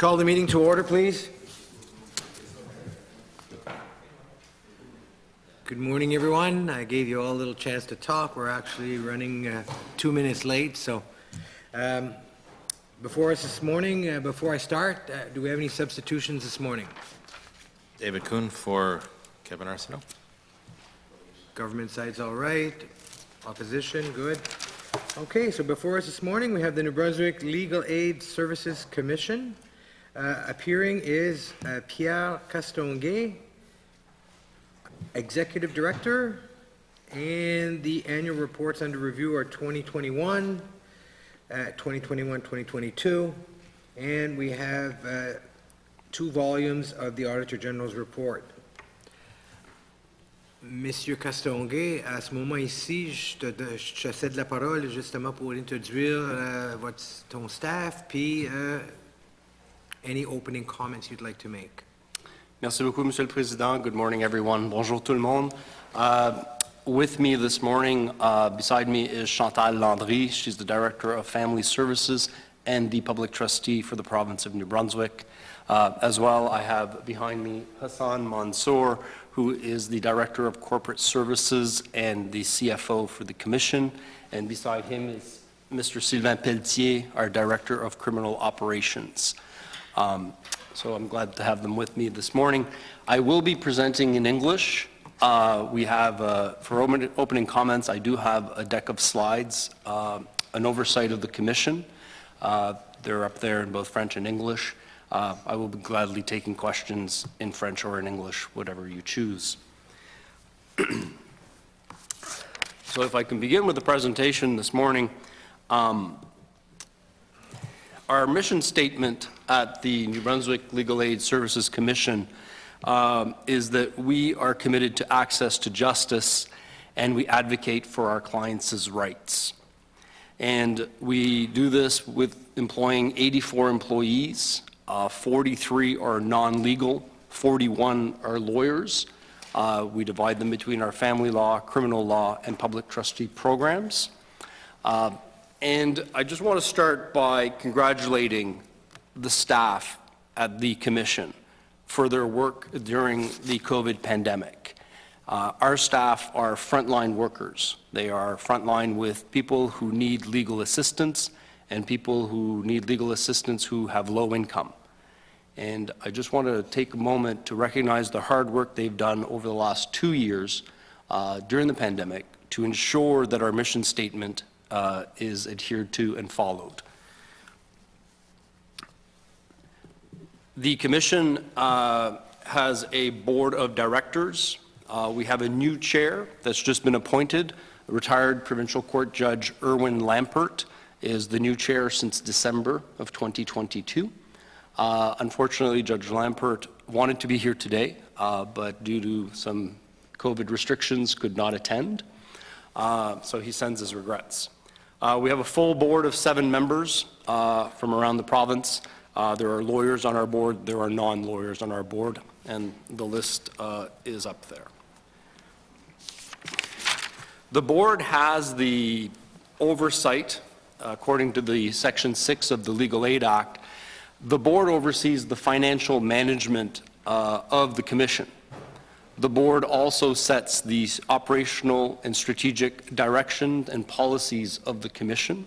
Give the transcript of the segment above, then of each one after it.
Call the meeting to order, please. Good morning, everyone. I gave you all a little chance to talk. We're actually running 2 minutes late, so before us this morning, before I start, do we have any substitutions this morning? David Kuhn for Kevin Arsenault. Government side's all right. Opposition, good. Okay, so before us this morning, we have the New Brunswick Legal Aid Services Commission. Appearing is Pierre Castonguay, Executive Director, and the annual reports under review are 2021, 2022, and we have 2 volumes of the Auditor General's report. Monsieur Castonguay, à ce moment ici, je te cède la parole justement pour introduire ton staff, puis any opening comments you'd like to make. Merci beaucoup, Monsieur le Président. Good morning, everyone. Bonjour tout le monde. With me this morning, beside me is Chantal Landry. She's the Director of Family Services and the Public Trustee for the Province of New Brunswick. As well, I have behind me Hassan Mansour, who is the Director of Corporate Services and the CFO for the Commission. And beside him is Mr. Sylvain Pelletier, our Director of Criminal Operations. So I'm glad to have them with me this morning. I will be presenting in English. We have, for opening comments, I do have a deck of slides, an oversight of the Commission. They're up there in both French and English. I will be gladly taking questions in French or in English, whatever you choose. So if I can begin with the presentation this morning, our mission statement at the New Brunswick Legal Aid Services Commission is that we are committed to access to justice and we advocate for our clients' rights. And we do this with employing 84 employees, 43 are non-legal, 41 are lawyers. We divide them between our family law, criminal law, and public trustee programs. And I just want to start by congratulating the staff at the Commission for their work during the COVID pandemic. Our staff are frontline workers. They are frontline with people who need legal assistance and people who need legal assistance who have low income. And I just want to take a moment to recognize the hard work they've done over the last 2 years during the pandemic to ensure that our mission statement is adhered to and followed. The Commission has a board of directors. We have a new chair that's just been appointed. Retired Provincial Court Judge Erwin Lampert is the new chair since December of 2022. Unfortunately, Judge Lampert wanted to be here today, but due to some COVID restrictions could not attend. So he sends his regrets. We have a full board of 7 members from around the province. There are lawyers on our board, there are non-lawyers on our board, and the list is up there. The board has the oversight, according to the Section 6 of the Legal Aid Act. The board oversees the financial management of the Commission. The board also sets the operational and strategic direction and policies of the Commission.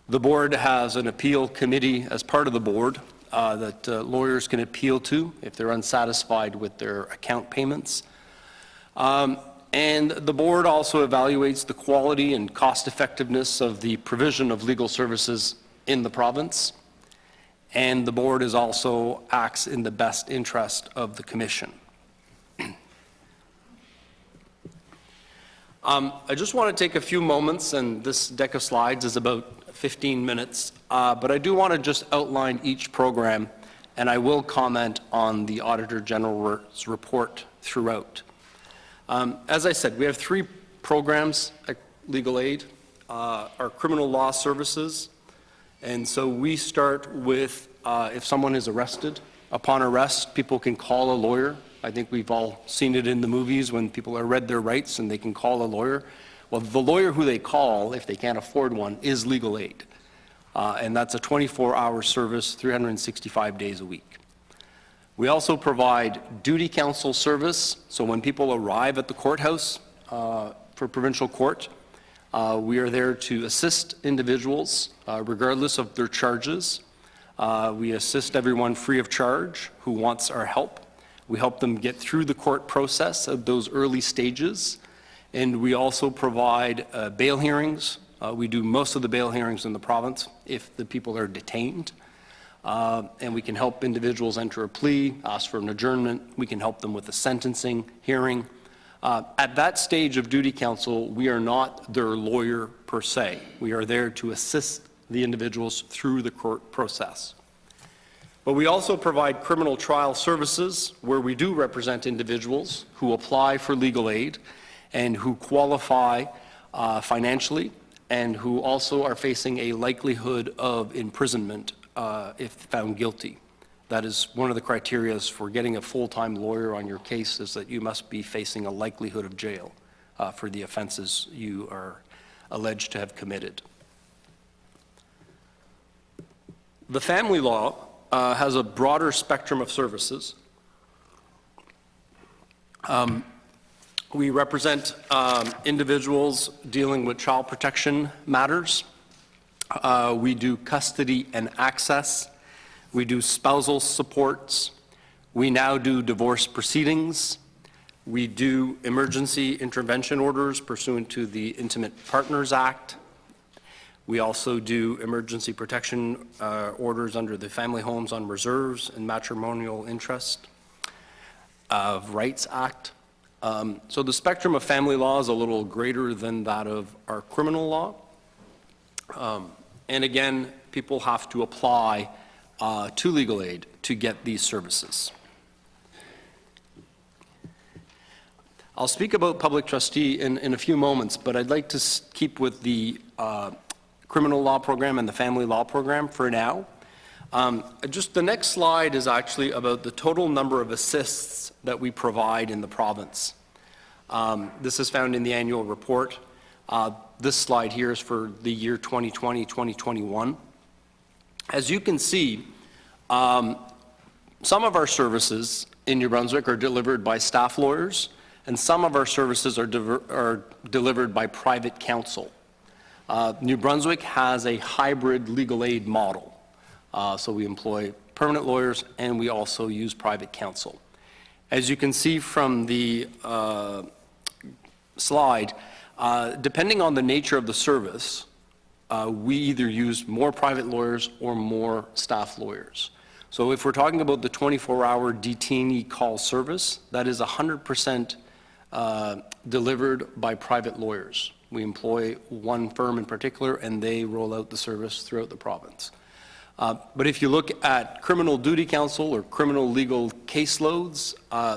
The board has an appeal committee as part of the board that lawyers can appeal to if they're unsatisfied with their account payments. And the board also evaluates the quality and cost effectiveness of the provision of legal services in the province. And the board also acts in the best interest of the Commission. I just want to take a few moments, and this deck of slides is about 15 minutes, but I do want to just outline each program, and I will comment on the Auditor General's report throughout. As I said, we have 3 programs at Legal Aid, our criminal law services, and so we start with if someone is arrested. Upon arrest, people can call a lawyer. I think we've all seen it in the movies when people are read their rights and they can call a lawyer. Well, the lawyer who they call, if they can't afford one, is legal aid. and that's a 24-hour service, 365 days a week. We also provide duty counsel service, so when people arrive at the courthouse for provincial court, we are there to assist individuals regardless of their charges. We assist everyone free of charge who wants our help. We help them get through the court process at those early stages, and we also provide bail hearings. We do most of the bail hearings in the province if the people are detained. And we can help individuals enter a plea, ask for an adjournment. We can help them with a sentencing hearing. At that stage of duty counsel, we are not their lawyer per se. We are there to assist the individuals through the court process. But we also provide criminal trial services where we do represent individuals who apply for legal aid and who qualify financially and who also are facing a likelihood of imprisonment if found guilty. That is one of the criteria for getting a full-time lawyer on your case, is that you must be facing a likelihood of jail for the offenses you are alleged to have committed. The family law has a broader spectrum of services. We represent individuals dealing with child protection matters. We do custody and access. We do spousal supports. We now do divorce proceedings. We do emergency intervention orders pursuant to the Intimate Partners Act. We also do emergency protection orders under the Family Homes on Reserves and Matrimonial Interest of Rights Act. So the spectrum of family law is a little greater than that of our criminal law. And again, people have to apply to legal aid to get these services. I'll speak about public trustee in a few moments, but I'd like to keep with the criminal law program and the family law program for now. Just the next slide is actually about the total number of assists that we provide in the province. This is found in the annual report. This slide here is for the year 2020-2021. As you can see, some of our services in New Brunswick are delivered by staff lawyers, and some of our services are delivered by private counsel. New Brunswick has a hybrid legal aid model. So we employ permanent lawyers and we also use private counsel. As you can see from the slide, depending on the nature of the service, we either use more private lawyers or more staff lawyers. So if we're talking about the 24-hour detainee call service, that is 100% delivered by private lawyers. We employ one firm in particular, and they roll out the service throughout the province. But if you look at criminal duty counsel or criminal legal caseloads,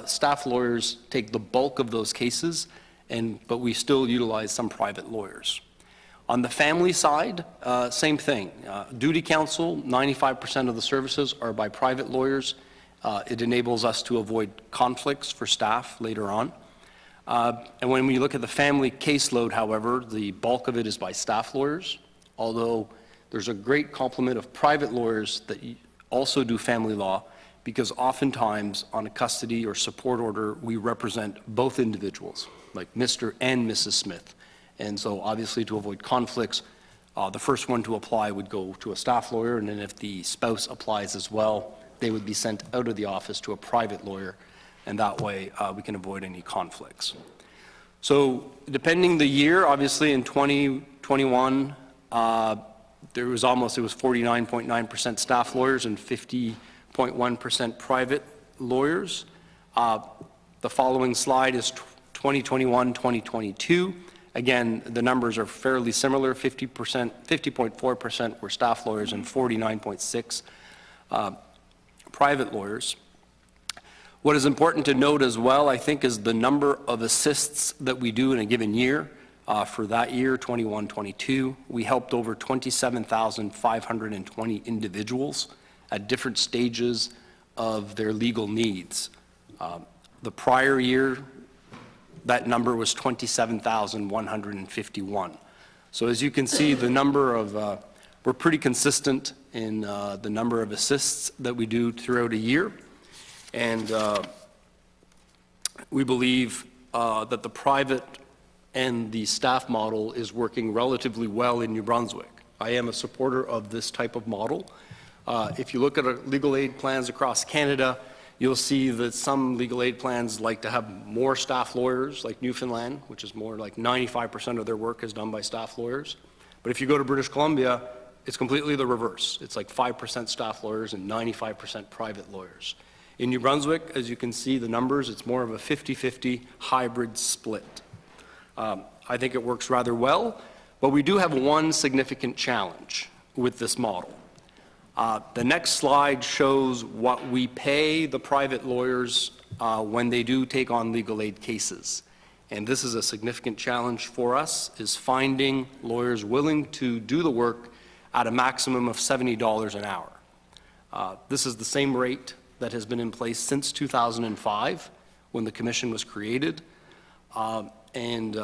staff lawyers take the bulk of those cases, but we still utilize some private lawyers. On the family side, same thing. Duty counsel, 95% of the services are by private lawyers. It enables us to avoid conflicts for staff later on. And when we look at the family caseload, however, the bulk of it is by staff lawyers, although there's a great complement of private lawyers that also do family law, because oftentimes on a custody or support order, we represent both individuals, like Mr. and Mrs. Smith. And so obviously to avoid conflicts, the first one to apply would go to a staff lawyer, and then if the spouse applies as well, they would be sent out of the office to a private lawyer, and that way we can avoid any conflicts. So depending the year, obviously in 2021, it was 49.9% staff lawyers and 50.1% private lawyers. The following slide is 2021-2022. Again, the numbers are fairly similar. 50.4% were staff lawyers and 49.6% private lawyers. What is important to note as well, I think, is the number of assists that we do in a given year. For that year, 21-22, we helped over 27,520 individuals at different stages of their legal needs. The prior year, that number was 27,151. So as you can see, the number of We're pretty consistent in the number of assists that we do throughout a year, and we believe that the private and the staff model is working relatively well in New Brunswick. I am a supporter of this type of model. If you look at our legal aid plans across Canada, you'll see that some legal aid plans like to have more staff lawyers, like Newfoundland, which is more like 95% of their work is done by staff lawyers. But if you go to British Columbia, it's completely the reverse. It's like 5% staff lawyers and 95% private lawyers. In New Brunswick, as you can see the numbers, it's more of a 50-50 hybrid split. I think it works rather well, but we do have one significant challenge with this model. The next slide shows what we pay the private lawyers when they do take on legal aid cases. And this is a significant challenge for us, is finding lawyers willing to do the work at a maximum of $70 an hour. This is the same rate that has been in place since 2005, when the commission was created, and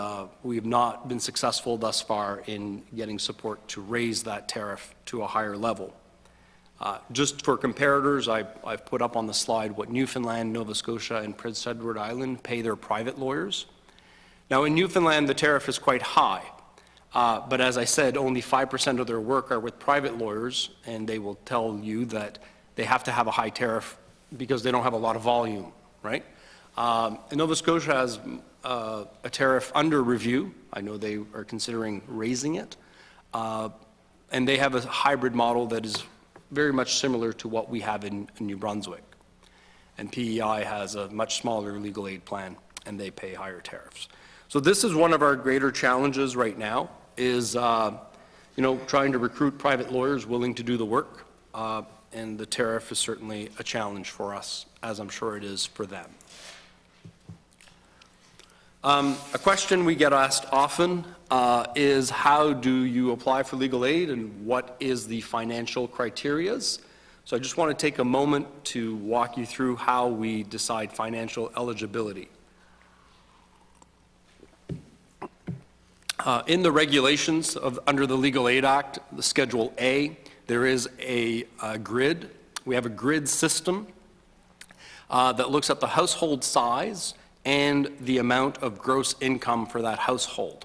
we have not been successful thus far in getting support to raise that tariff to a higher level. Just for comparators, I've put up on the slide what Newfoundland, Nova Scotia, and Prince Edward Island pay their private lawyers. Now, in Newfoundland, the tariff is quite high. But as I said, only 5% of their work are with private lawyers, and they will tell you that they have to have a high tariff because they don't have a lot of volume, right? And Nova Scotia has a tariff under review. I know they are considering raising it. And they have a hybrid model that is very much similar to what we have in New Brunswick. And PEI has a much smaller legal aid plan, and they pay higher tariffs. So this is one of our greater challenges right now, is trying to recruit private lawyers willing to do the work, and the tariff is certainly a challenge for us, as I'm sure it is for them. A question we get asked often is, how do you apply for legal aid, and what is the financial criterias? So I just want to take a moment to walk you through how we decide financial eligibility. In the regulations under the Legal Aid Act, the Schedule A, there is a grid. We have a grid system that looks at the household size and the amount of gross income for that household.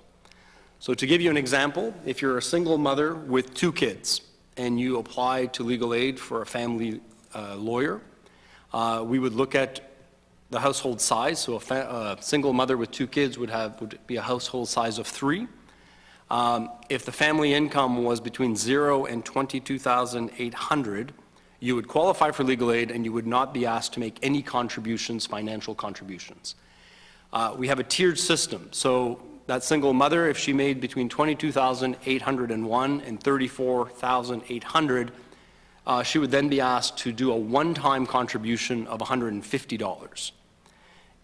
So to give you an example, if you're a single mother with 2 kids and you apply to legal aid for a family lawyer, we would look at the household size. So a single mother with 2 kids would be a household size of 3. If the family income was between 0 and $22,800, you would qualify for legal aid and you would not be asked to make any contributions, financial contributions. We have a tiered system. So that single mother, if she made between $22,801 and $34,800, she would then be asked to do a one-time contribution of $150.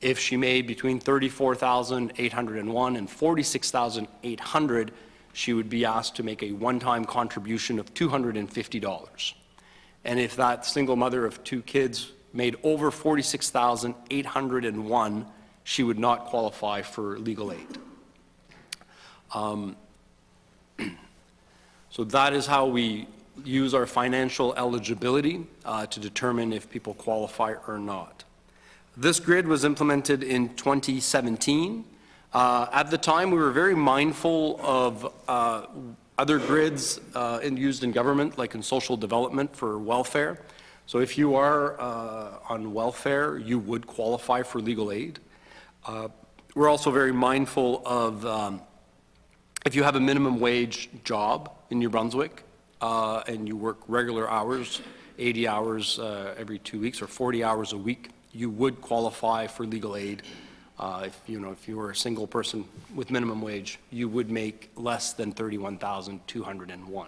If she made between $34,801 and $46,800, she would be asked to make a one-time contribution of $250. And if that single mother of 2 kids made over $46,801, she would not qualify for legal aid. So that is how we use our financial eligibility to determine if people qualify or not. This grid was implemented in 2017. At the time, we were very mindful of other grids used in government, like in social development for welfare. So if you are on welfare, you would qualify for legal aid. We're also very mindful of if you have a minimum wage job in New Brunswick and you work regular hours, 80 hours every 2 weeks or 40 hours a week, you would qualify for legal aid. If you were a single person with minimum wage, you would make less than $31,201.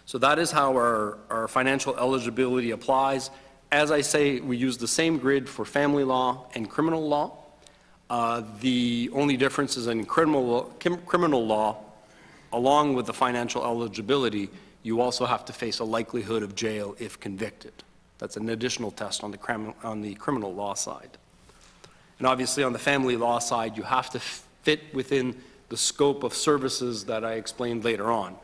So that is how our financial eligibility applies. As I say, we use the same grid for family law and criminal law. The only difference is in criminal law, along with the financial eligibility, you also have to face a likelihood of jail if convicted. That's an additional test on the criminal law side. And obviously on the family law side, you have to fit within the scope of services that I explained later on.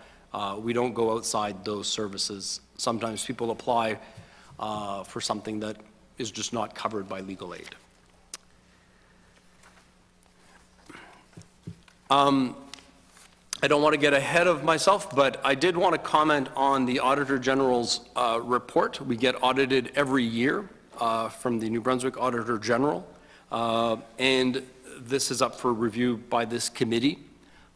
We don't go outside those services. Sometimes people apply for something that is just not covered by legal aid. I don't want to get ahead of myself, but I did want to comment on the Auditor General's report. We get audited every year from the New Brunswick Auditor General, and this is up for review by this committee.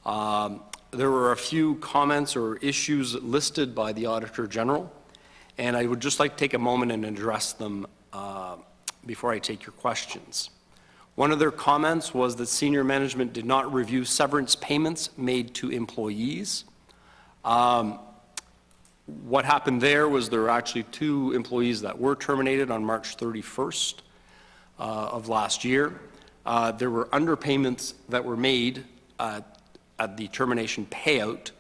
There were a few comments or issues listed by the Auditor General, and I would just like to take a moment and address them before I take your questions. One of their comments was that senior management did not review severance payments made to employees. What happened there was there were actually 2 employees that were terminated on March 31st of last year. There were underpayments that were made at the termination payout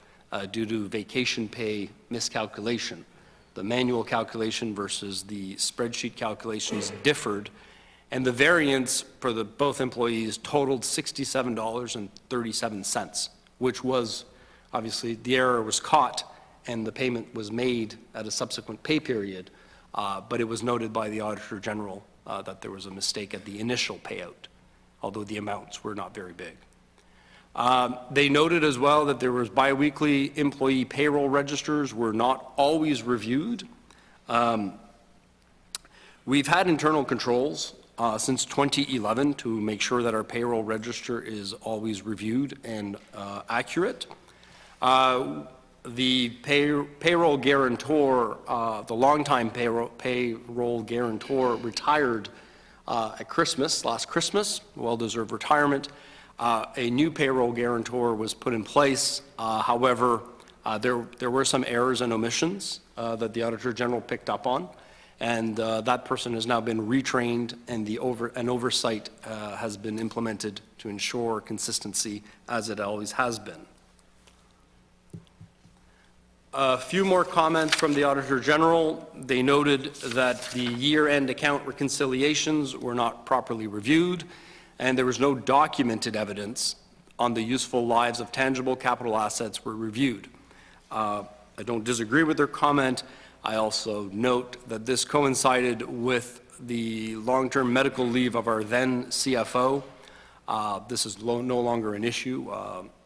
due to vacation pay miscalculation. The manual calculation versus the spreadsheet calculations differed, and the variance for both employees totaled $67.37, which was, obviously, the error was caught and the payment was made at a subsequent pay period, but it was noted by the Auditor General that there was a mistake at the initial payout, although the amounts were not very big. They noted as well that there was biweekly employee payroll registers were not always reviewed. We've had internal controls since 2011 to make sure that our payroll register is always reviewed and accurate. The payroll guarantor, the longtime payroll guarantor retired at Christmas, last Christmas, well-deserved retirement. A new payroll guarantor was put in place. However, there were some errors and omissions that the Auditor General picked up on, and that person has now been retrained, and an oversight has been implemented to ensure consistency, as it always has been. A few more comments from the Auditor General. They noted that the year-end account reconciliations were not properly reviewed, and there was no documented evidence on the useful lives of tangible capital assets were reviewed. I don't disagree with their comment. I also note that this coincided with the long-term medical leave of our then CFO. This is no longer an issue.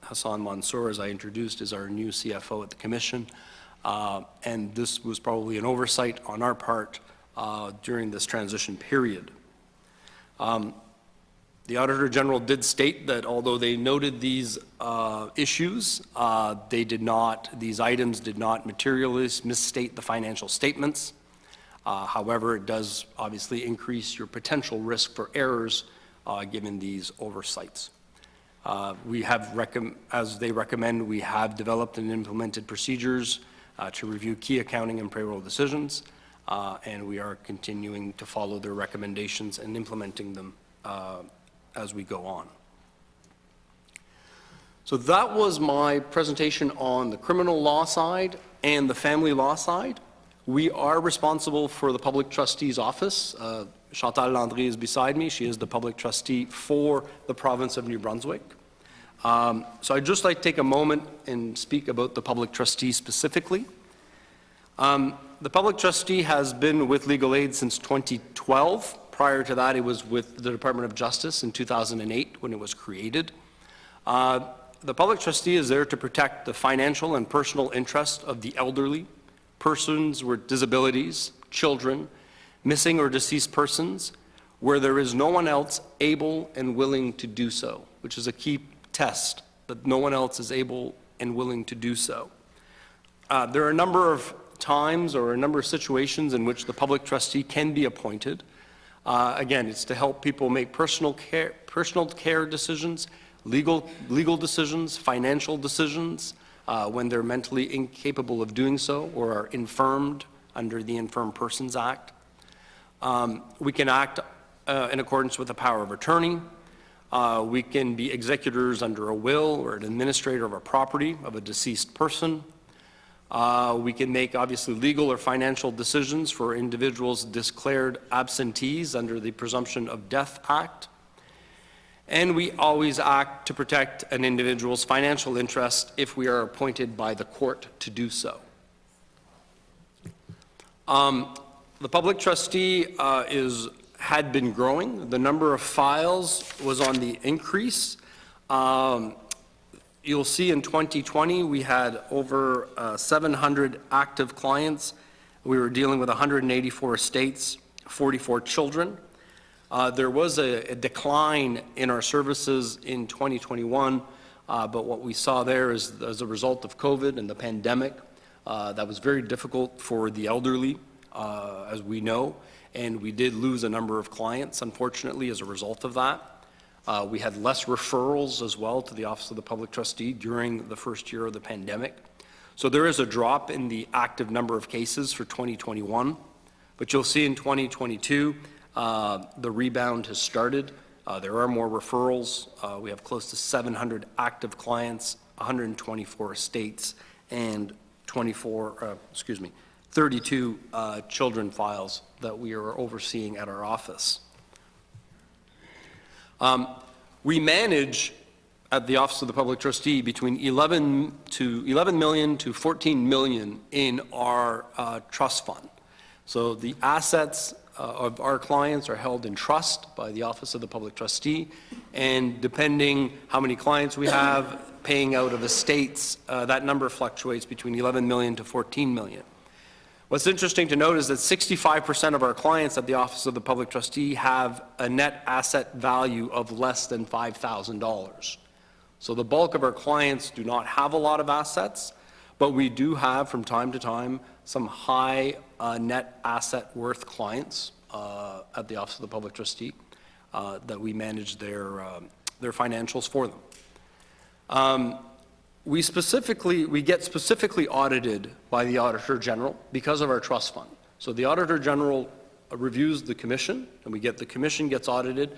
Hassan Mansour, as I introduced, is our new CFO at the Commission, and this was probably an oversight on our part during this transition period. The Auditor General did state that although they noted these issues, these items did not materially misstate the financial statements. However, it does obviously increase your potential risk for errors given these oversights. As they recommend, we have developed and implemented procedures to review key accounting and payroll decisions, and we are continuing to follow their recommendations and implementing them as we go on. So that was my presentation on the criminal law side and the family law side. We are responsible for the Public Trustee's Office. Chantal Landry is beside me. She is the Public Trustee for the province of New Brunswick. So I'd just like to take a moment and speak about the Public Trustee specifically. The Public Trustee has been with Legal Aid since 2012. Prior to that, it was with the Department of Justice in 2008 when it was created. The Public Trustee is there to protect the financial and personal interests of the elderly, persons with disabilities, children, missing or deceased persons, where there is no one else able and willing to do so, which is a key test, that no one else is able and willing to do so. There are a number of times or a number of situations in which the Public Trustee can be appointed. Again, it's to help people make personal care decisions, legal decisions, financial decisions, when they're mentally incapable of doing so or are infirmed under the Infirm Persons Act. We can act in accordance with the power of attorney. We can be executors under a will or an administrator of a property of a deceased person. We can make, obviously, legal or financial decisions for individuals declared absentees under the Presumption of Death Act. And we always act to protect an individual's financial interest if we are appointed by the court to do so. The public trustee had been growing. The number of files was on the increase. You'll see in 2020, we had over 700 active clients. We were dealing with 184 estates, 44 children. There was a decline in our services in 2021, but what we saw there is as a result of COVID and the pandemic, that was very difficult for the elderly, as we know, and we did lose a number of clients, unfortunately, as a result of that. We had less referrals as well to the Office of the Public Trustee during the first year of the pandemic. So there is a drop in the active number of cases for 2021, but you'll see in 2022, the rebound has started. There are more referrals. We have close to 700 active clients, 124 estates, and 32 children files that we are overseeing at our office. We manage at the Office of the Public Trustee between 11 million to 14 million in our trust fund. So the assets of our clients are held in trust by the Office of the Public Trustee, and depending how many clients we have paying out of estates, that number fluctuates between 11 million to 14 million. What's interesting to note is that 65% of our clients at the Office of the Public Trustee have a net asset value of less than $5,000. So the bulk of our clients do not have a lot of assets, but we do have from time to time some high net asset worth clients at the Office of the Public Trustee that we manage their financials for them. We get specifically audited by the Auditor General because of our trust fund. So the Auditor General reviews the commission, and the commission gets audited,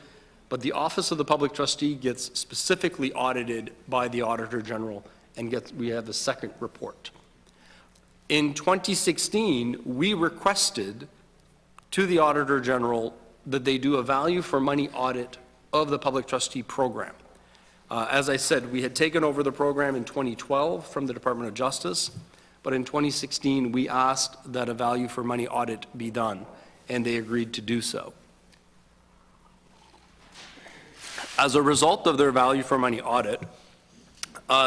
but the Office of the Public Trustee gets specifically audited by the Auditor General, and we have a second report. In 2016, we requested to the Auditor General that they do a value for money audit of the Public Trustee program. As I said, we had taken over the program in 2012 from the Department of Justice, but in 2016, we asked that a value for money audit be done, and they agreed to do so. As a result of their value for money audit,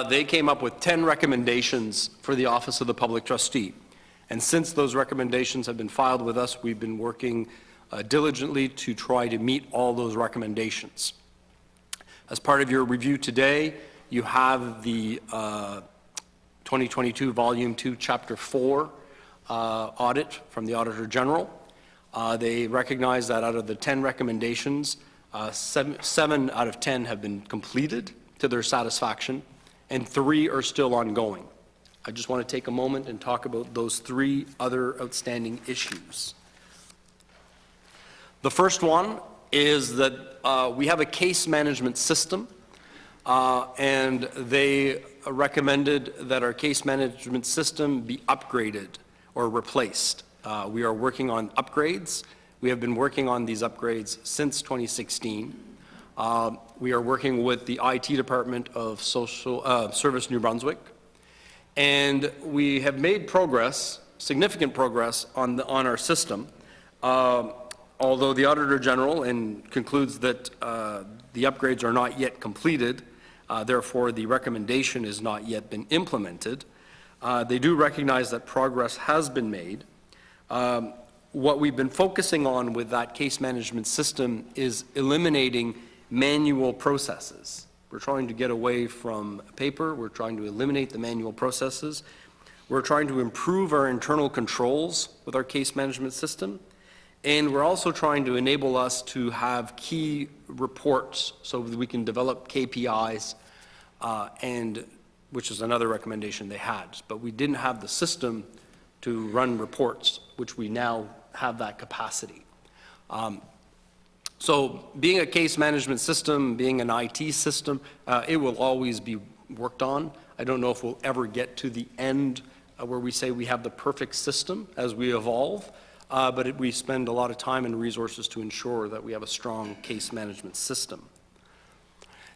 they came up with 10 recommendations for the Office of the Public Trustee. And since those recommendations have been filed with us, we've been working diligently to try to meet all those recommendations. As part of your review today, you have the 2022 Volume 2, Chapter 4 audit from the Auditor General. They recognize that out of the 10 recommendations, 7 out of 10 have been completed to their satisfaction, and 3 are still ongoing. I just want to take a moment and talk about those 3 other outstanding issues. The first one is that we have a case management system, and they recommended that our case management system be upgraded or replaced. We are working on upgrades. We have been working on these upgrades since 2016. We are working with the IT Department of Social Service New Brunswick, and we have made progress, significant progress on our system. Although the Auditor General concludes that the upgrades are not yet completed, therefore the recommendation has not yet been implemented, they do recognize that progress has been made. What we've been focusing on with that case management system is eliminating manual processes. We're trying to get away from paper. We're trying to eliminate the manual processes. We're trying to improve our internal controls with our case management system. And we're also trying to enable us to have key reports so that we can develop KPIs, which is another recommendation they had. But we didn't have the system to run reports, which we now have that capacity. So being a case management system, being an IT system, it will always be worked on. I don't know if we'll ever get to the end where we say we have the perfect system as we evolve. But we spend a lot of time and resources to ensure that we have a strong case management system.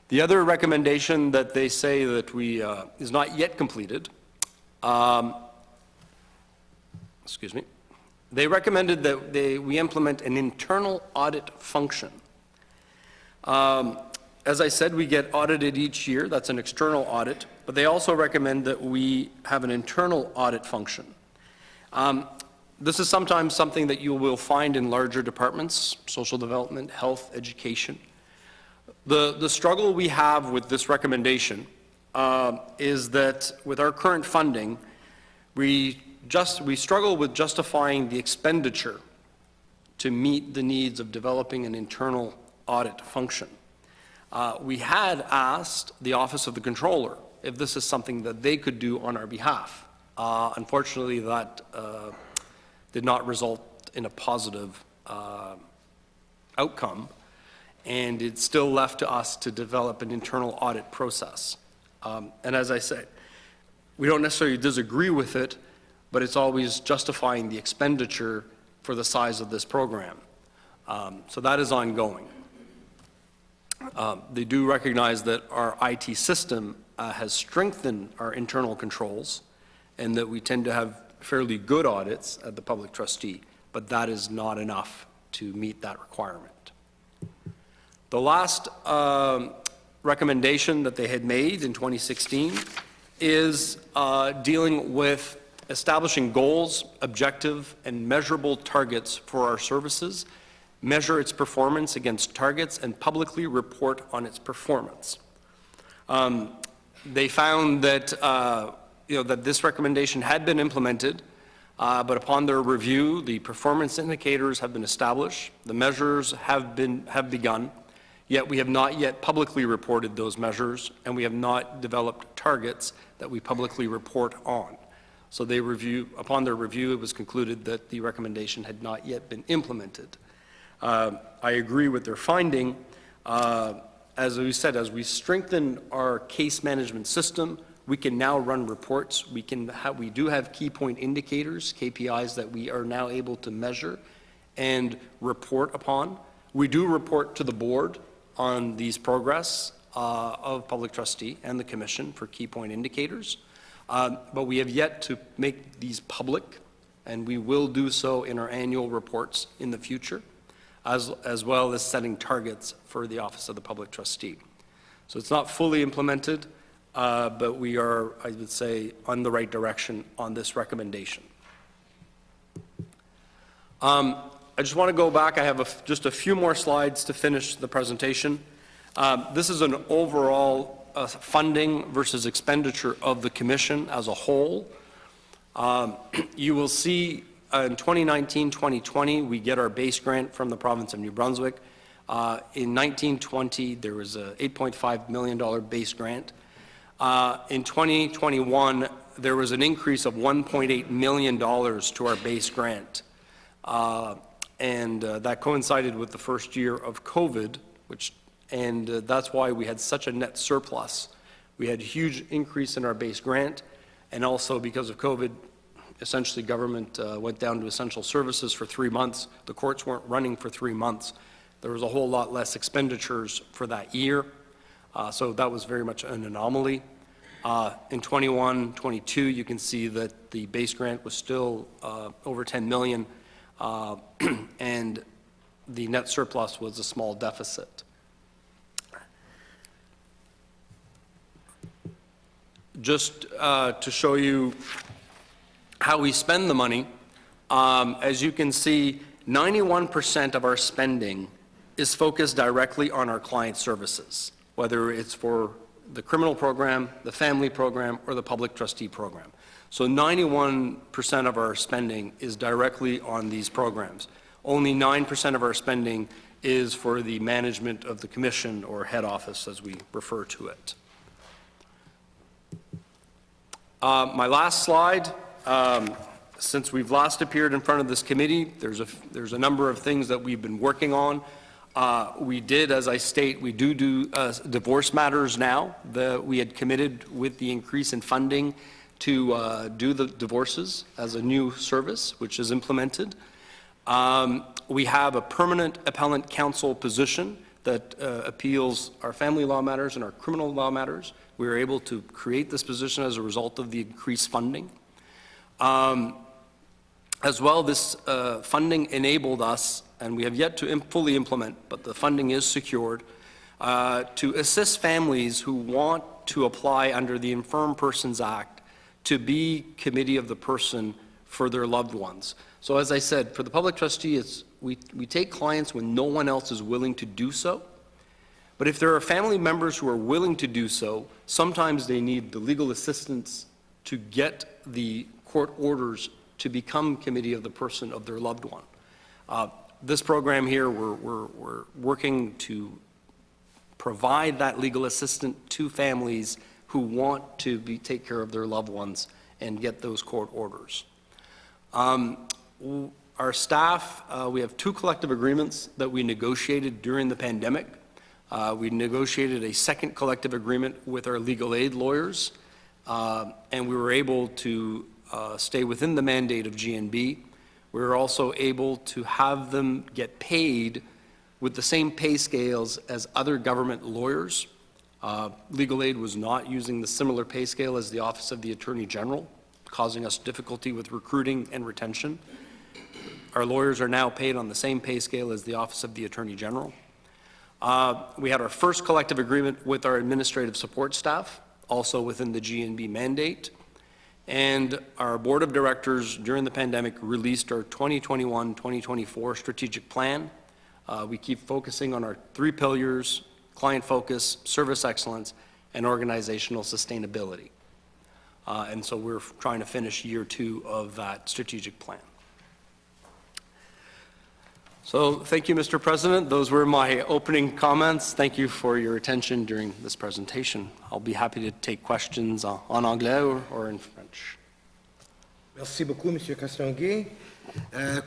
The other recommendation that they say that is not yet completed, excuse me, they recommended that we implement an internal audit function. As I said, we get audited each year. That's an external audit. But they also recommend that we have an internal audit function. This is sometimes something that you will find in larger departments, social development, health, education. The struggle we have with this recommendation is that with our current funding, we struggle with justifying the expenditure to meet the needs of developing an internal audit function. We had asked the Office of the Controller if this is something that they could do on our behalf. Unfortunately, that did not result in a positive outcome, and it's still left to us to develop an internal audit process. And as I said, we don't necessarily disagree with it, but it's always justifying the expenditure for the size of this program. So that is ongoing. They do recognize that our IT system has strengthened our internal controls and that we tend to have fairly good audits at the public trustee, but that is not enough to meet that requirement. The last recommendation that they had made in 2016 is dealing with establishing goals, objective, and measurable targets for our services, measure its performance against targets, and publicly report on its performance. They found that, that this recommendation had been implemented, but upon their review, the performance indicators have been established, the measures have begun, yet we have not yet publicly reported those measures, and we have not developed targets that we publicly report on. So upon their review, it was concluded that the recommendation had not yet been implemented. I agree with their finding. As we said, as we strengthen our case management system, we can now run reports. We do have key point indicators, KPIs, that we are now able to measure and report upon. We do report to the board on these progress of public trustee and the commission for key point indicators. But we have yet to make these public, and we will do so in our annual reports in the future, as well as setting targets for the Office of the Public Trustee. So it's not fully implemented, but we are, I would say, on the right direction on this recommendation. I just want to go back. I have just a few more slides to finish the presentation. This is an overall funding versus expenditure of the Commission as a whole. You will see in 2019-2020, we get our base grant from the province of New Brunswick. In 1920, there was a $8.5 million base grant. In 2021, there was an increase of $1.8 million to our base grant. And that coincided with the first year of COVID, and that's why we had such a net surplus. We had a huge increase in our base grant, and also because of COVID, essentially government went down to essential services for 3 months. The courts weren't running for 3 months. There was a whole lot less expenditures for that year, so that was very much an anomaly. In 21-22, you can see that the base grant was still over $10 million, and the net surplus was a small deficit. Just to show you how we spend the money, as you can see, 91% of our spending is focused directly on our client services, whether it's for the criminal program, the family program, or the public trustee program. So 91% of our spending is directly on these programs. Only 9% of our spending is for the management of the commission, or head office as we refer to it. My last slide, since we've last appeared in front of this committee, there's a number of things that we've been working on. We did, as I state, we do divorce matters now. We had committed with the increase in funding to do the divorces as a new service, which is implemented. We have a permanent appellant counsel position that appeals our family law matters and our criminal law matters. We were able to create this position as a result of the increased funding. As well, this funding enabled us, and we have yet to fully implement, but the funding is secured, to assist families who want to apply under the Infirm Persons Act to be committee of the person for their loved ones. So as I said, for the public trustee, we take clients when no one else is willing to do so. But if there are family members who are willing to do so, sometimes they need the legal assistance to get the court orders to become committee of the person of their loved one. This program here, we're working to provide that legal assistance to families who want to take care of their loved ones and get those court orders. Our staff, we have 2 collective agreements that we negotiated during the pandemic. We negotiated a second collective agreement with our legal aid lawyers, and we were able to stay within the mandate of GNB. We were also able to have them get paid with the same pay scales as other government lawyers. Legal aid was not using the similar pay scale as the Office of the Attorney General, causing us difficulty with recruiting and retention. Our lawyers are now paid on the same pay scale as the Office of the Attorney General. We had our first collective agreement with our administrative support staff, also within the GNB mandate. And our board of directors during the pandemic released our 2021-2024 strategic plan. We keep focusing on our 3 pillars: client focus, service excellence, and organizational sustainability. And so we're trying to finish year 2 of that strategic plan. So thank you, Mr. President. Those were my opening comments. Thank you for your attention during this presentation. I'll be happy to take questions en anglais or in French. Merci beaucoup, Monsieur Castonguay.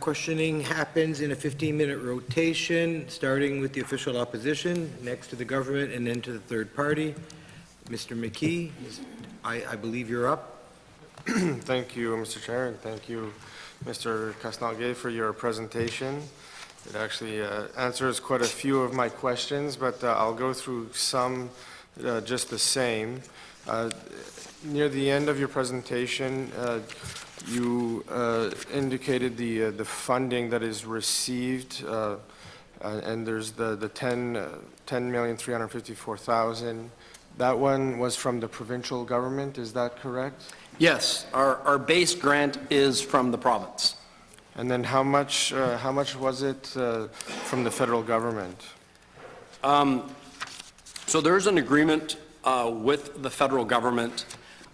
Questioning happens in a 15-minute rotation, starting with the official opposition, next to the government, and then to the third party. Mr. McKee, I believe you're up. Thank you, Mr. Chair, and thank you, Mr. Castonguay, for your presentation. It actually answers quite a few of my questions, but I'll go through some just the same. Near the end of your presentation, you indicated the funding that is received, and there's the 10,354,000. That one was from the provincial government, is that correct? Yes, our base grant is from the province. And then how much was it from the federal government? So there's an agreement with the federal government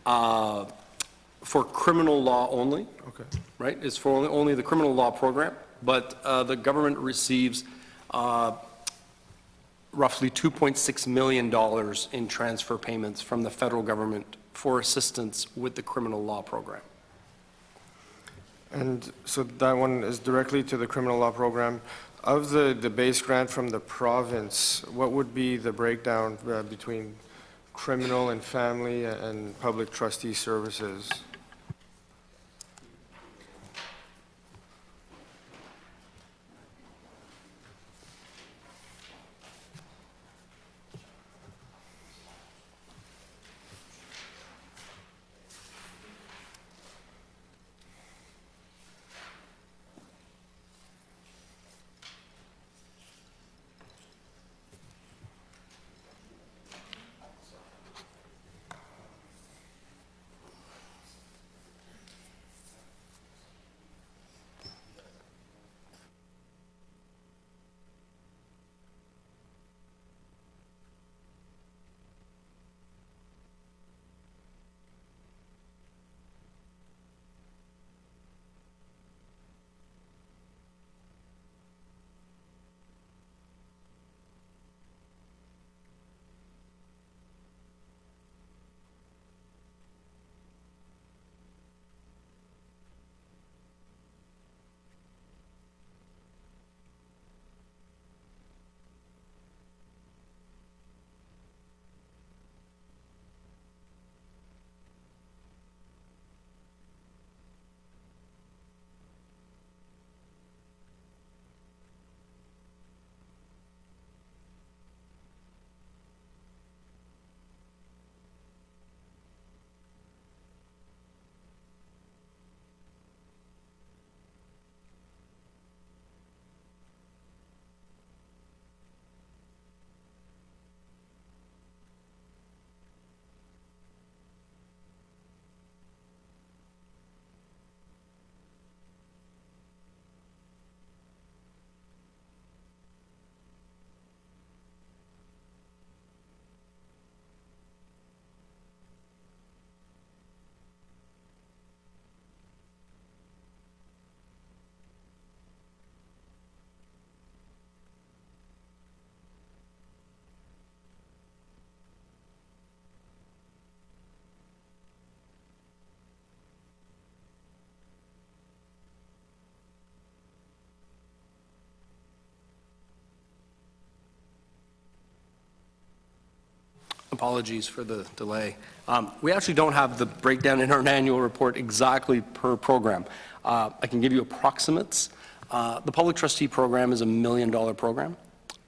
for criminal law only. Okay. Right? It's for only the criminal law program, but the government receives roughly $2.6 million in transfer payments from the federal government for assistance with the criminal law program. And so that one is directly to the criminal law program. Of the base grant from the province, what would be the breakdown between criminal and family and public trustee services? apologies for the delay. We actually don't have the breakdown in our annual report exactly per program. I can give you approximates. The public trustee program is a $1 million program.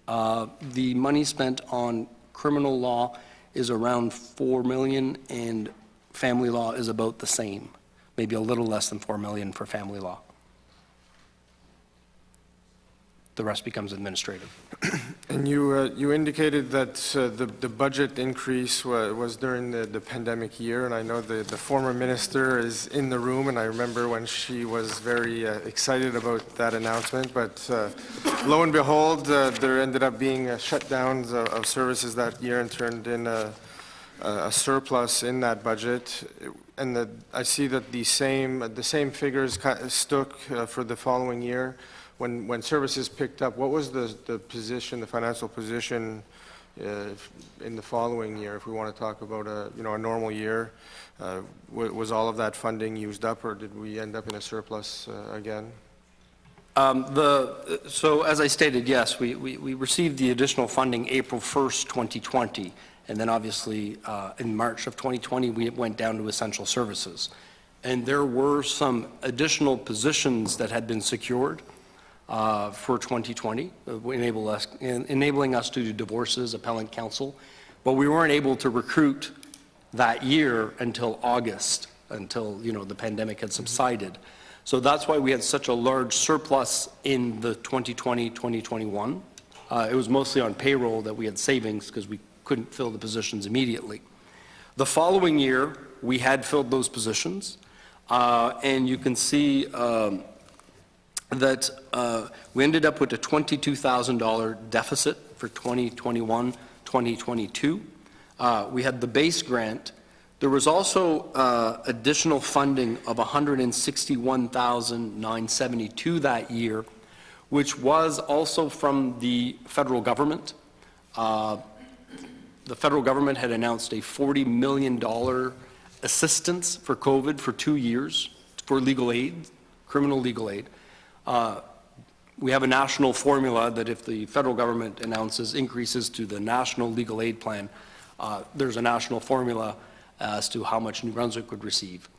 The money spent on criminal law is around $4 million, and family law is about the same, maybe a little less than $4 million for family law. The rest becomes administrative. And you indicated that the budget increase was during the pandemic year, and I know the former minister is in the room, and I remember when she was very excited about that announcement, but lo and behold, there ended up being shutdowns of services that year and turned in a surplus in that budget. And I see that the same figures stuck for the following year. When services picked up, what was the position, the financial position in the following year? If we want to talk about a normal year, was all of that funding used up, or did we end up in a surplus again? So as I stated, yes, we received the additional funding April 1st, 2020, and then obviously in March of 2020, we went down to essential services. And there were some additional positions that had been secured for 2020, enabling us to do divorces, appellant counsel, but we weren't able to recruit that year until August, until the pandemic had subsided. So that's why we had such a large surplus in the 2020-2021. It was mostly on payroll that we had savings because we couldn't fill the positions immediately. The following year, we had filled those positions, and you can see that we ended up with a $22,000 deficit for 2021-2022. We had the base grant. There was also additional funding of $161,972 that year, which was also from the federal government. The federal government had announced a $40 million assistance for COVID for 2 years for legal aid, criminal legal aid. We have a national formula that if the federal government announces increases to the national legal aid plan, there's a national formula as to how much New Brunswick would receive.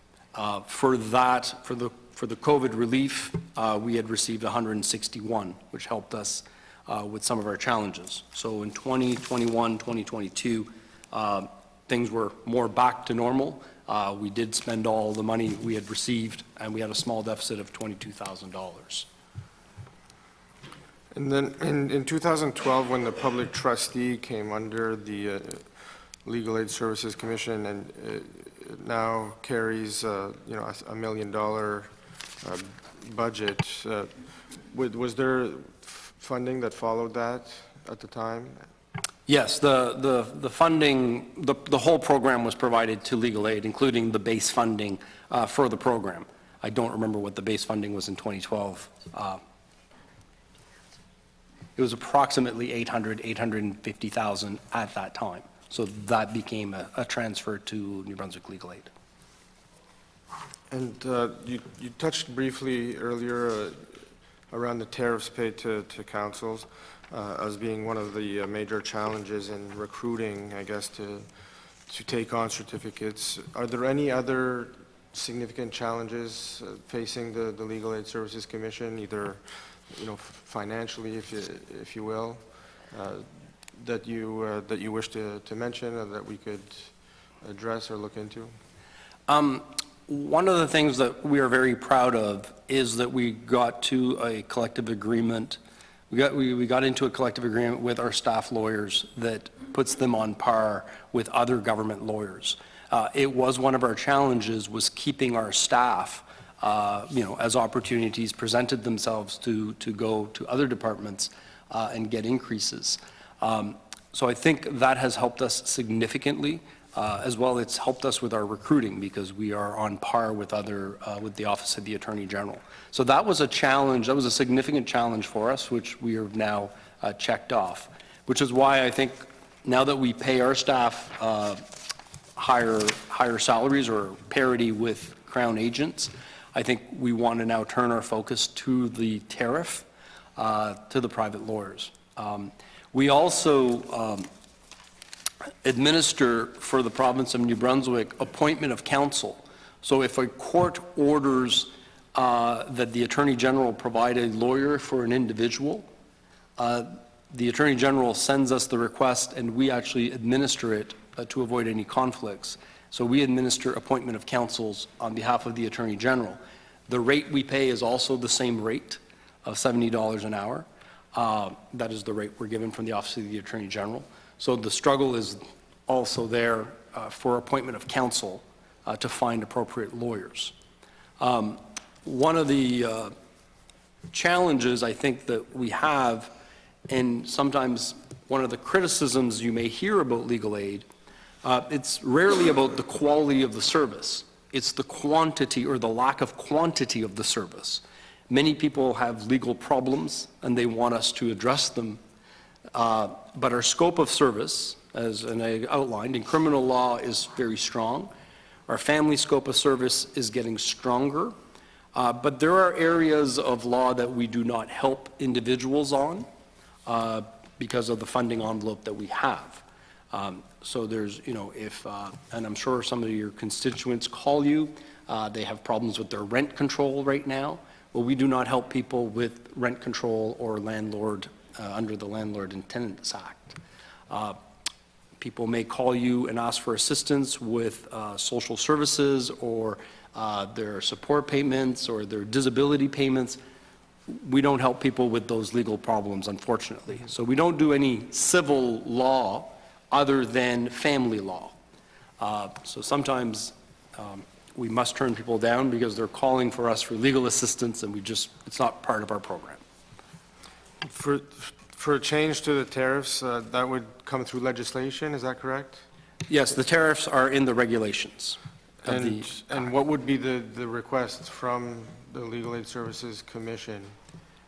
For the COVID relief, we had received 161, which helped us with some of our challenges. So in 2021, 2022, things were more back to normal. We did spend all the money we had received, and we had a small deficit of $22,000. And then in 2012, when the public trustee came under the Legal Aid Services Commission, and it now carries $1 million budget, was there funding that followed that at the time? Yes, the funding, the whole program was provided to legal aid, including the base funding for the program. I don't remember what the base funding was in 2012. It was approximately $850,000 at that time. So that became a transfer to New Brunswick Legal Aid. And you touched briefly earlier around the tariffs paid to councils as being one of the major challenges in recruiting, I guess, to take on certificates. Are there any other significant challenges facing the Legal Aid Services Commission, either financially, if you will, that you wish to mention or that we could address or look into? One of the things that we are very proud of is that we got to a collective agreement. We got into a collective agreement with our staff lawyers that puts them on par with other government lawyers. It was one of our challenges was keeping our staff, as opportunities presented themselves to go to other departments and get increases. So I think that has helped us significantly. As well, it's helped us with our recruiting because we are on par with with the Office of the Attorney General. So that was a challenge, that was a significant challenge for us, which we have now checked off, which is why I think now that we pay our staff higher salaries or parity with Crown agents, I think we want to now turn our focus to the tariff, to the private lawyers. We also administer for the province of New Brunswick appointment of counsel. So if a court orders that the Attorney General provide a lawyer for an individual, the Attorney General sends us the request and we actually administer it to avoid any conflicts. So we administer appointment of counsels on behalf of the Attorney General. The rate we pay is also the same rate of $70 an hour. That is the rate we're given from the Office of the Attorney General. So the struggle is also there for appointment of counsel to find appropriate lawyers. One of the challenges I think that we have, and sometimes one of the criticisms you may hear about legal aid, it's rarely about the quality of the service. It's the quantity or the lack of quantity of the service. Many people have legal problems and they want us to address them, but our scope of service, as I outlined, in criminal law is very strong. Our family scope of service is getting stronger, but there are areas of law that we do not help individuals on because of the funding envelope that we have. So there's, if, and I'm sure some of your constituents call you, they have problems with their rent control right now. Well, we do not help people with rent control or landlord under the Landlord and Tenants Act. People may call you and ask for assistance with social services or their support payments or their disability payments. We don't help people with those legal problems, unfortunately. So we don't do any civil law other than family law. So sometimes we must turn people down because they're calling for us for legal assistance and it's not part of our program. For a change to the tariffs, that would come through legislation, is that correct? Yes, the tariffs are in the regulations. And what would be the request from the Legal Aid Services Commission?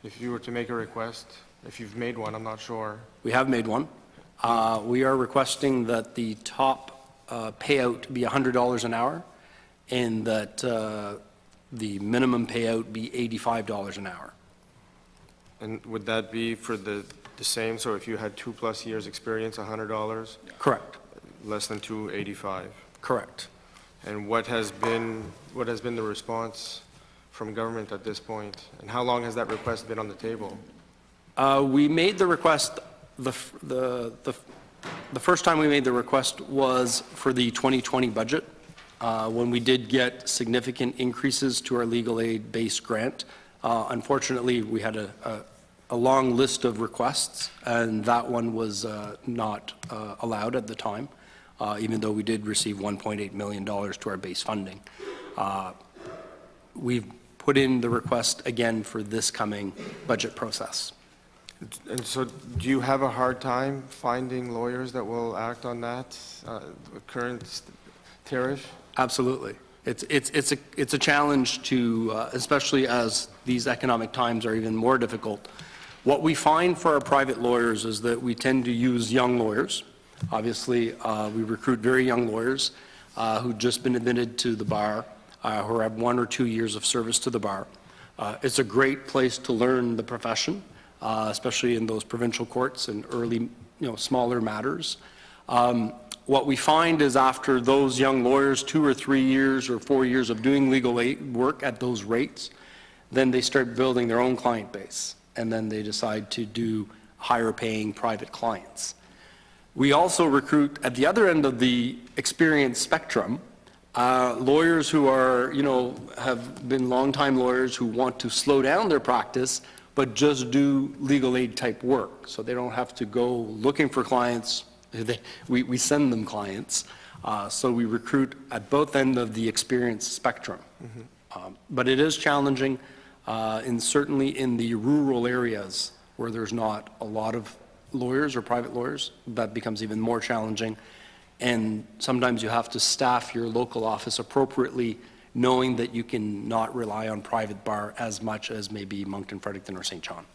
If you were to make a request, if you've made one, I'm not sure. We have made one. We are requesting that the top payout be $100 an hour and that the minimum payout be $85 an hour. And would that be for the same, so if you had 2+ years experience, $100? Correct. Less than $285? Correct. And what has been the response from government at this point? And how long has that request been on the table? We made the request, the first time we made the request was for the 2020 budget, when we did get significant increases to our legal aid base grant. Unfortunately, we had a long list of requests, and that one was not allowed at the time, even though we did receive $1.8 million to our base funding. We've put in the request again for this coming budget process. And so do you have a hard time finding lawyers that will act on that current tariff? Absolutely. It's a challenge to, especially as these economic times are even more difficult. What we find for our private lawyers is that we tend to use young lawyers. Obviously, we recruit very young lawyers who've just been admitted to the bar, who have 1 or 2 years of service to the bar. It's a great place to learn the profession, especially in those provincial courts and early, smaller matters. What we find is after those young lawyers, 2 or 3 years or 4 years of doing legal aid work at those rates, then they start building their own client base, and then they decide to do higher paying private clients. We also recruit at the other end of the experience spectrum, lawyers who are, have been longtime lawyers who want to slow down their practice, but just do legal aid type work. So they don't have to go looking for clients. We send them clients. So we recruit at both ends of the experience spectrum. Mm-hmm. But it is challenging, and certainly in the rural areas where there's not a lot of lawyers or private lawyers, that becomes even more challenging. And sometimes you have to staff your local office appropriately, knowing that you can not rely on private bar as much as maybe Moncton, Fredericton, or St. John.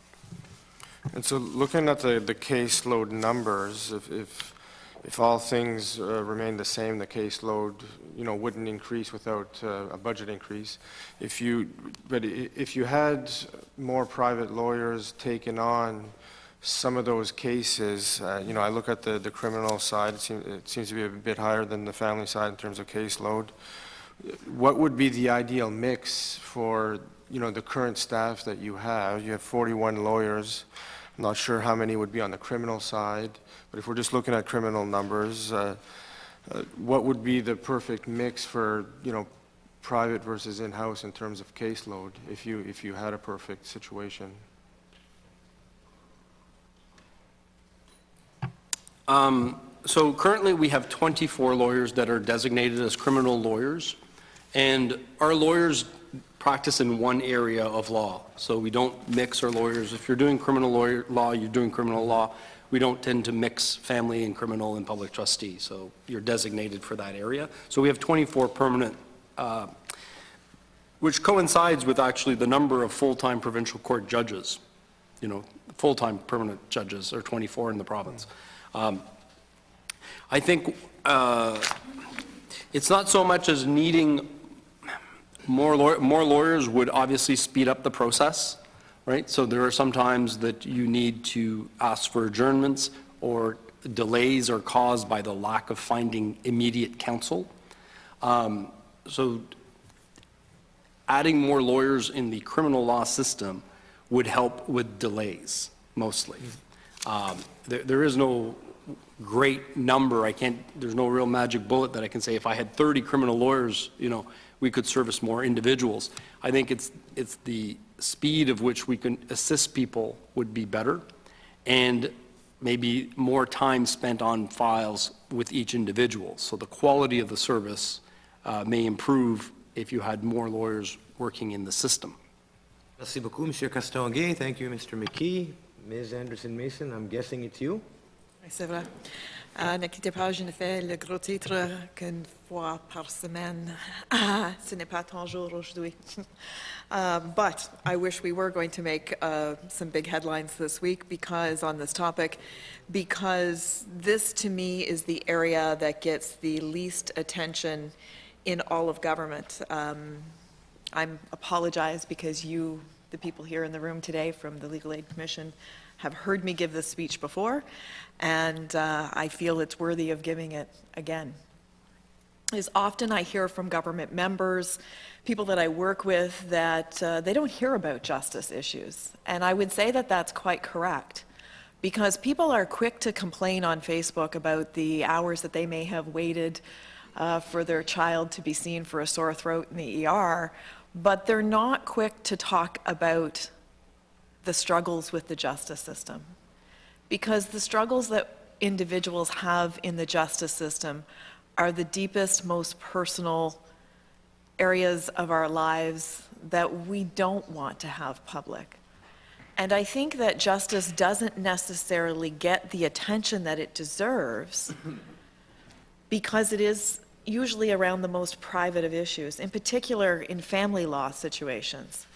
And so looking at the caseload numbers, if all things remain the same, the caseload, wouldn't increase without a budget increase. But if you had more private lawyers taken on some of those cases, I look at the criminal side, it seems to be a bit higher than the family side in terms of caseload. What would be the ideal mix for, the current staff that you have? You have 41 lawyers. I'm not sure how many would be on the criminal side, but if we're just looking at criminal numbers, what would be the perfect mix for, private versus in-house in terms of caseload, if you had a perfect situation? So currently, we have 24 lawyers that are designated as criminal lawyers, and our lawyers practice in one area of law. So we don't mix our lawyers. If you're doing criminal law, you're doing criminal law. We don't tend to mix family and criminal and public trustee, so you're designated for that area. So we have 24 permanent, which coincides with actually the number of full-time provincial court judges. Full-time permanent judges are 24 in the province. I think it's not so much as needing more lawyers would obviously speed up the process, right? So there are some times that you need to ask for adjournments, or delays are caused by the lack of finding immediate counsel. So adding more lawyers in the criminal law system would help with delays, mostly. There is no great number. There's no real magic bullet that I can say if I had 30 criminal lawyers, we could service more individuals. I think it's the speed of which we can assist people would be better, and maybe more time spent on files with each individual. So the quality of the service may improve if you had more lawyers working in the system. Merci beaucoup, Monsieur Castonguay. Thank you, Mr. McKee. Ms. Anderson-Mason, I'm guessing it's you? Oui, c'est vrai. Ne quittez pas, je ne fais le gros titre qu'une fois par semaine. Ce n'est pas ton jour aujourd'hui. But I wish we were going to make some big headlines this week on this topic, because this to me is the area that gets the least attention in all of government. I apologize because the people here in the room today from the Legal Aid Commission, have heard me give this speech before, and I feel it's worthy of giving it again. Is often I hear from government members, people that I work with, that they don't hear about justice issues. And I would say that that's quite correct, because people are quick to complain on Facebook about the hours that they may have waited for their child to be seen for a sore throat in the ER, but they're not quick to talk about the struggles with the justice system. Because the struggles that individuals have in the justice system are the deepest, most personal areas of our lives that we don't want to have public. And I think that justice doesn't necessarily get the attention that it deserves because it is usually around the most private of issues, in particular in family law situations.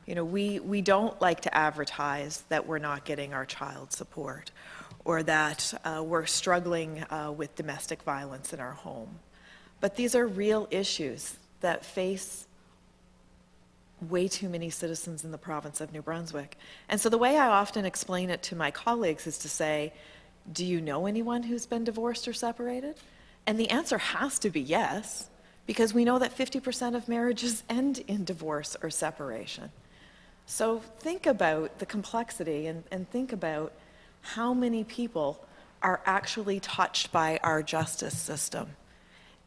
We don't like to advertise that we're not getting our child support, or that we're struggling with domestic violence in our home. But these are real issues that face way too many citizens in the province of New Brunswick. And so the way I often explain it to my colleagues is to say, do you know anyone who's been divorced or separated? And the answer has to be yes, because we know that 50% of marriages end in divorce or separation. So think about the complexity and think about how many people are actually touched by our justice system.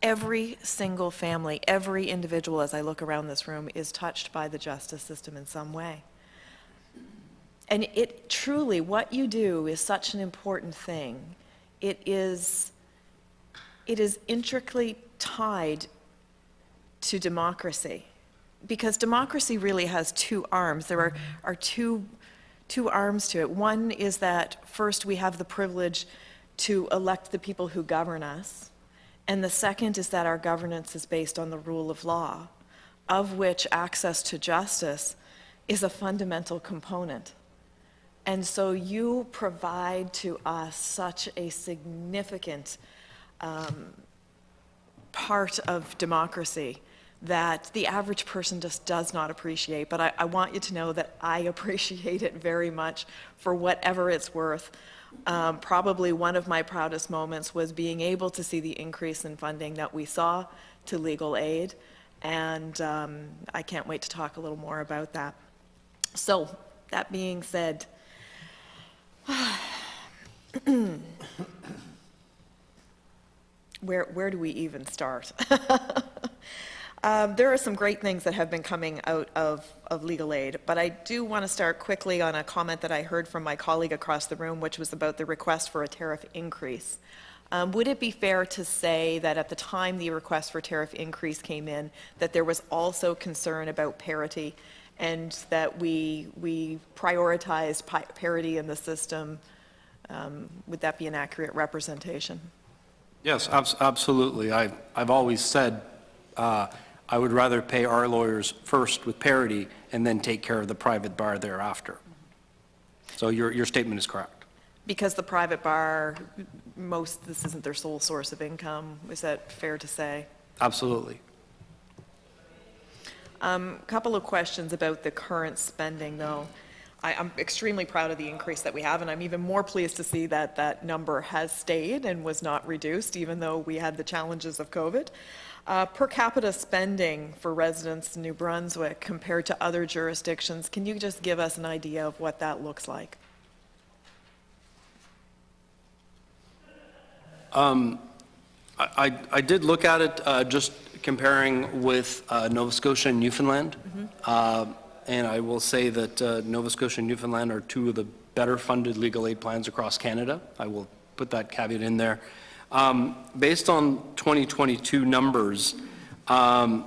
Every single family, every individual, as I look around this room, is touched by the justice system in some way. And it truly, what you do is such an important thing. It is intricately tied to democracy. Because democracy really has two arms. There are two arms to it. One is that first we have the privilege to elect the people who govern us. And the second is that our governance is based on the rule of law, of which access to justice is a fundamental component. And so you provide to us such a significant part of democracy that the average person just does not appreciate. But I want you to know that I appreciate it very much for whatever it's worth. Probably one of my proudest moments was being able to see the increase in funding that we saw to legal aid, and I can't wait to talk a little more about that. So, that being said, where do we even start? There are some great things that have been coming out of legal aid, but I do want to start quickly on a comment that I heard from my colleague across the room, which was about the request for a tariff increase. Would it be fair to say that at the time the request for tariff increase came in, that there was also concern about parity, and that we prioritized parity in the system? Would that be an accurate representation? Yes, absolutely. I've always said I would rather pay our lawyers first with parity and then take care of the private bar thereafter. So your statement is correct. Because the private bar, this isn't their sole source of income. Is that fair to say? Absolutely. Couple of questions about the current spending, though. I'm extremely proud of the increase that we have, and I'm even more pleased to see that that number has stayed and was not reduced, even though we had the challenges of COVID. Per capita spending for residents in New Brunswick compared to other jurisdictions, can you just give us an idea of what that looks like? I did look at it just comparing with Nova Scotia and Newfoundland. And I will say that Nova Scotia and Newfoundland are two of the better funded legal aid plans across Canada. I will put that caveat in there. Based on 2022 numbers, our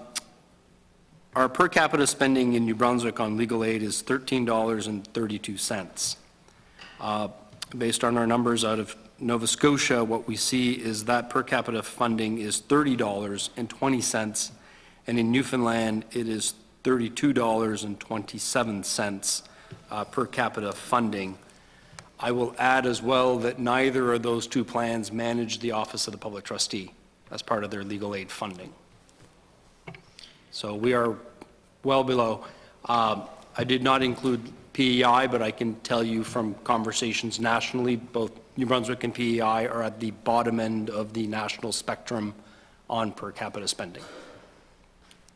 per capita spending in New Brunswick on legal aid is $13.32. Based on our numbers out of Nova Scotia, what we see is that per capita funding is $30.20, and in Newfoundland, it is $32.27 per capita funding. I will add as well that neither of those two plans manage the Office of the Public Trustee as part of their legal aid funding. So we are well below. I did not include PEI, but I can tell you from conversations nationally, both New Brunswick and PEI are at the bottom end of the national spectrum on per capita spending.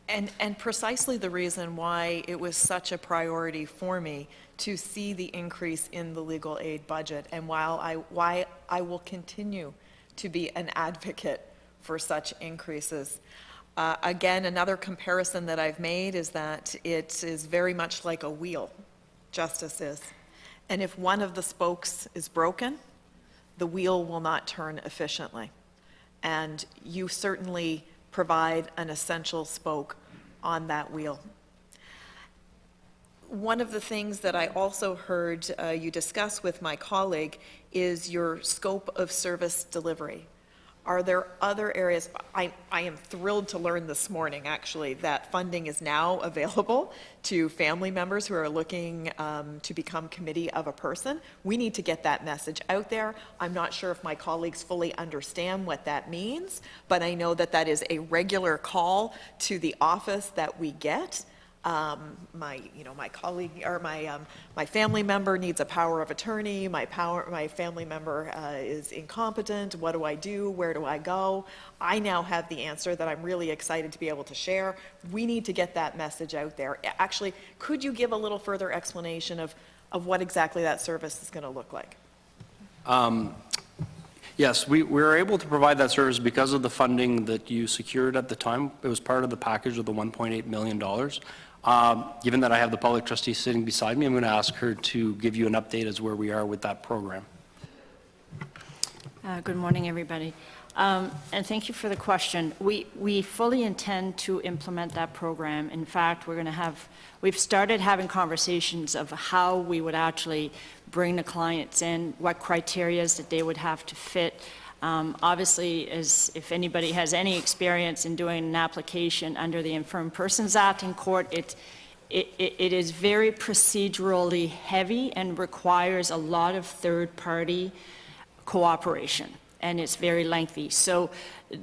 And precisely the reason why it was such a priority for me to see the increase in the legal aid budget, and why I will continue to be an advocate for such increases. Again, another comparison that I've made is that it is very much like a wheel, justice is. And if one of the spokes is broken, the wheel will not turn efficiently. And you certainly provide an essential spoke on that wheel. One of the things that I also heard you discuss with my colleague is your scope of service delivery. Are there other areas? I am thrilled to learn this morning, actually, that funding is now available to family members who are looking to become committee of a person. We need to get that message out there. I'm not sure if my colleagues fully understand what that means, but I know that that is a regular call to the office that we get. My colleague or my family member needs a power of attorney. My family member is incompetent. What do I do? Where do I go? I now have the answer that I'm really excited to be able to share. We need to get that message out there. Actually, could you give a little further explanation of what exactly that service is going to look like? Yes, we were able to provide that service because of the funding that you secured at the time. It was part of the package of the $1.8 million. Given that I have the public trustee sitting beside me, I'm going to ask her to give you an update as where we are with that program. Good morning, everybody. And thank you for the question. We fully intend to implement that program. In fact, we've started having conversations of how we would actually bring the clients in, what criteria that they would have to fit. Obviously, if anybody has any experience in doing an application under the Infirm Persons Act in court, it is very procedurally heavy and requires a lot of third-party cooperation. and it's very lengthy. So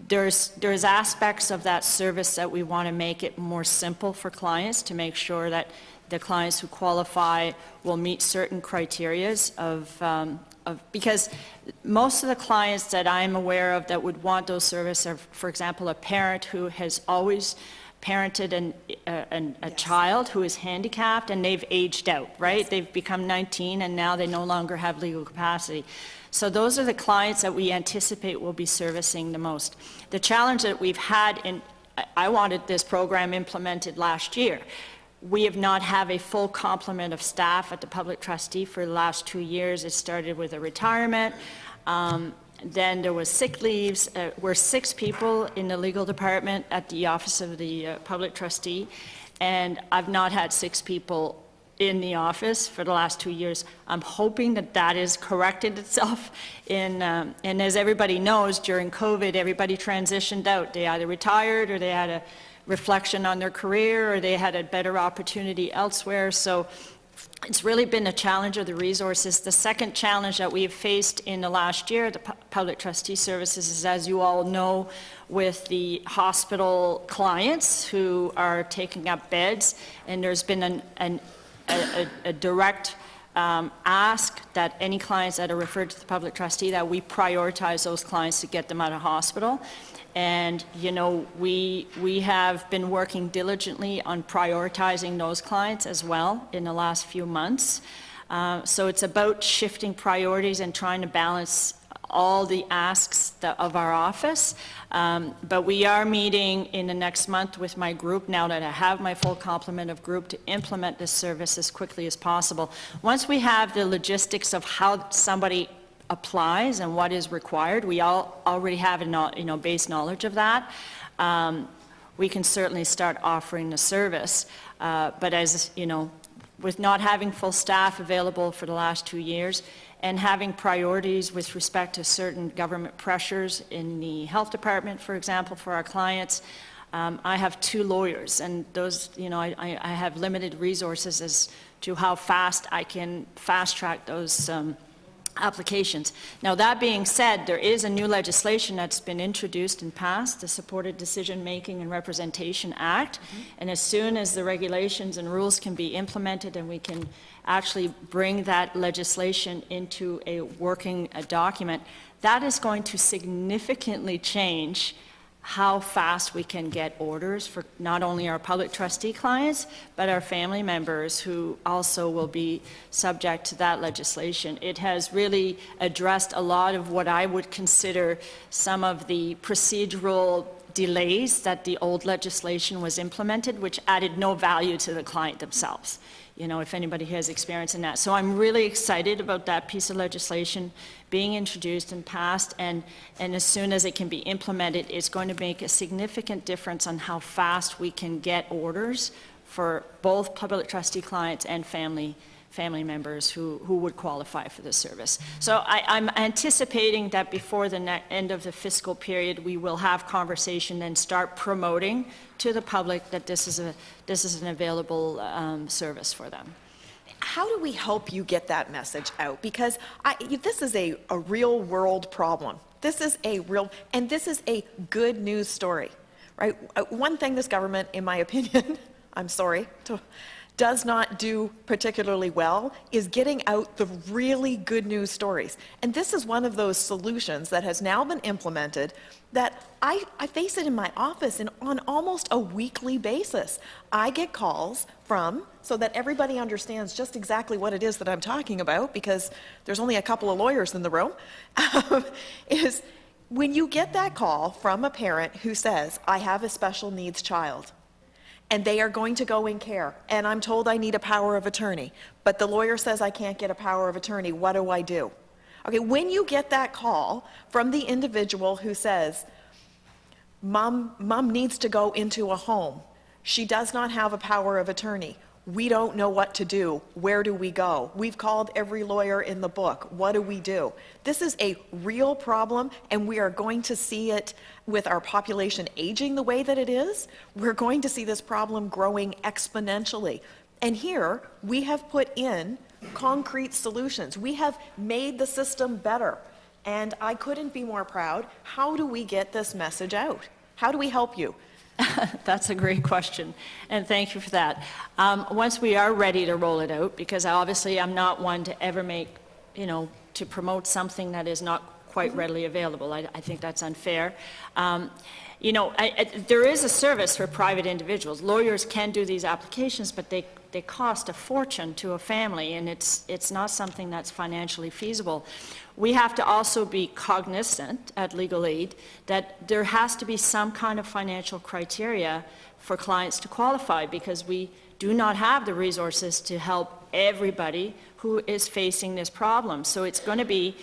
there's aspects of that service that we want to make it more simple for clients, to make sure that the clients who qualify will meet certain criterias because most of the clients that I'm aware of that would want those services are, for example, a parent who has always parented a child who is handicapped, and they've aged out, right? Yes. They've become 19 and now they no longer have legal capacity. So those are the clients that we anticipate will be servicing the most. The challenge that we've had, I wanted this program implemented last year. We have not had a full complement of staff at the public trustee for the last 2 years. It started with a retirement. Then there was sick leaves. We're 6 people in the legal department at the office of the public trustee, and I've not had 6 people in the office for the last 2 years. I'm hoping that that has corrected itself and as everybody knows, during COVID, everybody transitioned out. They either retired, or they had a reflection on their career, or they had a better opportunity elsewhere. So it's really been a challenge of the resources. The second challenge that we've faced in the last year, the public trustee services, is, as you all know, with the hospital clients who are taking up beds, and there's been a direct ask that any clients that are referred to the public trustee, that we prioritize those clients to get them out of hospital. And, you know, we have been working diligently on prioritizing those clients as well in the last few months. So it's about shifting priorities and trying to balance all the asks of our office. But we are meeting in the next month with my group, now that I have my full complement of group, to implement this service as quickly as possible. Once we have the logistics of how somebody applies and what is required, we already have base knowledge of that, we can certainly start offering the service. But as you know, with not having full staff available for the last 2 years, and having priorities with respect to certain government pressures in the health department, for example, for our clients, I have 2 lawyers, and those, I have limited resources as to how fast I can fast track those applications. Now, that being said, there is a new legislation that's been introduced and passed, the Supported Decision Making and Representation Act, and as soon as the regulations and rules can be implemented and we can actually bring that legislation into a working document, that is going to significantly change how fast we can get orders for not only our public trustee clients, but our family members who also will be subject to that legislation. It has really addressed a lot of what I would consider some of the procedural delays that the old legislation was implemented, which added no value to the client themselves. If anybody has experience in that. So I'm really excited about that piece of legislation being introduced and passed, and as soon as it can be implemented, it's going to make a significant difference on how fast we can get orders for both public trustee clients and family members who would qualify for this service. So I'm anticipating that before the end of the fiscal period, we will have conversation and start promoting to the public that this is an available service for them. How do we help you get that message out? Because this is a real world problem. This is and this is a good news story, right? One thing this government, in my opinion, I'm sorry, does not do particularly well is getting out the really good news stories. And this is one of those solutions that has now been implemented that I face it in my office on almost a weekly basis. I get calls from, so that everybody understands just exactly what it is that I'm talking about, because there's only a couple of lawyers in the room, is when you get that call from a parent who says, I have a special needs child, and they are going to go in care, and I'm told I need a power of attorney, but the lawyer says I can't get a power of attorney, what do I do? Okay, when you get that call from the individual who says, Mom needs to go into a home, she does not have a power of attorney, we don't know what to do, where do we go? We've called every lawyer in the book, what do we do? This is a real problem, and we are going to see it with our population aging the way that it is. We're going to see this problem growing exponentially. And here, we have put in concrete solutions. We have made the system better. and I couldn't be more proud. How do we get this message out? How do we help you? That's a great question, and thank you for that. Once we are ready to roll it out, because obviously I'm not one to ever make, to promote something that is not quite readily available. I think that's unfair. There is a service for private individuals. Lawyers can do these applications, but they cost a fortune to a family, and it's not something that's financially feasible. We have to also be cognizant at Legal Aid that there has to be some kind of financial criteria for clients to qualify, because we do not have the resources to help everybody who is facing this problem. So it's going to be,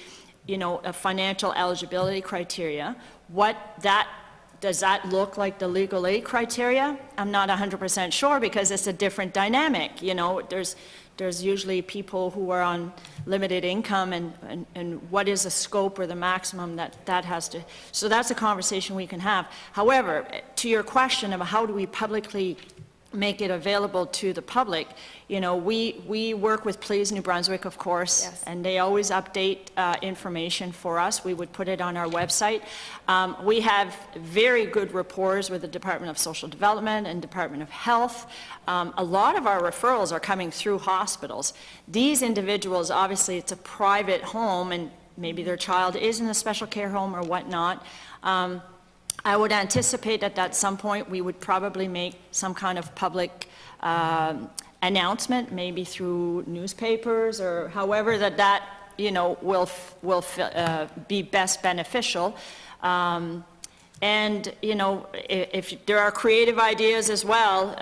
a financial eligibility criteria. Does that look like the legal aid criteria? I'm not 100% sure, because it's a different dynamic. There's usually people who are on limited income, and what is the scope or the maximum that has to, so that's a conversation we can have. However, to your question of how do we publicly make it available to the public, we work with Please New Brunswick, of course, Yes. and they always update information for us. We would put it on our website. We have very good rapport with the Department of Social Development and Department of Health. A lot of our referrals are coming through hospitals. These individuals, obviously, it's a private home, and maybe their child is in a special care home or whatnot. I would anticipate that at some point we would probably make some kind of public announcement, maybe through newspapers or however that will be best beneficial. And if there are creative ideas as well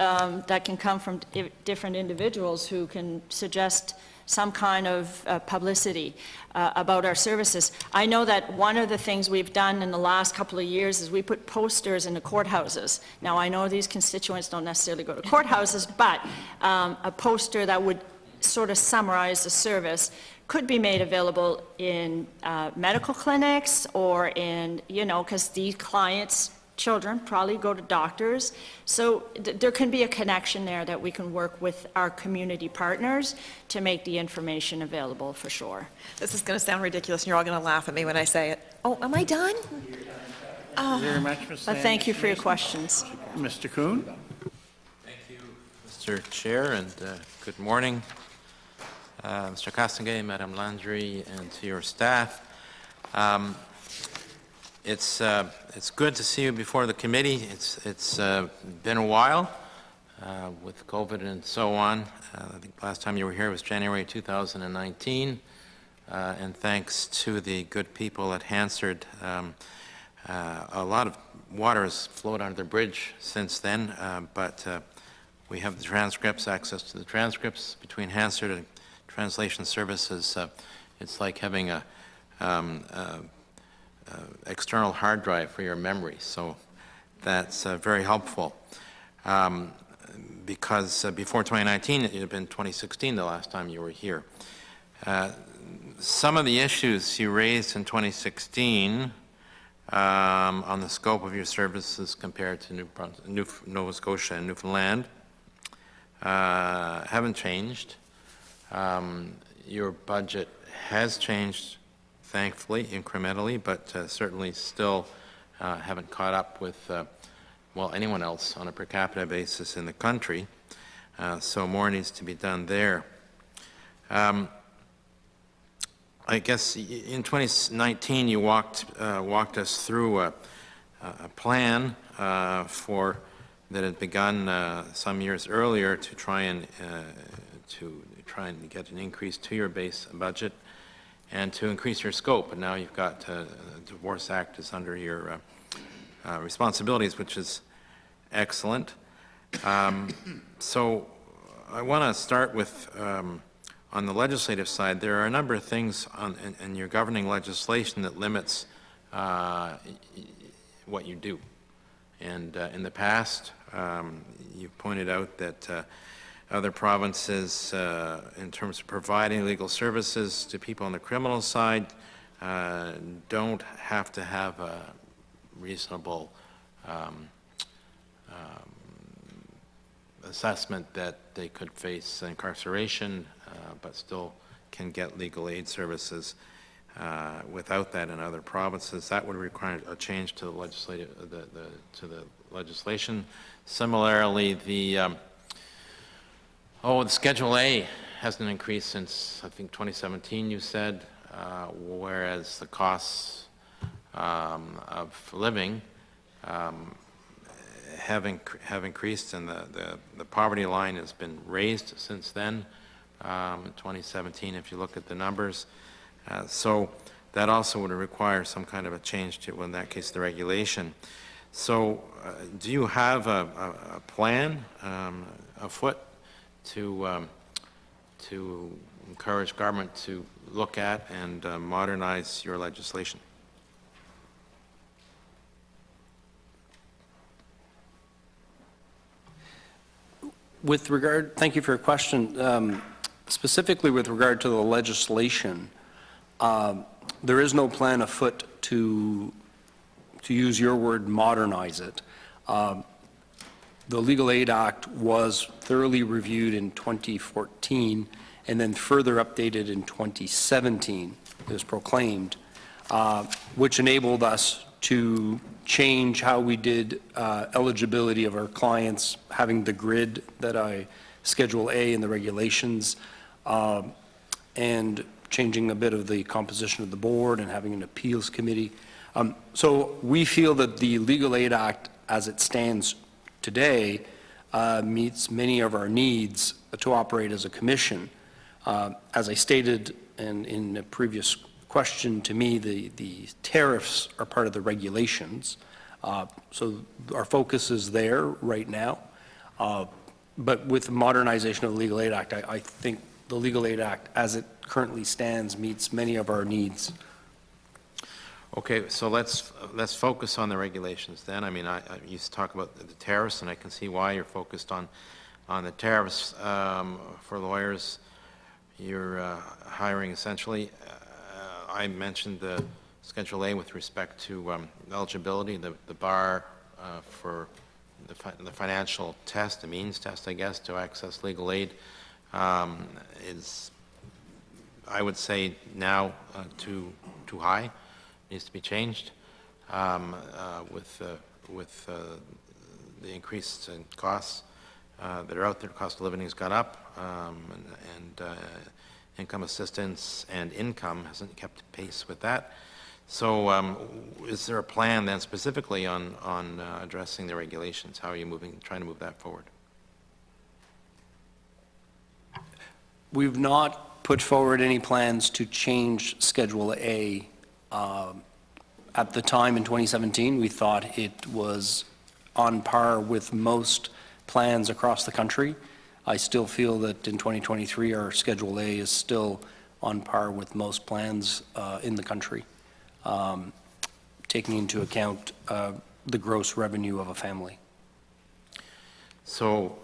that can come from different individuals who can suggest some kind of publicity about our services. I know that one of the things we've done in the last couple of years is we put posters in the courthouses. Now, I know these constituents don't necessarily go to courthouses, but a poster that would sort of summarize the service could be made available in medical clinics, or in, because these clients' children probably go to doctors. So there can be a connection there that we can work with our community partners to make the information available, for sure. This is going to sound ridiculous, and you're all going to laugh at me when I say it. Oh, am I done? Thank you very much, Ms. But thank you for your Anderson. questions. Mr. Kuhn? Thank you, Mr. Chair, and good morning, Mr. Castagay, Madame Landry, and to your staff. It's good to see you before the committee. It's been a while with COVID and so on. I think last time you were here was January 2019, and thanks to the good people at Hansard, a lot of water has flowed under the bridge since then, but we have the transcripts, access to the transcripts between Hansard and Translation Services. It's like having a external hard drive for your memory, so that's very helpful. Because before 2019, it had been 2016 the last time you were here. Some of the issues you raised in 2016 on the scope of your services compared to Nova Scotia and Newfoundland haven't changed. Your budget has changed, thankfully, incrementally, but certainly still haven't caught up with, anyone else on a per capita basis in the country. So more needs to be done there. I guess in 2019 you walked us through a plan that had begun some years earlier to try and get an increase to your base budget and to increase your scope. And now you've got Divorce Act is under your responsibilities, which is excellent. So I want to start with, on the legislative side, there are a number of things in your governing legislation that limits what you do. And in the past, you pointed out that other provinces, in terms of providing legal services to people on the criminal side, don't have to have a reasonable assessment that they could face incarceration, but still can get legal aid services. without that in other provinces. That would require a change to the legislation. Similarly, the Schedule A hasn't increased since, I think, 2017, you said, whereas the costs of living have increased, and the poverty line has been raised since then, in 2017, if you look at the numbers. So that also would require some kind of a change to, in that case, the regulation. So do you have a plan afoot to encourage government to look at and modernize your legislation? With regard, thank you for your question. Specifically with regard to the legislation, there is no plan afoot to use your word, modernize it. The Legal Aid Act was thoroughly reviewed in 2014 and then further updated in 2017, it was proclaimed, which enabled us to change how we did eligibility of our clients, having the grid that Schedule A in the regulations, and changing a bit of the composition of the board and having an appeals committee. So we feel that the Legal Aid Act, as it stands today, meets many of our needs to operate as a commission. As I stated in a previous question to me, the tariffs are part of the regulations. So our focus is there right now. But with the modernization of the Legal Aid Act, I think the Legal Aid Act, as it currently stands, meets many of our needs. Okay, so let's focus on the regulations then. I mean, I used to talk about the tariffs, and I can see why you're focused on the tariffs. For lawyers, you're hiring essentially. I mentioned the Schedule A with respect to eligibility, the bar for the financial test, the means test, I guess, to access legal aid is, I would say, now too high. Needs to be changed with the increased costs that are out there. Cost of living has gone up, and income assistance and income hasn't kept pace with that. So is there a plan then specifically on addressing the regulations? How are you trying to move that forward? We've not put forward any plans to change Schedule A. At the time in 2017, we thought it was on par with most plans across the country. I still feel that in 2023, our Schedule A is still on par with most plans in the country, taking into account the gross revenue of a family. So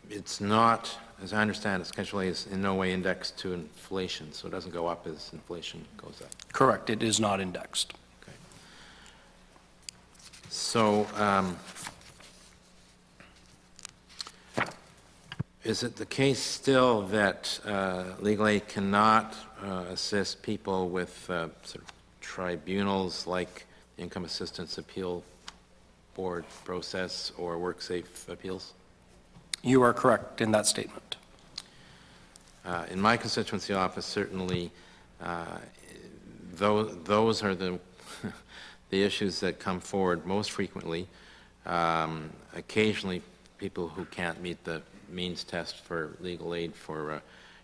it's not, as I understand it, Schedule A is in no way indexed to inflation, so it doesn't go up as inflation goes up. Correct, it is not indexed. Okay. So is it the case still that legal aid cannot assist people with sort of tribunals like the Income Assistance Appeal Board process or WorkSafe appeals? You are correct in that statement. In my constituency office, certainly, those are the the issues that come forward most frequently. Occasionally, people who can't meet the means test for legal aid for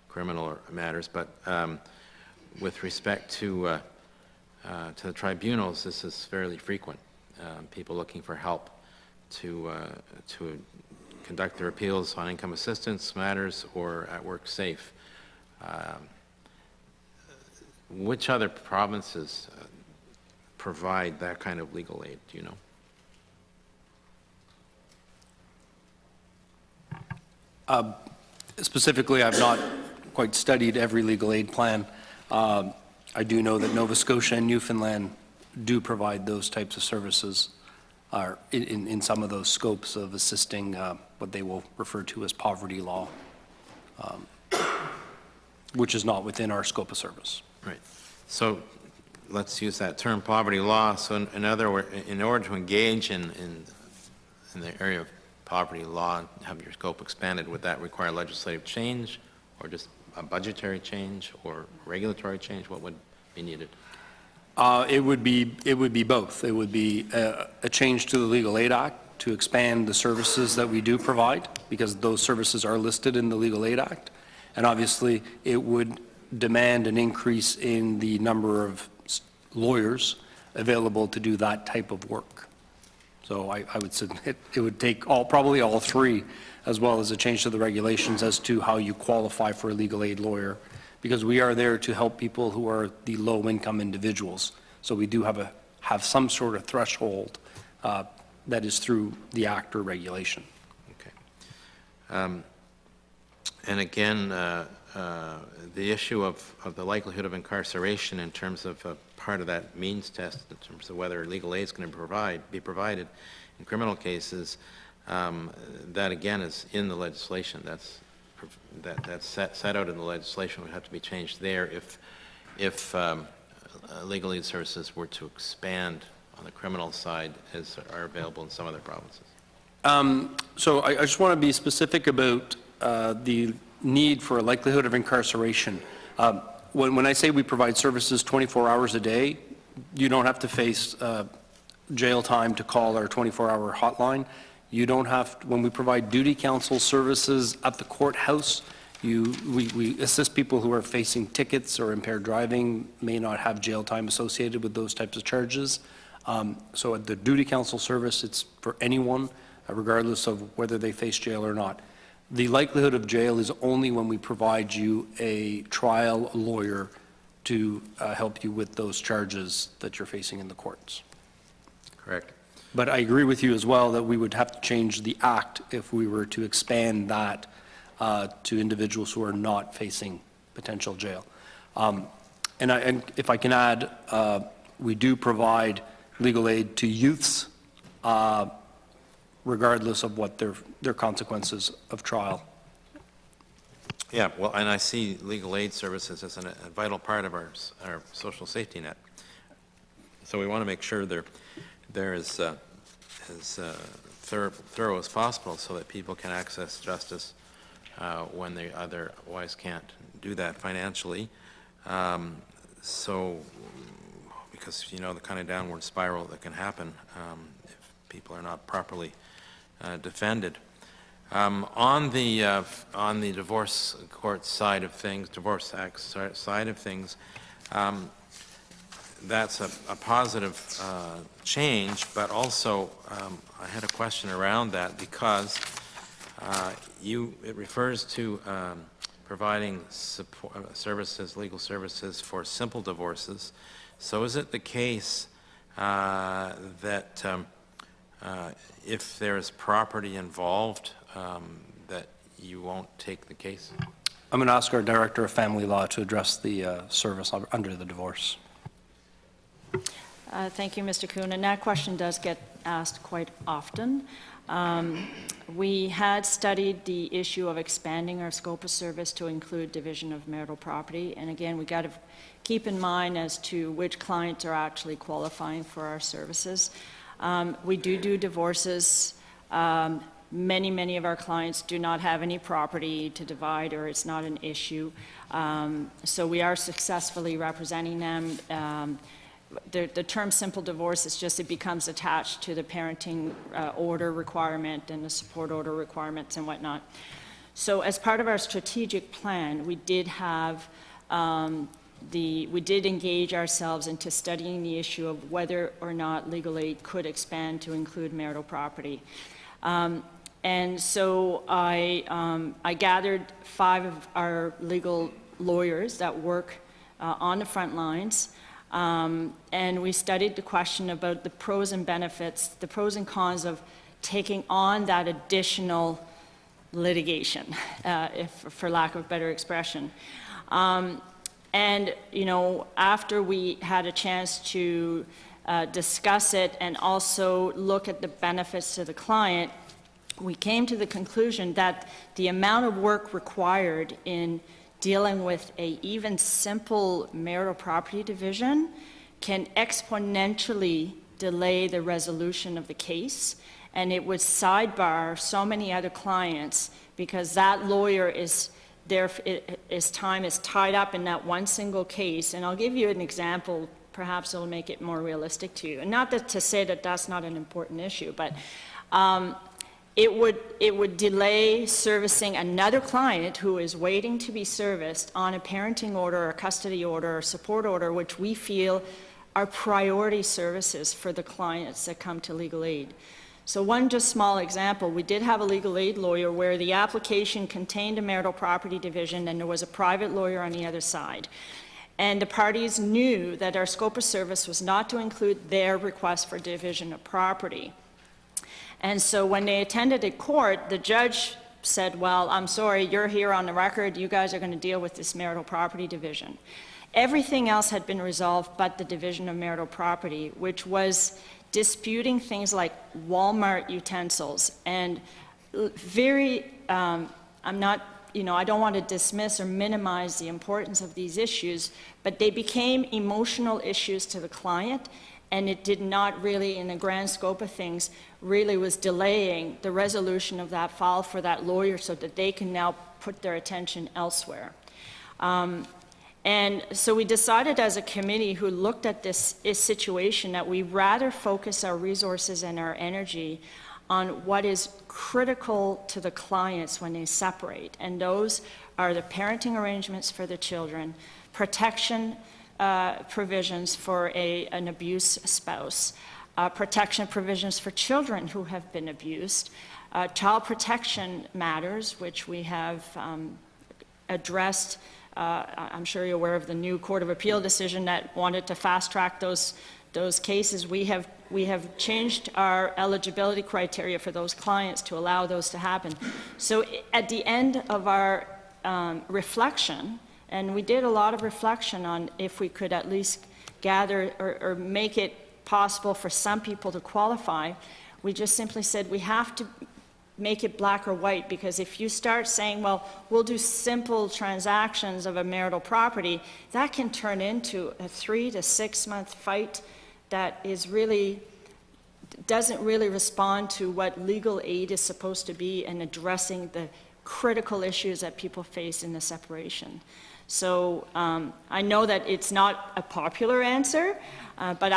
criminal matters, but with respect to the tribunals, this is fairly frequent. People looking for help to conduct their appeals on income assistance matters or at WorkSafe. Which other provinces provide that kind of legal aid, do you know? Specifically, I've not quite studied every legal aid plan. I do know that Nova Scotia and Newfoundland do provide those types of services in some of those scopes of assisting what they will refer to as poverty law, which is not within our scope of service. Right. So let's use that term, poverty law. So in other words, in order to engage in the area of poverty law and have your scope expanded, would that require legislative change or just a budgetary change or regulatory change? What would be needed? It would be both. It would be a change to the Legal Aid Act to expand the services that we do provide, because those services are listed in the Legal Aid Act. And obviously, it would demand an increase in the number of lawyers available to do that type of work. So I would submit it would take probably all three, as well as a change to the regulations as to how you qualify for a legal aid lawyer, because we are there to help people who are the low-income individuals. So we do have some sort of threshold that is through the act or regulation. Okay. And again, the issue of the likelihood of incarceration in terms of part of that means test, in terms of whether legal aid is going to be provided in criminal cases, that again is in the legislation. That's set out in the legislation. Would have to be changed there if legal aid services were to expand on the criminal side as are available in some other provinces. So I just want to be specific about the need for a likelihood of incarceration. When I say we provide services 24 hours a day, you don't have to face jail time to call our 24-hour hotline. You don't have, when we provide duty counsel services at the courthouse, we assist people who are facing tickets or impaired driving, may not have jail time associated with those types of charges. So at the duty counsel service, it's for anyone, regardless of whether they face jail or not. The likelihood of jail is only when we provide you a trial lawyer to help you with those charges that you're facing in the courts. Correct. But I agree with you as well that we would have to change the act if we were to expand that to individuals who are not facing potential jail. And if I can add, we do provide legal aid to youths regardless of what their consequences of trial. Yeah, well, and I see legal aid services as a vital part of our social safety net. So we want to make sure they're as thorough as possible so that people can access justice when they otherwise can't do that financially. So, because you know the kind of downward spiral that can happen if people are not properly defended. On the divorce court side of things, Divorce Act side of things, that's a positive change, but also I had a question around that because it refers to providing support, legal services for simple divorces. So is it the case that if there is property involved, that you won't take the case? I'm going to ask our Director of Family Law to address the service under the divorce. Thank you, Mr. Kuhn, and that question does get asked quite often. We had studied the issue of expanding our scope of service to include division of marital property, and again, we got to keep in mind as to which clients are actually qualifying for our services. We do divorces. Many of our clients do not have any property to divide, or it's not an issue. So we are successfully representing them. The term simple divorce is just, it becomes attached to the parenting order requirement and the support order requirements and whatnot. So as part of our strategic plan, we did have we did engage ourselves into studying the issue of whether or not legal aid could expand to include marital property. And so I gathered 5 of our legal lawyers that work on the front lines, and we studied the question about the pros and benefits, the pros and cons of taking on that additional litigation, for lack of a better expression. And, you know, after we had a chance to discuss it and also look at the benefits to the client, we came to the conclusion that the amount of work required in dealing with a even simple marital property division can exponentially delay the resolution of the case, and it would sidebar so many other clients because that lawyer is there, his time is tied up in that one single case. And I'll give you an example, perhaps it'll make it more realistic to you. And not that to say that that's not an important issue, but it would delay servicing another client who is waiting to be serviced on a parenting order, or custody order, or support order, which we feel are priority services for the clients that come to legal aid. So one just small example, we did have a legal aid lawyer where the application contained a marital property division and there was a private lawyer on the other side. And the parties knew that our scope of service was not to include their request for division of property. And so when they attended at court, the judge said, well, I'm sorry, you're here on the record, you guys are going to deal with this marital property division. Everything else had been resolved but the division of marital property, which was disputing things like Walmart utensils and very, I'm not, I don't want to dismiss or minimize the importance of these issues, but they became emotional issues to the client, and it did not really, in the grand scope of things, really was delaying the resolution of that file for that lawyer so that they can now put their attention elsewhere. And so we decided as a committee who looked at this situation that we rather focus our resources and our energy on what is critical to the clients when they separate. And those are the parenting arrangements for the children, protection provisions for an abused spouse, protection provisions for children who have been abused, child protection matters, which we have addressed. I'm sure you're aware of the new Court of Appeal decision that wanted to fast-track those cases. We have changed our eligibility criteria for those clients to allow those to happen. So at the end of our reflection, and we did a lot of reflection on if we could at least gather or make it possible for some people to qualify, we just simply said we have to make it black or white, because if you start saying, well, we'll do simple transactions of a marital property, that can turn into a 3 to 6 month fight that is really, doesn't really respond to what legal aid is supposed to be in addressing the critical issues that people face in the separation. So I know that it's not a popular answer, but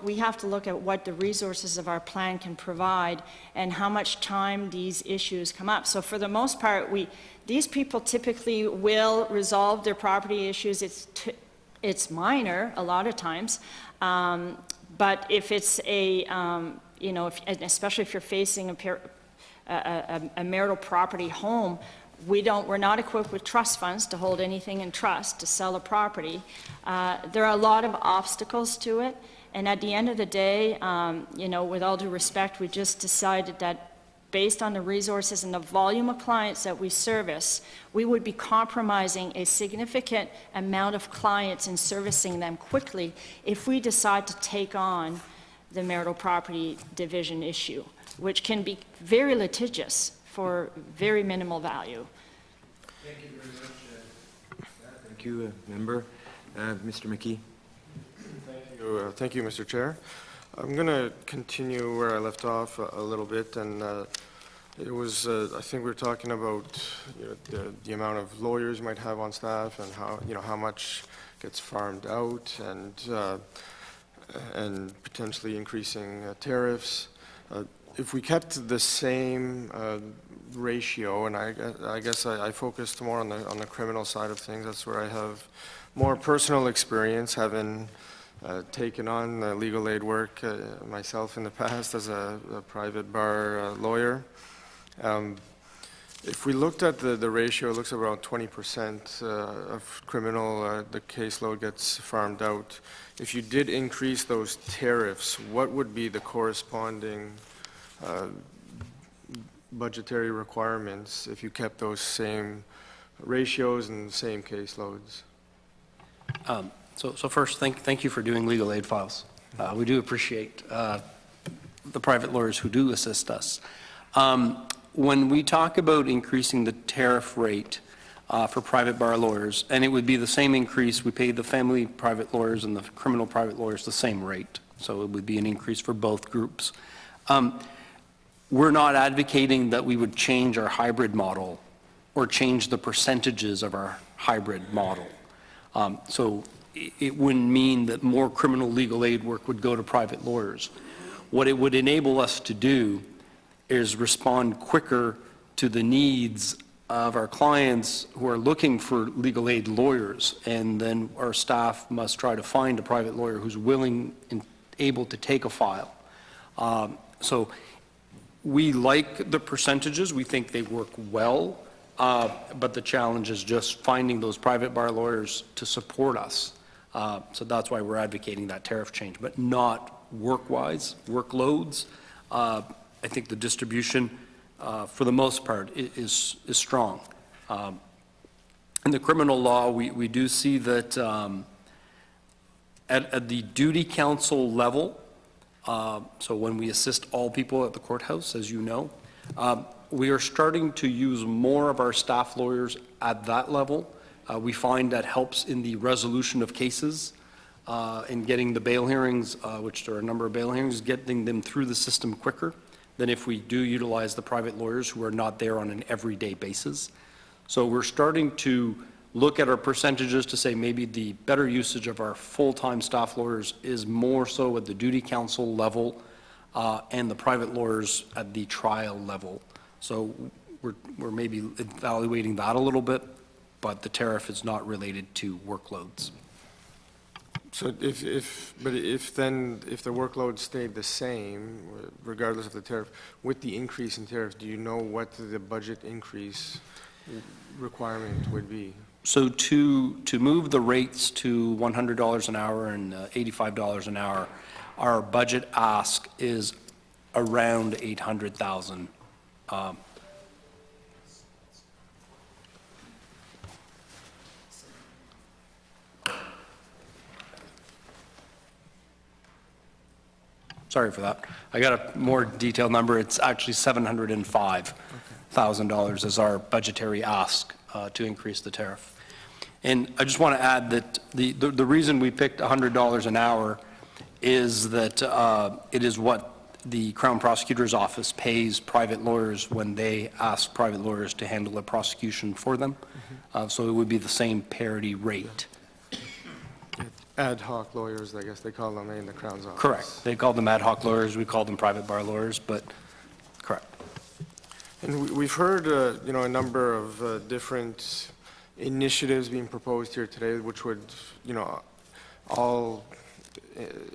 we have to look at what the resources of our plan can provide and how much time these issues come up. So for the most part, these people typically will resolve their property issues. It's minor a lot of times, but if it's especially if you're facing a marital property home, we're not equipped with trust funds to hold anything in trust to sell a property. There are a lot of obstacles to it, and at the end of the day, with all due respect, we just decided that based on the resources and the volume of clients that we service, we would be compromising a significant amount of clients and servicing them quickly if we decide to take on the marital property division issue, which can be very litigious for very minimal value. Thank you very much. Thank you, member. Mr. McKee. Thank you, Mr. Chair. I'm going to continue where I left off a little bit, and it was, I think we were talking about the amount of lawyers you might have on staff and how much gets farmed out, and potentially increasing tariffs. If we kept the same ratio, and I guess I focused more on the criminal side of things. That's where I have more personal experience, having taken on legal aid work myself in the past as a private bar lawyer. If we looked at the ratio, it looks around 20% of criminal, the caseload gets farmed out. If you did increase those tariffs, what would be the corresponding budgetary requirements if you kept those same ratios and same caseloads? So first, thank you for doing legal aid files. We do appreciate the private lawyers who do assist us. When we talk about increasing the tariff rate, for private bar lawyers, and it would be the same increase. We pay the family private lawyers and the criminal private lawyers the same rate, so it would be an increase for both groups. We're not advocating that we would change our hybrid model or change the percentages of our hybrid model. So it wouldn't mean that more criminal legal aid work would go to private lawyers. What it would enable us to do is respond quicker to the needs of our clients who are looking for legal aid lawyers, and then our staff must try to find a private lawyer who's willing and able to take a file. So we like the percentages. We think they work well, but the challenge is just finding those private bar lawyers to support us. So that's why we're advocating that tariff change, but not work-wise, workloads. I think the distribution, for the most part, is strong. In the criminal law, we do see that at the duty counsel level, so when we assist all people at the courthouse, as you know, we are starting to use more of our staff lawyers at that level. We find that helps in the resolution of cases, in getting the bail hearings, which there are a number of bail hearings, getting them through the system quicker than if we do utilize the private lawyers who are not there on an everyday basis. So we're starting to look at our percentages to say maybe the better usage of our full-time staff lawyers is more so at the duty counsel level and the private lawyers at the trial level. So we're maybe evaluating that a little bit, but the tariff is not related to workloads. So if the workload stayed the same, regardless of the tariff, with the increase in tariff, do you know what the budget increase requirement would be? So to move the rates to $100 an hour and $85 an hour, our budget ask is around $800,000. Sorry for that. I got a more detailed number. It's actually $705,000 is our budgetary ask to increase the tariff. And I just want to add that the reason we picked $100 an hour is that it is what the Crown Prosecutor's Office pays private lawyers when they ask private lawyers to handle a prosecution for them. So it would be the same parity rate. Ad hoc lawyers, I guess they call them in the Crown's office. Correct. They call them ad hoc lawyers. We call them private bar lawyers, but correct. And we've heard, a number of different initiatives being proposed here today, which would, all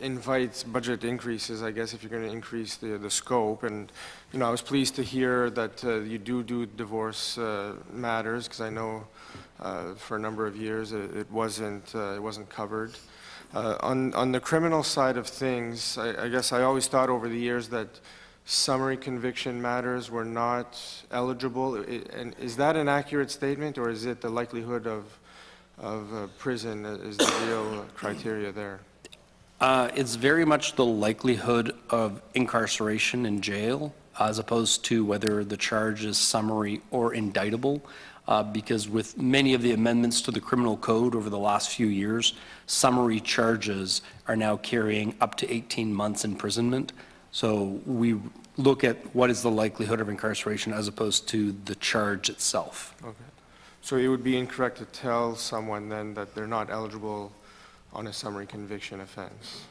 invites budget increases, I guess, if you're going to increase the scope. And, I was pleased to hear that you do divorce matters, because I know for a number of years it wasn't covered. On the criminal side of things, I guess I always thought over the years that summary conviction matters were not eligible. And is that an accurate statement, or is it the likelihood of prison is the real criteria there? It's very much the likelihood of incarceration in jail, as opposed to whether the charge is summary or indictable, because with many of the amendments to the criminal code over the last few years, summary charges are now carrying up to 18 months imprisonment. So we look at what is the likelihood of incarceration as opposed to the charge itself. Okay. So it would be incorrect to tell someone then that they're not eligible on a summary conviction offense?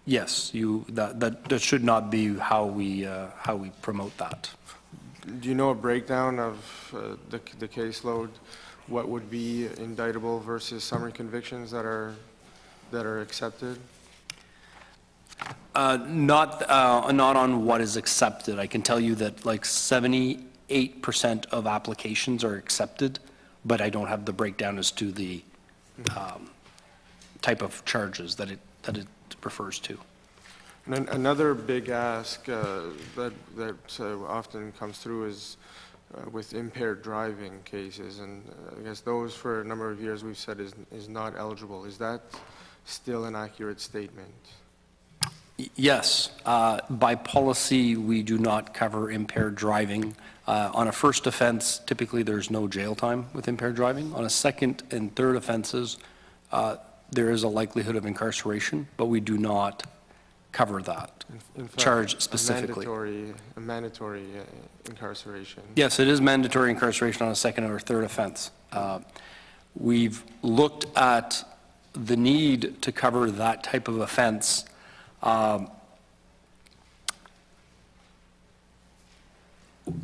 Yes, that should not be how we promote that. Do you know a breakdown of the caseload? What would be indictable versus summary convictions that are accepted? Not on what is accepted. I can tell you that like 78% of applications are accepted, but I don't have the breakdown as to the type of charges that it refers to. And another big ask that often comes through is with impaired driving cases, and I guess those for a number of years we've said is not eligible. Is that still an accurate statement? Yes. By policy, we do not cover impaired driving. On a first offense, typically there's no jail time with impaired driving. On a second and third offenses, there is a likelihood of incarceration, but we do not cover that In fact, charge specifically. A mandatory incarceration. Yes, it is mandatory incarceration on a second or third offense. We've looked at the need to cover that type of offense.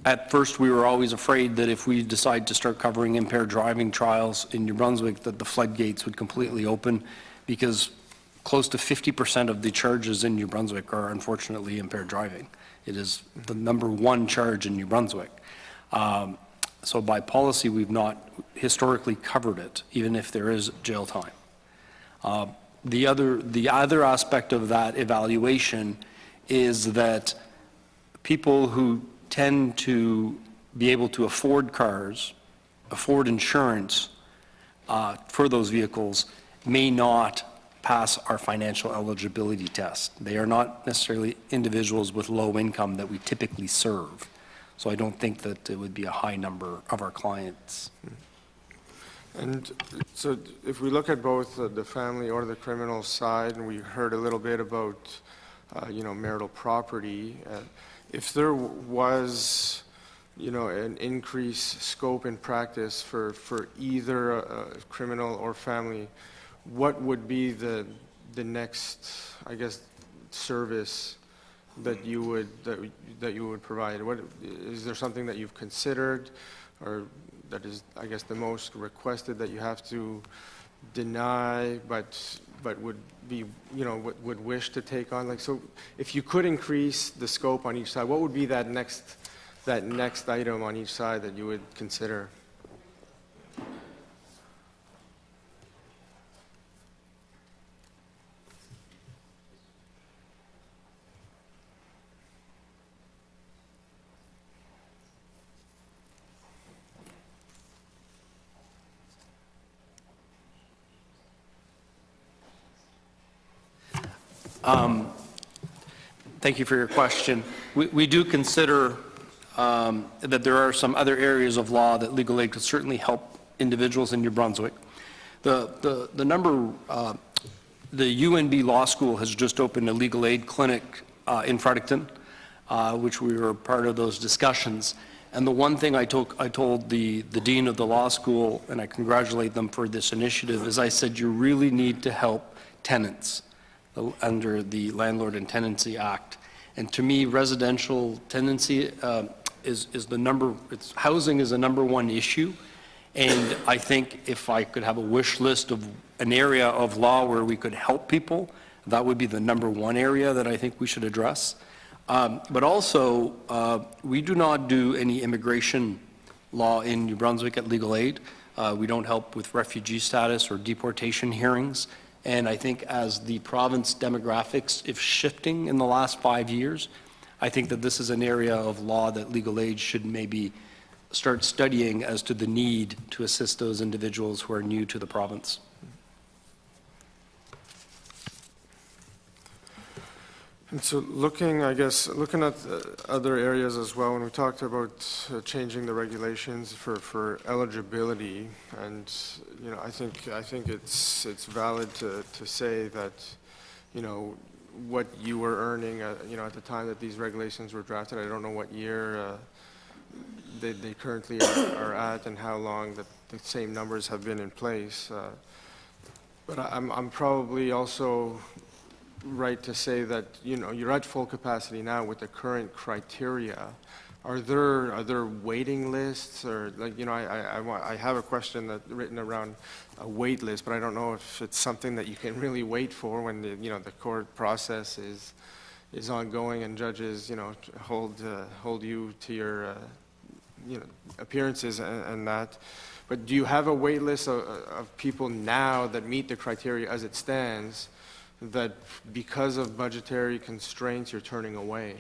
At first, we were always afraid that if we decide to start covering impaired driving trials in New Brunswick, that the floodgates would completely open, because close to 50% of the charges in New Brunswick are unfortunately impaired driving. It is the #1 charge in New Brunswick. So by policy, we've not historically covered it, even if there is jail time. The other aspect of that evaluation is that people who tend to be able to afford cars, afford insurance for those vehicles, may not pass our financial eligibility test. They are not necessarily individuals with low income that we typically serve. So I don't think that it would be a high number of our clients. And so if we look at both the family or the criminal side, and we heard a little bit about, marital property, if there was, an increased scope in practice for either criminal or family, what would be the next, I guess, service that you would provide? What is there something that you've considered, or that is, I guess, the most requested that you have to deny, but would be, would wish to take on? Like, so if you could increase the scope on each side, what would be that next item on each side that you would consider? Thank you for your question. We do consider that there are some other areas of law that legal aid could certainly help individuals in New Brunswick. The UNB Law School has just opened a legal aid clinic in Fredericton, which we were part of those discussions. And the one thing I told the dean of the law school, and I congratulate them for this initiative, is I said, you really need to help tenants under the Landlord and Tenancy Act. And to me, residential tenancy housing is the #1 issue. And I think if I could have a wish list of an area of law where we could help people, that would be the #1 area that I think we should address. But also, we do not do any immigration law in New Brunswick at legal aid. We don't help with refugee status or deportation hearings. And I think as the province demographics is shifting in the last 5 years, I think that this is an area of law that legal aid should maybe start studying as to the need to assist those individuals who are new to the province. And so looking at other areas as well, when we talked about changing the regulations for eligibility, and, I think it's valid to say that, what you were earning, at the time that these regulations were drafted, I don't know what year they currently are at and how long the same numbers have been in place. But I'm probably also right to say that, you're at full capacity now with the current criteria. Are there waiting lists, or I have a question written around a wait list, but I don't know if it's something that you can really wait for when the court process is ongoing and judges, hold you to your, appearances and that. But do you have a wait list of people now that meet the criteria as it stands, that because of budgetary constraints you're turning away?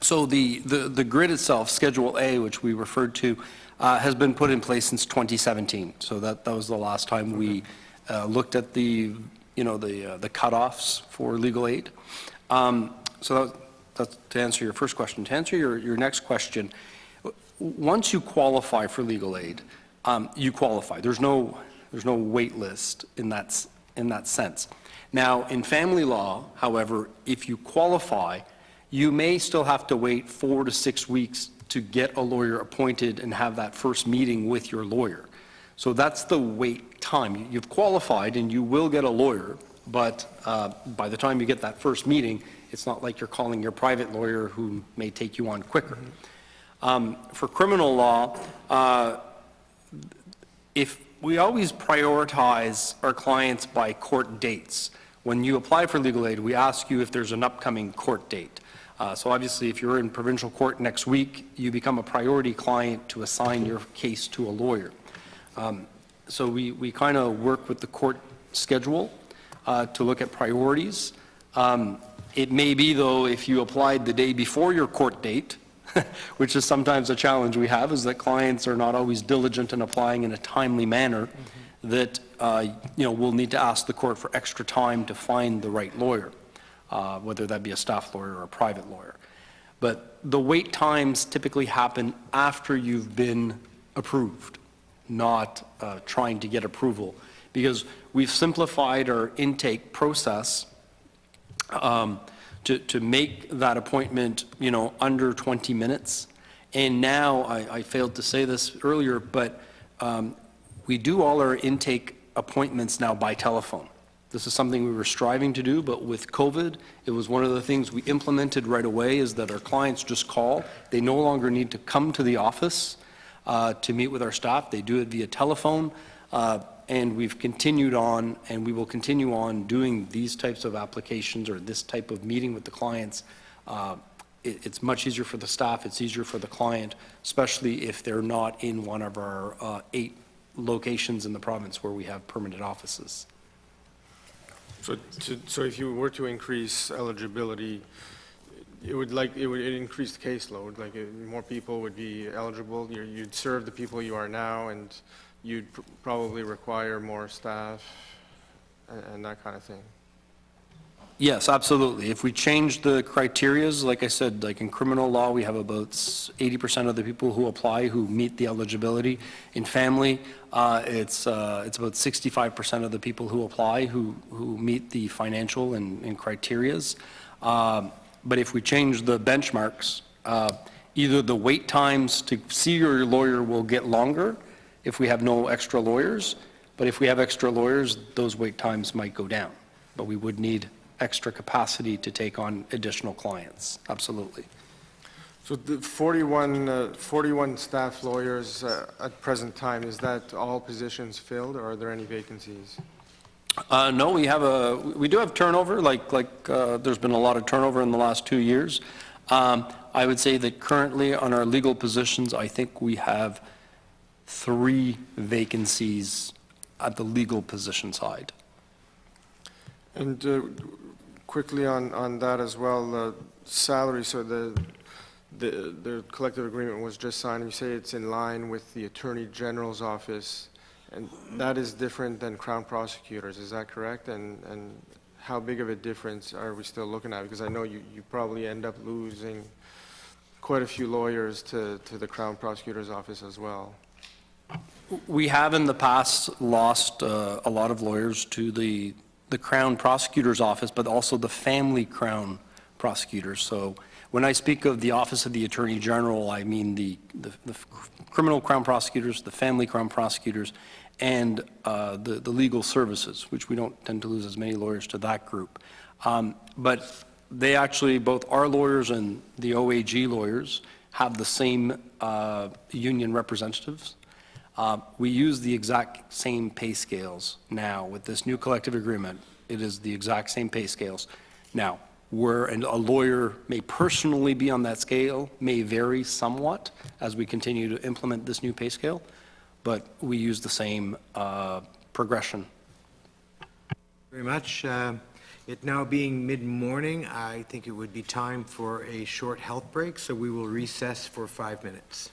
So the grid itself, Schedule A, which we referred to, has been put in place since 2017. So that was the last time we looked at the cutoffs for legal aid. So that's to answer your first question. To answer your next question, once you qualify for legal aid, you qualify. There's no wait list in that sense. Now, in family law, however, if you qualify, you may still have to wait 4 to 6 weeks to get a lawyer appointed and have that first meeting with your lawyer. So that's the wait time. You've qualified and you will get a lawyer, but by the time you get that first meeting, it's not like you're calling your private lawyer who may take you on quicker. For criminal law, if we always prioritize our clients by court dates. When you apply for legal aid, we ask you if there's an upcoming court date. So obviously, if you're in provincial court next week, you become a priority client to assign your case to a lawyer. So we kind of work with the court schedule to look at priorities. It may be, though, if you applied the day before your court date, which is sometimes a challenge we have, is that clients are not always diligent in applying in a timely manner, that we'll need to ask the court for extra time to find the right lawyer, whether that be a staff lawyer or a private lawyer. But the wait times typically happen after you've been approved, not trying to get approval, because we've simplified our intake process to make that appointment, under 20 minutes. And now, I failed to say this earlier, but we do all our intake appointments now by telephone. This is something we were striving to do, but with COVID, it was one of the things we implemented right away, is that our clients just call. They no longer need to come to the office to meet with our staff. They do it via telephone. And we've continued on, and we will continue on doing these types of applications or this type of meeting with the clients. It's much easier for the staff, it's easier for the client, especially if they're not in one of our 8 locations in the province where we have permanent offices. So if you were to increase eligibility, it would increase the caseload, more people would be eligible, you'd serve the people you are now, and you'd probably require more staff and that kind of thing. Yes, absolutely. If we change the criterias, like I said, like in criminal law, we have about 80% of the people who apply who meet the eligibility. In family, it's about 65% of the people who apply who meet the financial and criterias. But if we change the benchmarks, either the wait times to see your lawyer will get longer if we have no extra lawyers, but if we have extra lawyers, those wait times might go down. But we would need extra capacity to take on additional clients, absolutely. So the 41 staff lawyers at present time, is that all positions filled, or are there any vacancies? No, we do have turnover, there's been a lot of turnover in the last 2 years. I would say that currently on our legal positions, I think we have 3 vacancies at the legal position side. And quickly on that as well, salary, so the collective agreement was just signed. You say it's in line with the Attorney General's office, and that is different than Crown prosecutors, is that correct? And how big of a difference are we still looking at? Because I know you probably end up losing quite a few lawyers to the Crown prosecutor's office as well. We have in the past lost a lot of lawyers to the Crown prosecutor's office, but also the family Crown prosecutors. So when I speak of the Office of the Attorney General, I mean the criminal Crown prosecutors, the family Crown prosecutors, and the legal services, which we don't tend to lose as many lawyers to that group. But they actually, both our lawyers and the OAG lawyers, have the same union representatives. We use the exact same pay scales now with this new collective agreement. It is the exact same pay scales. Now, where a lawyer may personally be on that scale may vary somewhat as we continue to implement this new pay scale, but we use the same progression. Very much. It now being mid-morning, I think it would be time for a short health break, so we will recess for 5 minutes.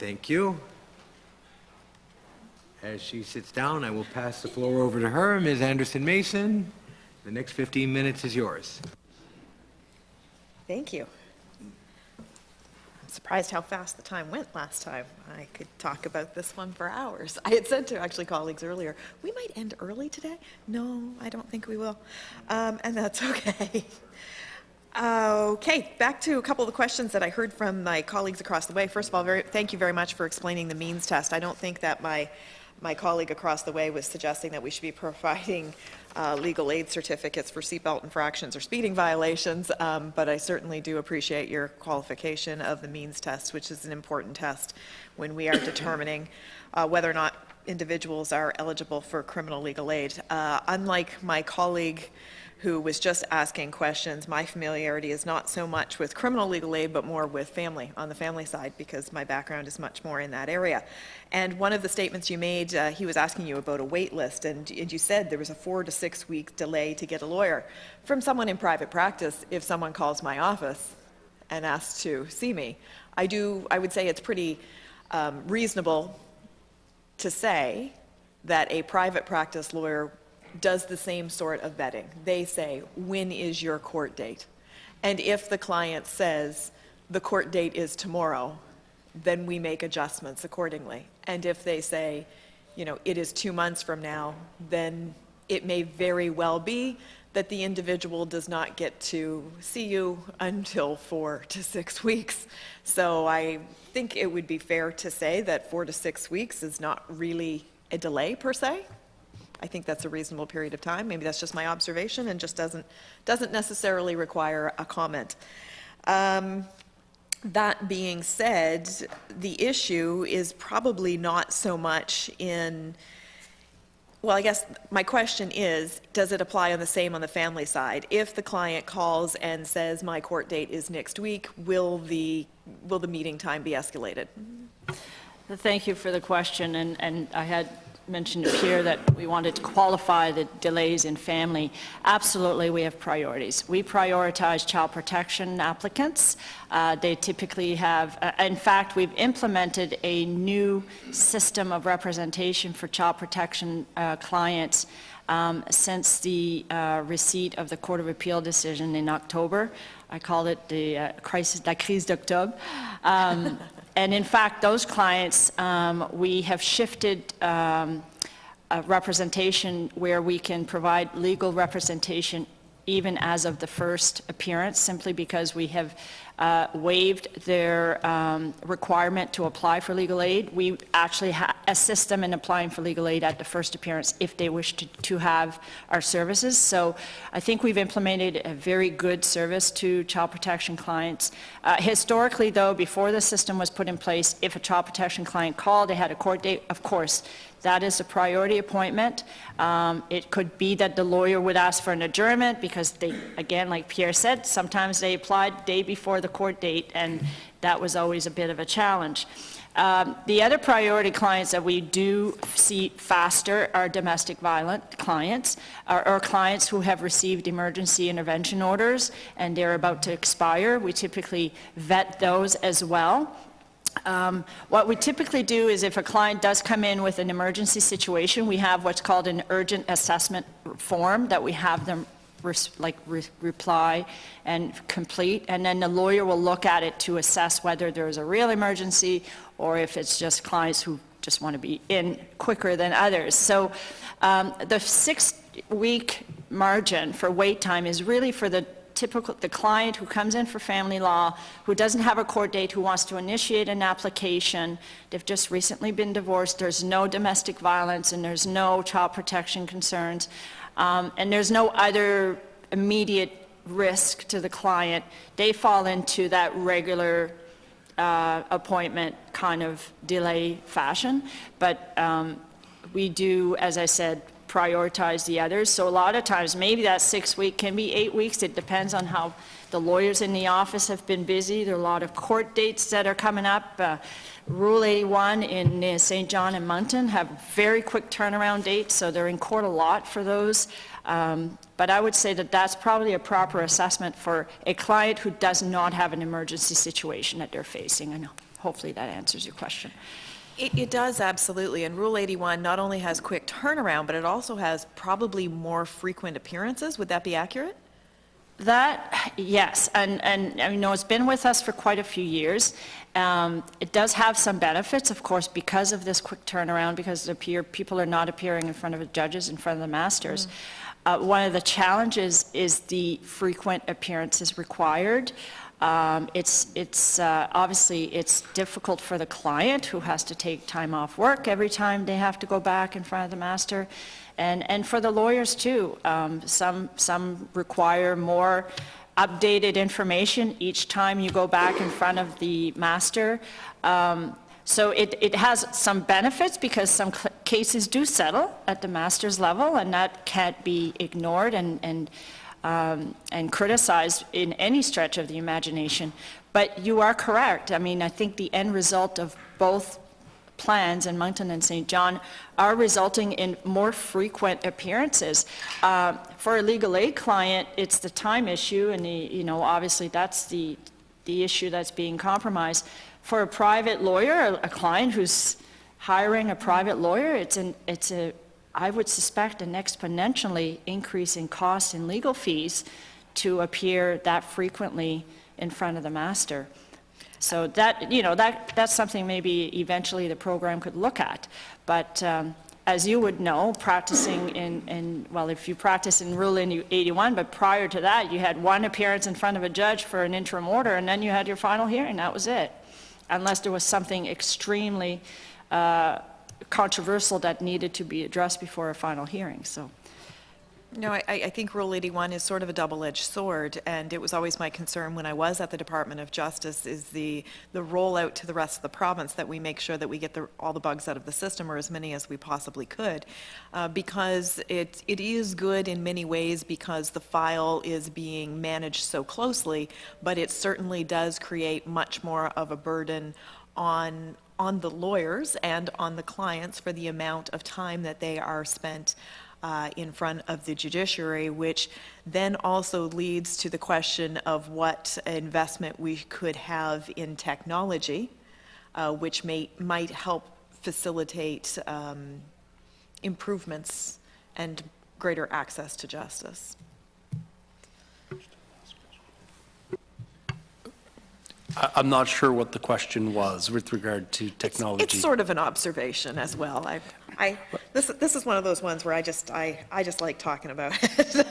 Thank you. As she sits down, I will pass the floor over to her. Ms. Anderson-Mason, the next 15 minutes is yours. Thank you. I'm surprised how fast the time went last time. I could talk about this one for hours. I had said to actually colleagues earlier, we might end early today. No, I don't think we will. And that's okay. Okay, back to a couple of the questions that I heard from my colleagues across the way. First of all, thank you very much for explaining the means test. I don't think that my colleague across the way was suggesting that we should be providing legal aid certificates for seatbelt infractions or speeding violations, but I certainly do appreciate your qualification of the means test, which is an important test when we are determining whether or not individuals are eligible for criminal legal aid. Unlike my colleague who was just asking questions, my familiarity is not so much with criminal legal aid, but more with family, on the family side, because my background is much more in that area. And one of the statements you made, he was asking you about a wait list, and you said there was a 4 to 6 week delay to get a lawyer. From someone in private practice, if someone calls my office and asks to see me, I would say it's pretty reasonable to say that a private practice lawyer does the same sort of vetting. They say, when is your court date? And if the client says, the court date is tomorrow, then we make adjustments accordingly. And if they say, you know, it is 2 months from now, then it may very well be that the individual does not get to see you until 4 to 6 weeks. So I think it would be fair to say that 4 to 6 weeks is not really a delay per se. I think that's a reasonable period of time. Maybe that's just my observation and just doesn't necessarily require a comment. That being said, the issue is probably not so much in, well, I guess my question is, does it apply on the family side? If the client calls and says, my court date is next week, will the meeting time be escalated? Thank you for the question, and I had mentioned here that we wanted to qualify the delays in family. Absolutely, we have priorities. We prioritize child protection applicants. They typically have, in fact, we've implemented a new system of representation for child protection clients since the receipt of the Court of Appeal decision in October. I called it the la crise d'octobre. And in fact, those clients, we have shifted representation where we can provide legal representation even as of the first appearance, simply because we have waived their requirement to apply for legal aid. We actually assist them in applying for legal aid at the first appearance if they wish to have our services. So I think we've implemented a very good service to child protection clients. Historically, though, before the system was put in place, if a child protection client called, they had a court date, of course, that is a priority appointment. It could be that the lawyer would ask for an adjournment because they, again, like Pierre said, sometimes they applied the day before the court date, and that was always a bit of a challenge. The other priority clients that we do see faster are domestic violent clients, or clients who have received emergency intervention orders and they're about to expire. We typically vet those as well. What we typically do is if a client does come in with an emergency situation, we have what's called an urgent assessment form that we have them reply and complete, and then the lawyer will look at it to assess whether there's a real emergency or if it's just clients who just want to be in quicker than others. So the 6-week margin for wait time is really for the client who comes in for family law, who doesn't have a court date, who wants to initiate an application. They've just recently been divorced, there's no domestic violence, and there's no child protection concerns, and there's no other immediate risk to the client. They fall into that regular appointment kind of delay fashion, but we do, as I said, prioritize the others. So a lot of times, maybe that 6 week can be 8 weeks. It depends on how the lawyers in the office have been busy. There are a lot of court dates that are coming up. Rule 81 in St. John and Moncton have very quick turnaround dates, so they're in court a lot for those. But I would say that that's probably a proper assessment for a client who does not have an emergency situation that they're facing. I know. hopefully that answers your question. It does, absolutely. And Rule 81 not only has quick turnaround, but it also has probably more frequent appearances. Would that be accurate? That, yes, and I know it's been with us for quite a few years. It does have some benefits, of course, because of this quick turnaround, because people are not appearing in front of the judges, in front of the masters. One of the challenges is the frequent appearances required. Obviously, it's difficult for the client who has to take time off work every time they have to go back in front of the master. And for the lawyers too, some require more updated information each time you go back in front of the master. So it has some benefits because some cases do settle at the master's level, and that can't be ignored and criticized in any stretch of the imagination. But you are correct. I mean, I think the end result of both plans in Moncton and St. John are resulting in more frequent appearances. For a legal aid client, it's the time issue, and obviously that's the issue that's being compromised. For a private lawyer, a client who's hiring a private lawyer, I would suspect an exponentially increasing cost in legal fees to appear that frequently in front of the master. So that's something maybe eventually the program could look at. But as you would know, practicing if you practice in Rule 81, but prior to that, you had one appearance in front of a judge for an interim order, and then you had your final hearing. That was it, unless there was something extremely controversial that needed to be addressed before a final hearing. So. No, I think Rule 81 is sort of a double-edged sword, and it was always my concern when I was at the Department of Justice is the rollout to the rest of the province, that we make sure that we get all the bugs out of the system, or as many as we possibly could, because it is good in many ways because the file is being managed so closely, but it certainly does create much more of a burden on the lawyers and on the clients for the amount of time that they are spent in front of the judiciary, which then also leads to the question of what investment we could have in technology, which might help facilitate improvements and greater access to justice. I'm not sure what the question was with regard to technology. It's sort of an observation as well. This is one of those ones where I just like talking about it.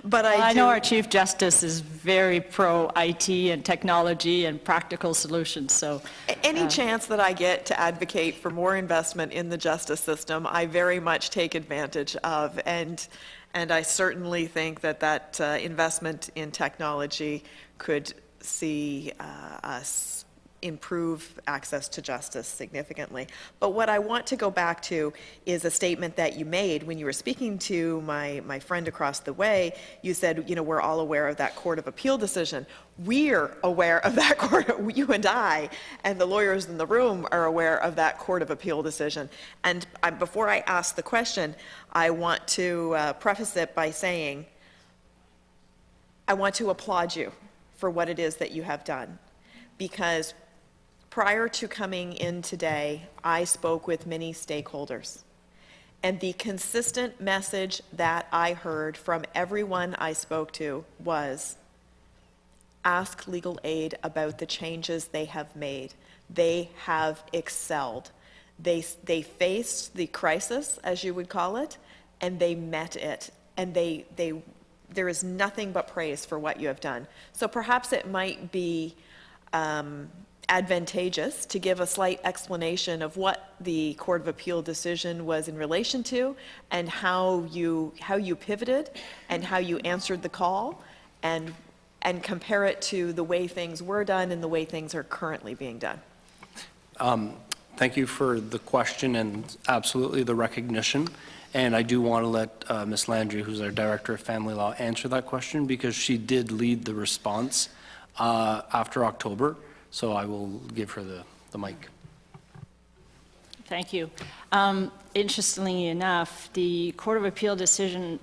But I know our Chief Justice is very pro IT and technology and practical solutions, so. Any chance that I get to advocate for more investment in the justice system, I very much take advantage of. And I certainly think that investment in technology could see us improve access to justice significantly. But what I want to go back to is a statement that you made when you were speaking to my friend across the way. You said, we're all aware of that Court of Appeal decision. We're aware of that court, you and I, and the lawyers in the room are aware of that Court of Appeal decision. And before I ask the question, I want to preface it by saying, I want to applaud you for what it is that you have done. Because prior to coming in today, I spoke with many stakeholders. And the consistent message that I heard from everyone I spoke to was, ask legal aid about the changes they have made. They have excelled. They faced the crisis, as you would call it, and they met it. And there is nothing but praise for what you have done. So perhaps it might be advantageous to give a slight explanation of what the Court of Appeal decision was in relation to, and how you pivoted and how you answered the call, and compare it to the way things were done and the way things are currently being done. Thank you for the question and absolutely the recognition. And I do want to let Ms. Landry, who's our Director of Family Law, answer that question, because she did lead the response after October. So I will give her the mic. Thank you. Interestingly enough, the Court of Appeal decision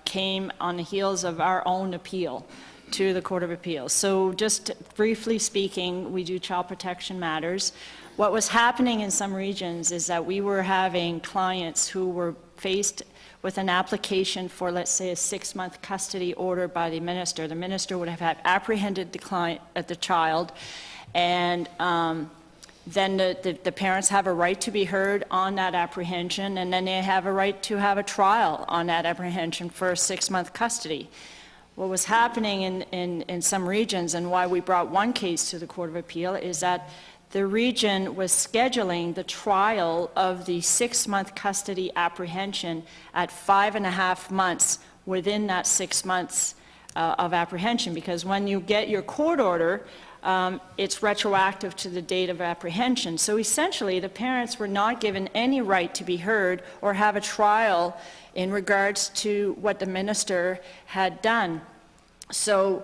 came on the heels of our own appeal to the Court of Appeals. So just briefly speaking, we do child protection matters. What was happening in some regions is that we were having clients who were faced with an application for, let's say, a 6-month custody order by the minister. The minister would have had apprehended the child, and then the parents have a right to be heard on that apprehension, and then they have a right to have a trial on that apprehension for a 6-month custody. What was happening in some regions, and why we brought one case to the Court of Appeal, is that the region was scheduling the trial of the 6-month custody apprehension at 5.5 months within that 6 months of apprehension, because when you get your court order, it's retroactive to the date of apprehension. So essentially, the parents were not given any right to be heard or have a trial in regards to what the minister had done. So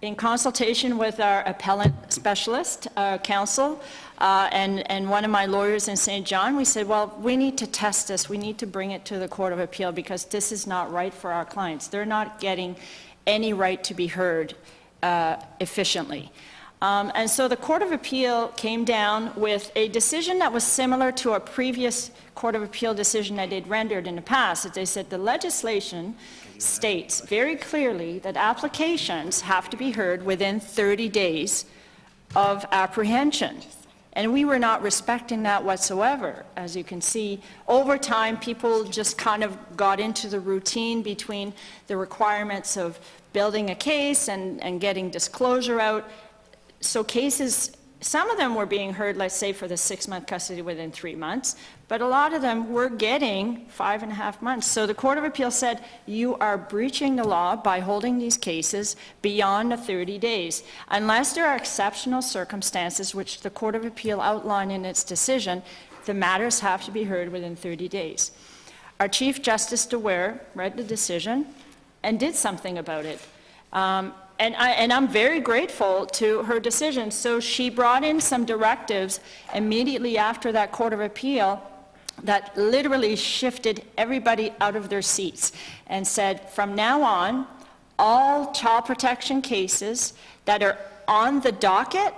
in consultation with our appellant specialist counsel and one of my lawyers in St. John, we said, well, we need to test this. We need to bring it to the Court of Appeal because this is not right for our clients. They're not getting any right to be heard efficiently. And so the Court of Appeal came down with a decision that was similar to a previous Court of Appeal decision that they'd rendered in the past. That they said the legislation states very clearly that applications have to be heard within 30 days of apprehension. And we were not respecting that whatsoever. As you can see, over time, people just kind of got into the routine between the requirements of building a case and getting disclosure out. So cases, some of them were being heard, let's say, for the 6-month custody within 3 months, but a lot of them were getting 5.5 months. So the Court of Appeal said, you are breaching the law by holding these cases beyond the 30 days. Unless there are exceptional circumstances, which the Court of Appeal outlined in its decision, the matters have to be heard within 30 days. Our Chief Justice DeWare read the decision and did something about it. And I'm very grateful to her decision. So she brought in some directives immediately after that Court of Appeal that literally shifted everybody out of their seats and said, from now on, all child protection cases that are on the docket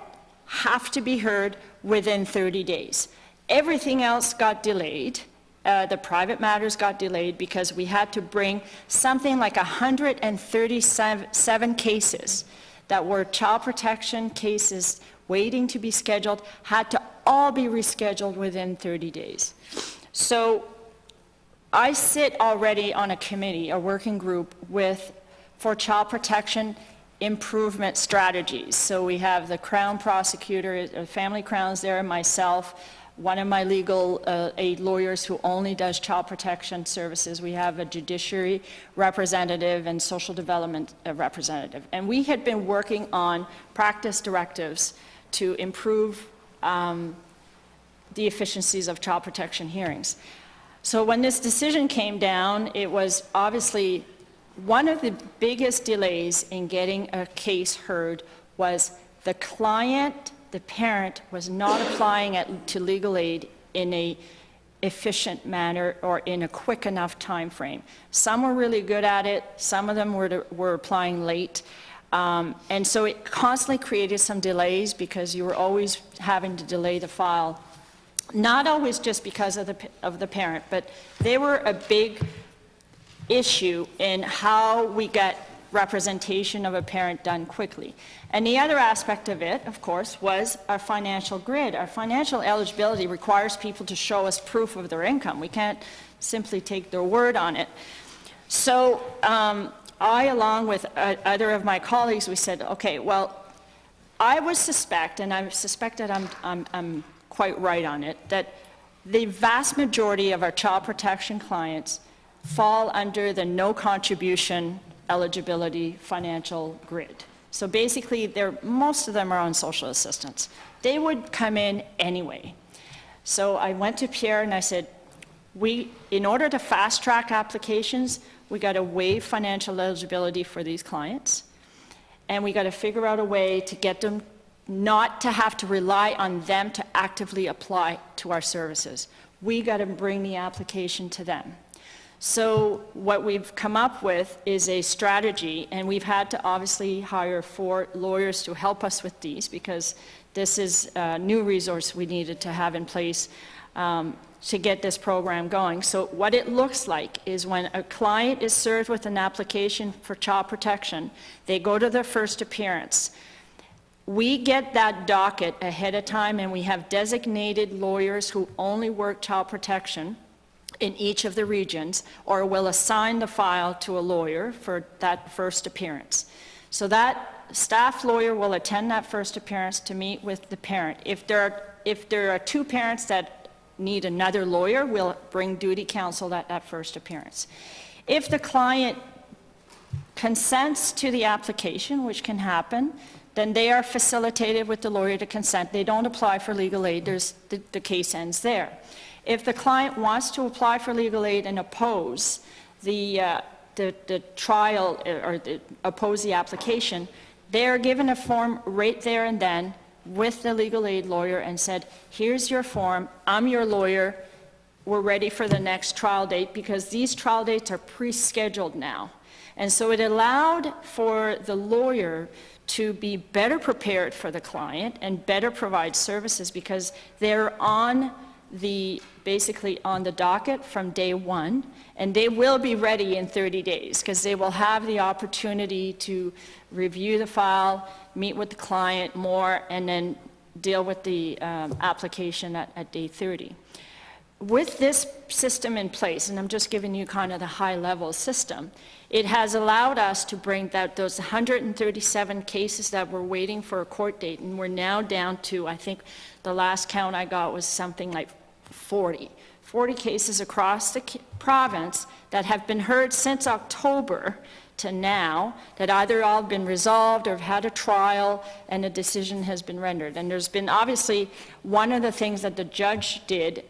have to be heard within 30 days. Everything else got delayed. The private matters got delayed because we had to bring something like 137 cases that were child protection cases waiting to be scheduled, had to all be rescheduled within 30 days. So I sit already on a committee, a working group for child protection improvement strategies. So we have the Crown prosecutor, Family Crowns there, myself, one of my legal aid lawyers who only does child protection services. We have a judiciary representative and social development representative. And we had been working on practice directives to improve the efficiencies of child protection hearings. So when this decision came down, it was obviously one of the biggest delays in getting a case heard was the client, the parent, was not applying to legal aid in a efficient manner or in a quick enough time frame. Some were really good at it, some of them were applying late. And so it constantly created some delays because you were always having to delay the file. Not always just because of the parent, but they were a big issue in how we get representation of a parent done quickly. And the other aspect of it, of course, was our financial grid. Our financial eligibility requires people to show us proof of their income. We can't simply take their word on it. So I, along with other of my colleagues, we said, okay, well, I would suspect, and I suspect that I'm quite right on it, that the vast majority of our child protection clients fall under the no contribution eligibility financial grid. So basically, most of them are on social assistance. They would come in anyway. So I went to Pierre and I said, in order to fast track applications, we got to waive financial eligibility for these clients, and we got to figure out a way to get them not to have to rely on them to actively apply to our services. We got to bring the application to them. So what we've come up with is a strategy, and we've had to obviously hire 4 lawyers to help us with these, because this is a new resource we needed to have in place to get this program going. So what it looks like is when a client is served with an application for child protection, they go to their first appearance. We get that docket ahead of time, and we have designated lawyers who only work child protection in each of the regions, or will assign the file to a lawyer for that first appearance. So that staff lawyer will attend that first appearance to meet with the parent. If there are 2 parents that need another lawyer, we'll bring duty counsel at that first appearance. If the client consents to the application, which can happen, then they are facilitated with the lawyer to consent. They don't apply for legal aid. The case ends there. If the client wants to apply for legal aid and oppose the trial or oppose the application, they are given a form right there and then with the legal aid lawyer and said, here's your form, I'm your lawyer, we're ready for the next trial date, because these trial dates are pre-scheduled now. And so it allowed for the lawyer to be better prepared for the client and better provide services, because they're on basically on the docket from day 1, and they will be ready in 30 days, because they will have the opportunity to review the file, meet with the client more, and then deal with the application at day 30. With this system in place, and I'm just giving you kind of the high-level system, it has allowed us to bring those 137 cases that were waiting for a court date, and we're now down to, I think the last count I got was something like 40 cases across the province that have been heard since October to now, that either all have been resolved or have had a trial and a decision has been rendered. And there's been obviously one of the things that the judge did,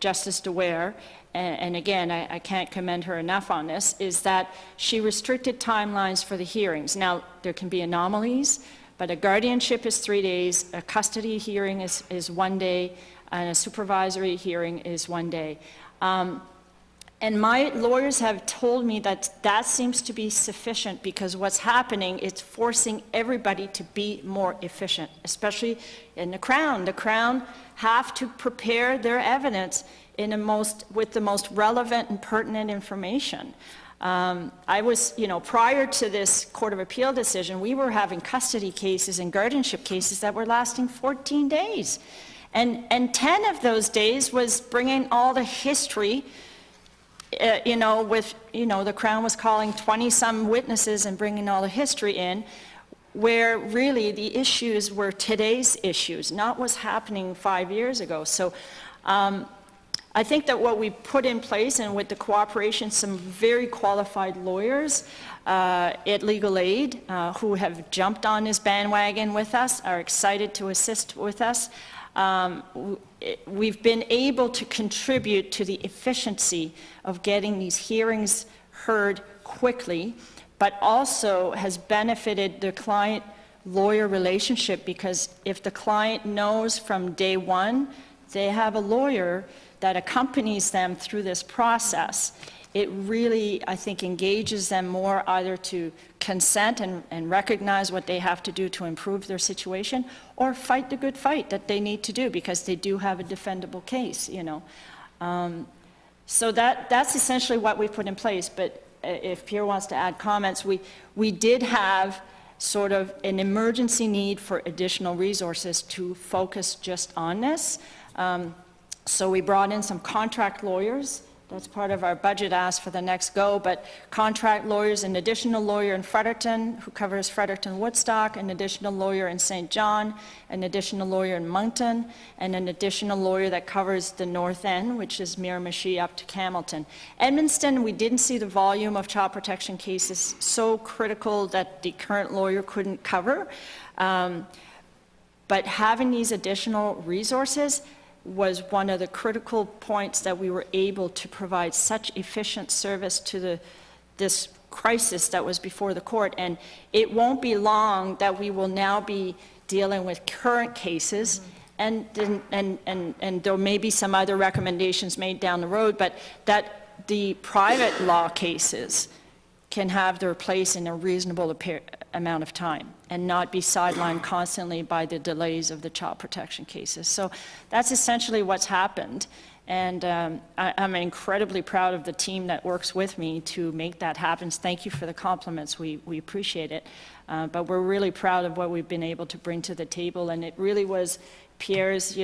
Justice DeWare, and again, I can't commend her enough on this, is that she restricted timelines for the hearings. Now, there can be anomalies, but a guardianship is 3 days, a custody hearing is 1 day, and a supervisory hearing is 1 day. And my lawyers have told me that that seems to be sufficient, because what's happening, it's forcing everybody to be more efficient, especially in the Crown. The Crown have to prepare their evidence with the most relevant and pertinent information. I was, prior to this Court of Appeal decision, we were having custody cases and guardianship cases that were lasting 14 days. And 10 of those days was bringing all the history, the Crown was calling 20-some witnesses and bringing all the history in, where really the issues were today's issues, not what's happening 5 years ago. So I think that what we put in place, and with the cooperation, some very qualified lawyers at Legal Aid who have jumped on this bandwagon with us, are excited to assist with us. We've been able to contribute to the efficiency of getting these hearings heard quickly, but also has benefited the client-lawyer relationship, because if the client knows from day 1 they have a lawyer that accompanies them through this process, it really, I think, engages them more either to consent and recognize what they have to do to improve their situation, or fight the good fight that they need to do, because they do have a defendable case, So that's essentially what we put in place. But if Pierre wants to add comments, we did have sort of an emergency need for additional resources to focus just on this. So we brought in some contract lawyers. That's part of our budget ask for the next go, but contract lawyers, an additional lawyer in Fredericton who covers Fredericton Woodstock, an additional lawyer in St. John, an additional lawyer in Moncton, and an additional lawyer that covers the North End, which is Miramichi up to Campbellton. Edmundston, we didn't see the volume of child protection cases so critical that the current lawyer couldn't cover, but having these additional resources was one of the critical points that we were able to provide such efficient service to this crisis that was before the court. And it won't be long that we will now be dealing with current cases, and there may be some other recommendations made down the road, but that the private law cases can have their place in a reasonable amount of time and not be sidelined constantly by the delays of the child protection cases. So that's essentially what's happened. And I'm incredibly proud of the team that works with me to make that happen. Thank you for the compliments. We appreciate it. But we're really proud of what we've been able to bring to the table. And it really was Pierre's,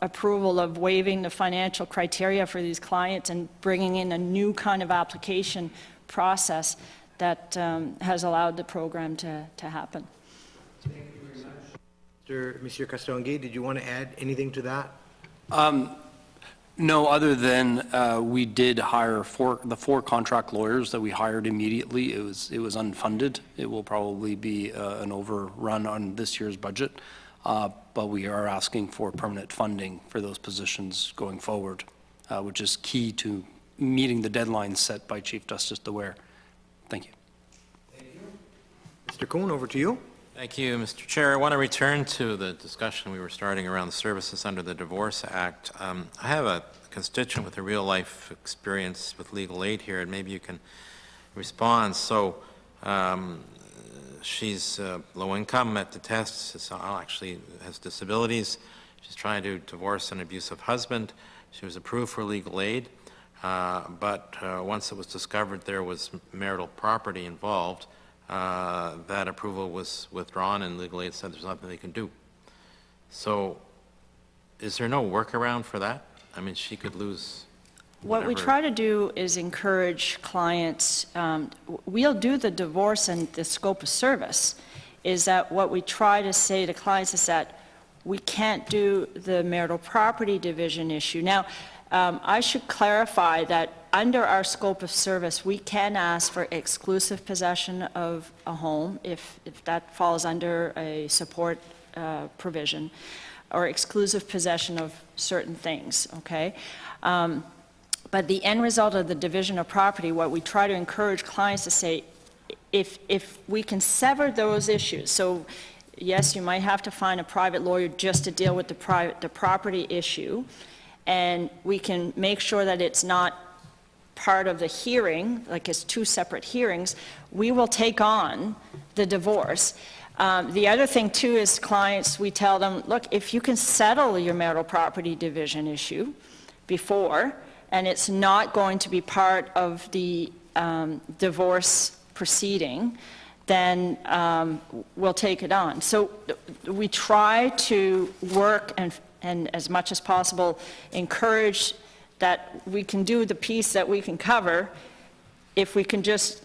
approval of waiving the financial criteria for these clients and bringing in a new kind of application process that has allowed the program to happen. Monsieur Castonguay, did you want to add anything to that? No, other than we did hire the four contract lawyers that we hired immediately. It was unfunded. It will probably be an overrun on this year's budget, but we are asking for permanent funding for those positions going forward, which is key to meeting the deadlines set by Chief Justice DeWare. Thank you. Mr. Coon, over to you. Thank you, Mr. Chair. I want to return to the discussion we were starting around the services under the Divorce Act. I have a constituent with a real-life experience with legal aid here, and maybe you can respond. So she's low income, met the tests, actually has disabilities. She's trying to divorce an abusive husband. She was approved for legal aid, but once it was discovered there was marital property involved, that approval was withdrawn and legal aid said there's nothing they can do. So is there no workaround for that? I mean, she could lose What we whatever- try to do is encourage clients, we'll do the divorce and the scope of service, is that what we try to say to clients is that we can't do the marital property division issue. Now, I should clarify that under our scope of service, we can ask for exclusive possession of a home if that falls under a support provision, or exclusive possession of certain things, okay? But the end result of the division of property, what we try to encourage clients to say, if we can sever those issues, so yes, you might have to find a private lawyer just to deal with the property issue, and we can make sure that it's not part of the hearing, like it's two separate hearings, we will take on the divorce. The other thing too is clients, we tell them, look, if you can settle your marital property division issue before, and it's not going to be part of the divorce proceeding, then we'll take it on. So we try to work and as much as possible encourage that we can do the piece that we can cover. If we can just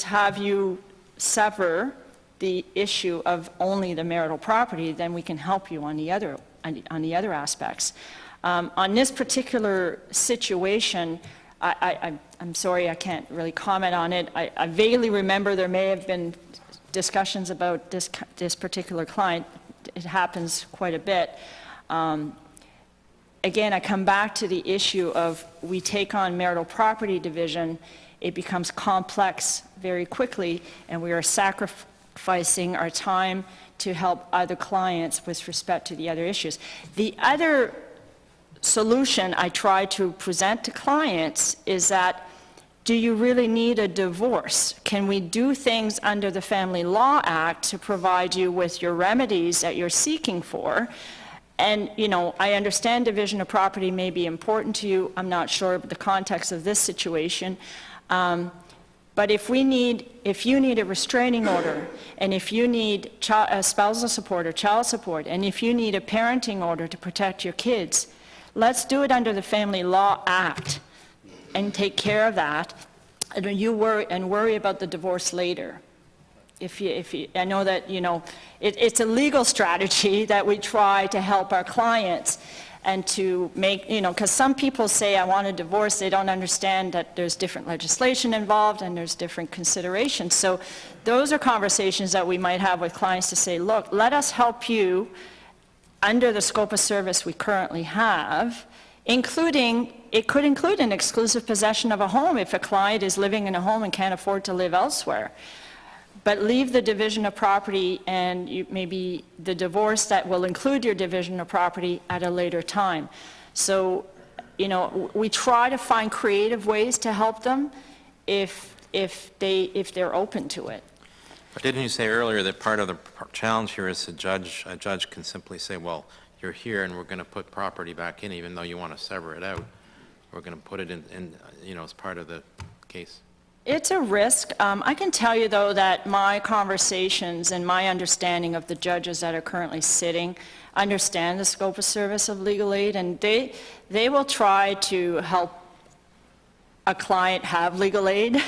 have you sever the issue of only the marital property, then we can help you on the other aspects. On this particular situation, I'm sorry, I can't really comment on it. I vaguely remember there may have been discussions about this particular client. It happens quite a bit. Again, I come back to the issue of we take on marital property division, it becomes complex very quickly, and we are sacrificing our time to help other clients with respect to the other issues. The other solution I try to present to clients is that, do you really need a divorce? Can we do things under the Family Law Act to provide you with your remedies that you're seeking for? And, I understand division of property may be important to you. I'm not sure of the context of this situation. But if you need a restraining order, and if you need spousal support or child support, and if you need a parenting order to protect your kids, let's do it under the Family Law Act and take care of that, and worry about the divorce later. I know that, it's a legal strategy that we try to help our clients and to make, because some people say, I want a divorce, they don't understand that there's different legislation involved and there's different considerations. So those are conversations that we might have with clients to say, look, let us help you under the scope of service we currently have, it could include an exclusive possession of a home if a client is living in a home and can't afford to live elsewhere. But leave the division of property and maybe the divorce that will include your division of property at a later time. So you know, we try to find creative ways to help them if they're open to it. But didn't you say earlier that part of the challenge here is a judge can simply say, well, you're here and we're going to put property back in even though you want to sever it out. We're going to put it in, you know, as part of the case. It's a risk. I can tell you, though, that my conversations and my understanding of the judges that are currently sitting understand the scope of service of legal aid, and they will try to help a client have legal aid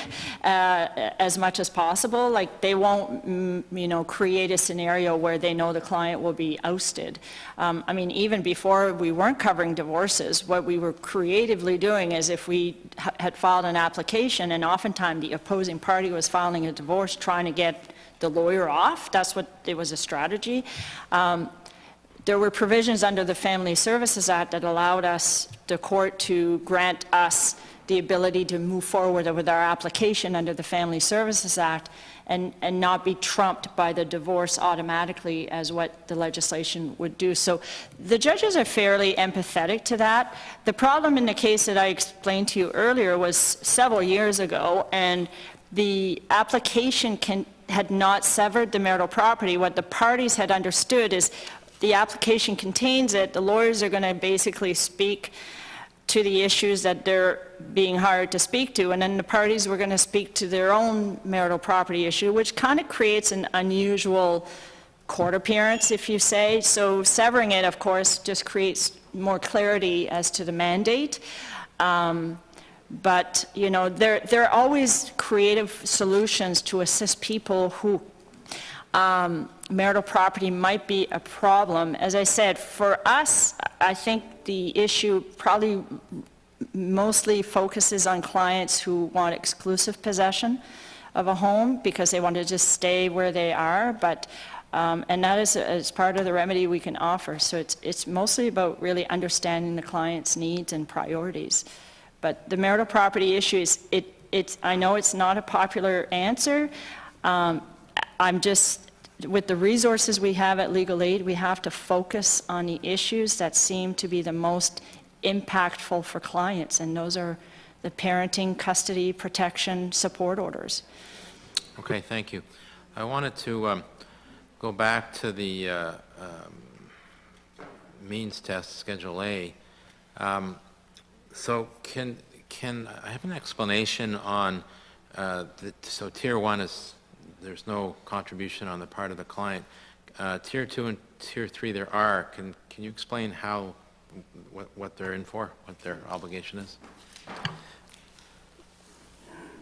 as much as possible. Like, they won't, you know, create a scenario where they know the client will be ousted. I mean, even before we weren't covering divorces, what we were creatively doing is if we had filed an application and oftentimes the opposing party was filing a divorce trying to get the lawyer off, that's what, it was a strategy. There were provisions under the Family Services Act that allowed us, the court, to grant us the ability to move forward with our application under the Family Services Act and not be trumped by the divorce automatically as what the legislation would do. So the judges are fairly empathetic to that. The problem in the case that I explained to you earlier was several years ago, and the application had not severed the marital property. What the parties had understood is the application contains it, the lawyers are going to basically speak to the issues that they're being hired to speak to, and then the parties were going to speak to their own marital property issue, which kind of creates an unusual court appearance, if you say. So severing it, of course, just creates more clarity as to the mandate. But, you know, there are always creative solutions to assist people who marital property might be a problem. As I said, for us, I think the issue probably mostly focuses on clients who want exclusive possession of a home because they want to just stay where they are, but and that is part of the remedy we can offer. So it's mostly about really understanding the client's needs and priorities. But the marital property issue is, I know it's not a popular answer. I'm just, with the resources we have at Legal Aid, we have to focus on the issues that seem to be the most impactful for clients, and those are the parenting, custody, protection, support orders. Okay, thank you. I wanted to go back to the means test, Schedule A. So can I have an explanation on, so Tier 1 is, there's no contribution on the part of the client. Tier 2 and Tier 3 there are. Can you explain how, what they're in for, what their obligation is?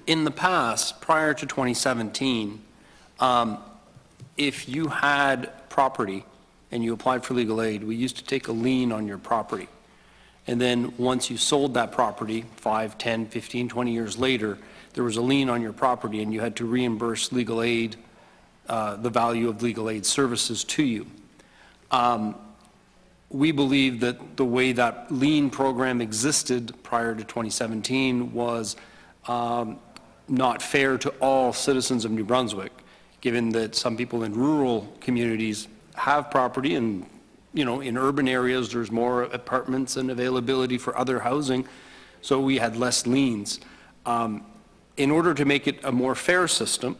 In the past, prior to 2017, if you had property and you applied for legal aid, we used to take a lien on your property. And then once you sold that property, 5, 10, 15, 20 years later, there was a lien on your property and you had to reimburse legal aid, the value of legal aid services to you. We believe that the way that lien program existed prior to 2017 was not fair to all citizens of New Brunswick, given that some people in rural communities have property, and you know, in urban areas there's more apartments and availability for other housing, so we had less liens. In order to make it a more fair system,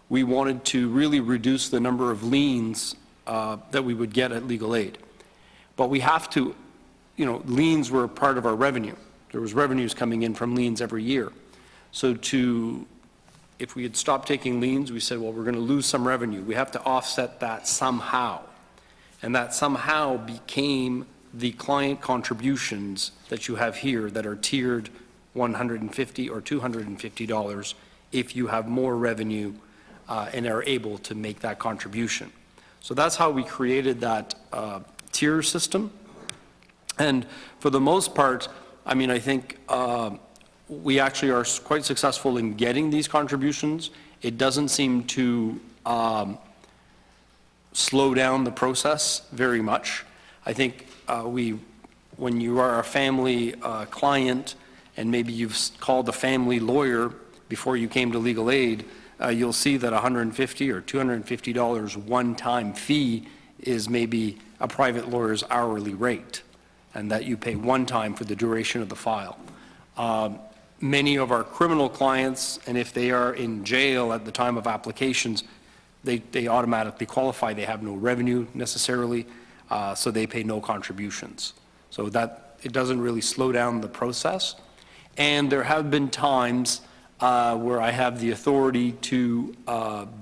we wanted to really reduce the number of liens that we would get at legal aid. But we have to, you know, liens were part of our revenue. There was revenues coming in from liens every year. So if we had stopped taking liens, we said, well, we're going to lose some revenue. We have to offset that somehow. And that somehow became the client contributions that you have here that are tiered $150 or $250 if you have more revenue and are able to make that contribution. So that's how we created that tier system. And for the most part, I mean, I think we actually are quite successful in getting these contributions. It doesn't seem to slow down the process very much. I think when you are a family client and maybe you've called a family lawyer before you came to legal aid, you'll see that $150 or $250 one-time fee is maybe a private lawyer's hourly rate. and that you pay one time for the duration of the file. Many of our criminal clients, and if they are in jail at the time of applications, they automatically qualify. They have no revenue necessarily, so they pay no contributions. So that, it doesn't really slow down the process. And there have been times where I have the authority to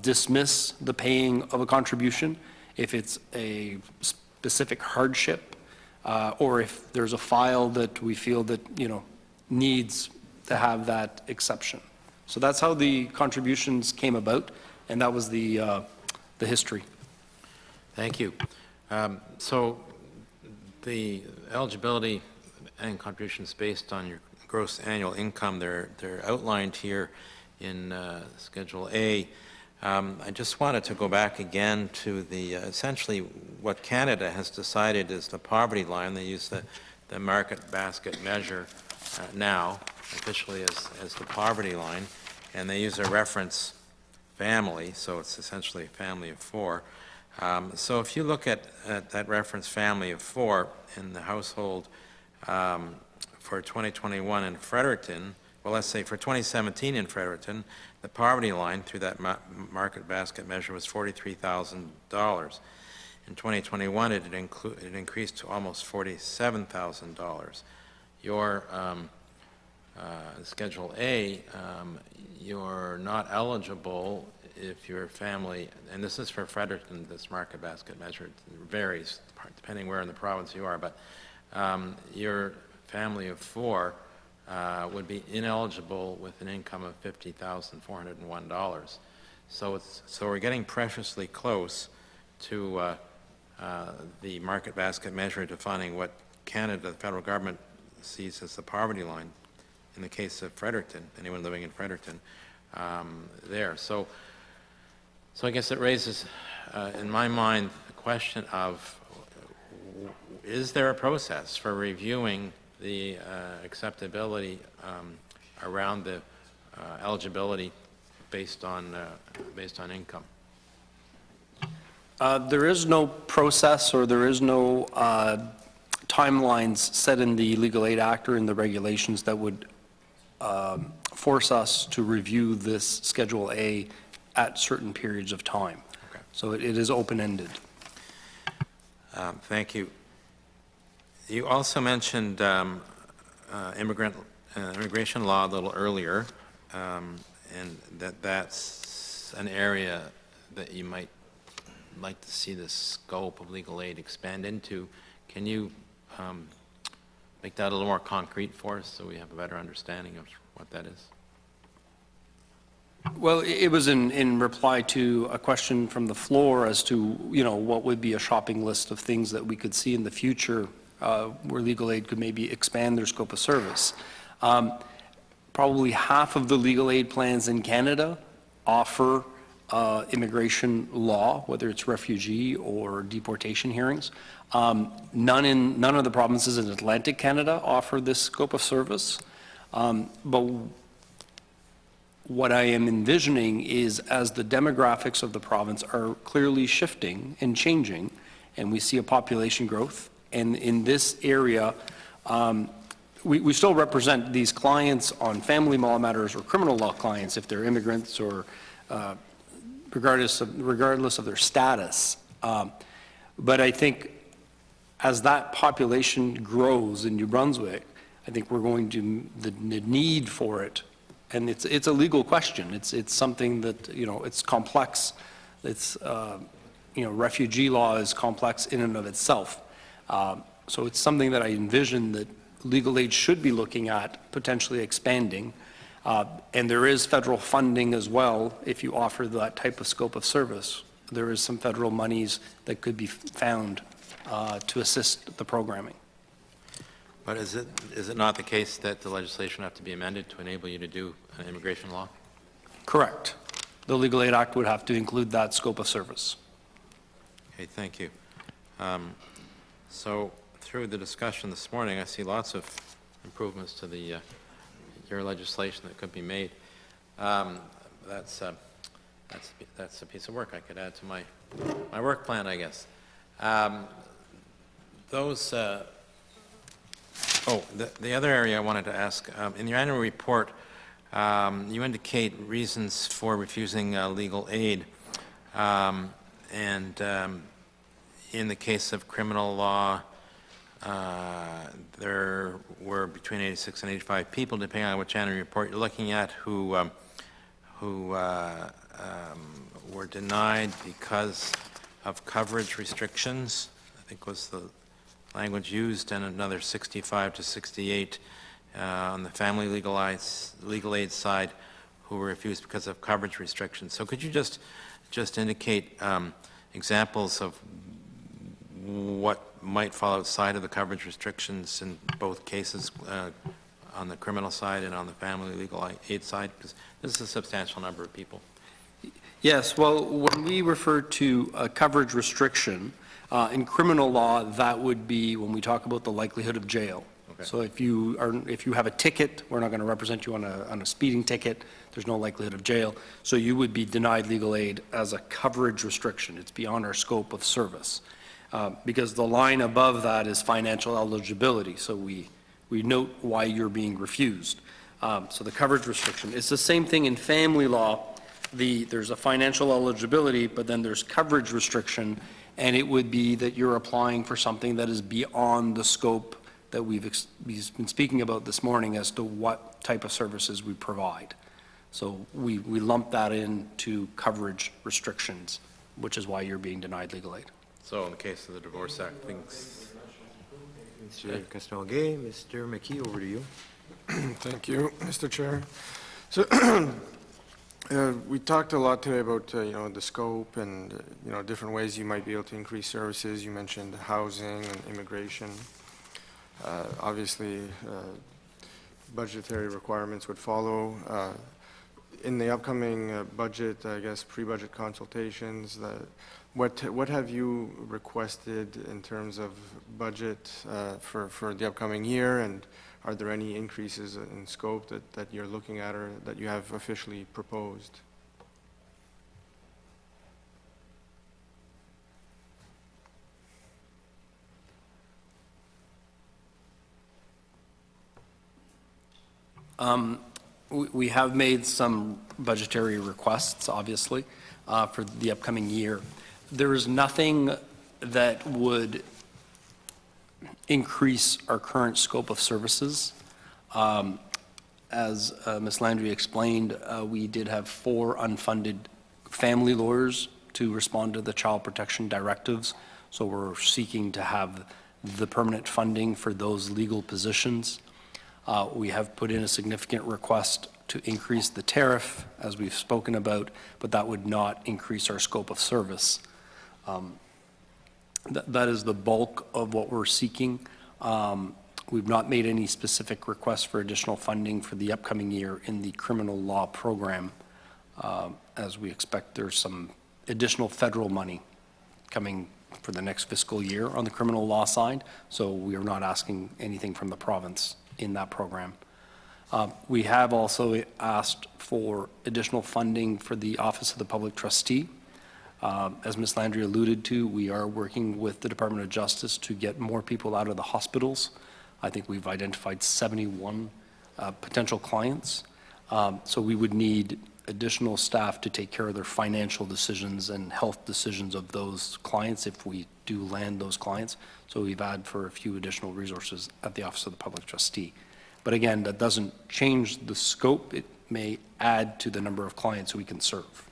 dismiss the paying of a contribution if it's a specific hardship, or if there's a file that we feel that, needs to have that exception. So that's how the contributions came about, and that was the history. Thank you. So the eligibility and contributions based on your gross annual income, they're outlined here in Schedule A. I just wanted to go back again to the, essentially what Canada has decided is the poverty line. They use the market basket measure now officially as the poverty line, and they use a reference family, so it's essentially a family of 4. So if you look at that reference family of 4 in the household for 2021 in Fredericton, well, let's say for 2017 in Fredericton, the poverty line through that market basket measure was $43,000. In 2021, it increased to almost $47,000. Your Schedule A, you're not eligible if your family, and this is for Fredericton, this market basket measure, it varies depending where in the province you are, but your family of 4 would be ineligible with an income of $50,401. So we're getting preciously close to the market basket measure defining what Canada, the federal government, sees as the poverty line in the case of Fredericton, anyone living in Fredericton there. So I guess it raises, in my mind, the question of, is there a process for reviewing the acceptability around the eligibility based on income? There is no process, or there is no timelines set in the Legal Aid Act or in the regulations that would force us to review this Schedule A at certain periods of time. Okay. So it is open-ended. Thank you. You also mentioned immigration law a little earlier, and that's an area that you might like to see the scope of legal aid expand into. Can you make that a little more concrete for us so we have a better understanding of what that is? Well, it was in reply to a question from the floor as to, what would be a shopping list of things that we could see in the future where legal aid could maybe expand their scope of service. Probably half of the legal aid plans in Canada offer immigration law, whether it's refugee or deportation hearings. None of the provinces in Atlantic Canada offer this scope of service. But what I am envisioning is, as the demographics of the province are clearly shifting and changing, and we see a population growth, and in this area, we still represent these clients on family law matters or criminal law clients if they're immigrants or regardless of their status. But I think as that population grows in New Brunswick, I think we're going to, the need for it, and it's a legal question. It's something that, it's complex. It's, refugee law is complex in and of itself. So it's something that I envision that legal aid should be looking at potentially expanding. And there is federal funding as well if you offer that type of scope of service. There is some federal monies that could be found to assist the programming. But is it not the case that the legislation would have to be amended to enable you to do an immigration law? Correct. The Legal Aid Act would have to include that scope of service. Okay, thank you. So through the discussion this morning, I see lots of improvements to your legislation that could be made. That's a piece of work I could add to my work plan, I guess. Those Oh, the other area I wanted to ask, in your annual report, you indicate reasons for refusing legal aid. And in the case of criminal law, there were between 86 and 85 people, depending on which annual report you're looking at, who were denied because of coverage restrictions, I think was the language used, and another 65 to 68 on the family legal aid side who were refused because of coverage restrictions. So could you just indicate examples of what might fall outside of the coverage restrictions in both cases, on the criminal side and on the family legal aid side? Because this is a substantial number of people. Yes, well, when we refer to a coverage restriction, in criminal law, that would be when we talk about the likelihood of jail. Okay. So if you have a ticket, we're not going to represent you on a speeding ticket, there's no likelihood of jail. So you would be denied legal aid as a coverage restriction. It's beyond our scope of service. Because the line above that is financial eligibility. So we note why you're being refused. So the coverage restriction. It's the same thing in family law. There's a financial eligibility, but then there's coverage restriction, and it would be that you're applying for something that is beyond the scope that we've been speaking about this morning as to what type of services we provide. So we lump that into coverage restrictions, which is why you're being denied legal aid. So in the case of the Divorce Act, things... Mr. Castonguay, Mr. McKee, over to you. Thank you, Mr. Chair. So we talked a lot today about, the scope and, different ways you might be able to increase services. You mentioned housing and immigration. Obviously, budgetary requirements would follow. In the upcoming budget, I guess, pre-budget consultations, what have you requested in terms of budget for the upcoming year, and are there any increases in scope that you're looking at or that you have officially proposed? We have made some budgetary requests, obviously, for the upcoming year. There is nothing that would increase our current scope of services. As Ms. Landry explained, we did have 4 unfunded family lawyers to respond to the child protection directives, so we're seeking to have the permanent funding for those legal positions. We have put in a significant request to increase the tariff, as we've spoken about, but that would not increase our scope of service. That is the bulk of what we're seeking. We've not made any specific requests for additional funding for the upcoming year in the criminal law program, as we expect there's some additional federal money coming for the next fiscal year on the criminal law side, so we are not asking anything from the province in that program. We have also asked for additional funding for the Office of the Public Trustee. As Ms. Landry alluded to, we are working with the Department of Justice to get more people out of the hospitals. I think we've identified 71 potential clients. So we would need additional staff to take care of their financial decisions and health decisions of those clients if we do land those clients. So we've added for a few additional resources at the Office of the Public Trustee. But again, that doesn't change the scope. It may add to the number of clients we can serve,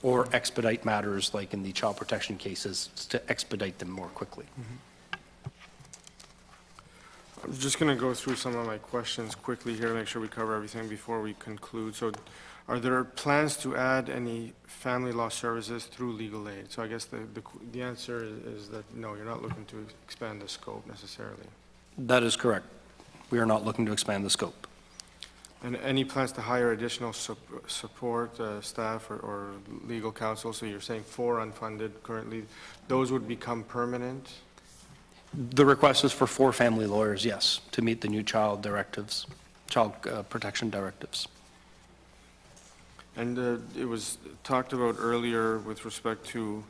or expedite matters like in the child protection cases to expedite them more quickly. I'm just going to go through some of my questions quickly here, make sure we cover everything before we conclude. So are there plans to add any family law services through legal aid? So I guess the answer is that no, you're not looking to expand the scope necessarily. That is correct. We are not looking to expand the scope. And any plans to hire additional support staff or legal counsel? So you're saying 4 unfunded currently. Those would become permanent? The request is for 4 family lawyers, yes, to meet the new child directives, child protection directives. And it was talked about earlier with respect to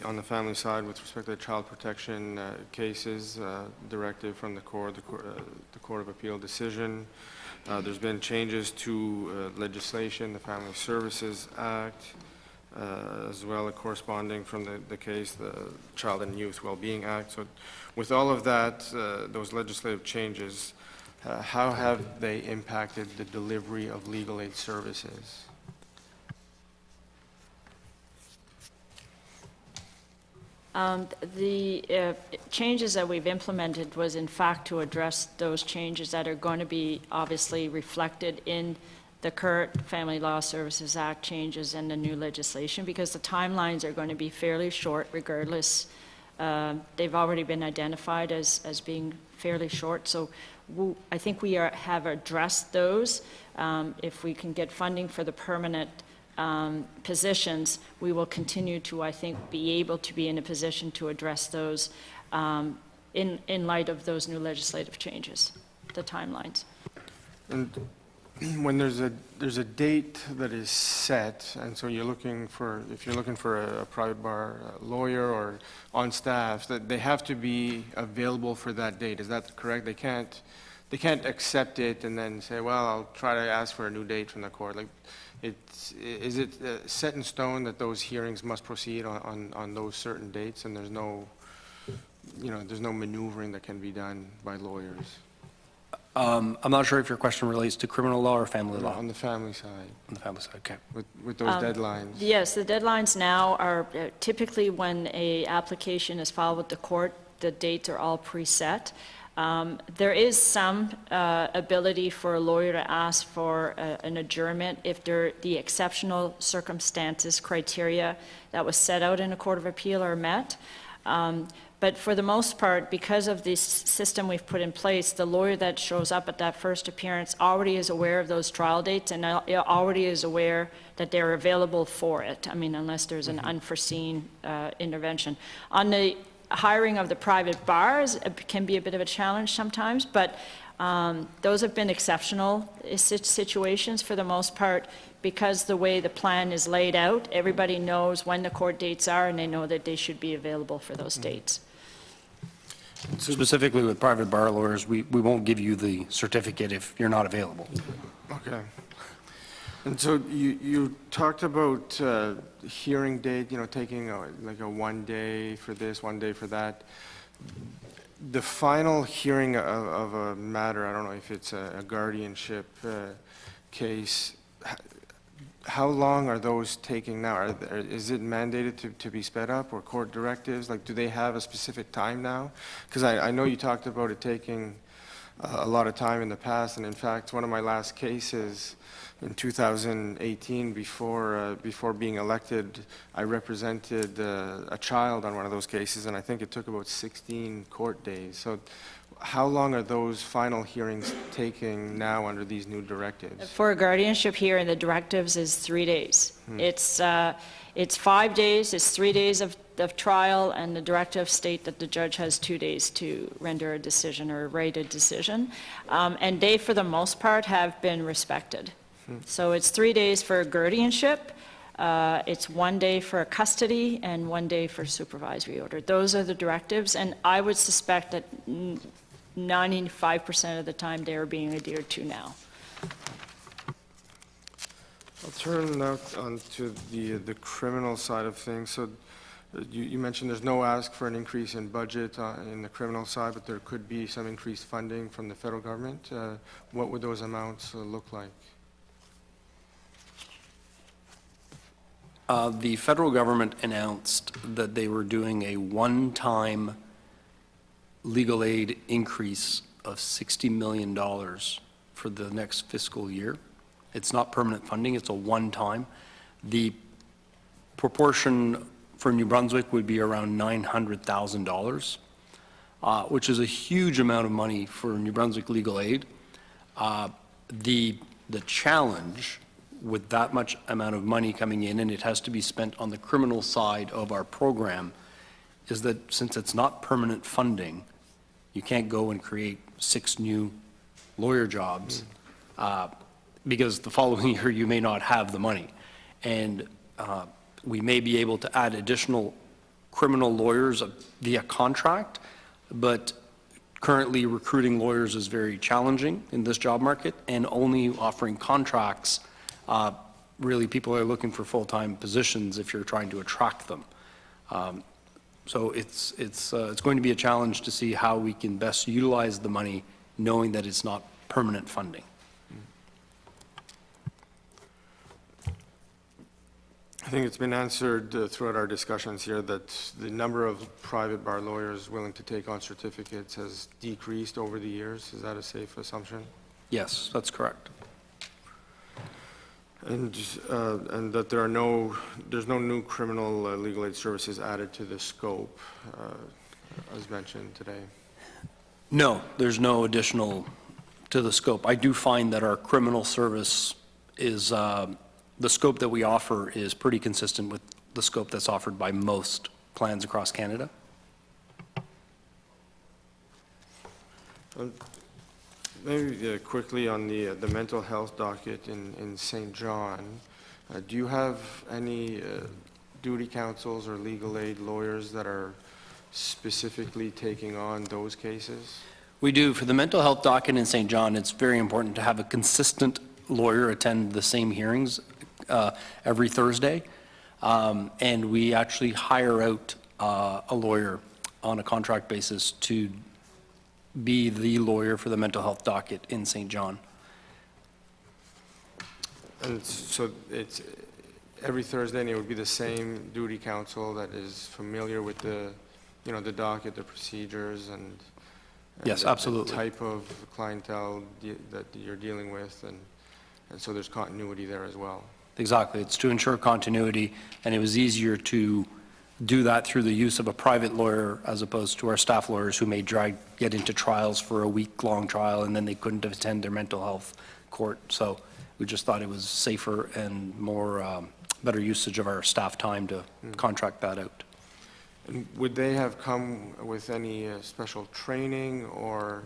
on the family side with respect to the child protection cases, directive from the Court of Appeal decision. There's been changes to legislation, the Family Services Act, as well as corresponding from the case, the Child and Youth Wellbeing Act. So with all of that, those legislative changes, how have they impacted the delivery of legal aid services? The changes that we've implemented was in fact to address those changes that are going to be obviously reflected in the current Family Law Services Act changes and the new legislation, because the timelines are going to be fairly short regardless. They've already been identified as being fairly short, so I think we have addressed those. If we can get funding for the permanent positions, we will continue to, I think, be able to be in a position to address those in light of those new legislative changes, the timelines. And when there's a date that is set, and so you're looking for, if you're looking for a private bar lawyer or on staff, that they have to be available for that date. Is that correct? They can't accept it and then say, well, I'll try to ask for a new date from the court. Like, is it set in stone that those hearings must proceed on those certain dates, and there's no maneuvering that can be done by lawyers? I'm not sure if your question relates to criminal law or family law. On the family side, On the family side, okay. with those deadlines. Yes, the deadlines now are typically when a application is filed with the court, the dates are all preset. There is some ability for a lawyer to ask for an adjournment if the exceptional circumstances criteria that was set out in a court of appeal are met. But for the most part, because of this system we've put in place, the lawyer that shows up at that first appearance already is aware of those trial dates and already is aware that they're available for it. I mean, unless there's an unforeseen intervention. On the hiring of the private bars, it can be a bit of a challenge sometimes, but those have been exceptional situations for the most part, because the way the plan is laid out, everybody knows when the court dates are and they know that they should be available for those dates. Specifically with private bar lawyers, we won't give you the certificate if you're not available. Okay. And so you talked about hearing date, taking like a 1 day for this, 1 day for that. The final hearing of a matter, I don't know if it's a guardianship case, how long are those taking now? Is it mandated to be sped up, or court directives? Like, do they have a specific time now? Because I know you talked about it taking a lot of time in the past, and in fact, one of my last cases in 2018, before being elected, I represented a child on one of those cases, and I think it took about 16 court days. So how long are those final hearings taking now under these new directives? For a guardianship hearing, the directives is 3 days. It's 5 days, it's 3 days of trial, and the directives state that the judge has 2 days to render a decision or write a decision. And they, for the most part, have been respected. So it's 3 days for a guardianship, it's 1 day for custody, and 1 day for supervisory order. Those are the directives, and I would suspect that 95% of the time they are being adhered to now. I'll turn now on to the criminal side of things. So you mentioned there's no ask for an increase in budget in the criminal side, but there could be some increased funding from the federal government. What would those amounts look like? The federal government announced that they were doing a one-time legal aid increase of $60 million for the next fiscal year. It's not permanent funding, it's a one-time. The proportion for New Brunswick would be around $900,000, which is a huge amount of money for New Brunswick legal aid. The challenge with that much amount of money coming in, and it has to be spent on the criminal side of our program, is that since it's not permanent funding, you can't go and create 6 new lawyer jobs because the following year you may not have the money. And we may be able to add additional criminal lawyers via contract, but currently recruiting lawyers is very challenging in this job market, and only offering contracts, really people are looking for full-time positions if you're trying to attract them. So it's going to be a challenge to see how we can best utilize the money, knowing that it's not permanent funding. I think it's been answered throughout our discussions here that the number of private bar lawyers willing to take on certificates has decreased over the years. Is that a safe assumption? Yes, that's correct. And that there's no new criminal legal aid services added to the scope, as mentioned today. No, there's no additional to the scope. I do find that our criminal service is, the scope that we offer is pretty consistent with the scope that's offered by most plans across Canada. Maybe quickly on the mental health docket in St. John, do you have any duty counsels or legal aid lawyers that are specifically taking on those cases? We do. For the mental health docket in St. John, it's very important to have a consistent lawyer attend the same hearings every Thursday. And we actually hire out a lawyer on a contract basis to be the lawyer for the mental health docket in St. John. And so it's every Thursday, and it would be the same duty counsel that is familiar with the docket, the procedures, and Yes, the absolutely. type of clientele that you're dealing with, and so there's continuity there as well. Exactly. It's to ensure continuity, and it was easier to do that through the use of a private lawyer as opposed to our staff lawyers who may get into trials for a week-long trial and then they couldn't attend their mental health court. So we just thought it was safer and more better usage of our staff time to contract that out. And would they have come with any special training or?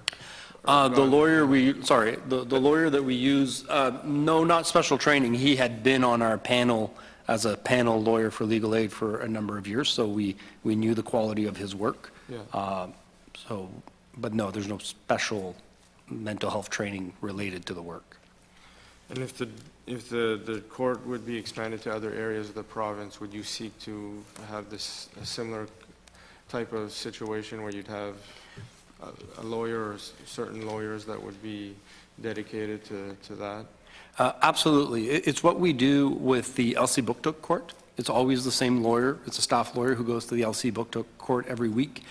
The lawyer the lawyer that we use, no, not special training. He had been on our panel as a panel lawyer for legal aid for a number of years, so we knew the quality of his work. Yeah. But no, there's no special mental health training related to the work. And if the court would be expanded to other areas of the province, would you seek to have a similar type of situation where you'd have a lawyer or certain lawyers that would be dedicated to that? Absolutely. It's what we do with the LC Booktook Court. It's always the same lawyer. It's a staff lawyer who goes to the LC Booktook Court every week.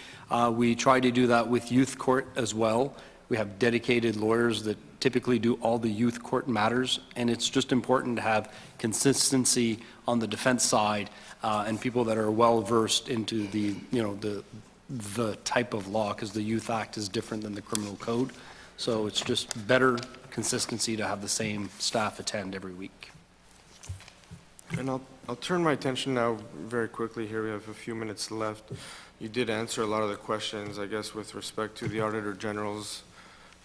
We try to do that with youth court as well. We have dedicated lawyers that typically do all the youth court matters, and it's just important to have consistency on the defense side and people that are well-versed into the type of law, because the Youth Act is different than the criminal code. So it's just better consistency to have the same staff attend every week. And I'll turn my attention now very quickly here. We have a few minutes left. You did answer a lot of the questions, I guess, with respect to the Auditor General's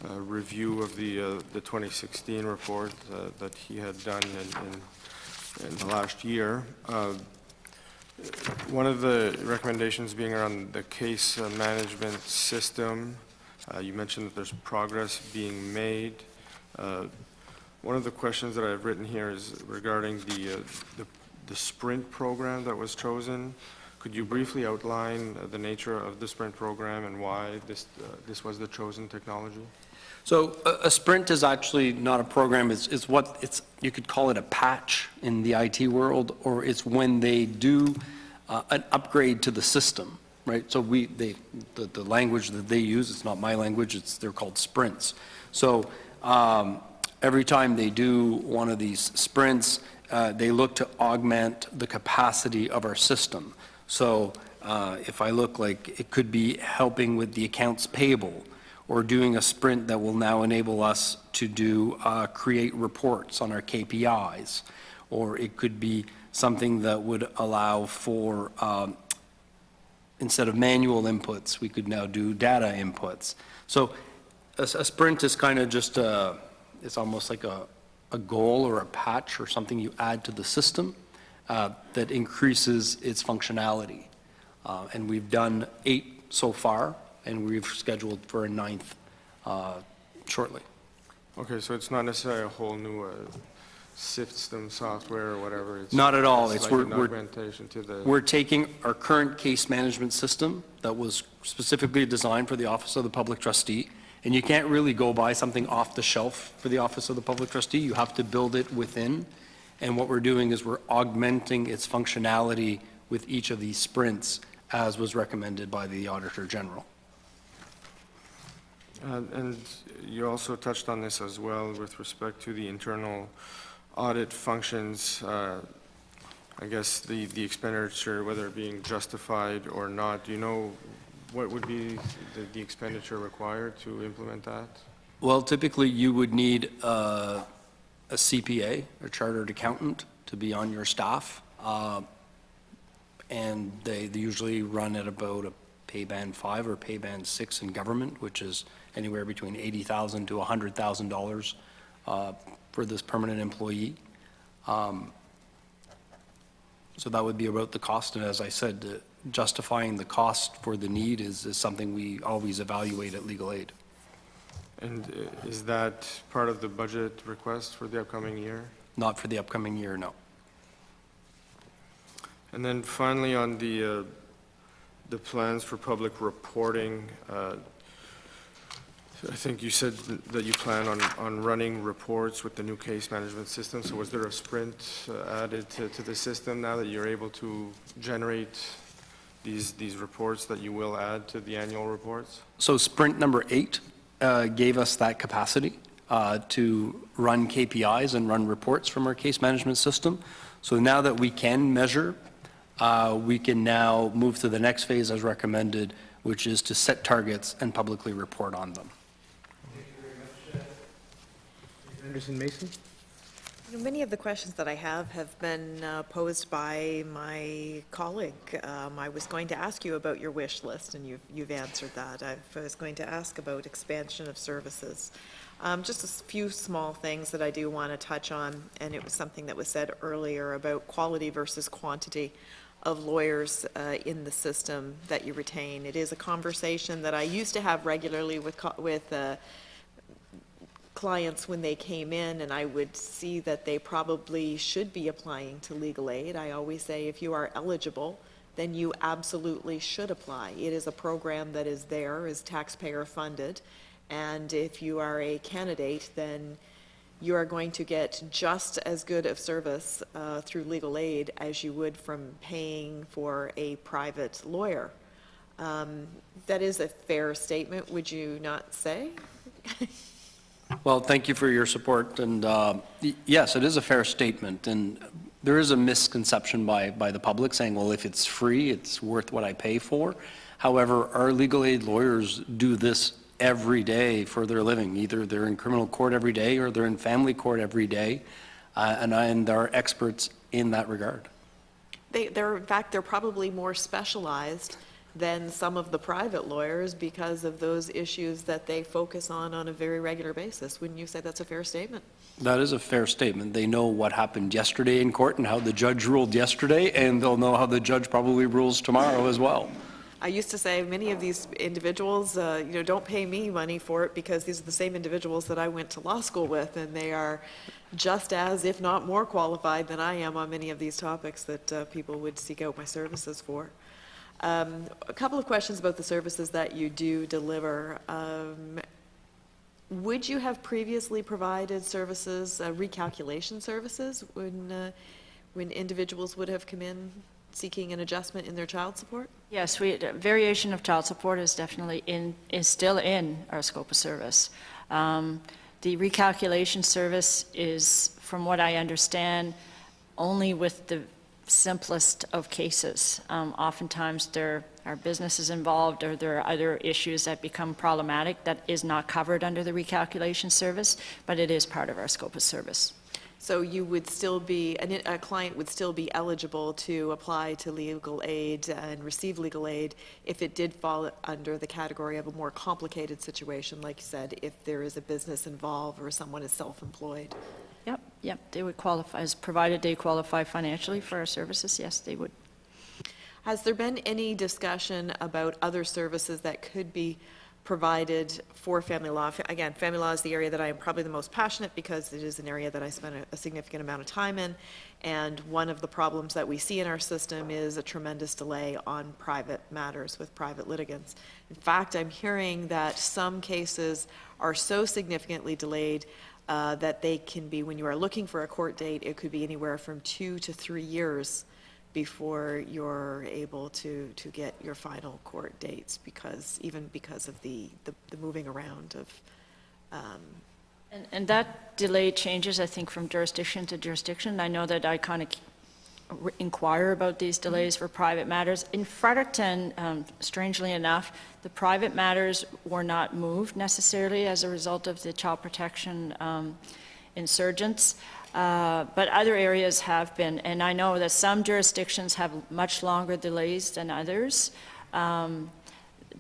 review of the 2016 report that he had done in the last year. One of the recommendations being around the case management system. You mentioned that there's progress being made. One of the questions that I've written here is regarding the sprint program that was chosen. Could you briefly outline the nature of the sprint program and why this was the chosen technology? So a sprint is actually not a program. It's you could call it a patch in the IT world, or it's when they do an upgrade to the system, right? So the language that they use, it's not my language, they're called sprints. So every time they do one of these sprints, they look to augment the capacity of our system. So if I look like it could be helping with the accounts payable, or doing a sprint that will now enable us to create reports on our KPIs, or it could be something that would allow for, instead of manual inputs, we could now do data inputs. So a sprint is kind of just it's almost like a goal or a patch or something you add to the system that increases its functionality. And we've done 8 so far, and we've scheduled for a 9th shortly. Okay, so it's not necessarily a whole new system software or whatever? It's Not at all. It's It's like an we're augmentation to the... We're taking our current case management system that was specifically designed for the Office of the Public Trustee, and you can't really go buy something off the shelf for the Office of the Public Trustee. You have to build it within. And what we're doing is we're augmenting its functionality with each of these sprints, as was recommended by the Auditor General. And you also touched on this as well with respect to the internal audit functions. I guess the expenditure, whether it being justified or not, do you know what would be the expenditure required to implement that? Well, typically, you would need a CPA, a chartered accountant, to be on your staff. And they usually run at about a pay band 5 or pay band 6 in government, which is anywhere between $80,000 to $100,000 for this permanent employee. So that would be about the cost, and as I said, justifying the cost for the need is something we always evaluate at legal aid. And is that part of the budget request for the upcoming year? Not for the upcoming year, no. And then finally, on the plans for public reporting, I think you said that you plan on running reports with the new case management system. So was there a sprint added to the system now that you're able to generate these reports that you will add to the annual reports? So sprint number 8 gave us that capacity to run KPIs and run reports from our case management system. So now that we can measure, we can now move to the next phase as recommended, which is to set targets and publicly report on them. Thank you very much. Anderson Mason? You know, many of the questions that I have been posed by my colleague. I was going to ask you about your wish list, and you've answered that. I was going to ask about expansion of services. Just a few small things that I do want to touch on, and it was something that was said earlier about quality versus quantity of lawyers in the system that you retain. It is a conversation that I used to have regularly with clients when they came in, and I would see that they probably should be applying to legal aid. I always say, if you are eligible, then you absolutely should apply. It is a program that is there, is taxpayer funded, and if you are a candidate, then you are going to get just as good of service through legal aid as you would from paying for a private lawyer. That is a fair statement, would you not say? Well, thank you for your support, and yes, it is a fair statement, and there is a misconception by the public saying, well, if it's free, it's worth what I pay for. However, our legal aid lawyers do this every day for their living. Either they're in criminal court every day or they're in family court every day, and are experts in that regard. In fact, they're probably more specialized than some of the private lawyers because of those issues that they focus on a very regular basis. Wouldn't you say that's a fair statement? That is a fair statement. They know what happened yesterday in court and how the judge ruled yesterday, and they'll know how the judge probably rules tomorrow as well. I used to say many of these individuals, don't pay me money for it because these are the same individuals that I went to law school with, and they are just as, if not more qualified than I am on many of these topics that people would seek out my services for. A couple of questions about the services that you do deliver. Would you have previously provided services, recalculation services, when individuals would have come in seeking an adjustment in their child support? Yes, variation of child support is definitely is still in our scope of service. The recalculation service is, from what I understand, only with the simplest of cases. Oftentimes there are businesses involved, or there are other issues that become problematic that is not covered under the recalculation service, but it is part of our scope of service. So you would still be, a client would still be eligible to apply to legal aid and receive legal aid if it did fall under the category of a more complicated situation, like you said, if there is a business involved or someone is self-employed. Yep, they would qualify, as provided they qualify financially for our services, yes, they would. I Has there been any discussion about other services that could be provided for family law? Again, family law is the area that I am probably the most passionate because it is an area that I spend a significant amount of time in. And one of the problems that we see in our system is a tremendous delay on private matters with private litigants. In fact, I'm hearing that some cases are so significantly delayed that they can be, when you are looking for a court date, it could be anywhere from 2 to 3 years before you're able to get your final court dates, because of the moving around of, And that delay changes, I think, from jurisdiction to jurisdiction. I know that I kind of inquire about these delays for private matters. In Fredericton, strangely enough, the private matters were not moved necessarily as a result of the child protection insurgents. But other areas have been, and I know that some jurisdictions have much longer delays than others.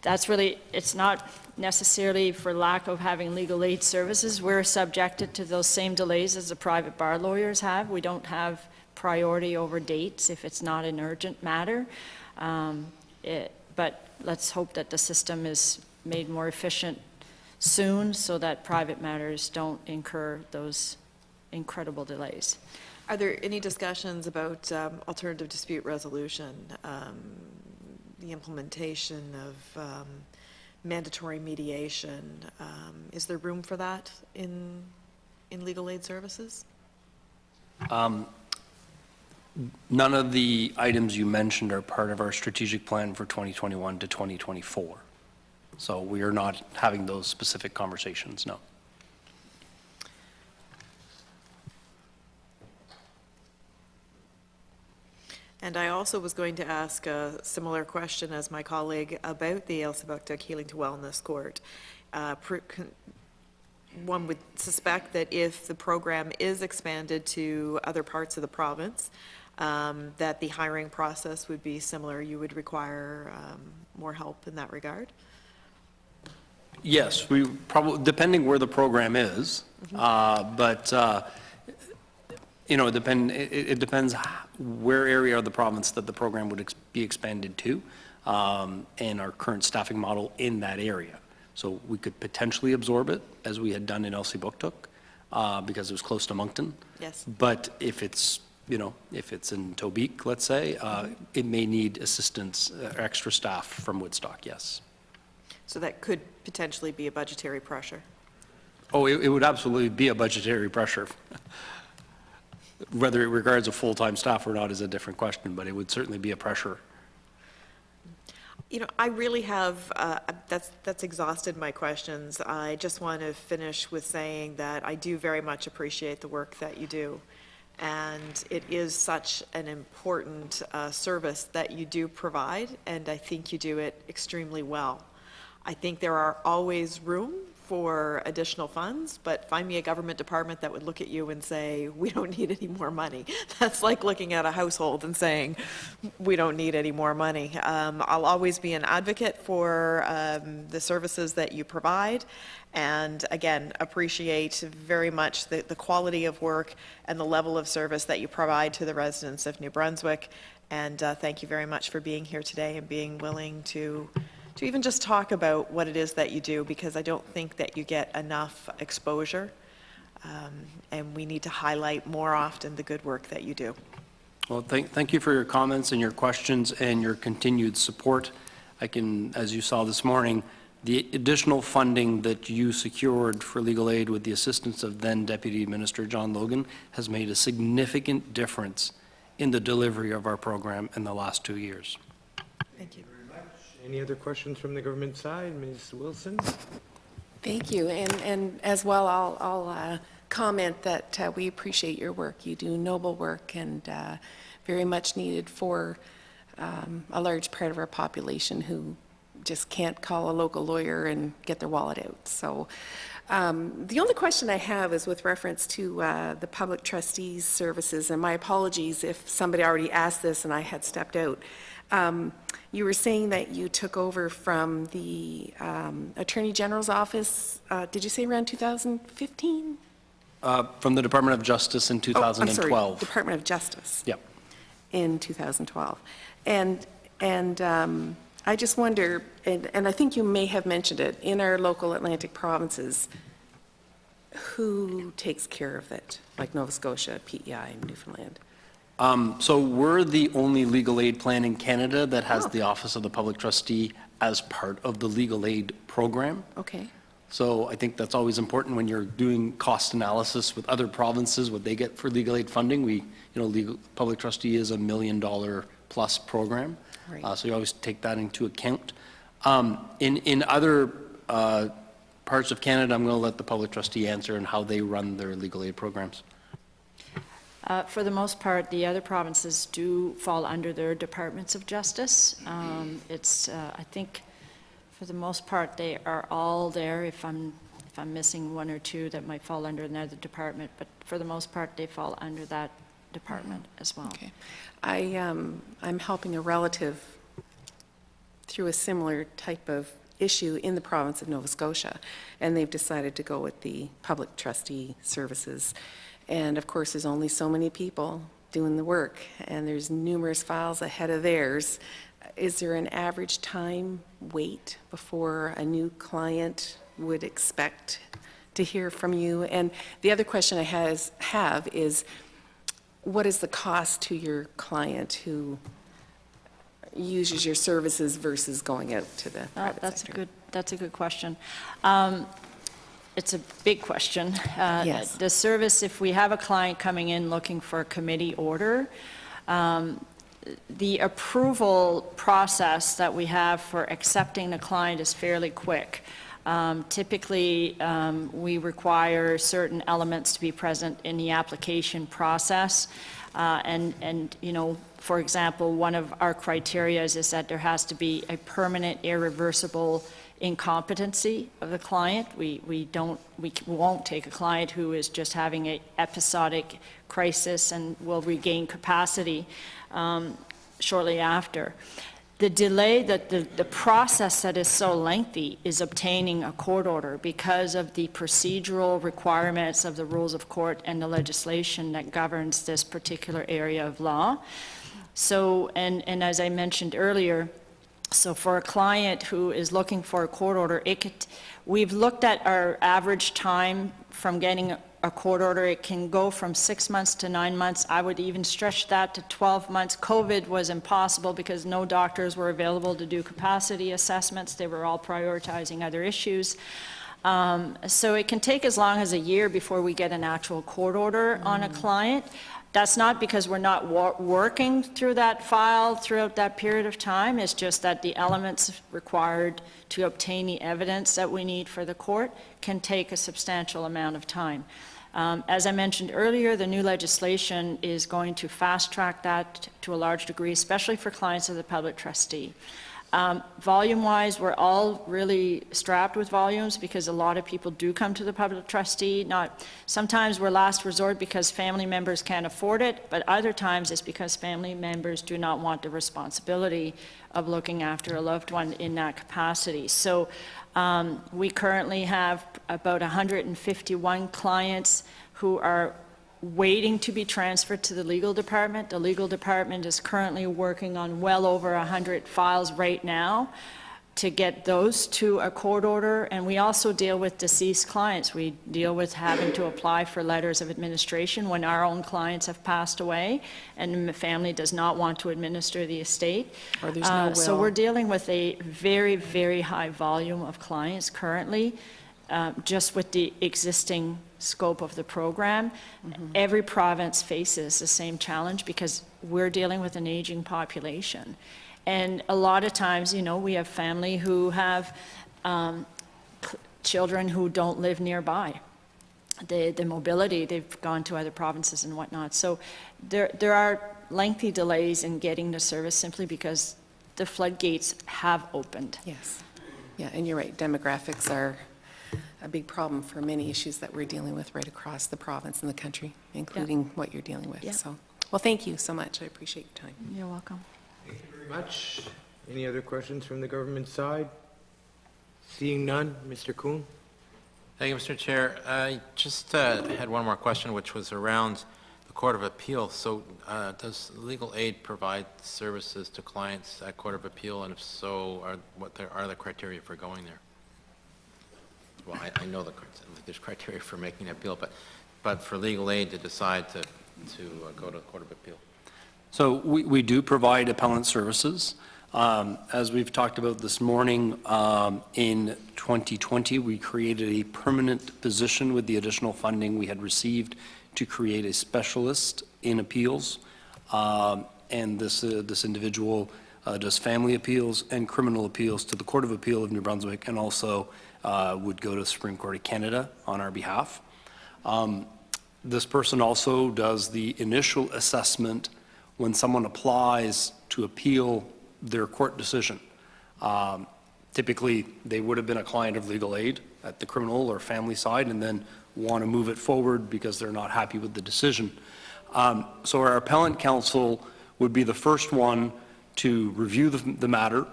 That's really, it's not necessarily for lack of having legal aid services. We're subjected to those same delays as the private bar lawyers have. We don't have priority over dates if it's not an urgent matter. But let's hope that the system is made more efficient soon so that private matters don't incur those incredible delays. Are there any discussions about alternative dispute resolution, the implementation of mandatory mediation? Is there room for that in legal aid services? None of the items you mentioned are part of our strategic plan for 2021 to 2024. So we are not having those specific conversations, no. And I also was going to ask a similar question as my colleague about the Elsipogtog Healing to Wellness Court. One would suspect that if the program is expanded to other parts of the province, that the hiring process would be similar. You would require more help in that regard? Yes, we probably, depending where the program is, but you know, it depends where area of the province that the program would be expanded to, and our current staffing model in that area. So we could potentially absorb it, as we had done in Elsipogtog, because it was close to Moncton. Yes. But if it's, you know, if it's in Tobique, let's say, it may need assistance, extra staff from Woodstock, yes. So that could potentially be a budgetary pressure. Oh, it would absolutely be a budgetary pressure. Whether it regards a full-time staff or not is a different question, but it would certainly be a pressure. You know, I really have, that's exhausted my questions. I just want to finish with saying that I do very much appreciate the work that you do. And it is such an important service that you do provide, and I think you do it extremely well. I think there are always room for additional funds, but find me a government department that would look at you and say, we don't need any more money. That's like looking at a household and saying, we don't need any more money. I'll always be an advocate for the services that you provide, and again, appreciate very much the quality of work and the level of service that you provide to the residents of New Brunswick. And thank you very much for being here today and being willing to even just talk about what it is that you do, because I don't think that you get enough exposure, and we need to highlight more often the good work that you do. Well, thank you for your comments and your questions and your continued support. I can, as you saw this morning, the additional funding that you secured for legal aid with the assistance of then Deputy Minister John Logan has made a significant difference in the delivery of our program in the last 2 years. Thank you. Any other questions from the government side? Ms. Wilson? Thank you, and as well, I'll comment that we appreciate your work. You do noble work and very much needed for a large part of our population who just can't call a local lawyer and get their wallet out. So the only question I have is with reference to the public trustees services, and my apologies if somebody already asked this and I had stepped out. You were saying that you took over from the Attorney General's office, did you say around 2015? From the Department of Justice in 2012. Oh, I'm sorry, Department of Justice. Yep. In 2012. And And I just wonder, and I think you may have mentioned it, in our local Atlantic provinces, who takes care of it? Like Nova Scotia, PEI, and Newfoundland? So we're the only legal aid plan in Canada that has Oh. the Office of the Public Trustee as part of the legal aid program. Okay, So I think that's always important when you're doing cost analysis with other provinces, what they get for legal aid funding. Legal, public trustee is $1 million plus program. Right. So you always take that into account. In other parts of Canada, I'm going to let the public trustee answer and how they run their legal aid programs. For the most part, the other provinces do fall under their departments of justice. I think, for the most part, they are all there. If I'm missing one or two that might fall under another department, but for the most part, they fall under that department as well. okay. I'm helping a relative through a similar type of issue in the province of Nova Scotia, and they've decided to go with the public trustee services. And of course, there's only so many people doing the work, and there's numerous files ahead of theirs. Is there an average time wait before a new client would expect to hear from you? And the other question I have is, what is the cost to your client who uses your services versus going out to the private sector? That's a good question. It's a big question. Yes. The service, if we have a client coming in looking for a committee order, the approval process that we have for accepting the client is fairly quick. Typically, we require certain elements to be present in the application process. For example, one of our criteria is that there has to be a permanent, irreversible incompetency of the client. We won't take a client who is just having an episodic crisis and will regain capacity shortly after. The delay, the process that is so lengthy is obtaining a court order because of the procedural requirements of the rules of court and the legislation that governs this particular area of law. So, and as I mentioned earlier, so for a client who is looking for a court order, we've looked at our average time from getting a court order. It can go from 6 months to 9 months. I would even stretch that to 12 months. COVID was impossible because no doctors were available to do capacity assessments. They were all prioritizing other issues. So it can take as long as a year before we get an actual court order on a client. That's not because we're not working through that file throughout that period of time. It's just that the elements required to obtain the evidence that we need for the court can take a substantial amount of time. As I mentioned earlier, the new legislation is going to fast-track that to a large degree, especially for clients of the public trustee. Volume-wise, we're all really strapped with volumes because a lot of people do come to the public trustee. Sometimes we're last resort because family members can't afford it, but other times it's because family members do not want the responsibility of looking after a loved one in that capacity. So we currently have about 151 clients who are waiting to be transferred to the legal department. The legal department is currently working on well over 100 files right now to get those to a court order. And we also deal with deceased clients. We deal with having to apply for letters of administration when our own clients have passed away and the family does not want to administer the estate. Or there's no will. So we're dealing with a very, very high volume of clients currently, just with the existing scope of the program. Every province faces the same challenge because we're dealing with an aging population. And a lot of times, we have family who have children who don't live nearby. The mobility, they've gone to other provinces and whatnot. So there are lengthy delays in getting the service simply because the floodgates have opened. Yes. Yeah, and you're right, demographics are a big problem for many issues that we're dealing with right across the province and the country, including what you're dealing with. Yeah. So, well, thank you so much. I appreciate your time. You're welcome. Thank you very much. Any other questions from the government side? Seeing none, Mr. Kuhn? Thank you, Mr. Chair. I just had one more question, which was around the Court of Appeal. So does legal aid provide services to clients at Court of Appeal? And if so, what are the criteria for going there? Well, I know there's criteria for making an appeal, but for legal aid to decide to go to the Court of Appeal. So we do provide appellant services. As we've talked about this morning, in 2020, we created a permanent position with the additional funding we had received to create a specialist in appeals. And this individual does family appeals and criminal appeals to the Court of Appeal of New Brunswick, and also would go to the Supreme Court of Canada on our behalf. This person also does the initial assessment when someone applies to appeal their court decision. Typically, they would have been a client of legal aid at the criminal or family side and then want to move it forward because they're not happy with the decision. So our appellant counsel would be the first one to review the matter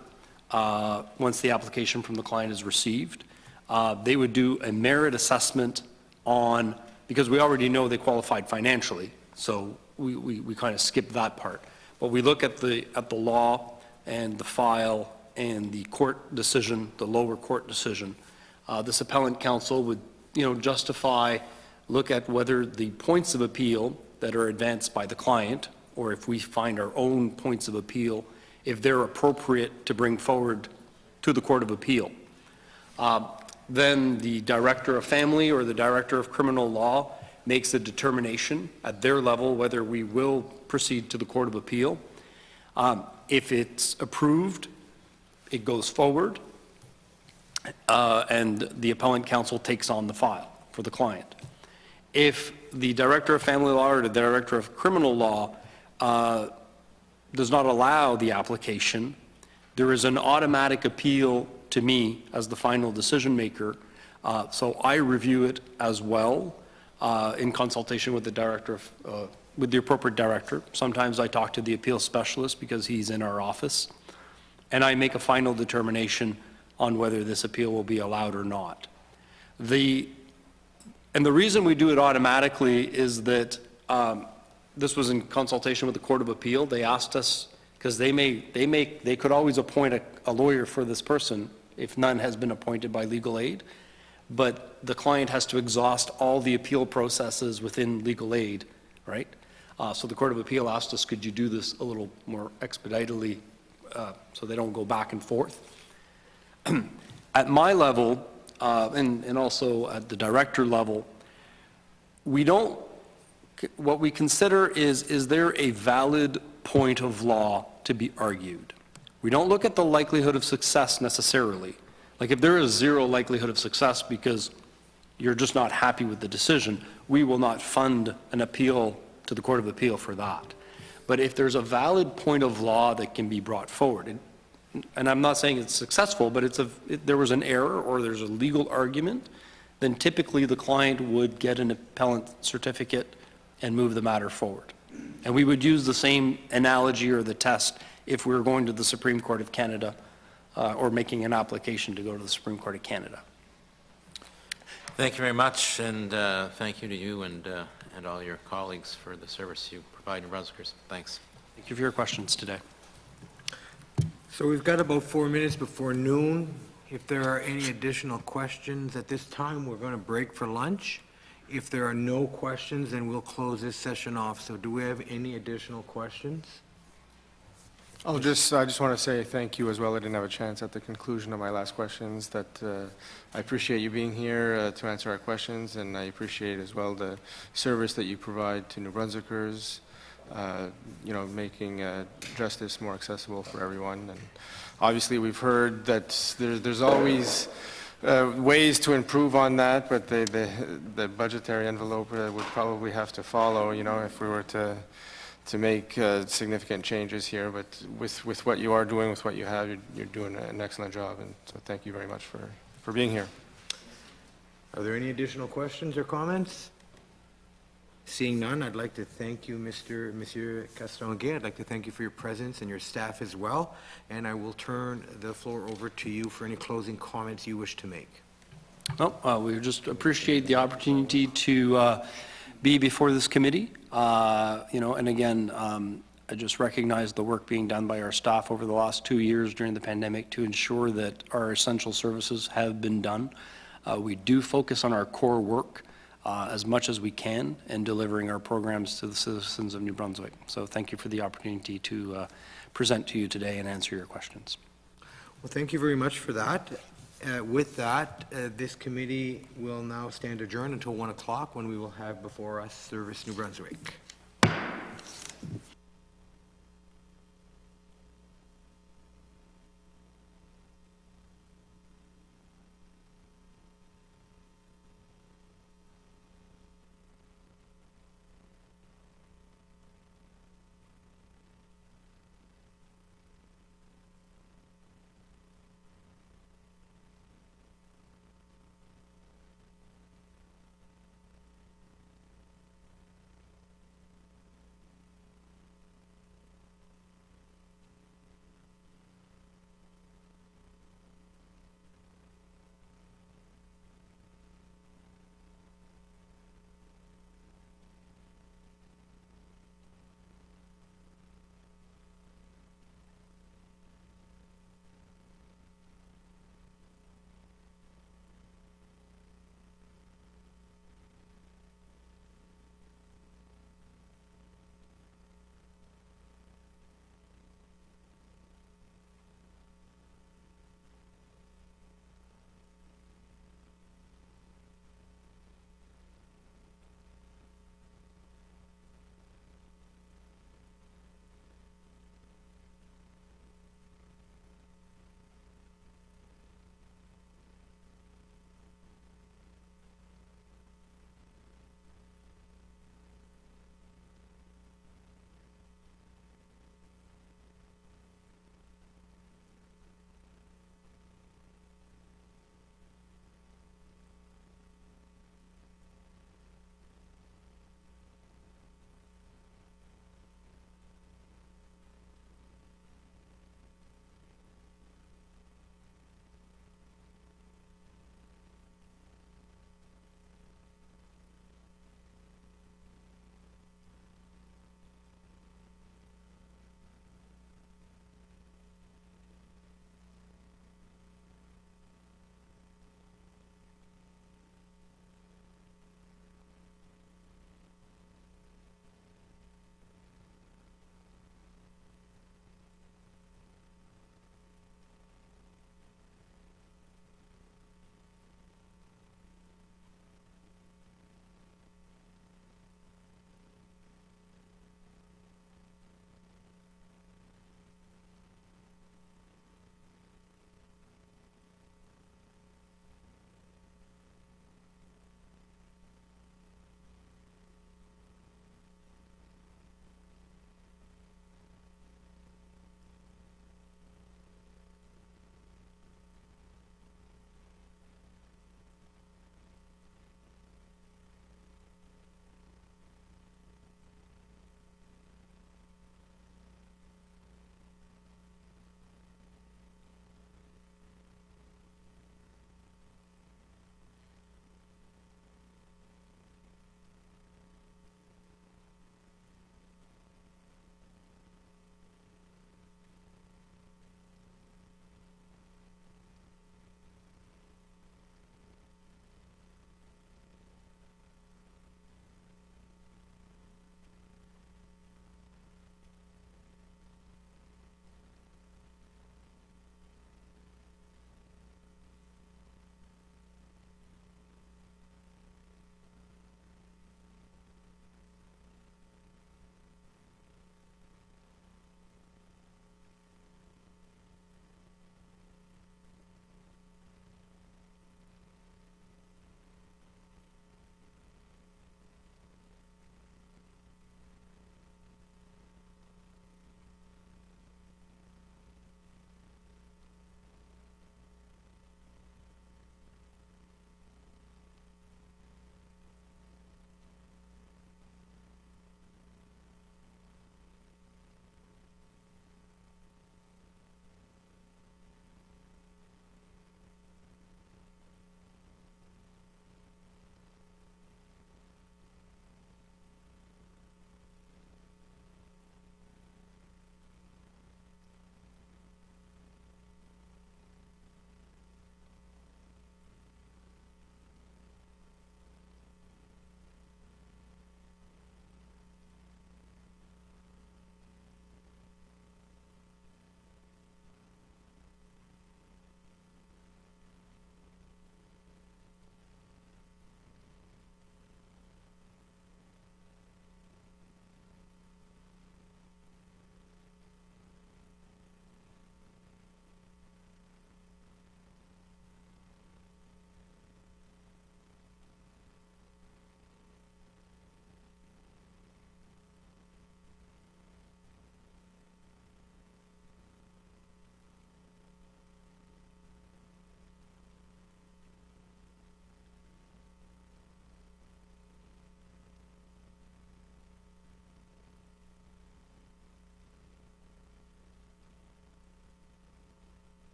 once the application from the client is received. They would do a merit assessment on, because we already know they qualified financially, so we kind of skip that part. But we look at the law and the file and the court decision, the lower court decision. This appellant counsel would, justify, look at whether the points of appeal that are advanced by the client, or if we find our own points of appeal, if they're appropriate to bring forward to the Court of Appeal. Then the Director of Family or the Director of Criminal Law makes a determination at their level whether we will proceed to the Court of Appeal. If it's approved, it goes forward, and the appellant counsel takes on the file for the client. If the Director of Family Law or the Director of Criminal Law does not allow the application, there is an automatic appeal to me as the final decision maker. So I review it as well in consultation with the director of, with the appropriate director. Sometimes I talk to the appeal specialist because he's in our office, and I make a final determination on whether this appeal will be allowed or not. And the reason we do it automatically is that this was in consultation with the Court of Appeal. They asked us, because they could always appoint a lawyer for this person if none has been appointed by legal aid, but the client has to exhaust all the appeal processes within legal aid, right? So the Court of Appeal asked us, could you do this a little more expeditiously so they don't go back and forth? At my level, and also at the director level, what we consider is there a valid point of law to be argued? We don't look at the likelihood of success necessarily. Like if there is zero likelihood of success because you're just not happy with the decision, we will not fund an appeal to the Court of Appeal for that. But if there's a valid point of law that can be brought forward, and I'm not saying it's successful, but there was an error or there's a legal argument, then typically the client would get an appellant certificate and move the matter forward. And we would use the same analogy or the test if we were going to the Supreme Court of Canada or making an application to go to the Supreme Court of Canada. Thank you very much, and thank you to you and all your colleagues for the service you provide New Brunswickers. Thanks. Thank you for your questions today. So we've got about 4 minutes before noon. If there are any additional questions at this time, we're going to break for lunch. If there are no questions, then we'll close this session off. So do we have any additional questions? I just want to say thank you as well. I didn't have a chance at the conclusion of my last questions that I appreciate you being here to answer our questions, and I appreciate as well the service that you provide to New Brunswickers, making justice more accessible for everyone. And obviously we've heard that there's always ways to improve on that, but the budgetary envelope would probably have to follow, if we were to make significant changes here. But with what you are doing, with what you have, you're doing an excellent job, and so thank you very much for being here. Are there any additional questions or comments? Seeing none, I'd like to thank you, Monsieur Castonguay. I'd like to thank you for your presence and your staff as well. And I will turn the floor over to you for any closing comments you wish to make. We just appreciate the opportunity to be before this committee. And again, I just recognize the work being done by our staff over the last 2 years during the pandemic to ensure that our essential services have been done. We do focus on our core work as much as we can in delivering our programs to the citizens of New Brunswick. So thank you for the opportunity to present to you today and answer your questions. Well, thank you very much for that. With that, this committee will now stand adjourned until 1 o'clock, when we will have before us Service New Brunswick.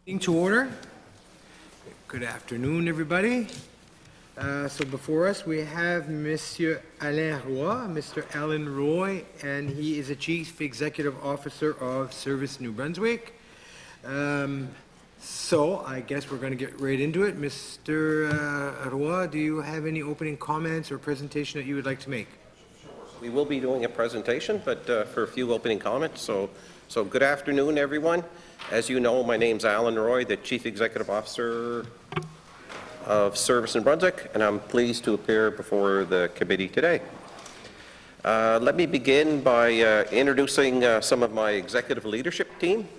Meeting to order. Good afternoon, everybody. So before us, we have Monsieur Alain Roy, Mr. Alan Roy, and he is the Chief Executive Officer of Service New Brunswick. So I guess we're going to get right into it. Mr. Roy, do you have any opening comments or presentation that you would like to make? We will be doing a presentation, but for a few opening comments. So good afternoon, everyone. As you know, my name's Alan Roy, the Chief Executive Officer of Service in Brunswick, and I'm pleased to appear before the committee today. Let me begin by introducing some of my executive leadership team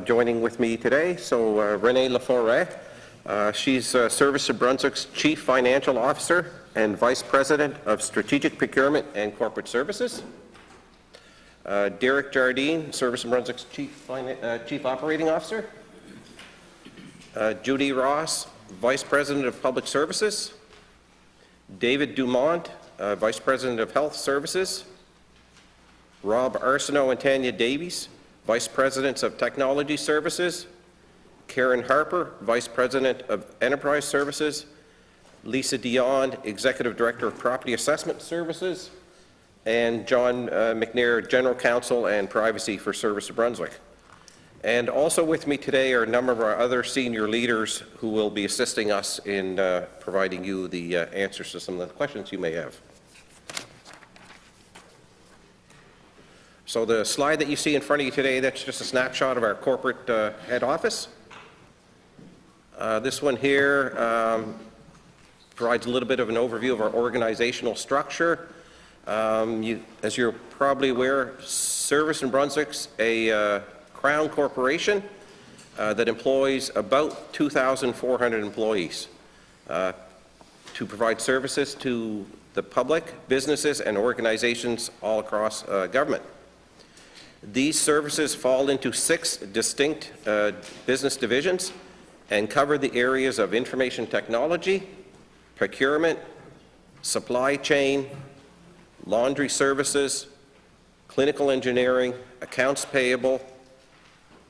joining with me today. So Renée Laforêt, she's Service in Brunswick's Chief Financial Officer and Vice President of Strategic Procurement and Corporate Services. Derek Jardine, Service in Brunswick's Chief Operating Officer. Judy Ross, Vice President of Public Services. David Dumont, Vice President of Health Services. Rob Arsenault and Tanya Davies, Vice Presidents of Technology Services. Karen Harper, Vice President of Enterprise Services. Lisa Dion, Executive Director of Property Assessment Services. And John McNair, General Counsel and Privacy for Service of Brunswick. And also with me today are a number of our other senior leaders who will be assisting us in providing you the answers to some of the questions you may have. So the slide that you see in front of you today, that's just a snapshot of our corporate head office. This one here provides a little bit of an overview of our organizational structure. As you're probably aware, Service in Brunswick's a Crown corporation that employs about 2,400 employees to provide services to the public, businesses, and organizations all across government. These services fall into 6 distinct business divisions and cover the areas of information technology, procurement, supply chain, laundry services, clinical engineering, accounts payable,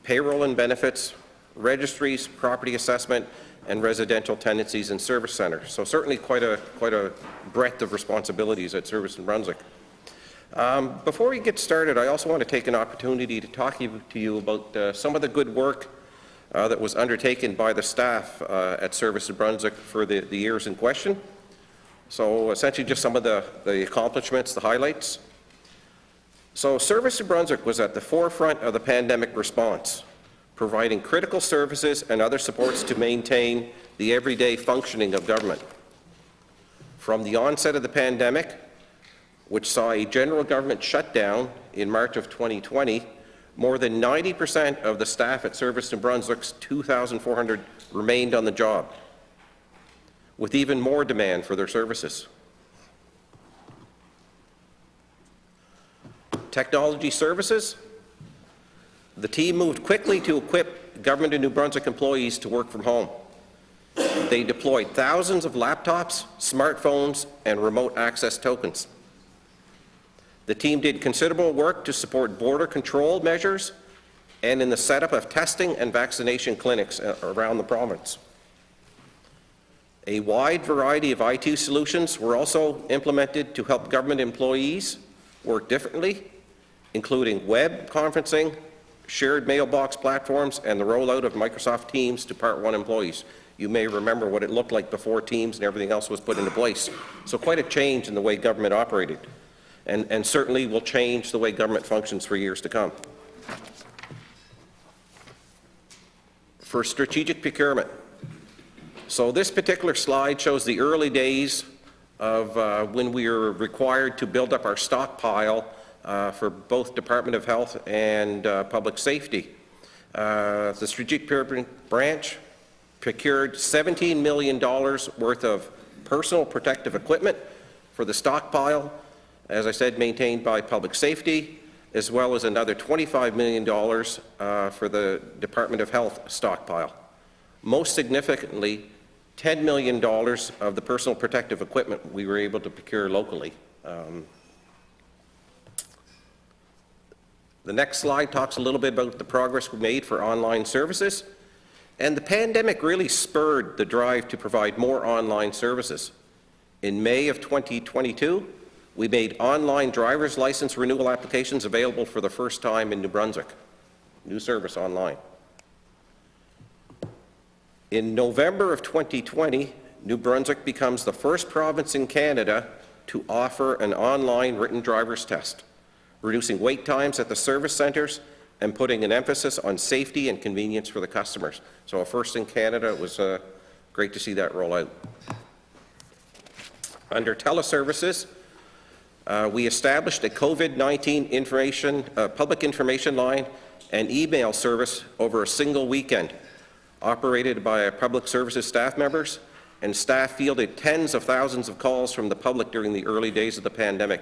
payroll and benefits, registries, property assessment, and residential tenancies and service centers. So certainly quite a breadth of responsibilities at Service in Brunswick. Before we get started, I also want to take an opportunity to talk to you about some of the good work that was undertaken by the staff at Service in Brunswick for the years in question. So essentially just some of the accomplishments, the highlights. So Service in Brunswick was at the forefront of the pandemic response, providing critical services and other supports to maintain the everyday functioning of government. From the onset of the pandemic, which saw a general government shutdown in March of 2020, more than 90% of the staff at Service in Brunswick's 2,400 remained on the job, with even more demand for their services. Technology services. The team moved quickly to equip Government of New Brunswick employees to work from home. They deployed thousands of laptops, smartphones, and remote access tokens. The team did considerable work to support border control measures and in the setup of testing and vaccination clinics around the province. A wide variety of IT solutions were also implemented to help government employees work differently, including web conferencing, shared mailbox platforms, and the rollout of Microsoft Teams to Part 1 employees. You may remember what it looked like before Teams and everything else was put into place. So quite a change in the way government operated, and certainly will change the way government functions for years to come. For strategic procurement. So this particular slide shows the early days of when we were required to build up our stockpile for both Department of Health and Public Safety. The Strategic Procurement Branch procured $17 million worth of personal protective equipment for the stockpile, as I said, maintained by Public Safety, as well as another $25 million for the Department of Health stockpile. Most significantly, $10 million of the personal protective equipment we were able to procure locally. The next slide talks a little bit about the progress we made for online services. And the pandemic really spurred the drive to provide more online services. In May of 2022, we made online driver's license renewal applications available for the first time in New Brunswick. New service online. In November of 2020, New Brunswick becomes the first province in Canada to offer an online written driver's test, reducing wait times at the service centres and putting an emphasis on safety and convenience for the customers. So a first in Canada. It was great to see that roll out. Under teleservices, we established a COVID-19 public information line and email service over a single weekend, operated by our public services staff members, and staff fielded tens of thousands of calls from the public during the early days of the pandemic.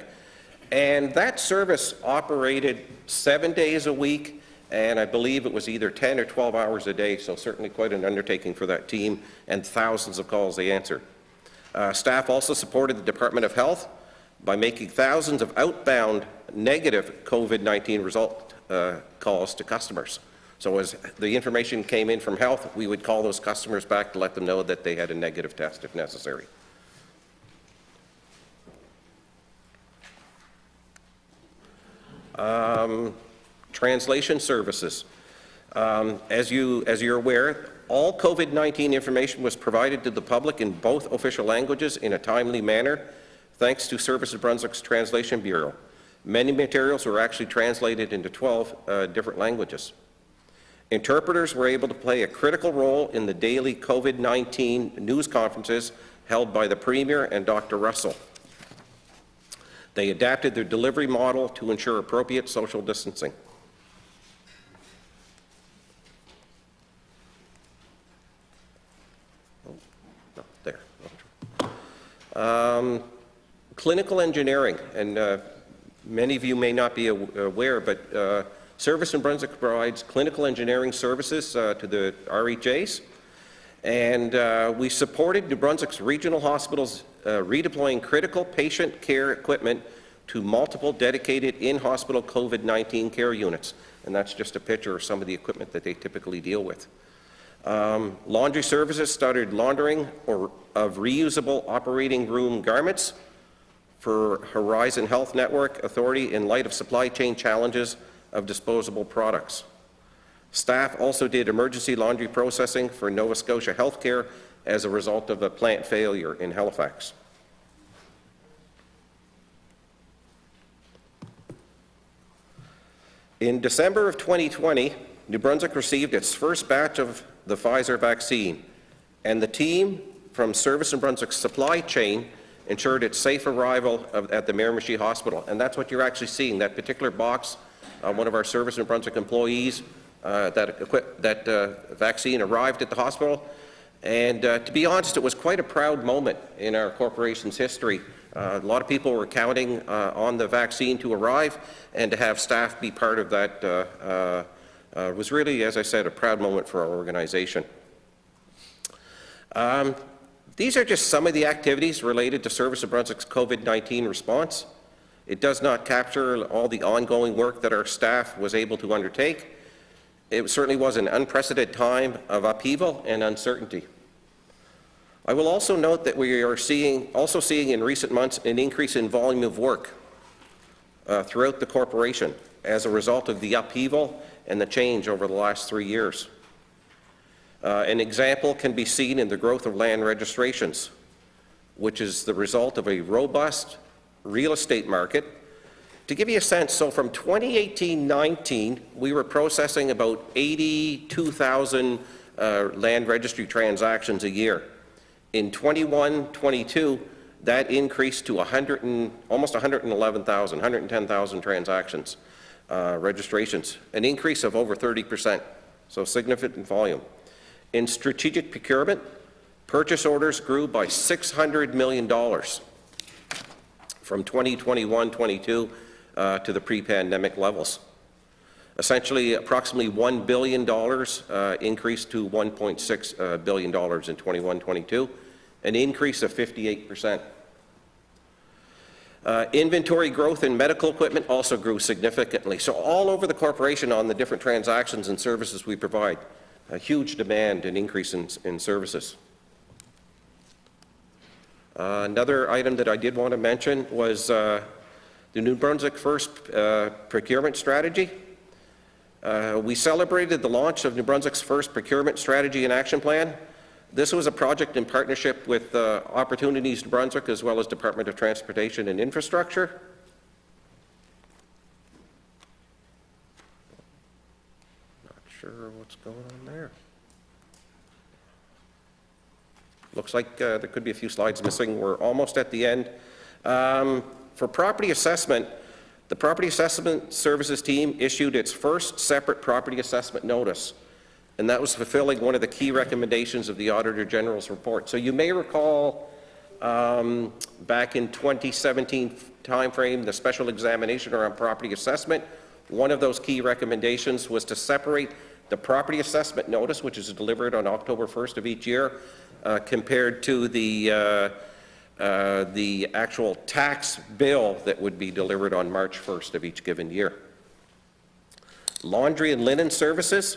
And that service operated 7 days a week, and I believe it was either 10 or 12 hours a day, so certainly quite an undertaking for that team, and thousands of calls they answered. Staff also supported the Department of Health by making thousands of outbound negative COVID-19 result calls to customers. So as the information came in from health, we would call those customers back to let them know that they had a negative test if necessary. Translation services. As you're aware, all COVID-19 information was provided to the public in both official languages in a timely manner, thanks to Services Brunswick's Translation Bureau. Many materials were actually translated into 12 different languages. Interpreters were able to play a critical role in the daily COVID-19 news conferences held by the Premier and Dr. Russell. They adapted their delivery model to ensure appropriate social distancing. Clinical engineering, and many of you may not be aware, but Service in Brunswick provides clinical engineering services to the RHAs, and we supported New Brunswick's regional hospitals redeploying critical patient care equipment to multiple dedicated in-hospital COVID-19 care units, and that's just a picture of some of the equipment that they typically deal with. Laundry services started laundering of reusable operating room garments for Horizon Health Network Authority in light of supply chain challenges of disposable products. Staff also did emergency laundry processing for Nova Scotia Healthcare as a result of a plant failure in Halifax. In December of 2020, New Brunswick received its first batch of the Pfizer vaccine, and the team from Service in Brunswick's supply chain ensured its safe arrival at the Miramichi Hospital. And that's what you're actually seeing, that particular box. One of our Service in Brunswick employees, that vaccine arrived at the hospital. And to be honest, it was quite a proud moment in our corporation's history. A lot of people were counting on the vaccine to arrive, and to have staff be part of that was really, as I said, a proud moment for our organization. These are just some of the activities related to Service in Brunswick's COVID-19 response. It does not capture all the ongoing work that our staff was able to undertake. It certainly was an unprecedented time of upheaval and uncertainty. I will also note that we are also seeing in recent months an increase in volume of work throughout the corporation as a result of the upheaval and the change over the last 3 years. An example can be seen in the growth of land registrations, which is the result of a robust real estate market. To give you a sense, so from 2018-19, we were processing about 82,000 land registry transactions a year. In 21-22, that increased to almost 111,000, 110,000 transactions, registrations, an increase of over 30%, so significant volume. In strategic procurement, purchase orders grew by $600 million from 2021-22 to the pre-pandemic levels. Essentially, approximately $1 billion increased to $1.6 billion in 21-22, an increase of 58%. Inventory growth in medical equipment also grew significantly. So all over the corporation on the different transactions and services we provide, a huge demand and increase in services. Another item that I did want to mention was the New Brunswick First procurement strategy. We celebrated the launch of New Brunswick's first procurement strategy and action plan. This was a project in partnership with Opportunities New Brunswick as well as Department of Transportation and Infrastructure. Not sure what's going on there. Looks like there could be a few slides missing. We're almost at the end. For property assessment, the Property Assessment Services team issued its first separate property assessment notice, and that was fulfilling one of the key recommendations of the Auditor General's report. So you may recall back in 2017 timeframe, the special examination around property assessment, one of those key recommendations was to separate the property assessment notice, which is delivered on October 1st of each year, compared to the actual tax bill that would be delivered on March 1st of each given year. Laundry and linen services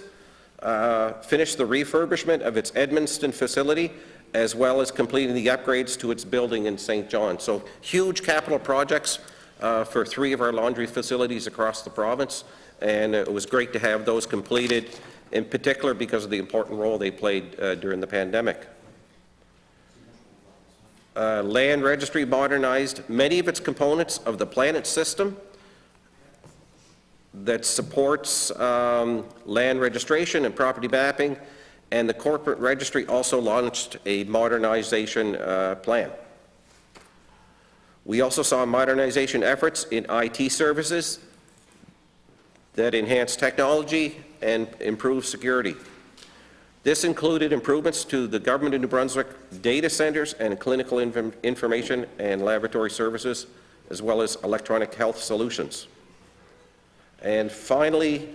finished the refurbishment of its Edmundston facility, as well as completing the upgrades to its building in St. John. So huge capital projects for 3 of our laundry facilities across the province, and it was great to have those completed, in particular because of the important role they played during the pandemic. Land Registry modernized many of its components of the Planet system that supports land registration and property mapping, and the corporate registry also launched a modernization plan. We also saw modernization efforts in IT services that enhance technology and improve security. This included improvements to the Government of New Brunswick data centers and clinical information and laboratory services, as well as electronic health solutions. And finally,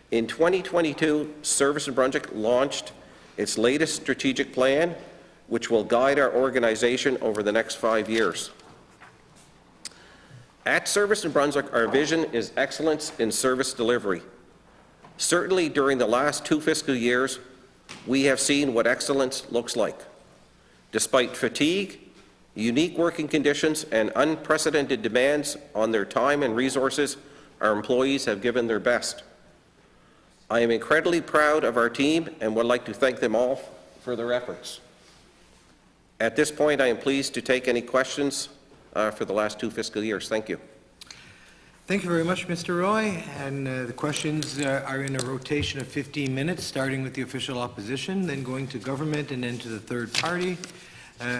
in 2022, Service New Brunswick launched its latest strategic plan, which will guide our organization over the next 5 years. At Service New Brunswick, our vision is excellence in service delivery. Certainly during the last 2 fiscal years, we have seen what excellence looks like. Despite fatigue, unique working conditions, and unprecedented demands on their time and resources, our employees have given their best. I am incredibly proud of our team and would like to thank them all for their efforts. At this point, I am pleased to take any questions for the last 2 fiscal years. Thank you. Thank you very much, Mr. Roy. And the questions are in a rotation of 15 minutes, starting with the official opposition, then going to government, and then to the third party.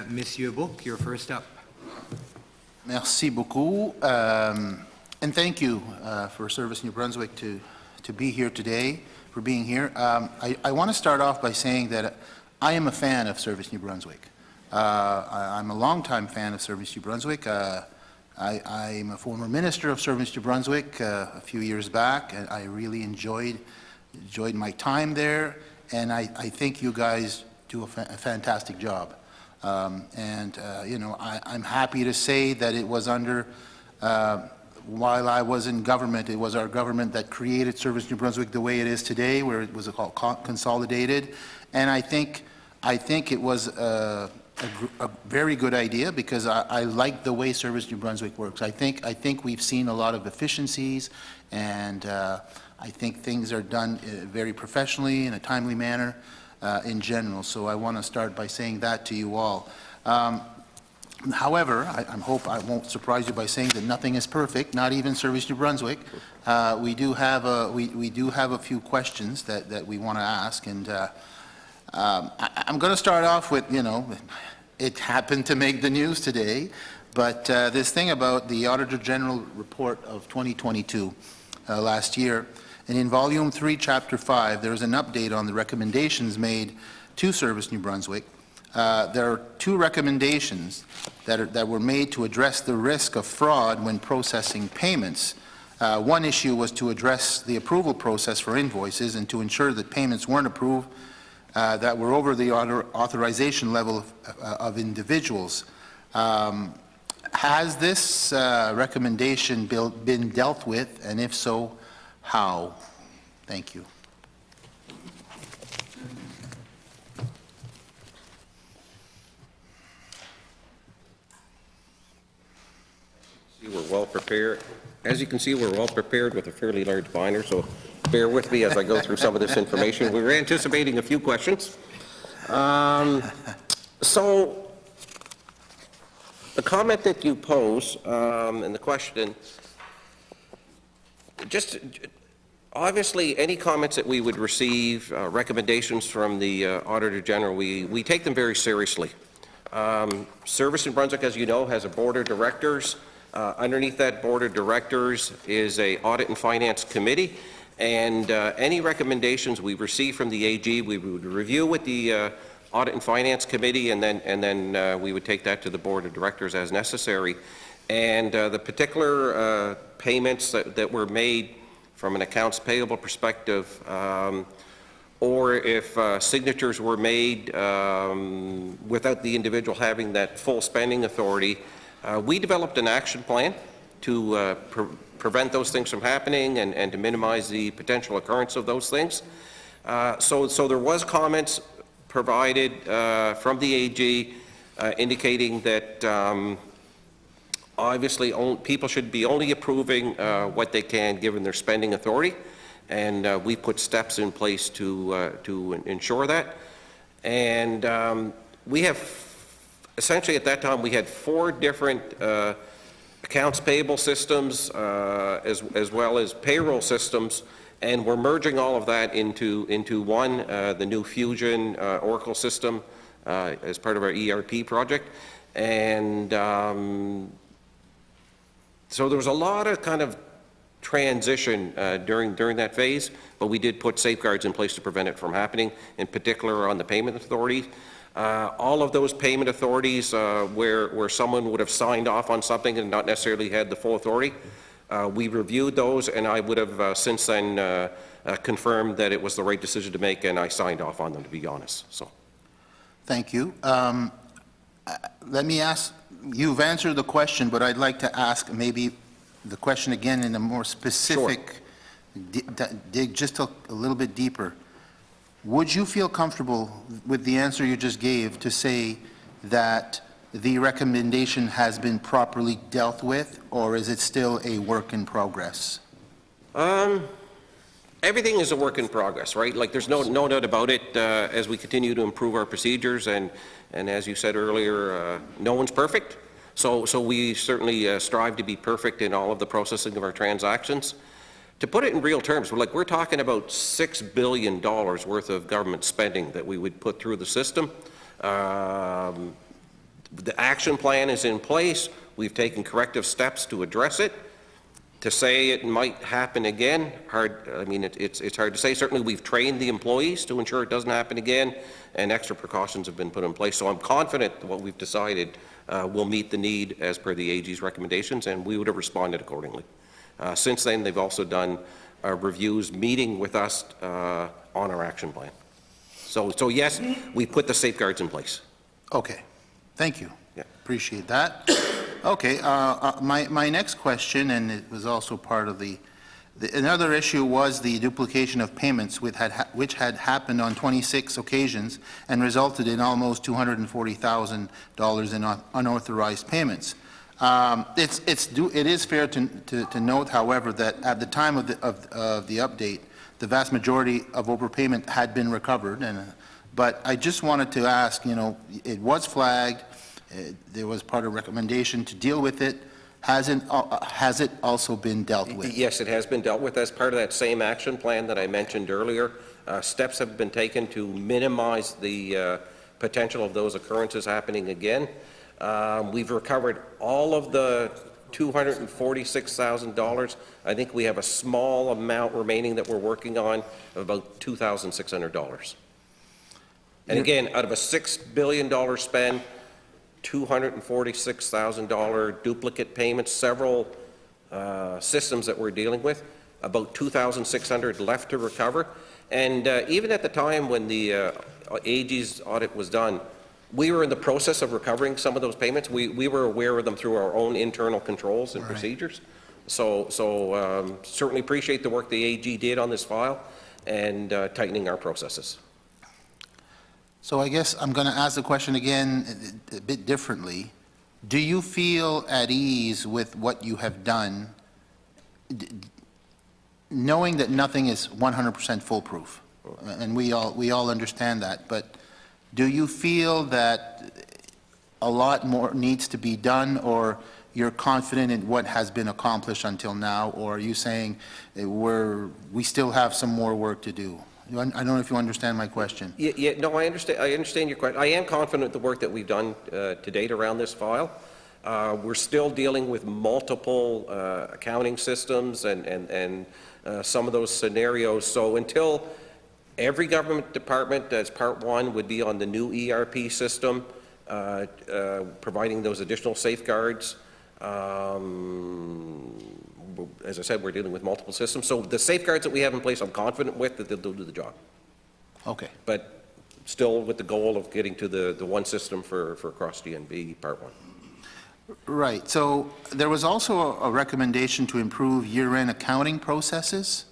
Monsieur Book, you're first up. Merci beaucoup. And thank you for Service New Brunswick to be here today, for being here. I want to start off by saying that I am a fan of Service New Brunswick. I'm a longtime fan of Service New Brunswick. I'm a former minister of Service New Brunswick a few years back, and I really enjoyed my time there, and I think you guys do a fantastic job. You know, I'm happy to say that it was under, while I was in government, it was our government that created Service New Brunswick the way it is today, where it was called consolidated, and I think it was a very good idea, because I like the way Service New Brunswick works. I think we've seen a lot of efficiencies, and I think things are done very professionally in a timely manner in general. So I want to start by saying that to you all. However, I hope I won't surprise you by saying that nothing is perfect, not even Service New Brunswick. We do have a few questions that we want to ask, and I'm going to start off with, you know, it happened to make the news today, but this thing about the Auditor General report of 2022 last year, and in Volume 3, Chapter 5, there's an update on the recommendations made to Service New Brunswick. There are 2 recommendations that were made to address the risk of fraud when processing payments. One issue was to address the approval process for invoices and to ensure that payments weren't approved that were over the authorization level of individuals. Has this recommendation been dealt with, and if so, how? Thank you. We're well prepared. As you can see, we're well prepared with a fairly large binder, so bear with me as I go through some of this information. We were anticipating a few questions. So the comment that you pose and the question, just obviously any comments that we would receive, recommendations from the Auditor General, we take them very seriously. Service in Brunswick, as you know, has a board of directors. Underneath that board of directors is a audit and finance committee, and any recommendations we receive from the AG, we would review with the audit and finance committee, and then we would take that to the board of directors as necessary. And the particular payments that were made from an accounts payable perspective, or if signatures were made without the individual having that full spending authority, we developed an action plan to prevent those things from happening and to minimize the potential occurrence of those things. So there was comments provided from the AG indicating that obviously people should be only approving what they can given their spending authority, and we put steps in place to ensure that. And we have essentially, at that time, we had 4 different accounts payable systems as well as payroll systems, and we're merging all of that into one, the new Fusion Oracle system as part of our ERP project. And so there was a lot of kind of transition during that phase, but we did put safeguards in place to prevent it from happening, in particular on the payment authority. All of those payment authorities where someone would have signed off on something and not necessarily had the full authority, we reviewed those, and I would have since then confirmed that it was the right decision to make, and I signed off on them, to be honest. So, Thank you. Let me ask, you've answered the question, but I'd like to ask maybe the question again in a more specific, dig just a little bit deeper. Would you feel comfortable with the answer you just gave to say that the recommendation has been properly dealt with, or is it still a work in progress? Everything is a work in progress, right? Like, there's no doubt about it as we continue to improve our procedures, and as you said earlier, no one's perfect. So we certainly strive to be perfect in all of the processing of our transactions. To put it in real terms, we're talking about $6 billion worth of government spending that we would put through the system. The action plan is in place. We've taken corrective steps to address it. To say it might happen again, it's hard to say. Certainly we've trained the employees to ensure it doesn't happen again, and extra precautions have been put in place. So I'm confident that what we've decided will meet the need as per the AG's recommendations, and we would have responded accordingly. Since then, they've also done reviews, meeting with us on our action plan. So yes, we put the safeguards in place. Okay, thank you. Yeah. Appreciate that. Okay, my next question, and it was also part of another issue, was the duplication of payments which had happened on 26 occasions and resulted in almost $240,000 in unauthorized payments. It is fair to note, however, that at the time of the update, the vast majority of overpayment had been recovered, but I just wanted to ask, it was flagged, there was part of recommendation to deal with it. Has it also been dealt with? Yes, it has been dealt with as part of that same action plan that I mentioned earlier. Steps have been taken to minimize the potential of those occurrences happening again. We've recovered all of the $246,000. I think we have a small amount remaining that we're working on of about $2,600. And again, out of a $6 billion spend, $246,000 duplicate payments, several systems that we're dealing with, about $2,600 left to recover. And even at the time when the AG's audit was done, We were in the process of recovering some of those payments. We were aware of them through our own internal controls and procedures. So certainly appreciate the work the AG did on this file and tightening our processes. So I guess I'm going to ask the question again a bit differently. Do you feel at ease with what you have done, knowing that nothing is 100% foolproof? And we all understand that, but do you feel that a lot more needs to be done, or you're confident in what has been accomplished until now, or are you saying we still have some more work to do? I don't know if you understand my question. Yeah, no, I understand your question. I am confident the work that we've done to date around this file. We're still dealing with multiple accounting systems and some of those scenarios. So until every government department, as part one, would be on the new ERP system, providing those additional safeguards. As I said, we're dealing with multiple systems. So the safeguards that we have in place, I'm confident with that they'll do the job. Okay. But still with the goal of getting to the one system for across GNB part one. Right. So there was also a recommendation to improve year-end accounting processes.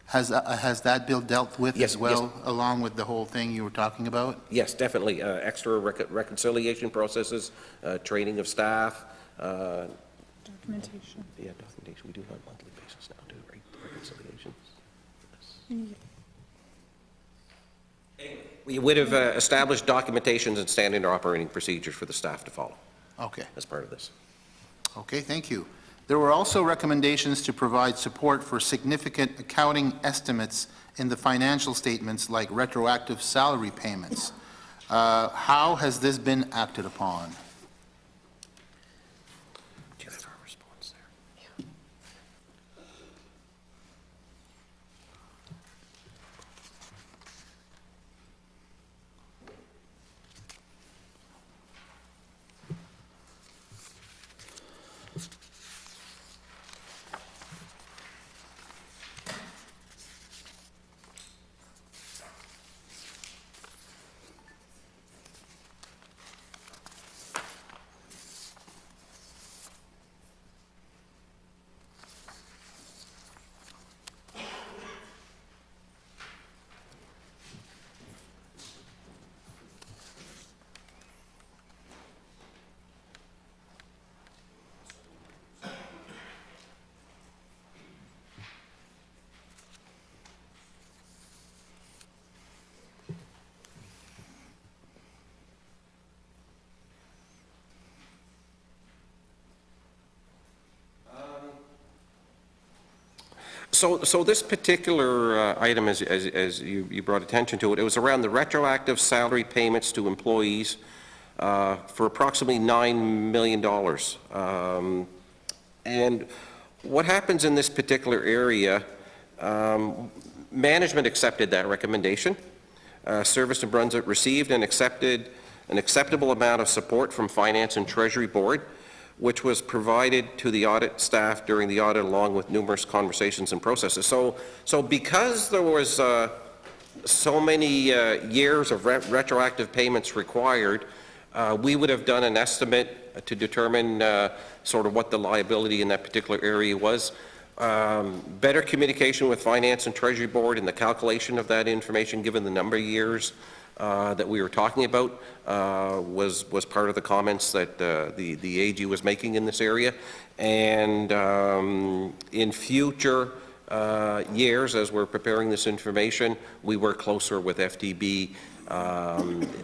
Has that bill dealt with Yes, as well, yes. along with the whole thing you were talking about? Yes, definitely. Extra reconciliation processes, training of staff. Documentation. Yeah, documentation. We do it on a monthly basis now, too, right? Reconciliations. Yes. We would have established documentations and standard operating procedures for the staff to follow. Okay. As part of this. Okay, thank you. There were also recommendations to provide support for significant accounting estimates in the financial statements, like retroactive salary payments. How has this been acted upon? Do you have our response there? So this particular item, as you brought attention to it was around the retroactive salary payments to employees for approximately $9 million. And what happens in this particular area, management accepted that recommendation. Service New Brunswick received and accepted an acceptable amount of support from Finance and Treasury Board, which was provided to the audit staff during the audit, along with numerous conversations and processes. So because there was so many years of retroactive payments required, we would have done an estimate to determine sort of what the liability in that particular area was. Better communication with Finance and Treasury Board in the calculation of that information, given the number of years that we were talking about, was part of the comments that the AG was making in this area. And in future years, as we're preparing this information, we work closer with FTB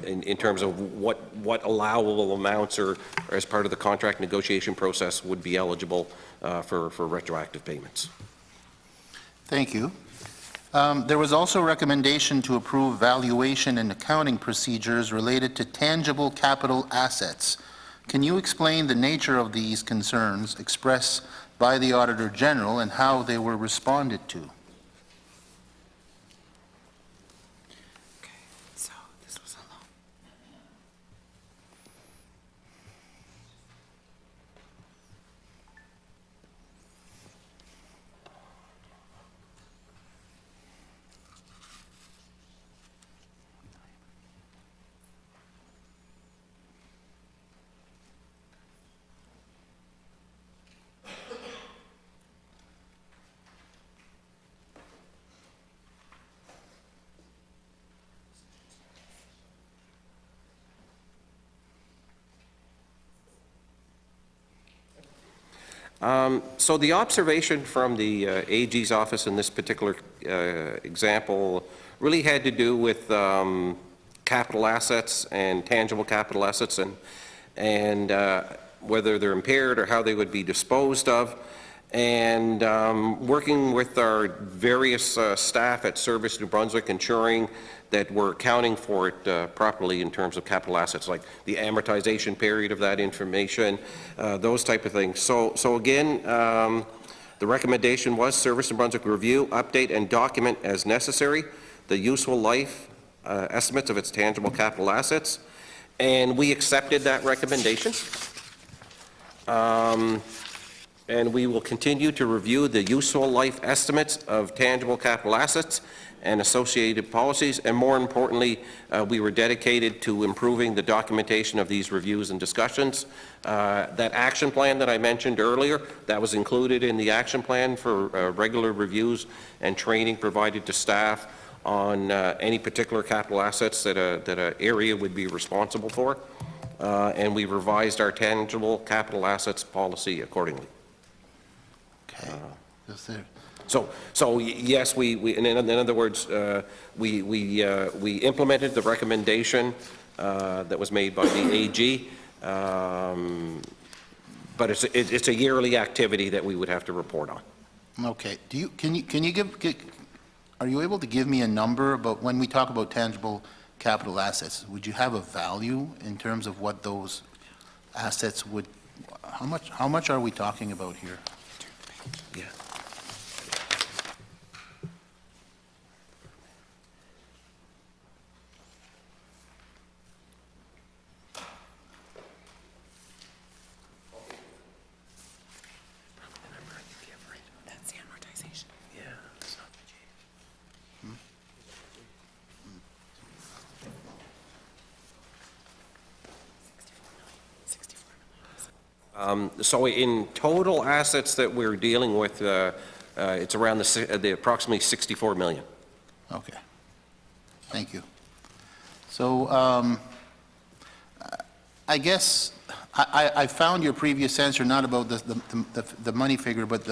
in terms of what allowable amounts or as part of the contract negotiation process would be eligible for retroactive payments. Thank you. There was also a recommendation to approve valuation and accounting procedures related to tangible capital assets. Can you explain the nature of these concerns expressed by the Auditor General and how they were responded to? So this was a long. So the observation from the AG's office in this particular example really had to do with capital assets and tangible capital assets, and whether they're impaired or how they would be disposed of. And working with our various staff at Service New Brunswick, ensuring that we're accounting for it properly in terms of capital assets, like the amortization period of that information, those type of things. So again, the recommendation was Service New Brunswick review, update, and document as necessary the useful life estimates of its tangible capital assets, and we accepted that recommendation. And we will continue to review the useful life estimates of tangible capital assets and associated policies, and more importantly, we were dedicated to improving the documentation of these reviews and discussions. That action plan that I mentioned earlier, that was included in the action plan for regular reviews and training provided to staff on any particular capital assets that an area would be responsible for, and we revised our tangible capital assets policy accordingly. Okay. Yes, sir. So yes, in other words, we implemented the recommendation that was made by the AG, but it's a yearly activity that we would have to report on. Okay. Can you are you able to give me a number about when we talk about tangible capital assets? Would you have a value in terms of what those assets would? How much are we talking about here? Yeah. That's the amortization. Yeah, that's not So in total assets that we're dealing with, it's around the approximately 64 million. Okay. Thank you. So I guess I found your previous answer not about the money figure, but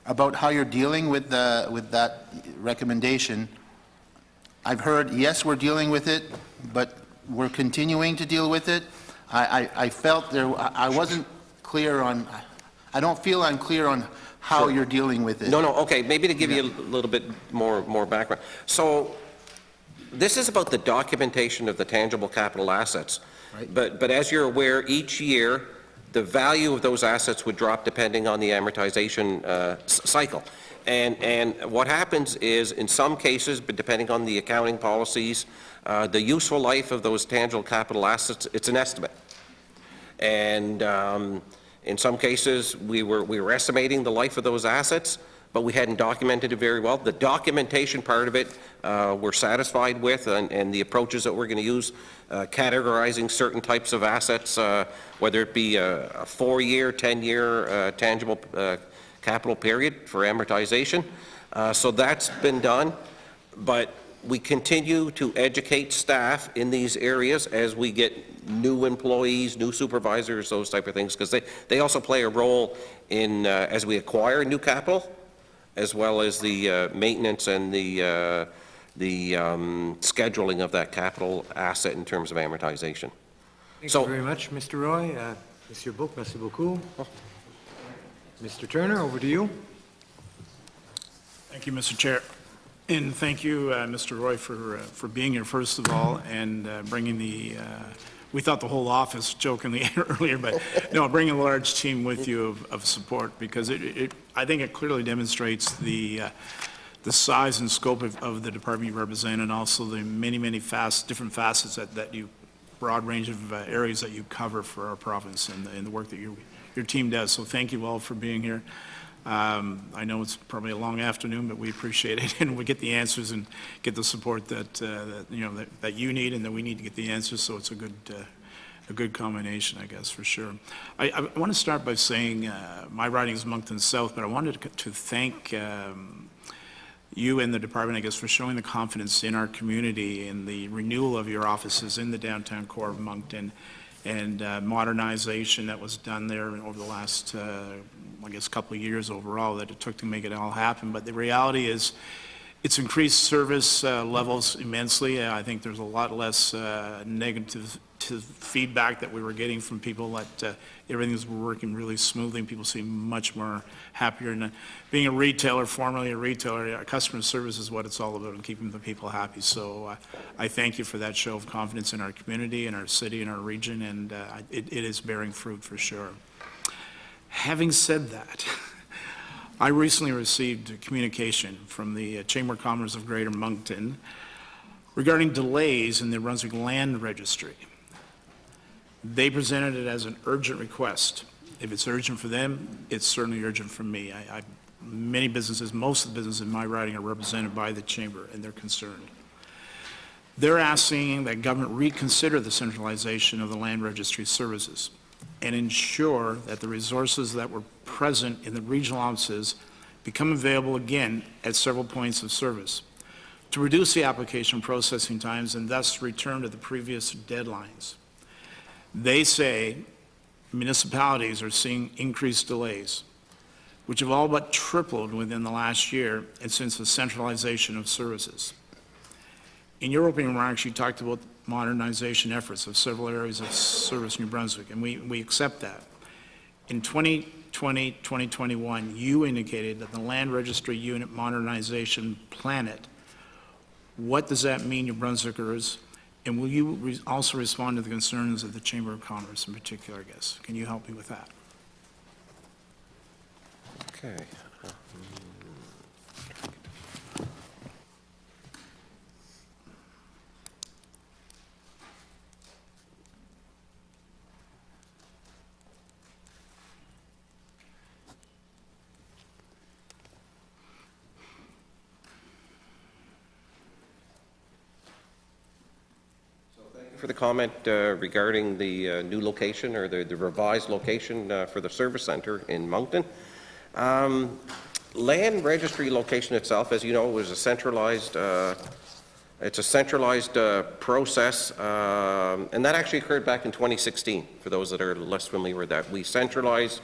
about how you're dealing with that recommendation. I've heard, yes, we're dealing with it, but we're continuing to deal with it. I felt I wasn't clear on, I don't feel I'm clear on how Sure. you're dealing with it. No, okay, maybe to give you a little bit more background. So this is about the documentation of the tangible capital assets. Right. But as you're aware, each year, the value of those assets would drop depending on the amortization cycle. And what happens is, in some cases, but depending on the accounting policies, the useful life of those tangible capital assets, it's an estimate. And in some cases, we were estimating the life of those assets, but we hadn't documented it very well. The documentation part of it, we're satisfied with, and the approaches that we're going to use, categorizing certain types of assets, whether it be a 4-year, 10-year tangible capital period for amortization. So that's been done, but we continue to educate staff in these areas as we get new employees, new supervisors, those type of things, because they also play a role in, as we acquire new capital, as well as the maintenance and the scheduling of that capital asset in terms of amortization. Thank you very much, Mr. Roy. Monsieur Book, merci beaucoup. Mr. Turner, over to you. Thank you, Mr. Chair. And thank you, Mr. Roy, for being here, first of all, and bringing we thought the whole office, jokingly earlier, but no, bringing a large team with you of support, because I think it clearly demonstrates the size and scope of the department you represent, and also the many different facets that you, broad range of areas that you cover for our province and the work that your team does. So thank you all for being here. I know it's probably a long afternoon, but we appreciate it, and we get the answers and get the support that you need and that we need to get the answers. So it's a good combination, I guess, for sure. I want to start by saying my riding is Moncton South, but I wanted to thank you and the department, I guess, for showing the confidence in our community in the renewal of your offices in the downtown core of Moncton, and modernization that was done there over the last, I guess, couple of years overall that it took to make it all happen. But the reality is, it's increased service levels immensely. I think there's a lot less negative feedback that we were getting from people that everything's working really smoothly, and people seem much more happier. And being a retailer, formerly a retailer, customer service is what it's all about, and keeping the people happy. So I thank you for that show of confidence in our community, in our city, in our region, and it is bearing fruit for sure. Having said that, I recently received a communication from the Chamber of Commerce of Greater Moncton regarding delays in the Brunswick Land Registry. They presented it as an urgent request. If it's urgent for them, it's certainly urgent for me. Many businesses, most of the businesses in my riding are represented by the Chamber, and they're concerned. They're asking that government reconsider the centralization of the land registry services and ensure that the resources that were present in the regional offices become available again at several points of service to reduce the application processing times and thus return to the previous deadlines. They say municipalities are seeing increased delays, which have all but tripled within the last year and since the centralization of services. In your opening remarks, you talked about modernization efforts of several areas of service in New Brunswick, and we accept that. In 2020, 2021, you indicated that the Land Registry Unit Modernization Planet. What does that mean, New Brunswickers? And will you also respond to the concerns of the Chamber of Commerce in particular, I guess? Can you help me with that? Okay. For the comment regarding the new location or the revised location for the service center in Moncton. Land registry location itself, as you know, was a centralized, it's a centralized process, and that actually occurred back in 2016, for those that are less familiar with that. We centralized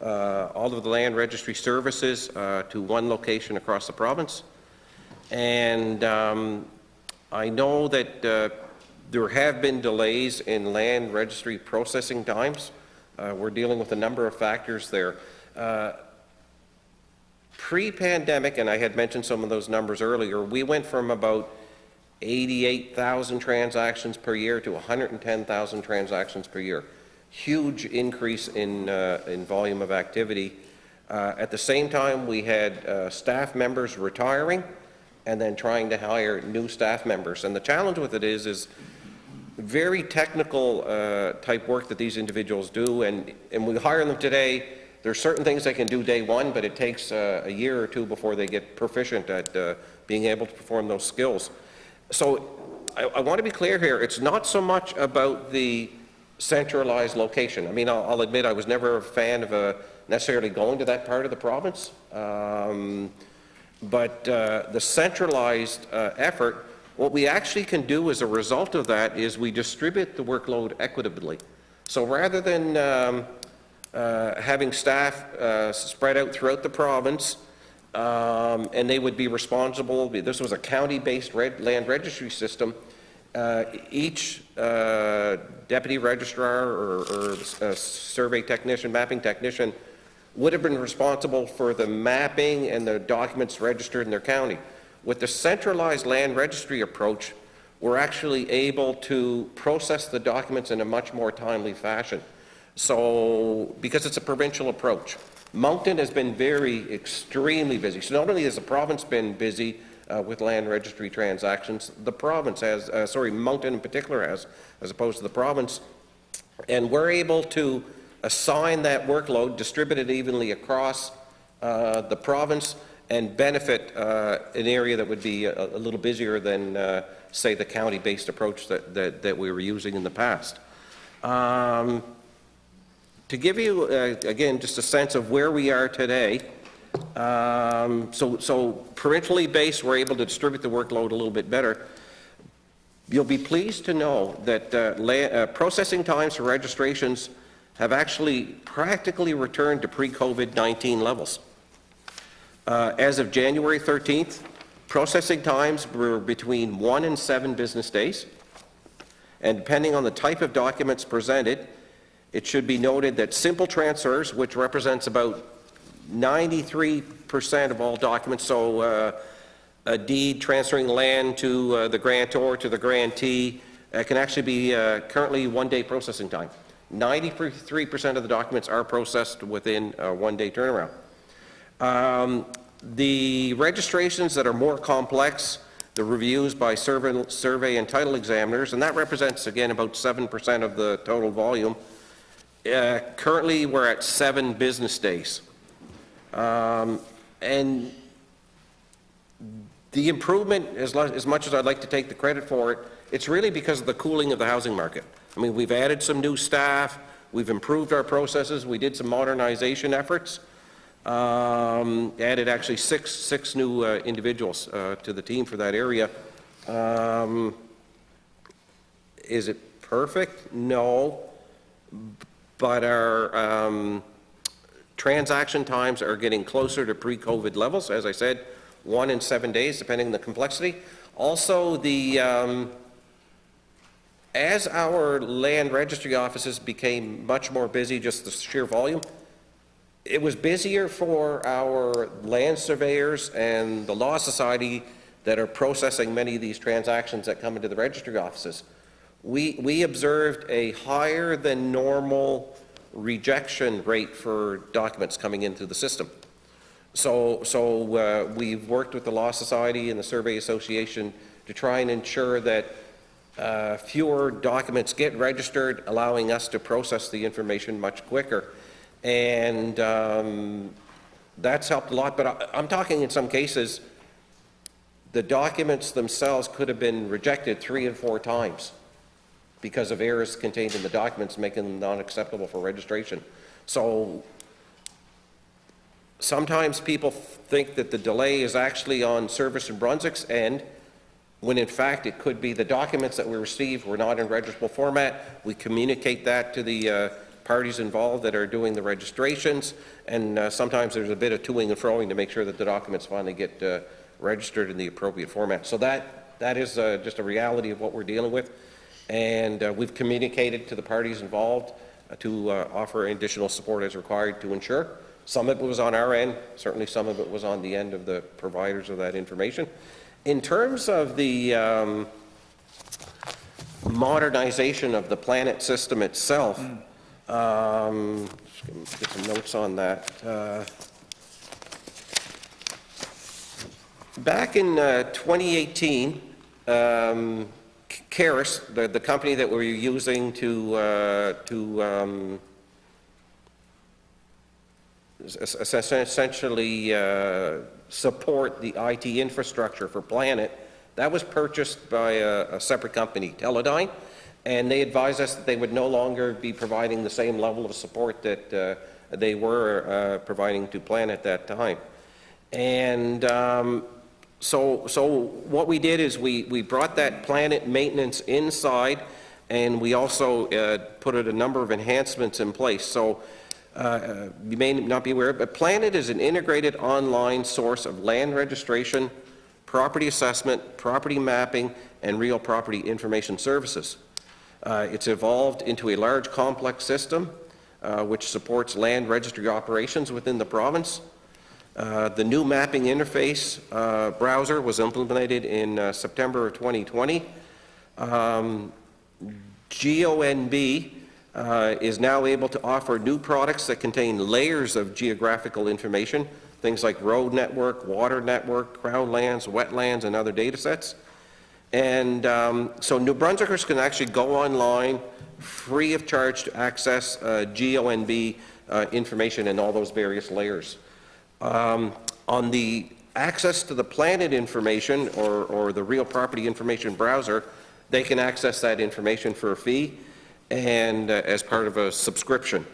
all of the land registry services to one location across the province. And I know that there have been delays in land registry processing times. We're dealing with a number of factors there. Pre-pandemic, and I had mentioned some of those numbers earlier, we went from about 88,000 transactions per year to 110,000 transactions per year. Huge increase in volume of activity. At the same time, we had staff members retiring and then trying to hire new staff members. And the challenge with it is very technical type work that these individuals do, and we hire them today. There's certain things they can do day one, but it takes a year or two before they get proficient at being able to perform those skills. So I want to be clear here, it's not so much about the centralized location. I mean, I'll admit I was never a fan of necessarily going to that part of the province, but the centralized effort, what we actually can do as a result of that is we distribute the workload equitably. So rather than having staff spread out throughout the province, and they would be responsible, this was a county-based land registry system, each deputy registrar or survey technician, mapping technician, would have been responsible for the mapping and the documents registered in their county. With the centralized land registry approach, we're actually able to process the documents in a much more timely fashion. So, because it's a provincial approach. Moncton has been extremely busy. So not only has the province been busy with land registry transactions, the province has, Moncton in particular has, as opposed to the province. And we're able to assign that workload, distribute it evenly across the province, and benefit an area that would be a little busier than, say, the county-based approach that we were using in the past. To give you, again, just a sense of where we are today, so provincially based, we're able to distribute the workload a little bit better. You'll be pleased to know that processing times for registrations have actually practically returned to pre-COVID-19 levels. As of January 13th, processing times were between 1 and 7 business days, and depending on the type of documents presented, it should be noted that simple transfers, which represents about 93% of all documents, so a deed transferring land to the grantor, to the grantee, can actually be currently 1-day processing time. 93% of the documents are processed within a 1-day turnaround. The registrations that are more complex, the reviews by survey and title examiners, and that represents, again, about 7% of the total volume. Currently, we're at 7 business days. And the improvement, as much as I'd like to take the credit for it, it's really because of the cooling of the housing market. I mean, we've added some new staff, we've improved our processes, we did some modernization efforts, added actually six new individuals to the team for that area. Is it perfect? No, but our transaction times are getting closer to pre-COVID levels, as I said, 1 in 7 days, depending on the complexity. Also, as our land registry offices became much more busy, just the sheer volume, it was busier for our land surveyors and the law society that are processing many of these transactions that come into the registry offices. We observed a higher than normal rejection rate for documents coming into the system. So we've worked with the Law Society and the Survey Association to try and ensure that fewer documents get registered, allowing us to process the information much quicker. And that's helped a lot, but I'm talking in some cases, the documents themselves could have been rejected 3 and 4 times because of errors contained in the documents, making them non-acceptable for registration. So sometimes people think that the delay is actually on Service in Brunswick's end, when in fact it could be the documents that we received were not in registrable format. We communicate that to the parties involved that are doing the registrations, and sometimes there's a bit of toing and froing to make sure that the documents finally get registered in the appropriate format. So that is just a reality of what we're dealing with, and we've communicated to the parties involved to offer additional support as required to ensure. Some of it was on our end, certainly some of it was on the end of the providers of that information. In terms of the modernization of the Planet system itself, just get some notes on that. Back in 2018, Caris, the company that we were using to essentially support the IT infrastructure for Planet, that was purchased by a separate company, Teledyne, and they advised us that they would no longer be providing the same level of support that they were providing to Planet at that time. And so what we did is we brought that Planet maintenance inside, and we also put a number of enhancements in place. So you may not be aware, but Planet is an integrated online source of land registration, property assessment, property mapping, and real property information services. It's evolved into a large complex system which supports land registry operations within the province. The new mapping interface browser was implemented in September of 2020. GONB is now able to offer new products that contain layers of geographical information, things like road network, water network, crown lands, wetlands, and other data sets. And so New Brunswickers can actually go online free of charge to access GONB information in all those various layers. On the access to the Planet information or the real property information browser, they can access that information for a fee and as part of a subscription.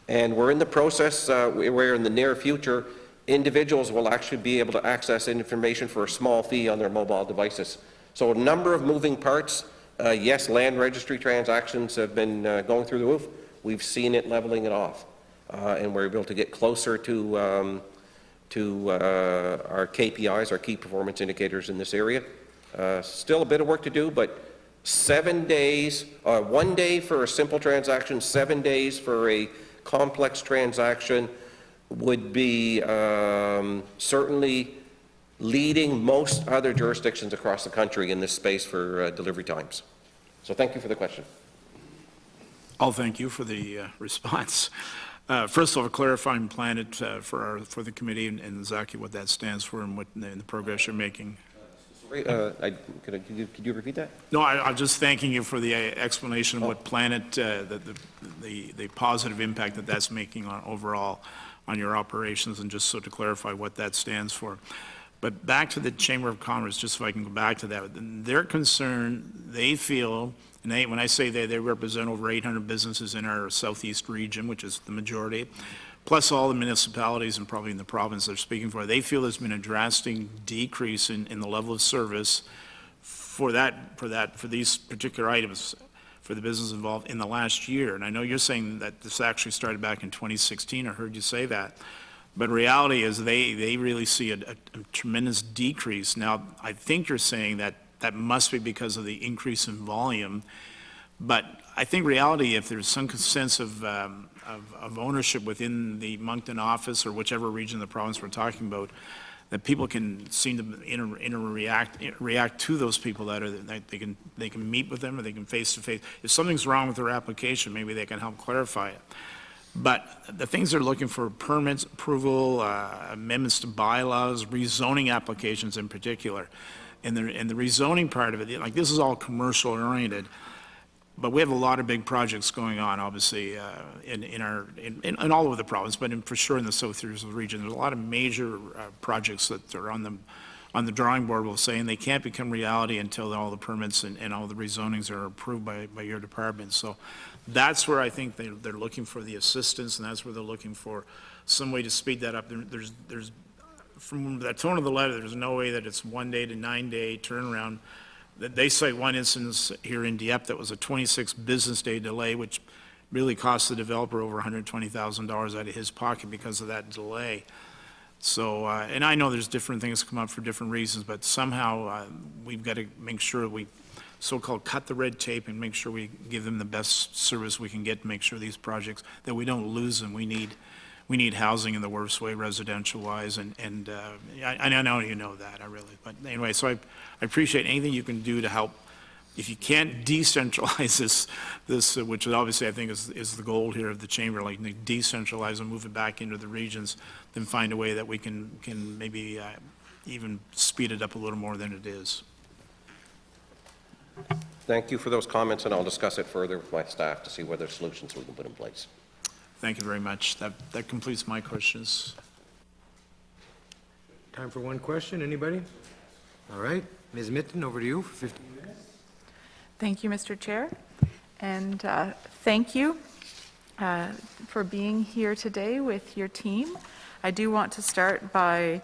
And we're in the process where in the near future, individuals will actually be able to access information for a small fee on their mobile devices. So a number of moving parts, Yes, land registry transactions have been going through the roof. We've seen it leveling it off, and we're able to get closer to our KPIs, our key performance indicators in this area. Still a bit of work to do, but 7 days, 1 day for a simple transaction, 7 days for a complex transaction would be certainly leading most other jurisdictions across the country in this space for delivery times. So thank you for the question. I'll thank you for the response. First of all, clarifying Planet for the committee and exactly what that stands for and the progress you're making. Could you repeat that? No, I'm just thanking you for the explanation of what Planet, the positive impact that that's making overall on your operations, and just so to clarify what that stands for. But back to the Chamber of Commerce, just so I can go back to that, their concern, they feel, and when I say they represent over 800 businesses in our southeast region, which is the majority, plus all the municipalities and probably in the province they're speaking for, they feel there's been a drastic decrease in the level of service for these particular items for the business involved in the last year. And I know you're saying that this actually started back in 2016, I heard you say that. But reality is they really see a tremendous decrease. Now, I think you're saying that that must be because of the increase in volume. But I think reality, if there's some sense of ownership within the Moncton office or whichever region of the province we're talking about, that people can seem to react to those people that they can meet with them, or they can face to face. If something's wrong with their application, maybe they can help clarify it. But the things they're looking for, permits, approval, amendments to bylaws, rezoning applications in particular. And the rezoning part of it, like this is all commercial oriented, but we have a lot of big projects going on, obviously, in all over the province, but for sure in the southeast region. There's a lot of major projects that are on the drawing board, we'll say, and they can't become reality until all the permits and all the rezonings are approved by your department. So that's where I think they're looking for the assistance, and that's where they're looking for some way to speed that up. There's from the tone of the letter, there's no way that it's 1 day to 9 day turnaround. They cite one instance here in Dieppe that was a 26 business day delay, which really cost the developer over $120,000 out of his pocket because of that delay. So, and I know there's different things come up for different reasons, but somehow we've got to make sure we so-called cut the red tape and make sure we give them the best service we can get to make sure these projects, that we don't lose them. We need housing in the worst way, residential-wise, and I know you know that, but anyway, so I appreciate anything you can do to help. If you can't decentralize this, which obviously I think is the goal here of the chamber, like decentralize and move it back into the regions, then find a way that we can maybe even speed it up a little more than it is. Thank you for those comments, and I'll discuss it further with my staff to see whether solutions we can put in place. Thank you very much. That completes my questions. Time for one question, anybody? All right, Ms. Mitten, over to you for 15 minutes. Thank you, Mr. Chair, and thank you for being here today with your team. I do want to start by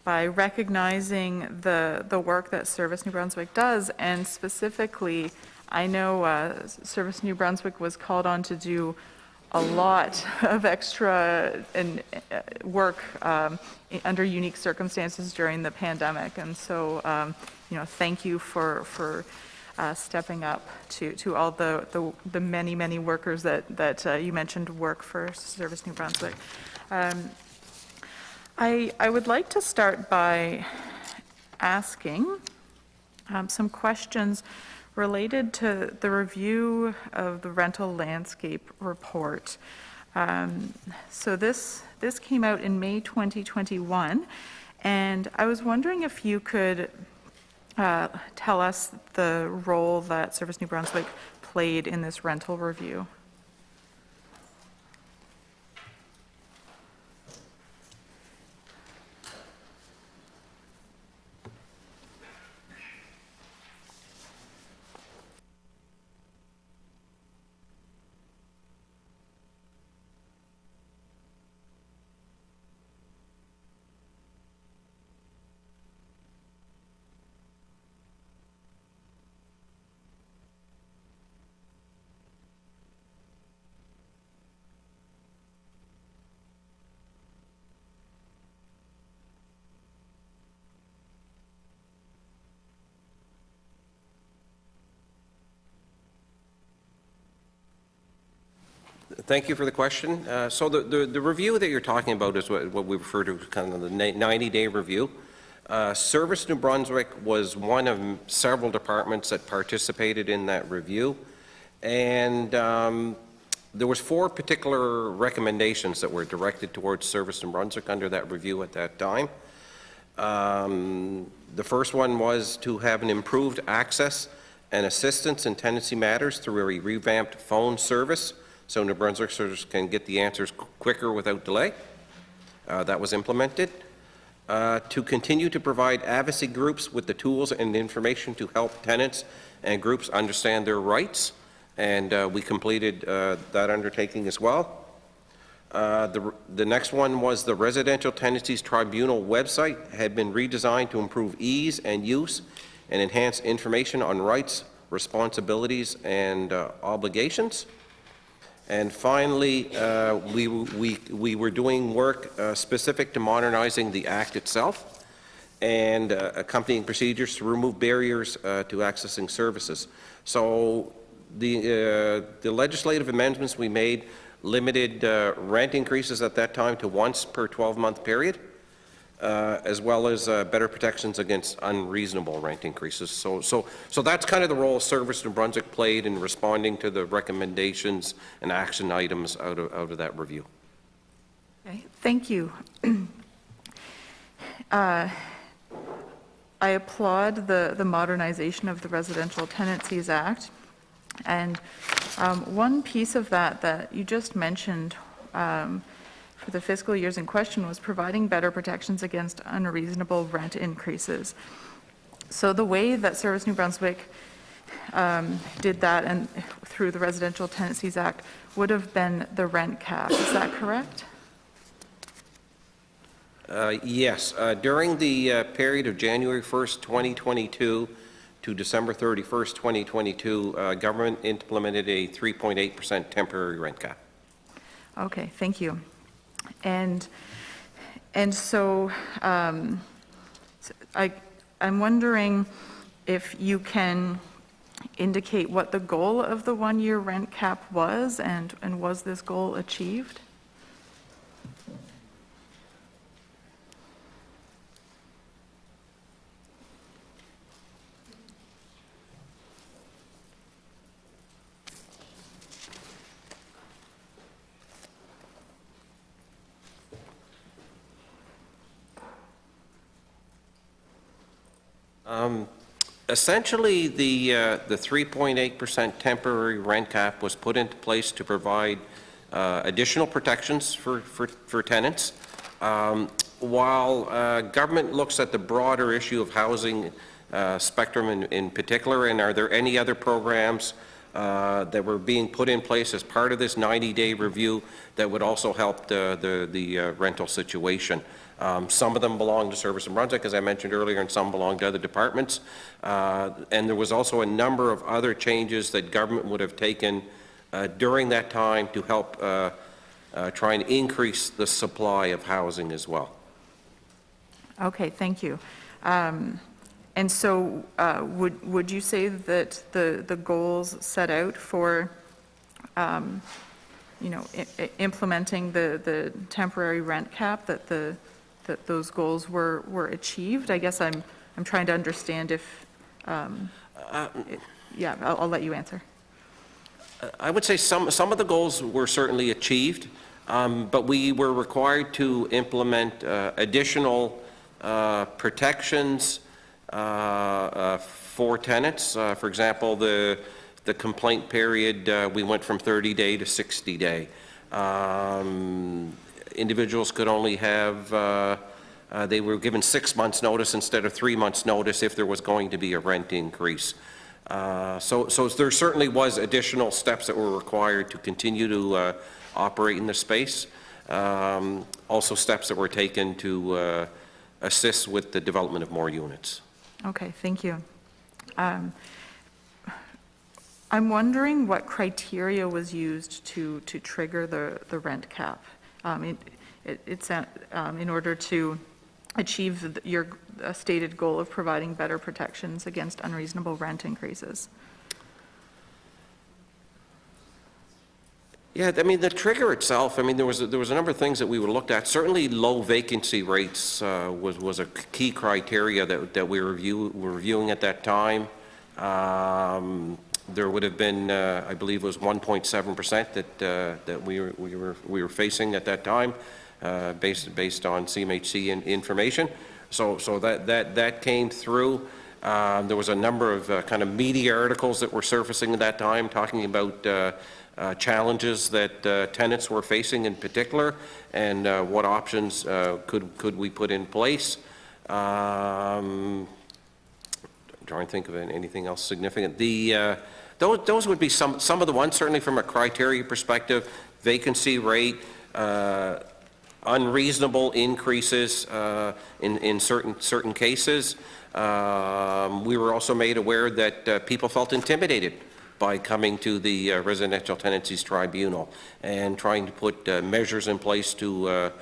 recognizing the work that Service New Brunswick does, and specifically, I know Service New Brunswick was called on to do a lot of extra work under unique circumstances during the pandemic, and so thank you for stepping up to all the many workers that you mentioned work for Service New Brunswick. I would like to start by asking some questions related to the review of the rental landscape report. So this came out in May 2021, and I was wondering if you could tell us the role that Service New Brunswick played in this rental review. Thank you for the question. So the review that you're talking about is what we refer to as kind of the 90-day review. Service New Brunswick was one of several departments that participated in that review, and there was 4 particular recommendations that were directed towards Service New Brunswick under that review at that time. The first one was to have an improved access and assistance in tenancy matters through a revamped phone service, so New Brunswickers can get the answers quicker without delay. That was implemented. To continue to provide advocacy groups with the tools and information to help tenants and groups understand their rights, and we completed that undertaking as well. The next one was the Residential Tenancies Tribunal website had been redesigned to improve ease and use and enhance information on rights, responsibilities, and obligations. And finally, we were doing work specific to modernizing the Act itself and accompanying procedures to remove barriers to accessing services. So the legislative amendments we made limited rent increases at that time to once per 12-month period, as well as better protections against unreasonable rent increases. So that's kind of the role Service New Brunswick played in responding to the recommendations and action items out of that review. Okay, thank you. I applaud the modernization of the Residential Tenancies Act. And one piece of that you just mentioned for the fiscal years in question was providing better protections against unreasonable rent increases. So the way that Service New Brunswick did that and through the Residential Tenancies Act would have been the rent cap. Is that correct? Yes. During the period of January 1st, 2022 to December 31st, 2022, government implemented a 3.8% temporary rent cap. Okay, thank you. And so I'm wondering if you can indicate what the goal of the one-year rent cap was, and was this goal achieved? Essentially, the 3.8% temporary rent cap was put into place to provide additional protections for tenants. While government looks at the broader issue of housing spectrum in particular, and are there any other programs that were being put in place as part of this 90-day review that would also help the rental situation? Some of them belong to Service New Brunswick, as I mentioned earlier, and some belong to other departments. And there was also a number of other changes that government would have taken during that time to help try and increase the supply of housing as well. Okay, thank you. And so would you say that the goals set out for implementing the temporary rent cap, that those goals were achieved? I guess I'm trying to understand if, yeah, I'll let you answer. I would say some of the goals were certainly achieved, but we were required to implement additional protections for tenants. For example, the complaint period, we went from 30-day to 60-day. Individuals could only have, they were given 6 months notice instead of 3 months notice if there was going to be a rent increase. So there certainly was additional steps that were required to continue to operate in the space. Also steps that were taken to assist with the development of more units. Okay, thank you. I'm wondering what criteria was used to trigger the rent cap. It's in order to achieve your stated goal of providing better protections against unreasonable rent increases. Yeah, I mean, the trigger itself, I mean, there was a number of things that we were looked at. Certainly, low vacancy rates was a key criteria that we were reviewing at that time. There would have been, I believe it was 1.7% that we were facing at that time, based on CMHC information. So that came through. There was a number of kind of media articles that were surfacing at that time talking about challenges that tenants were facing in particular, and what options could we put in place. I'm trying to think of anything else significant. Those would be some of the ones, certainly from a criteria perspective. Vacancy rate, unreasonable increases in certain cases. We were also made aware that people felt intimidated by coming to the Residential Tenancies Tribunal and trying to put measures in place to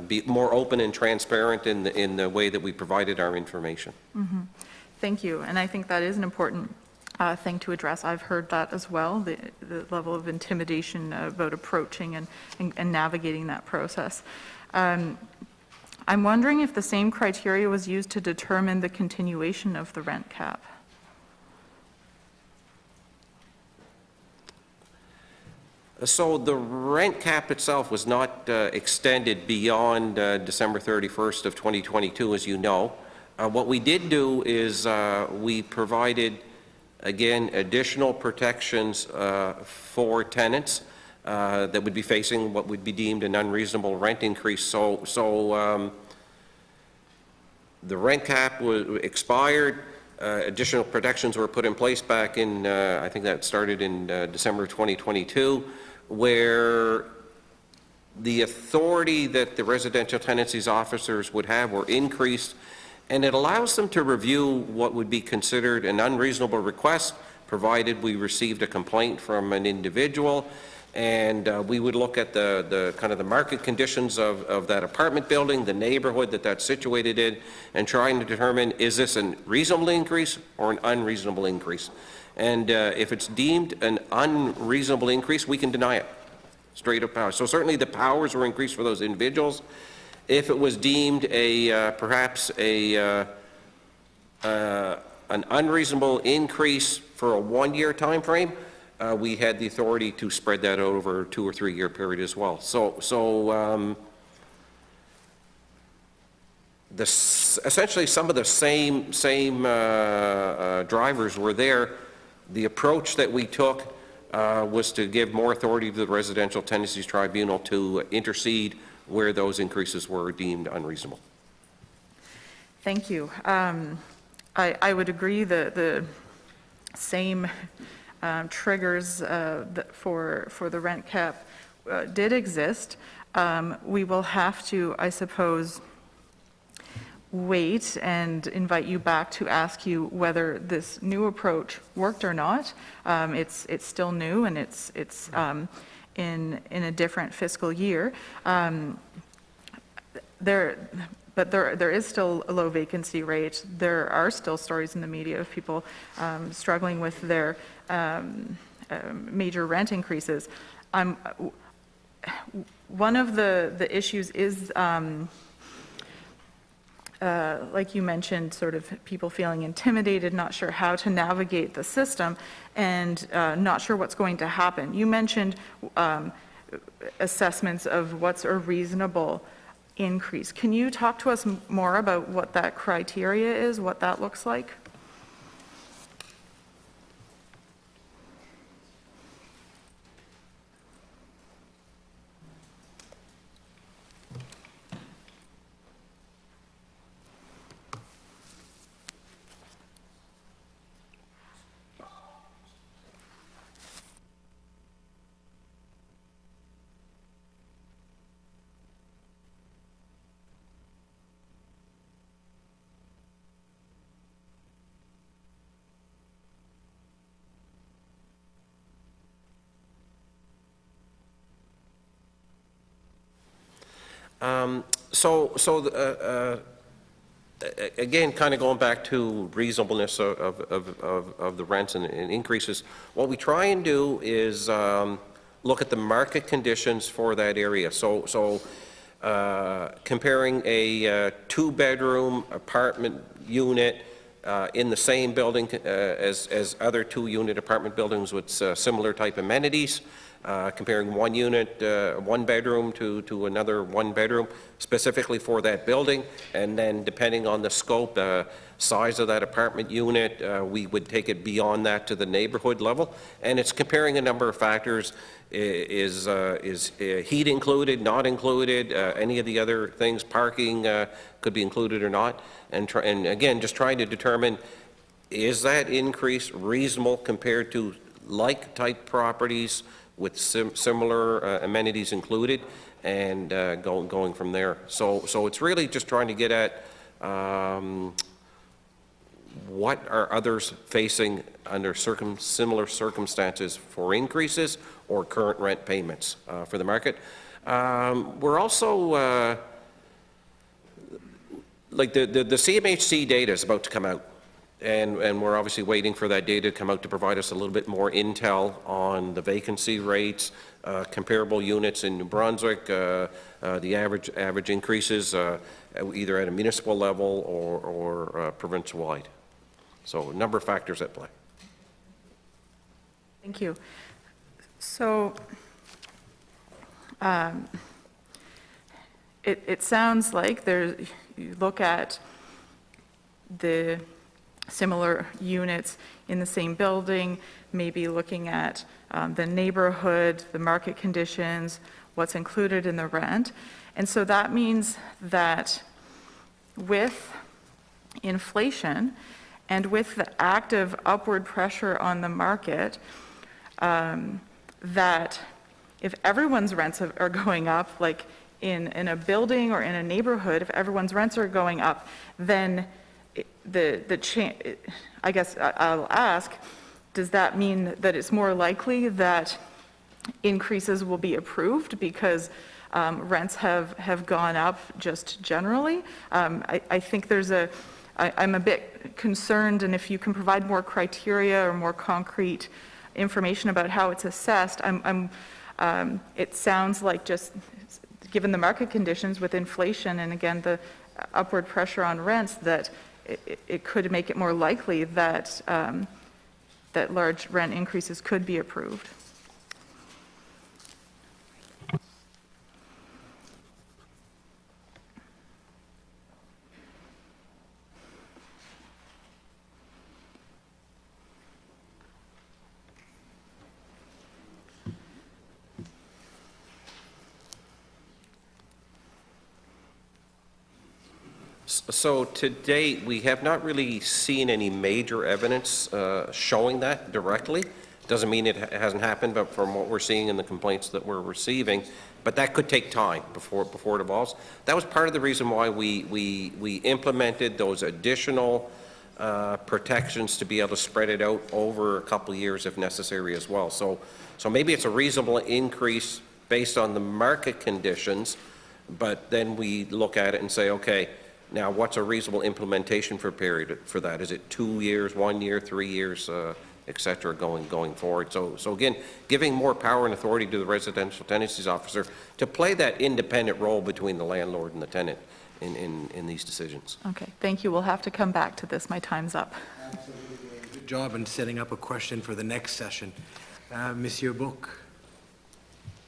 be more open and transparent in the way that we provided our information. Mm-hmm. Thank you, and I think that is an important thing to address. I've heard that as well, the level of intimidation about approaching and navigating that process. I'm wondering if the same criteria was used to determine the continuation of the rent cap. So the rent cap itself was not extended beyond December 31st of 2022, as you know. What we did do is we provided, again, additional protections for tenants that would be facing what would be deemed an unreasonable rent increase. So the rent cap was expired. Additional protections were put in place back in, I think that started in December 2022, where the authority that the residential tenancies officers would have were increased, and it allows them to review what would be considered an unreasonable request, provided we received a complaint from an individual, and we would look at the kind of the market conditions of that apartment building, the neighborhood that that's situated in, and trying to determine, is this a reasonable increase or an unreasonable increase? And if it's deemed an unreasonable increase, we can deny it, straight up power. So certainly the powers were increased for those individuals. If it was deemed perhaps an unreasonable increase for a one-year time frame, we had the authority to spread that out over a 2 or 3 year period as well. Essentially some of the same drivers were there. The approach that we took was to give more authority to the Residential Tenancies Tribunal to intercede where those increases were deemed unreasonable. Thank you. I would agree that the same triggers for the rent cap did exist. We will have to, I suppose, wait and invite you back to ask you whether this new approach worked or not. It's still new, and it's in a different fiscal year. But there is still a low vacancy rate. There are still stories in the media of people struggling with their major rent increases. One of the issues is, like you mentioned, sort of people feeling intimidated, not sure how to navigate the system, and not sure what's going to happen. You mentioned assessments of what's a reasonable increase. Can you talk to us more about what that criteria is, what that looks like? again, kind of going back to reasonableness of the rents and increases, what we try and do is look at the market conditions for that area. So comparing a two-bedroom apartment unit in the same building as other two-unit apartment buildings with similar type amenities, comparing one unit, one bedroom to another one bedroom specifically for that building, and then depending on the scope, size of that apartment unit, we would take it beyond that to the neighborhood level. And it's comparing a number of factors. Is heat included, not included, any of the other things, parking could be included or not, and again, just trying to determine, is that increase reasonable compared to like-type properties with similar amenities included, and going from there. So it's really just trying to get at what are others facing under similar circumstances for increases or current rent payments for the market. We're also, like the CMHC data is about to come out. And we're obviously waiting for that data to come out to provide us a little bit more intel on the vacancy rates, comparable units in New Brunswick, the average increases either at a municipal level or provincial-wide. So a number of factors at play. Thank you. So it sounds like you look at the similar units in the same building, maybe looking at the neighborhood, the market conditions, what's included in the rent. And so that means that with inflation and with the active upward pressure on the market, that if everyone's rents are going up, like in a building or in a neighborhood, if everyone's rents are going up, then I guess I'll ask, does that mean that it's more likely that increases will be approved because rents have gone up just generally? I think I'm a bit concerned, and if you can provide more criteria or more concrete information about how it's assessed, it sounds like just given the market conditions with inflation and again the upward pressure on rents, that it could make it more likely that that large rent increases could be approved. So to date, we have not really seen any major evidence showing that directly. Doesn't mean it hasn't happened, but from what we're seeing in the complaints that we're receiving, but that could take time before it evolves. That was part of the reason why we implemented those additional protections to be able to spread it out over a couple of years if necessary as well. So maybe it's a reasonable increase based on the market conditions, but then we look at it and say, okay, now what's a reasonable implementation for period for that? Is it 2 years, 1 year, 3 years, et cetera, going forward? So again, giving more power and authority to the residential tenancies officer to play that independent role between the landlord and the tenant in these decisions. Okay, thank you. We'll have to come back to this. My time's up. Good job in setting up a question for the next session. Monsieur Book.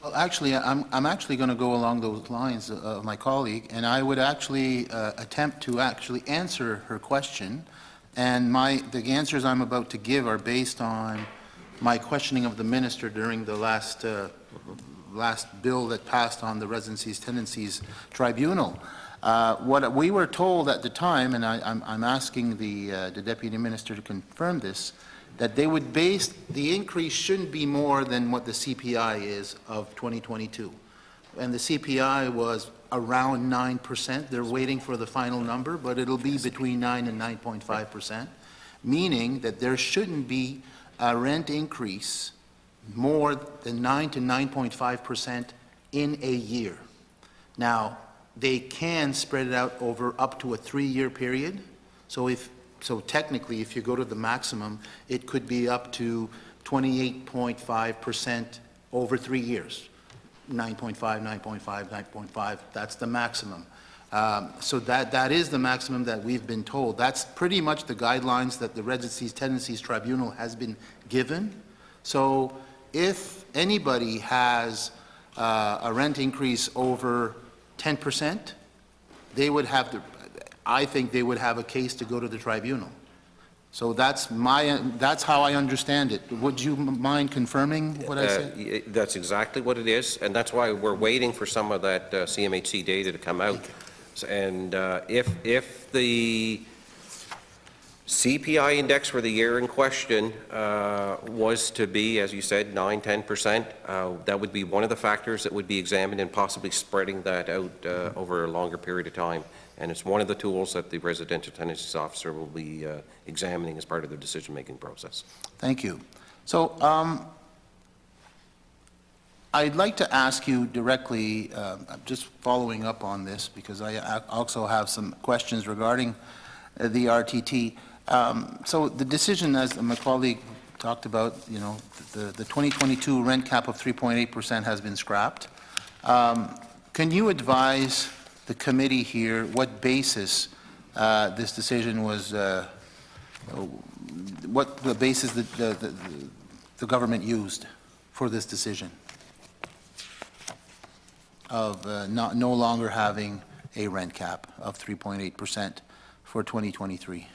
Well, actually, I'm actually going to go along those lines of my colleague, and I would actually attempt to actually answer her question. And the answers I'm about to give are based on my questioning of the minister during the last bill that passed on the Residencies Tenancies Tribunal. What we were told at the time, and I'm asking the Deputy Minister to confirm this, that they would base the increase shouldn't be more than what the CPI is of 2022. And the CPI was around 9%. They're waiting for the final number, but it'll be between 9 and 9.5%, meaning that there shouldn't be a rent increase more than 9 to 9.5% in a year. Now, they can spread it out over up to a 3-year period. So technically, if you go to the maximum, it could be up to 28.5% over 3 years. 9.5, 9.5, 9.5, that's the maximum. So that is the maximum that we've been told. That's pretty much the guidelines that the Residencies Tenancies Tribunal has been given. So if anybody has a rent increase over 10%, they would have to, I think they would have a case to go to the tribunal. So that's how I understand it. Would you mind confirming what I said? That's exactly what it is, and that's why we're waiting for some of that CMHC data to come out. And if the CPI index for the year in question was to be, as you said, 9–10%, that would be one of the factors that would be examined and possibly spreading that out over a longer period of time. And it's one of the tools that the residential tenancies officer will be examining as part of the decision-making process. Thank you. So I'd like to ask you directly, just following up on this, because I also have some questions regarding the RTT. So the decision, as my colleague talked about, you know, the 2022 rent cap of 3.8% has been scrapped. Can you advise the committee here what basis this decision was, what the basis that the government used for this decision of no longer having a rent cap of 3.8% for 2023?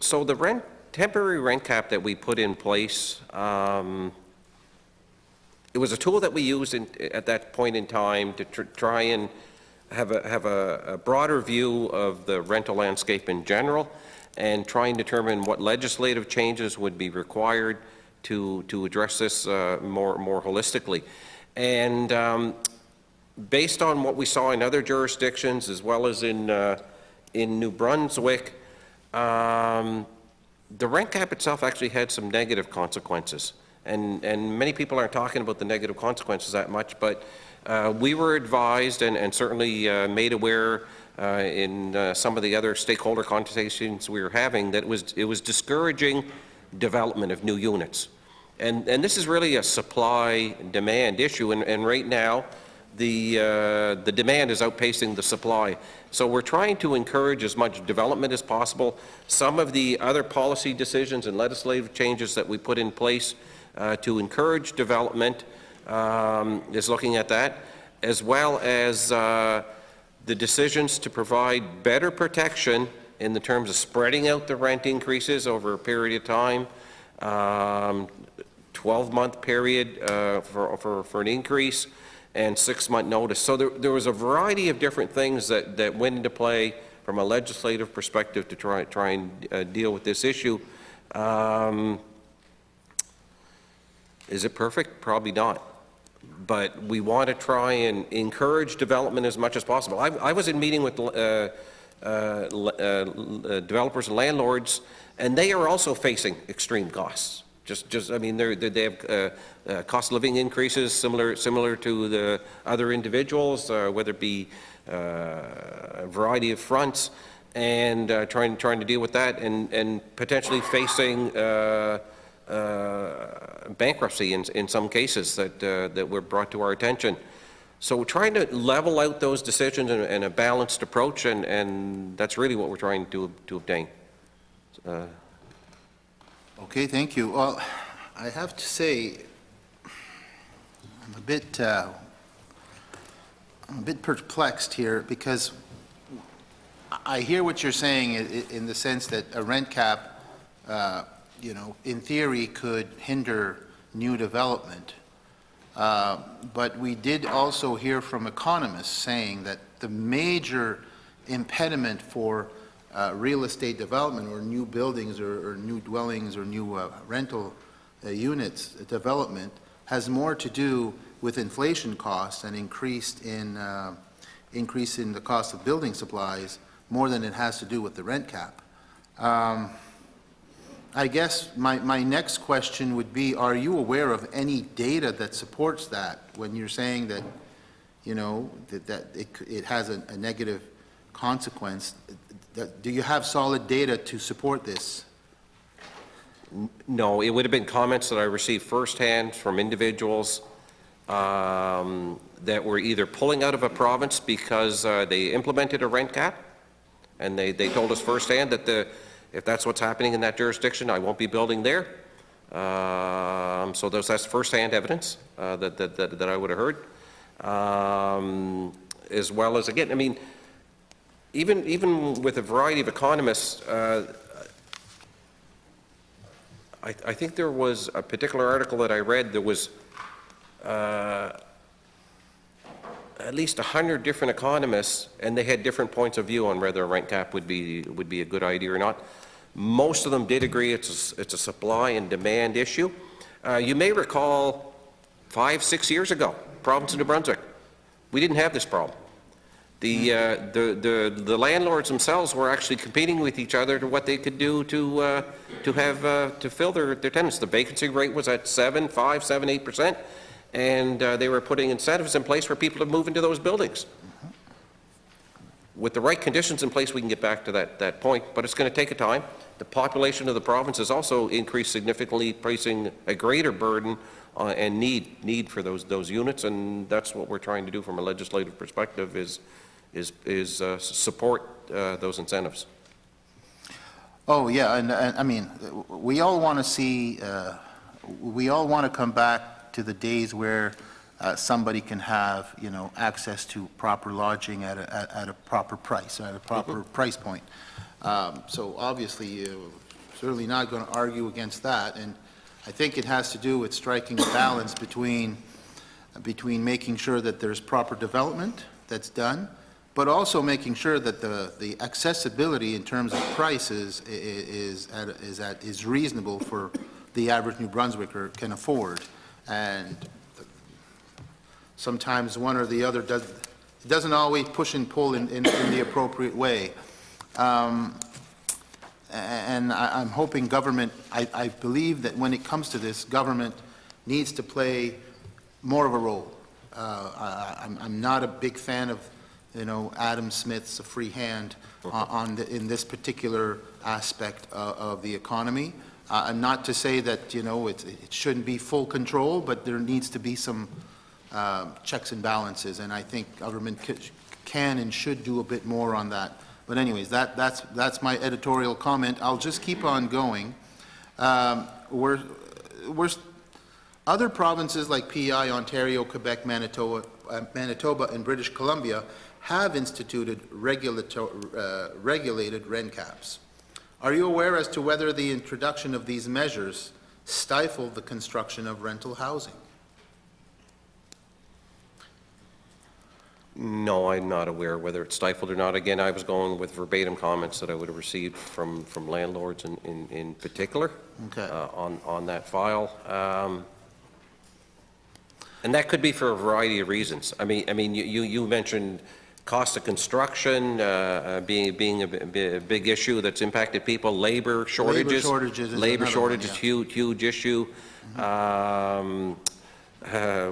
So the temporary rent cap that we put in place, it was a tool that we used at that point in time to try and have a broader view of the rental landscape in general and try and determine what legislative changes would be required to address this more holistically. And based on what we saw in other jurisdictions as well as in New Brunswick, the rent cap itself actually had some negative consequences. And many people aren't talking about the negative consequences that much, but we were advised and certainly made aware in some of the other stakeholder conversations we were having that it was discouraging development of new units. And this is really a supply-demand issue, and right now the demand is outpacing the supply. So we're trying to encourage as much development as possible. Some of the other policy decisions and legislative changes that we put in place to encourage development is looking at that, as well as the decisions to provide better protection in the terms of spreading out the rent increases over a period of time, 12-month period for an increase, and 6-month notice. So there was a variety of different things that went into play from a legislative perspective to try and deal with this issue. Is it perfect? Probably not. But we want to try and encourage development as much as possible. I was in meeting with developers and landlords, and they are also facing extreme costs. I mean, they have cost of living increases similar to the other individuals, whether it be a variety of fronts, and trying to deal with that, and potentially facing bankruptcy in some cases that were brought to our attention. So we're trying to level out those decisions in a balanced approach, and that's really what we're trying to obtain. Okay, thank you. Well, I have to say, I'm a bit perplexed here because I hear what you're saying in the sense that a rent cap, in theory could hinder new development. But we did also hear from economists saying that the major impediment for real estate development or new buildings or new dwellings or new rental units development has more to do with inflation costs and increase in the cost of building supplies more than it has to do with the rent cap. I guess my next question would be, are you aware of any data that supports that when you're saying that, that it has a negative consequence? Do you have solid data to support this? No, it would have been comments that I received firsthand from individuals that were either pulling out of a province because they implemented a rent cap, and they told us firsthand that if that's what's happening in that jurisdiction, I won't be building there. So that's firsthand evidence that I would have heard. As well as, again, I mean, even with a variety of economists, I think there was a particular article that I read that was at least 100 different economists, and they had different points of view on whether a rent cap would be a good idea or not. Most of them did agree it's a supply and demand issue. You may recall 5-6 years ago, province of New Brunswick, we didn't have this problem. The landlords themselves were actually competing with each other to what they could do to fill their tenants. The vacancy rate was at 5, 7, 8%, and they were putting incentives in place for people to move into those buildings. With the right conditions in place, we can get back to that point, but it's going to take a time. The population of the province has also increased significantly, placing a greater burden and need for those units, and that's what we're trying to do from a legislative perspective is support those incentives. Oh, yeah, and I mean, we all want to see, we all want to come back to the days where somebody can have, access to proper lodging at a proper price, at a proper price point. So obviously, certainly not going to argue against that, and I think it has to do with striking a balance between making sure that there's proper development that's done, but also making sure that the accessibility in terms of prices is reasonable for the average New Brunswicker can afford. And sometimes one or the other doesn't always push and pull in the appropriate way. And I'm hoping government, I believe that when it comes to this, government needs to play more of a role. I'm not a big fan of Adam Smith's free hand in this particular aspect of the economy. And not to say that, it shouldn't be full control, but there needs to be some checks and balances, and I think government can and should do a bit more on that. But anyways, that's my editorial comment. I'll just keep on going. Other provinces like PEI, Ontario, Quebec, Manitoba, and British Columbia have instituted regulated rent caps. Are you aware as to whether the introduction of these measures stifled the construction of rental housing? No, I'm not aware whether it's stifled or not. Again, I was going with verbatim comments that I would have received from landlords in particular. Okay. On that file. And that could be for a variety of reasons. I mean, you mentioned cost of construction being a big issue that's impacted people. Labor shortages. Labor shortages, huge issue.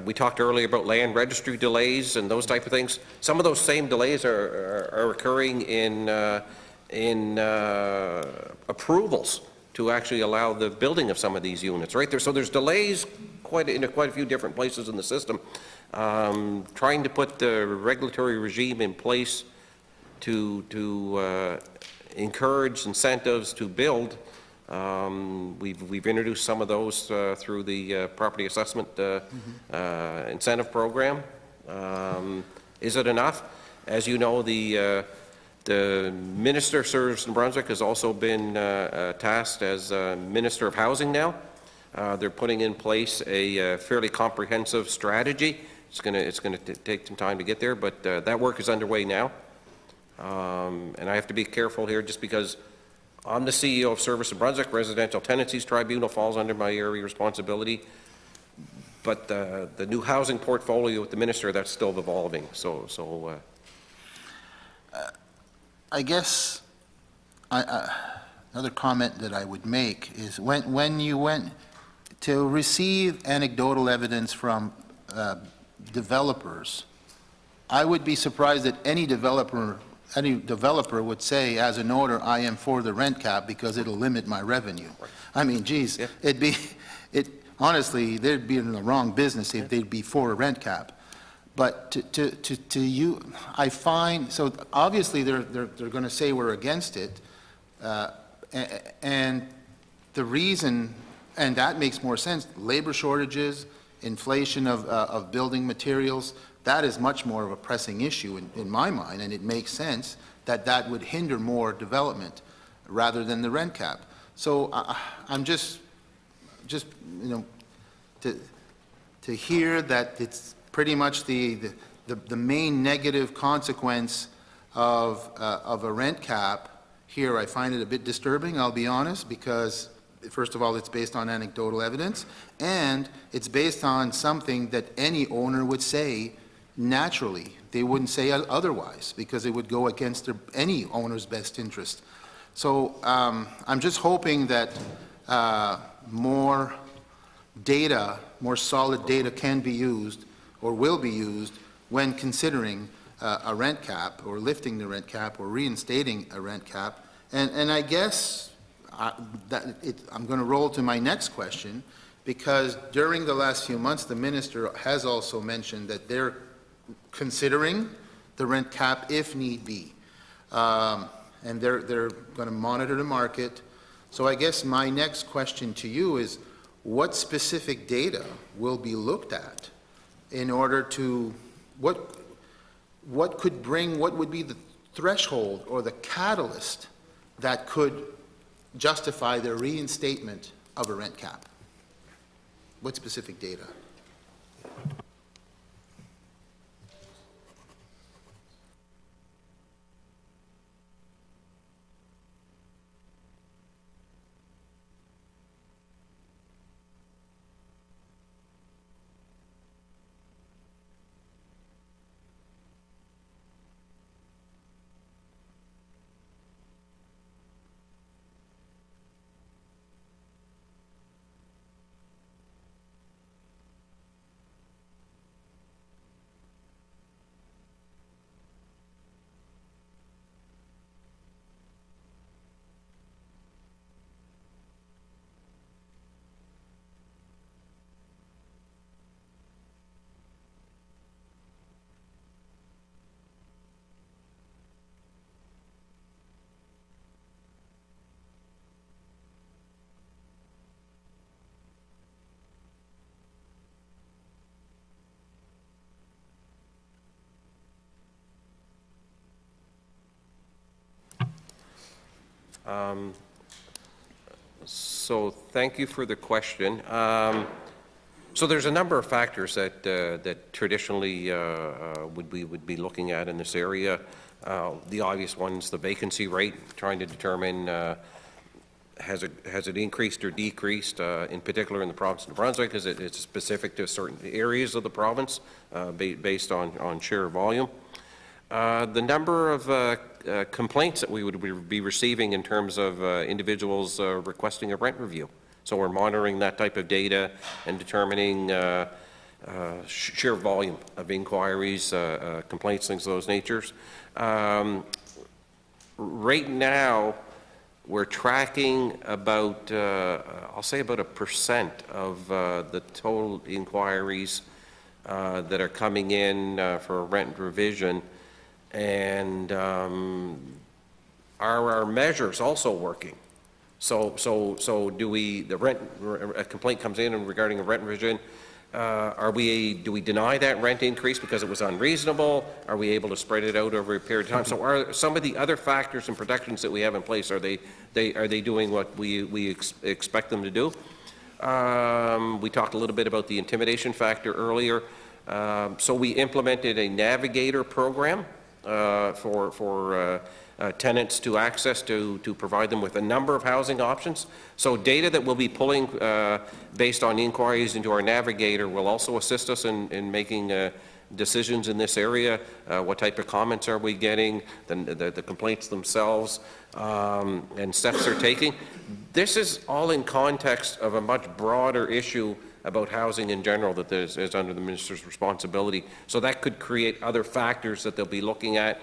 We talked earlier about land registry delays and those type of things. Some of those same delays are occurring in approvals to actually allow the building of some of these units, right? So there's delays in quite a few different places in the system. Trying to put the regulatory regime in place to encourage incentives to build We've introduced some of those through the property assessment incentive program. Is it enough? As you know, the Minister of Service in Brunswick has also been tasked as Minister of Housing now. They're putting in place a fairly comprehensive strategy. It's going to take some time to get there, but that work is underway now. And I have to be careful here just because I'm the CEO of Service in Brunswick. Residential Tenancies Tribunal falls under my area of responsibility. But the new housing portfolio with the minister, that's still evolving. I guess another comment that I would make is when you went to receive anecdotal evidence from developers, I would be surprised that any developer would say, as an owner, I am for the rent cap because it'll limit my revenue. I mean, geez, yeah. Honestly, they'd be in the wrong business if they'd be for a rent cap. But to you, I find, so obviously they're going to say we're against it, and the reason, and that makes more sense, labor shortages, inflation of building materials, that is much more of a pressing issue in my mind, and it makes sense that that would hinder more development rather than the rent cap. So I'm just you know, to hear that it's pretty much the main negative consequence of a rent cap here, I find it a bit disturbing, I'll be honest, because first of all, it's based on anecdotal evidence, and it's based on something that any owner would say naturally. They wouldn't say otherwise, because it would go against any owner's best interest. So I'm just hoping that more data, more solid data can be used or will be used when considering a rent cap or lifting the rent cap or reinstating a rent cap. And I guess I'm going to roll to my next question, because during the last few months, the minister has also mentioned that they're considering the rent cap if need be. And they're going to monitor the market. So I guess my next question to you is, what specific data will be looked at in order to, what would be the threshold or the catalyst that could justify the reinstatement of a rent cap? What specific data? So thank you for the question. So there's a number of factors that traditionally we would be looking at in this area. The obvious ones, the vacancy rate, trying to determine has it increased or decreased, in particular in the province of New Brunswick, is it specific to certain areas of the province based on share volume. The number of complaints that we would be receiving in terms of individuals requesting a rent review. So we're monitoring that type of data and determining sheer volume of inquiries, complaints, things of those natures. Right now, we're tracking about, I'll say about 1% of the total inquiries that are coming in for a rent revision. And are our measures also working? So do we, a complaint comes in regarding a rent revision, do we deny that rent increase because it was unreasonable? Are we able to spread it out over a period of time? So are some of the other factors and protections that we have in place, are they doing what we expect them to do? We talked a little bit about the intimidation factor earlier. So we implemented a navigator program for tenants to access to provide them with a number of housing options. So data that we'll be pulling based on inquiries into our navigator will also assist us in making decisions in this area. What type of comments are we getting, the complaints themselves, and steps they're taking. This is all in context of a much broader issue about housing in general that is under the minister's responsibility. So that could create other factors that they'll be looking at.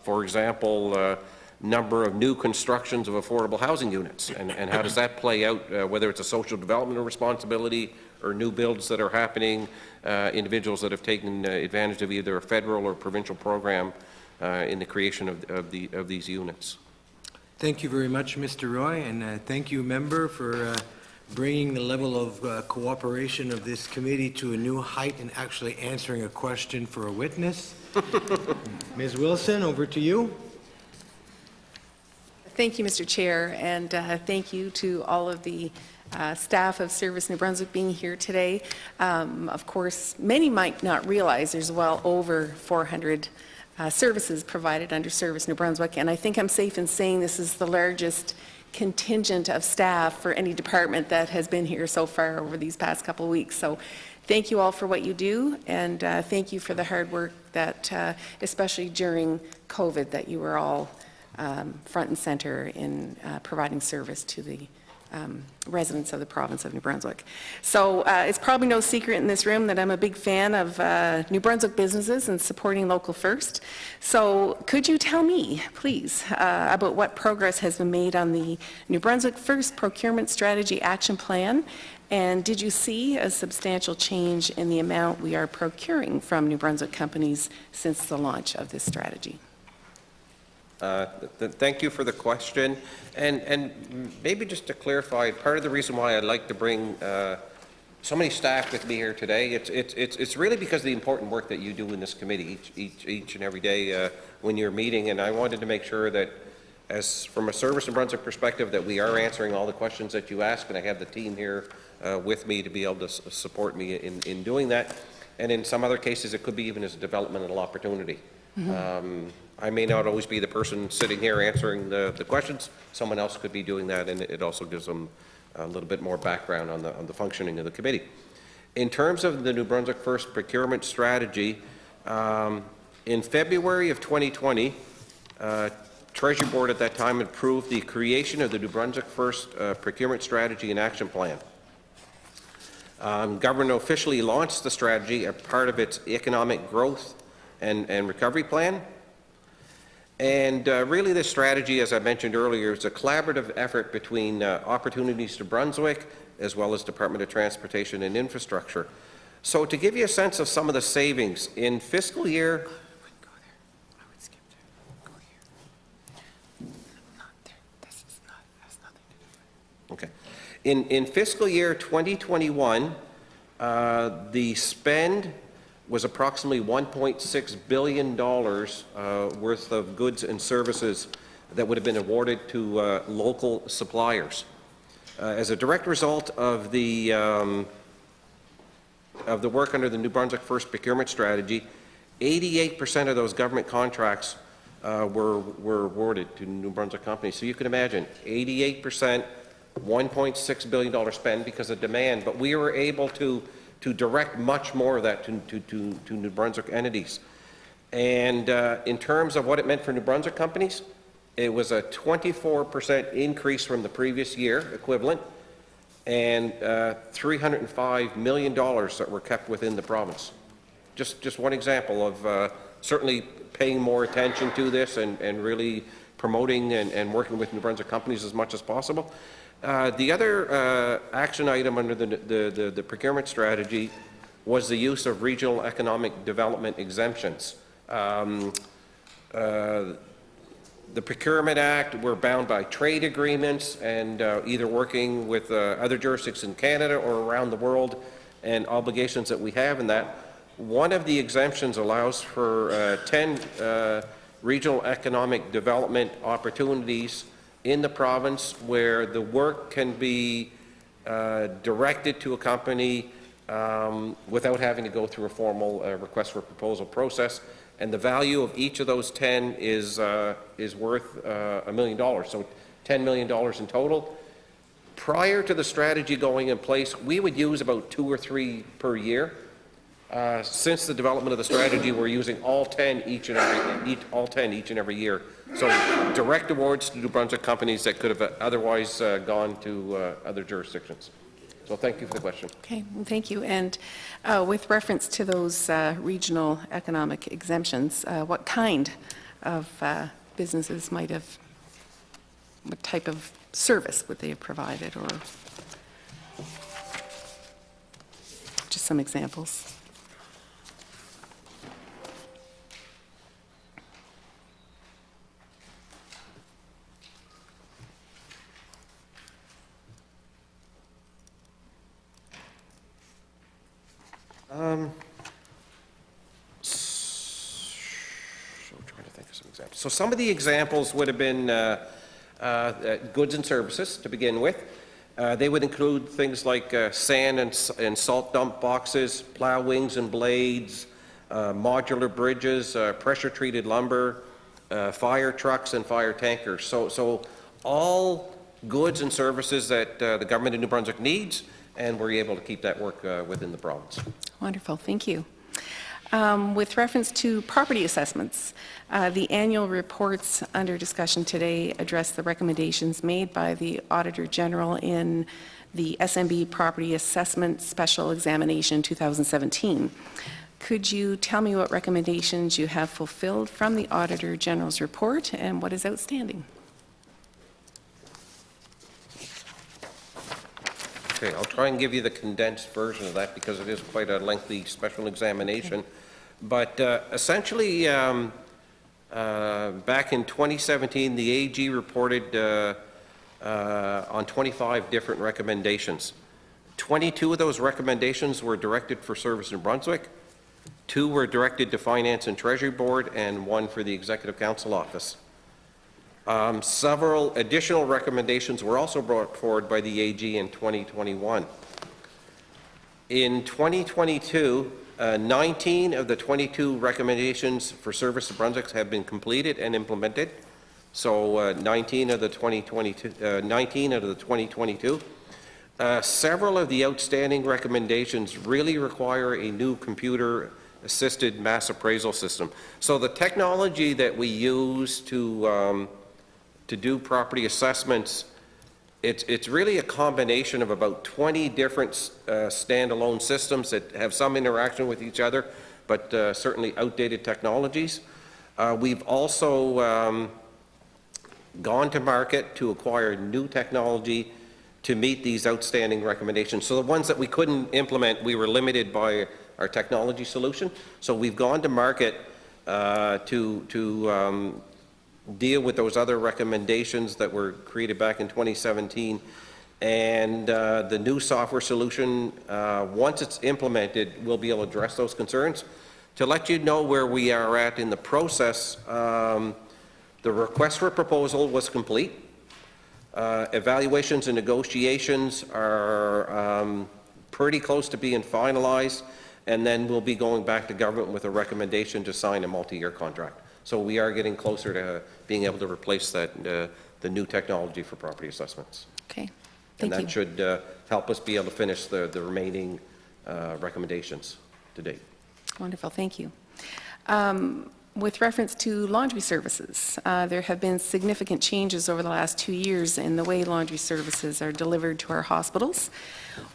For example, number of new constructions of affordable housing units, and how does that play out, whether it's a social development responsibility or new builds that are happening, individuals that have taken advantage of either a federal or provincial program in the creation of these units. Thank you very much, Mr. Roy, and thank you, member, for bringing the level of cooperation of this committee to a new height and actually answering a question for a witness. Ms. Wilson, over to you. Thank you, Mr. Chair, and thank you to all of the staff of Service New Brunswick being here today. Of course, many might not realize there's well over 400 services provided under Service New Brunswick, and I think I'm safe in saying this is the largest contingent of staff for any department that has been here so far over these past couple of weeks. So thank you all for what you do, and thank you for the hard work that, especially during COVID, that you were all front and center in providing service to the residents of the province of New Brunswick. So it's probably no secret in this room that I'm a big fan of New Brunswick businesses and supporting local first. So could you tell me, please, about what progress has been made on the New Brunswick First Procurement Strategy Action Plan? And did you see a substantial change in the amount we are procuring from New Brunswick companies since the launch of this strategy? Thank you for the question. And maybe just to clarify, part of the reason why I'd like to bring so many staff with me here today, it's really because of the important work that you do in this committee each and every day when you're meeting. And I wanted to make sure that, as from a Service New Brunswick perspective, that we are answering all the questions that you ask, and I have the team here with me to be able to support me in doing that. And in some other cases, it could be even as a developmental opportunity. Mm-hmm. I may not always be the person sitting here answering the questions. Someone else could be doing that, and it also gives them a little bit more background on the functioning of the committee. In terms of the New Brunswick First Procurement Strategy, in February of 2020, Treasury Board at that time approved the creation of the New Brunswick First Procurement Strategy and Action Plan. Government officially launched the strategy as part of its economic growth and recovery plan. And really this strategy, as I mentioned earlier, is a collaborative effort between Opportunities New Brunswick as well as Department of Transportation and Infrastructure. So to give you a sense of some of the savings, in fiscal year... Okay. In fiscal year 2021, the spend was approximately $1.6 billion worth of goods and services that would have been awarded to local suppliers. As a direct result of the work under the New Brunswick First Procurement Strategy, 88% of those government contracts were awarded to New Brunswick companies. So you can imagine, 88%, $1.6 billion spend because of demand, but we were able to direct much more of that to New Brunswick entities. And in terms of what it meant for New Brunswick companies, it was a 24% increase from the previous year equivalent, and $305 million that were kept within the province. Just one example of certainly paying more attention to this and really promoting and working with New Brunswick companies as much as possible. The other action item under the procurement strategy was the use of regional economic development exemptions. the Procurement Act, we're bound by trade agreements and either working with other jurisdictions in Canada or around the world and obligations that we have in that. One of the exemptions allows for 10 regional economic development opportunities in the province where the work can be directed to a company without having to go through a formal request for proposal process. And the value of each of those 10 is worth $1 million, so $10 million in total. Prior to the strategy going in place, we would use about 2 or 3 per year. Since the development of the strategy, we're using all 10 each and every year. So direct awards to New Brunswick companies that could have otherwise gone to other jurisdictions. So thank you for the question. Okay, well, thank you. And with reference to those regional economic exemptions, what kind of businesses might have, what type of service would they have provided, or just some examples? So I'm trying to think of some examples. So some of the examples would have been goods and services to begin with. They would include things like sand and salt dump boxes, plow wings and blades, modular bridges, pressure-treated lumber, fire trucks and fire tankers. So all goods and services that the government of New Brunswick needs, and we're able to keep that work within the province. Wonderful, thank you. With reference to property assessments, the annual reports under discussion today address the recommendations made by the Auditor General in the SMB Property Assessment Special Examination 2017. Could you tell me what recommendations you have fulfilled from the Auditor General's report and what is outstanding? Okay, I'll try and give you the condensed version of that because it is quite a lengthy special examination. Okay. But essentially, back in 2017, the AG reported on 25 different recommendations. 22 of those recommendations were directed for Service New Brunswick, 2 were directed to Finance and Treasury Board, and 1 for the Executive Council Office. Several additional recommendations were also brought forward by the AG in 2021. In 2022, 19 of the 22 recommendations for Service New Brunswick have been completed and implemented. So 19 of the 2022. Several of the outstanding recommendations really require a new computer-assisted mass appraisal system. So the technology that we use to do property assessments, it's really a combination of about 20 different standalone systems that have some interaction with each other, but certainly outdated technologies. We've also gone to market to acquire new technology to meet these outstanding recommendations. So the ones that we couldn't implement, we were limited by our technology solution. So we've gone to market to deal with those other recommendations that were created back in 2017. And the new software solution, once it's implemented, will be able to address those concerns. To let you know where we are at in the process, the request for proposal was complete. Evaluations and negotiations are pretty close to being finalized, and then we'll be going back to government with a recommendation to sign a multi-year contract. So we are getting closer to being able to replace that, the new technology for property assessments. Okay, thank you. And that should help us be able to finish the remaining recommendations to date. Wonderful, thank you. With reference to laundry services, there have been significant changes over the last 2 years in the way laundry services are delivered to our hospitals.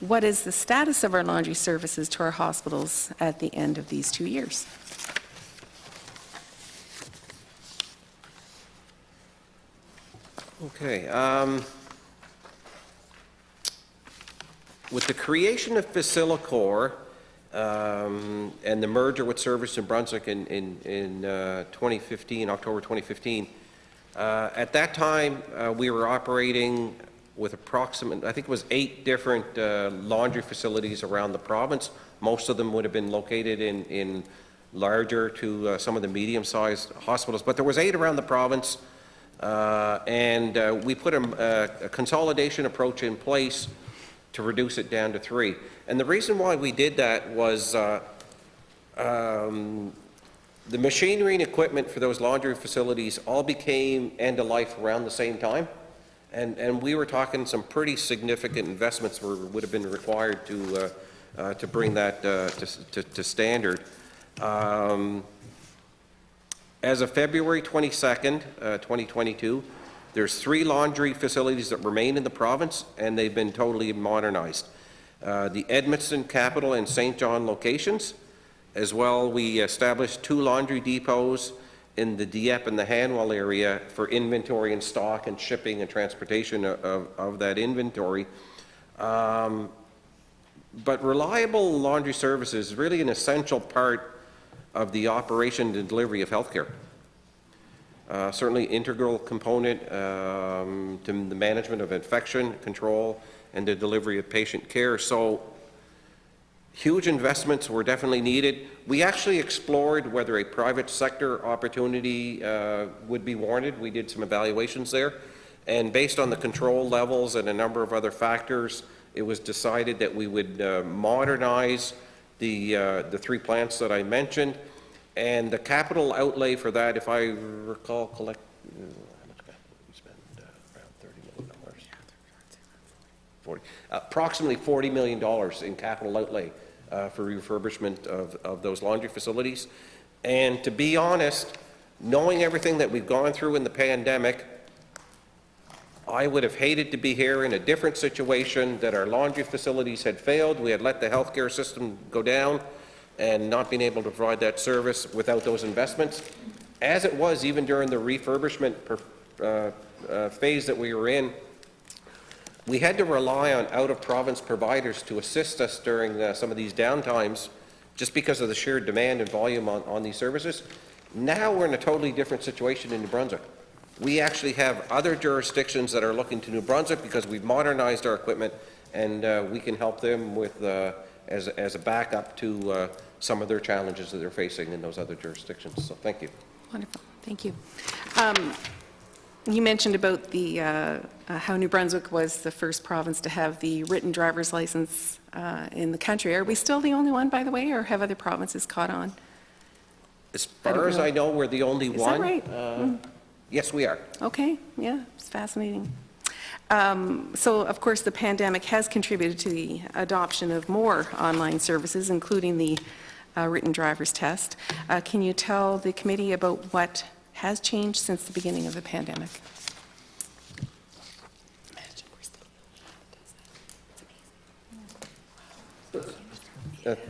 What is the status of our laundry services to our hospitals at the end of these 2 years? Okay. With the creation of Facilicor and the merger with Service New Brunswick in 2015, October 2015, At that time, we were operating with approximate, I think it was 8 different laundry facilities around the province. Most of them would have been located in larger to some of the medium-sized hospitals, but there was 8 around the province, and we put a consolidation approach in place to reduce it down to 3. And the reason why we did that was the machinery and equipment for those laundry facilities all became end of life around the same time. And we were talking some pretty significant investments would have been required to bring that to standard. As of February 22nd, 2022, there's 3 laundry facilities that remain in the province, and they've been totally modernized. The Edmonton, Capital, and St. John locations. As well, we established 2 laundry depots in the Dieppe and the Hanwell area for inventory and stock and shipping and transportation of that inventory. But reliable laundry service is really an essential part of the operation and delivery of healthcare. Certainly integral component to the management of infection control and the delivery of patient care. So huge investments were definitely needed. We actually explored whether a private sector opportunity would be warranted. We did some evaluations there, and based on the control levels and a number of other factors, it was decided that we would modernize the 3 plants that I mentioned, and the capital outlay for that, if I recall, how much we spent around $30 million. 40, approximately $40 million in capital outlay for refurbishment of those laundry facilities. And to be honest, knowing everything that we've gone through in the pandemic, I would have hated to be here in a different situation, that our laundry facilities had failed, we had let the healthcare system go down and not being able to provide that service without those investments. As it was, even during the refurbishment phase that we were in, we had to rely on out-of-province providers to assist us during some of these downtimes, just because of the sheer demand and volume on these services. Now we're in a totally different situation in New Brunswick. We actually have other jurisdictions that are looking to New Brunswick because we've modernized our equipment, and we can help them with as a backup to some of their challenges that they're facing in those other jurisdictions. So thank you. Wonderful, thank you. You mentioned about the how New Brunswick was the first province to have the written driver's license in the country. Are we still the only one, by the way, or have other provinces caught on? As far as I know, we're the only one. Is that right? Yes, we are. Okay, yeah, it's fascinating. So, of course, the pandemic has contributed to the adoption of more online services, including the written driver's test. Can you tell the committee about what has changed since the beginning of the pandemic?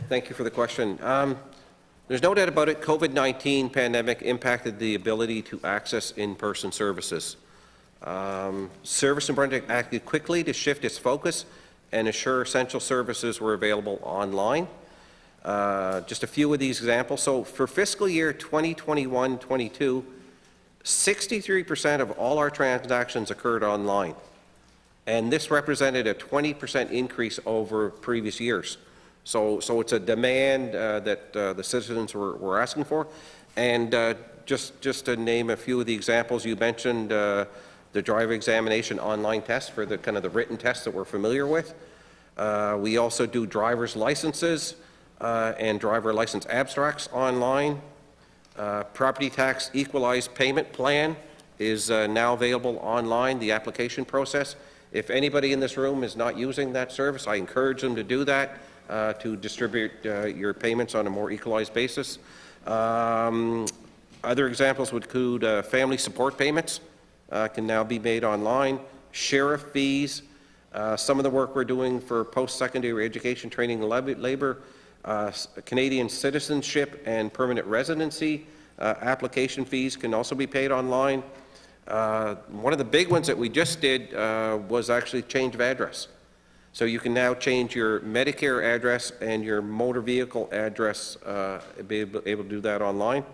Thank you for the question. There's no doubt about it, COVID-19 pandemic impacted the ability to access in-person services. Service in Brunswick acted quickly to shift its focus and assure essential services were available online. Just a few of these examples. So for fiscal year 2021-22, 63% of all our transactions occurred online. And this represented a 20% increase over previous years. So it's a demand that the citizens were asking for. And just to name a few of the examples, you mentioned the driver examination online test for the kind of the written test that we're familiar with. We also do driver's licenses and driver license abstracts online. Property tax equalized payment plan is now available online, the application process. If anybody in this room is not using that service, I encourage them to do that to distribute your payments on a more equalized basis. Other examples would include family support payments can now be made online, sheriff fees, some of the work we're doing for post-secondary education training and labor, Canadian citizenship and permanent residency application fees can also be paid online. One of the big ones that we just did was actually change of address. So you can now change your Medicare address and your motor vehicle address, be able to do that online.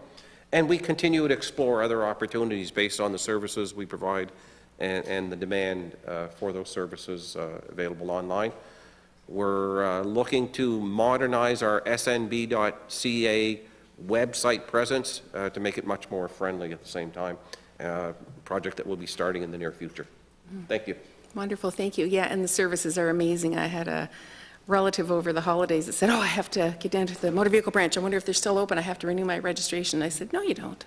And we continue to explore other opportunities based on the services we provide and the demand for those services available online. We're looking to modernize our snb.ca website presence to make it much more friendly at the same time. Project that will be starting in the near future. Thank you. Wonderful, thank you. Yeah, and the services are amazing. I had a relative over the holidays that said, oh, I have to get down to the motor vehicle branch. I wonder if they're still open. I have to renew my registration. I said, no, you don't.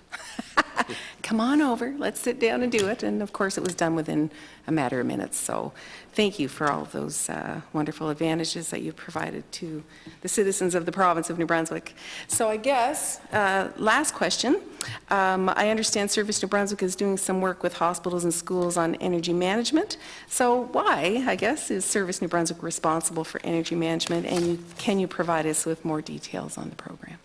Come on over. Let's sit down and do it. And of course, it was done within a matter of minutes. So thank you for all of those wonderful advantages that you've provided to the citizens of the province of New Brunswick. So I guess, last question. I understand Service New Brunswick is doing some work with hospitals and schools on energy management. So why, I guess, is Service New Brunswick responsible for energy management? And can you provide us with more details on the program?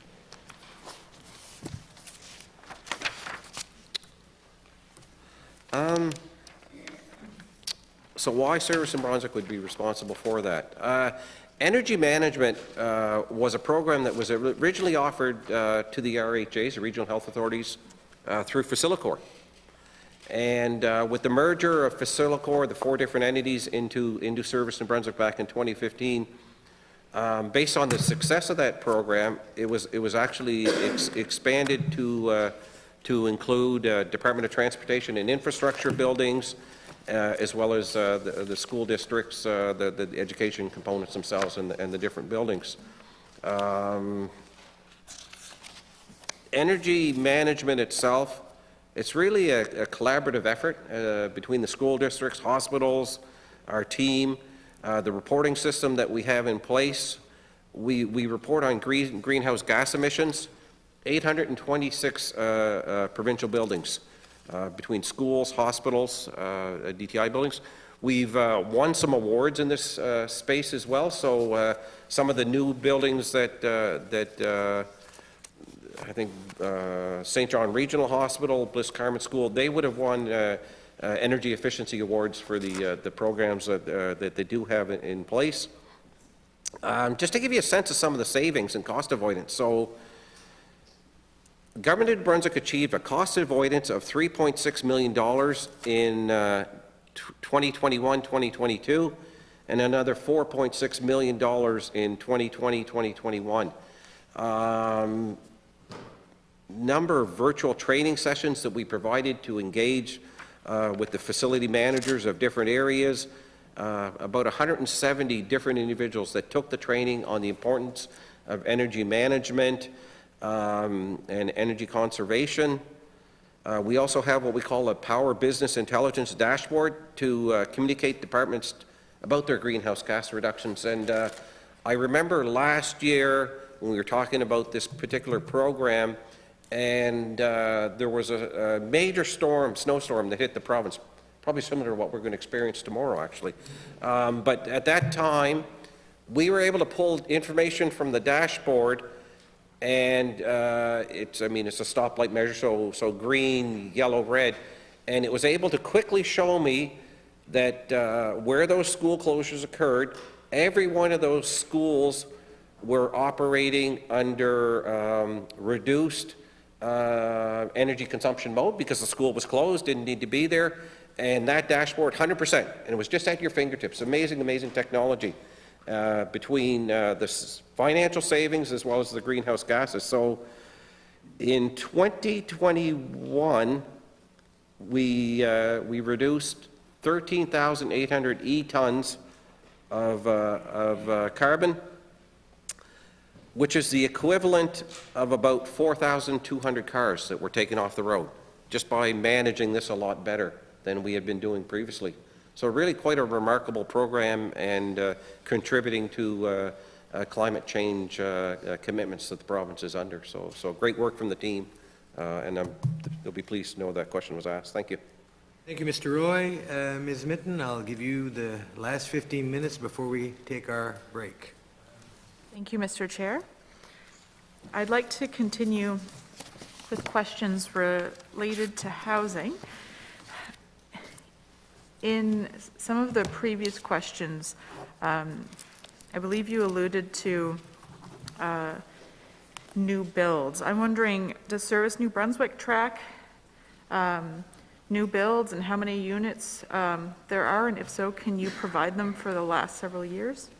So why Service in Brunswick would be responsible for that? Energy management was a program that was originally offered to the RHAs, the Regional Health Authorities, through Facilicor. And with the merger of Facilicor, the 4 different entities into Service in Brunswick back in 2015, based on the success of that program, it was actually expanded to include Department of Transportation and Infrastructure buildings, as well as the school districts, the education components themselves, and the different buildings. Energy management itself, it's really a collaborative effort between the school districts, hospitals, our team, the reporting system that we have in place. We report on greenhouse gas emissions, 826 provincial buildings, between schools, hospitals, DTI buildings. We've won some awards in this space as well. So some of the new buildings that I think St. John Regional Hospital, Bliss Carmen School, they would have won energy efficiency awards for the programs that they do have in place. Just to give you a sense of some of the savings and cost avoidance. So Government of New Brunswick achieved a cost avoidance of $3.6 million in 2021-2022, and another $4.6 million in 2020-2021. Number of virtual training sessions that we provided to engage with the facility managers of different areas, about 170 different individuals that took the training on the importance of energy management and energy conservation. We also have what we call a Power Business Intelligence Dashboard to communicate departments about their greenhouse gas reductions. And I remember last year when we were talking about this particular program, and there was a major snowstorm that hit the province, probably similar to what we're going to experience tomorrow, actually. But at that time, we were able to pull information from the dashboard, and it's a stoplight measure, so green, yellow, red, and it was able to quickly show me that where those school closures occurred, every one of those schools were operating under reduced energy consumption mode because the school was closed, didn't need to be there, and that dashboard, 100%, and it was just at your fingertips. Amazing, amazing technology between the financial savings as well as the greenhouse gases. So in 2021, we reduced 13,800 e-tons of carbon, which is the equivalent of about 4,200 cars that were taken off the road, just by managing this a lot better than we had been doing previously. So really quite a remarkable program, and contributing to climate change commitments that the province is under. So great work from the team, and they'll be pleased to know that question was asked. Thank you. Thank you, Mr. Roy. Ms. Mitten, I'll give you the last 15 minutes before we take our break. Thank you, Mr. Chair. I'd like to continue with questions related to housing. In some of the previous questions, I believe you alluded to new builds. I'm wondering, does Service New Brunswick track new builds and how many units there are? And if so, can you provide them for the last several years?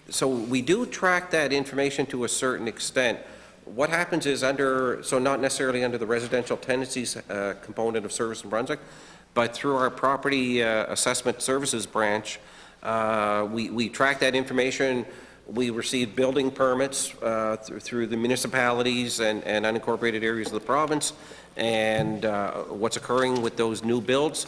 So we do track that information to a certain extent. What happens is so not necessarily under the residential tenancies component of Service New Brunswick, but through our property assessment services branch, we track that information. We receive building permits through the municipalities and unincorporated areas of the province, and what's occurring with those new builds.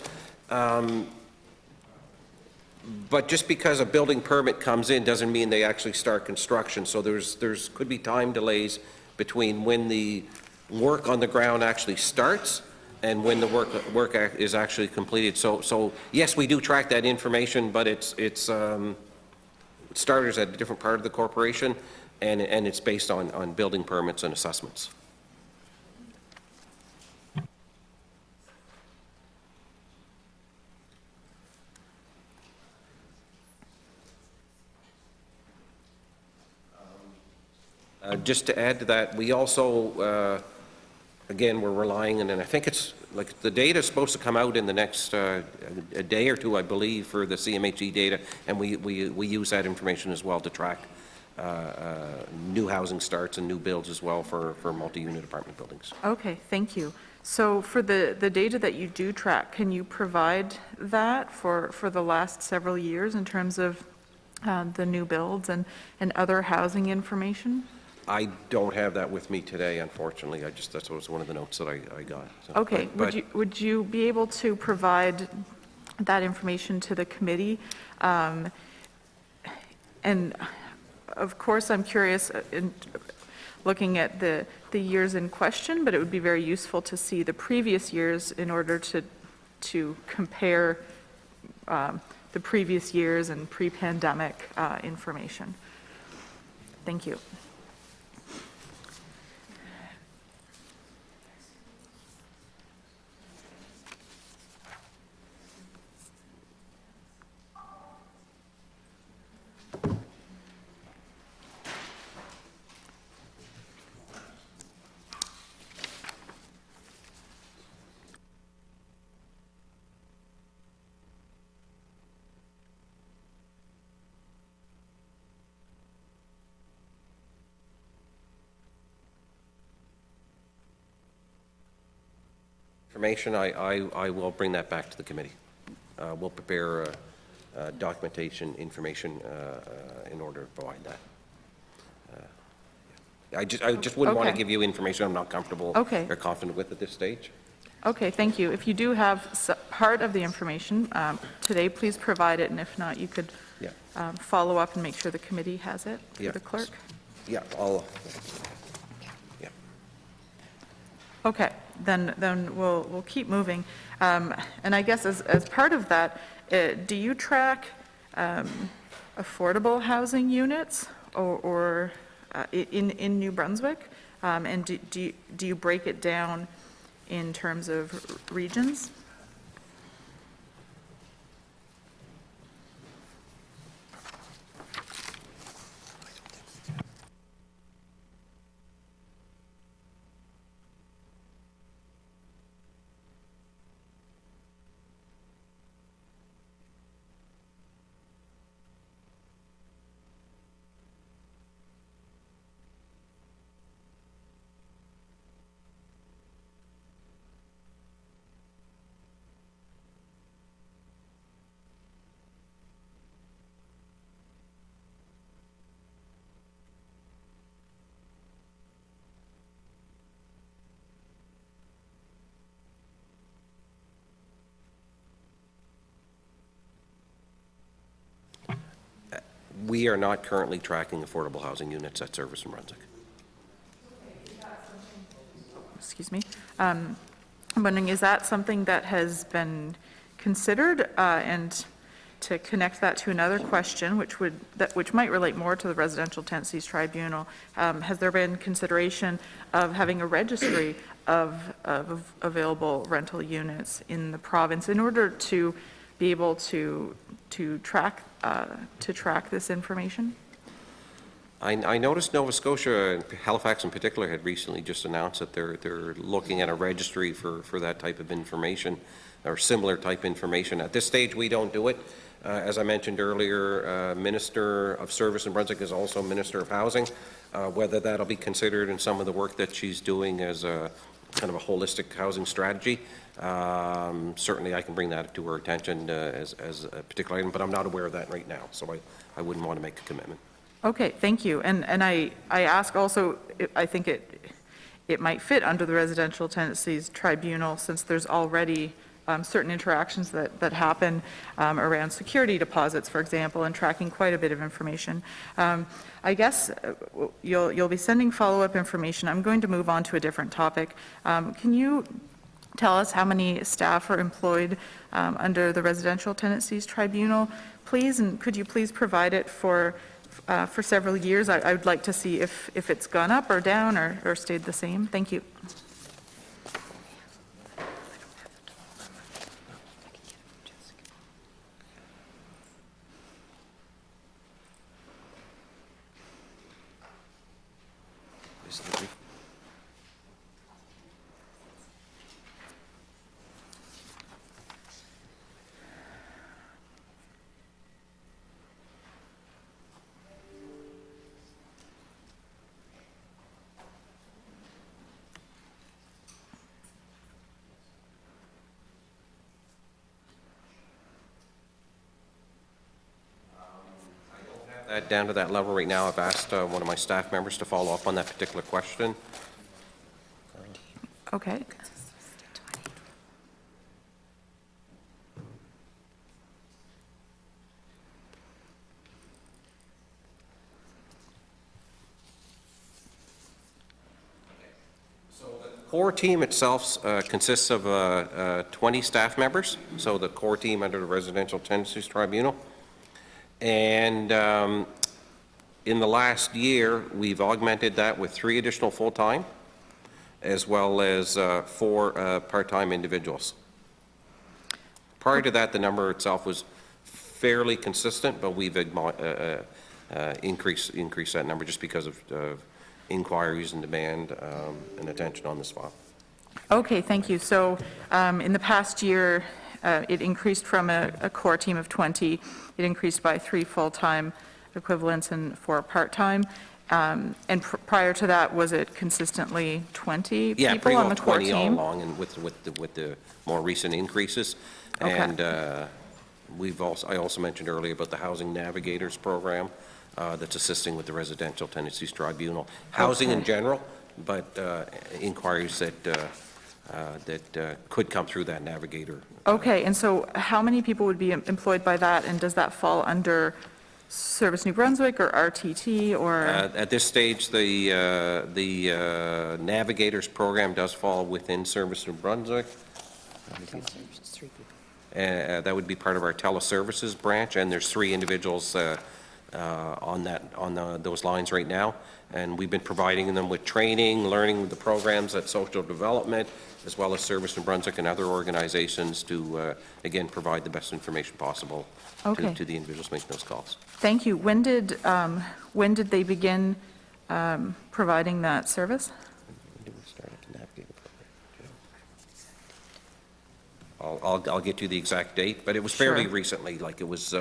But just because a building permit comes in doesn't mean they actually start construction. So there's could be time delays between when the work on the ground actually starts and when the work is actually completed. So yes, we do track that information, but it's starters at a different part of the corporation, and it's based on building permits and assessments. Just to add to that, we also, again, we're relying on, and I think it's, like, the data is supposed to come out in the next a day or two, I believe, for the CMHE data, and we use that information as well to track new housing starts and new builds as well for multi-unit apartment buildings. Okay, thank you. So for the data that you do track, can you provide that for the last several years in terms of the new builds and other housing information? I don't have that with me today, unfortunately. That was one of the notes that I got. So, Okay, but would you be able to provide that information to the committee? And of course, I'm curious in looking at the years in question, but it would be very useful to see the previous years in order to compare the previous years and pre-pandemic information. Thank you. information, I will bring that back to the committee. We'll prepare documentation information in order to provide that. I just wouldn't want to Okay. give you information I'm not comfortable Okay. or confident with at this stage. Okay, thank you. If you do have part of the information today, please provide it, and if not, you could Yeah. follow up and make sure the committee has it through Yeah. the clerk. Yeah, yeah. Okay, then we'll keep moving. And I guess as part of that, do you track affordable housing units or in New Brunswick? And do you break it down in terms of regions? We are not currently tracking affordable housing units at Service New Brunswick. Excuse me. I'm wondering, is that something that has been considered? And to connect that to another question, which might relate more to the Residential Tenancies Tribunal. Has there been consideration of having a registry of available rental units in the province in order to be able to track this information? I noticed Nova Scotia, and Halifax in particular, had recently just announced that they're looking at a registry for that type of information, or similar type information. At this stage, we don't do it. As I mentioned earlier, Minister of Service in Brunswick is also Minister of Housing. Whether that'll be considered in some of the work that she's doing as a kind of a holistic housing strategy, certainly I can bring that to her attention as a particular item, but I'm not aware of that right now, so I wouldn't want to make a commitment. Okay, thank you. And I ask also, I think it might fit under the Residential Tenancies Tribunal, since there's already certain interactions that happen around security deposits, for example, and tracking quite a bit of information. I guess you'll be sending follow-up information. I'm going to move on to a different topic. Can you tell us how many staff are employed under the Residential Tenancies Tribunal, please? And could you please provide it for several years? I would like to see if it's gone up or down or stayed the same. Thank you. Down to that level right now. I've asked one of my staff members to follow up on that particular question. Okay. Core team itself consists of 20 staff members, so the core team under the Residential Tenancies Tribunal. And in the last year, we've augmented that with 3 additional full-time, as well as 4 part-time individuals. Prior to that, the number itself was fairly consistent, but we've increased that number just because of inquiries and demand and attention on this file. Okay, thank you. So in the past year, it increased from a core team of 20. It increased by 3 full-time equivalents and 4 part-time. And prior to that, was it consistently 20 people on the core team? Yeah, pretty well 20 all along, and with the more recent increases. Okay. And I also mentioned earlier about the Housing Navigators program that's assisting with the Residential Tenancies Tribunal. Housing in general, but inquiries that could come through that navigator. Okay, and so how many people would be employed by that, and does that fall under Service New Brunswick or RTT or? At this stage, the Navigators program does fall within Service New Brunswick. That would be part of our teleservices branch, and there's 3 individuals on those lines right now, and we've been providing them with training, learning the programs at social development, as well as Service New Brunswick and other organizations to, again, provide the best information possible to the individuals making those calls. Thank you. When did they begin providing that service? When did we start at the Navigator program? I'll get you the exact date, but it was fairly recently, like it was,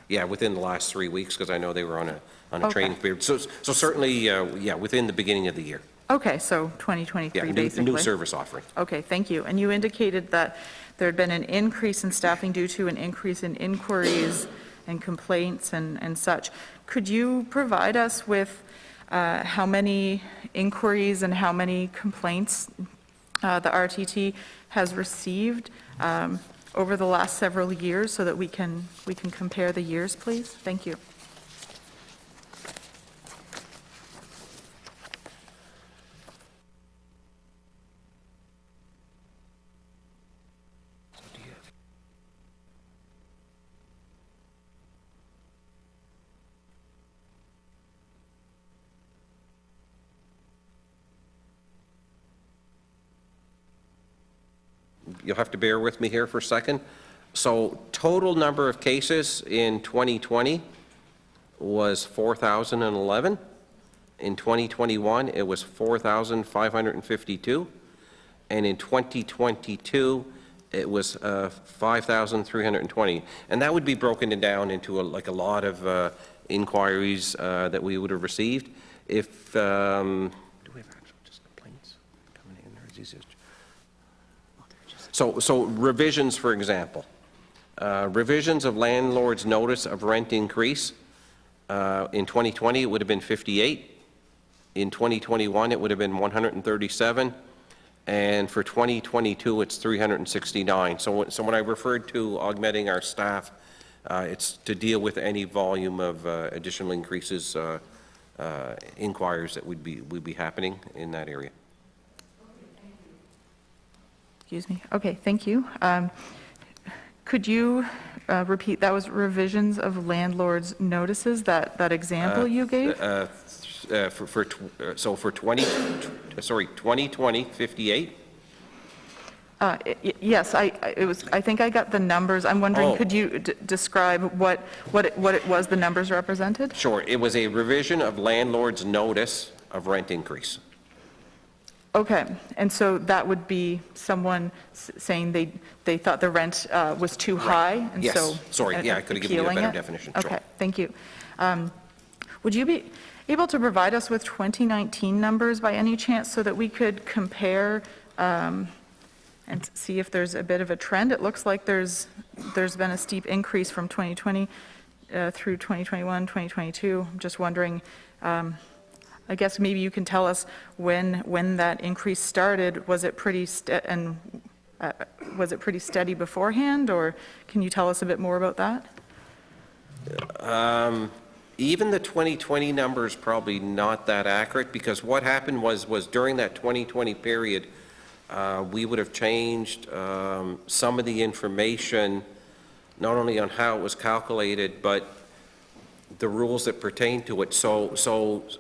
yeah, within the last 3 weeks, because I know they were on a training period. So certainly, yeah, within the beginning of the year. Okay, so 2023, Yeah, basically. new service offering. Okay, thank you. And you indicated that there had been an increase in staffing due to an increase in inquiries and complaints and such. Could you provide us with how many inquiries and how many complaints the RTT has received over the last several years so that we can compare the years, please? Thank you. you'll have to bear with me here for a second. So total number of cases in 2020 was 4,011. In 2021, it was 4,552. And in 2022, it was 5,320. And that would be broken down into like a lot of inquiries that we would have received. If, do we have actual just complaints coming in, or is these just? So revisions, for example. Revisions of landlord's notice of rent increase. In 2020, it would have been 58. In 2021, it would have been 137. And for 2022, it's 369. So when I referred to augmenting our staff, it's to deal with any volume of additional increases, inquiries that would be happening in that area. Excuse me. Okay, thank you. Could you repeat, that was revisions of landlord's notices, that example you gave? For 2020, 58. Yes, I think I got the numbers. I'm wondering, could you describe what it was the numbers represented? Sure, it was a revision of landlord's notice of rent increase. Okay, and so that would be someone saying they thought the rent was too high? And Yes, so sorry, yeah, I could have given you a better appealing it? definition. Sure. Okay, thank you. Would you be able to provide us with 2019 numbers by any chance so that we could compare and see if there's a bit of a trend? It looks like there's been a steep increase from 2020 through 2021, 2022. I'm just wondering, I guess maybe you can tell us when that increase started. Was it pretty steady beforehand, or can you tell us a bit more about that? Even the 2020 number is probably not that accurate, because what happened was during that 2020 period, we would have changed some of the information, not only on how it was calculated, but the rules that pertain to it. So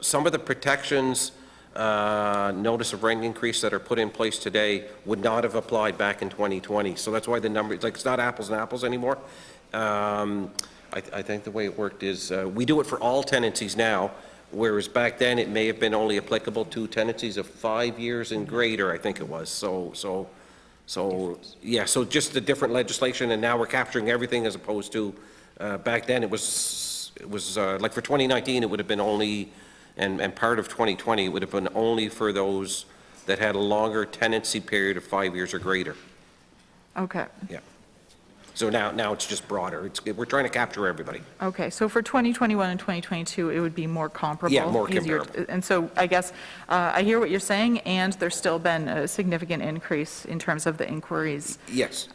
some of the protections, notice of rent increase that are put in place today would not have applied back in 2020. So that's why the number, it's not apples and apples anymore. I think the way it worked is we do it for all tenancies now, whereas back then it may have been only applicable to tenancies of 5 years and greater, I think it was. So yeah, so just the different legislation, and now we're capturing everything, as opposed to back then it was like for 2019 it would have been only, and part of 2020 it would have been only for those that had a longer tenancy period of 5 years or greater. Okay. Yeah. So now it's just broader. We're trying to capture everybody. Okay, so for 2021 and 2022, it would be more comparable? Yeah, more easier. comparable. And so I guess I hear what you're saying, and there's still been a significant increase in terms of the inquiries. Yes.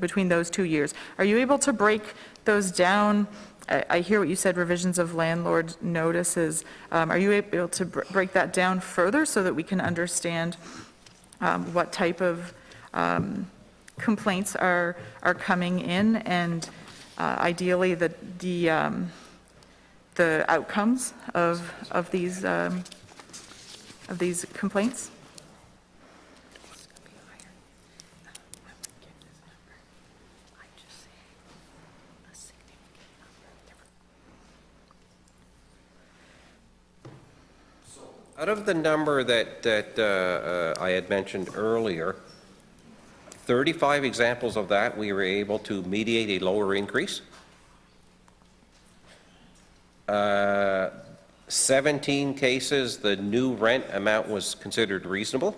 Between those 2 years. Are you able to break those down? I hear what you said, revisions of landlord notices. Are you able to break that down further so that we can understand what type of complaints are coming in, and ideally the outcomes of these complaints? Out of the number that I had mentioned earlier, 35 examples of that, we were able to mediate a lower increase. 17 cases, the new rent amount was considered reasonable.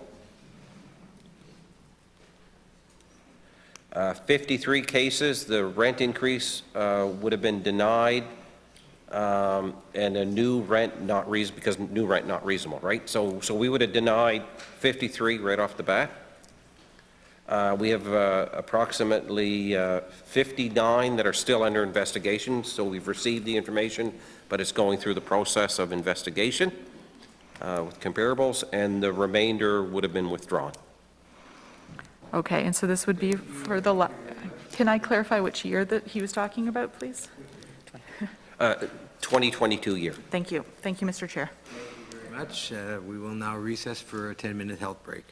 53 cases, the rent increase would have been denied, and a new rent not reasonable, because new rent not reasonable, right? So we would have denied 53 right off the bat. We have approximately 59 that are still under investigation, so we've received the information, but it's going through the process of investigation with comparables, and the remainder would have been withdrawn. Okay, and so this would be for the, can I clarify which year that he was talking about, please? 2022 year. Thank you. Thank you, Mr. Chair. Thank you very much. We will now recess for a 10-minute health break.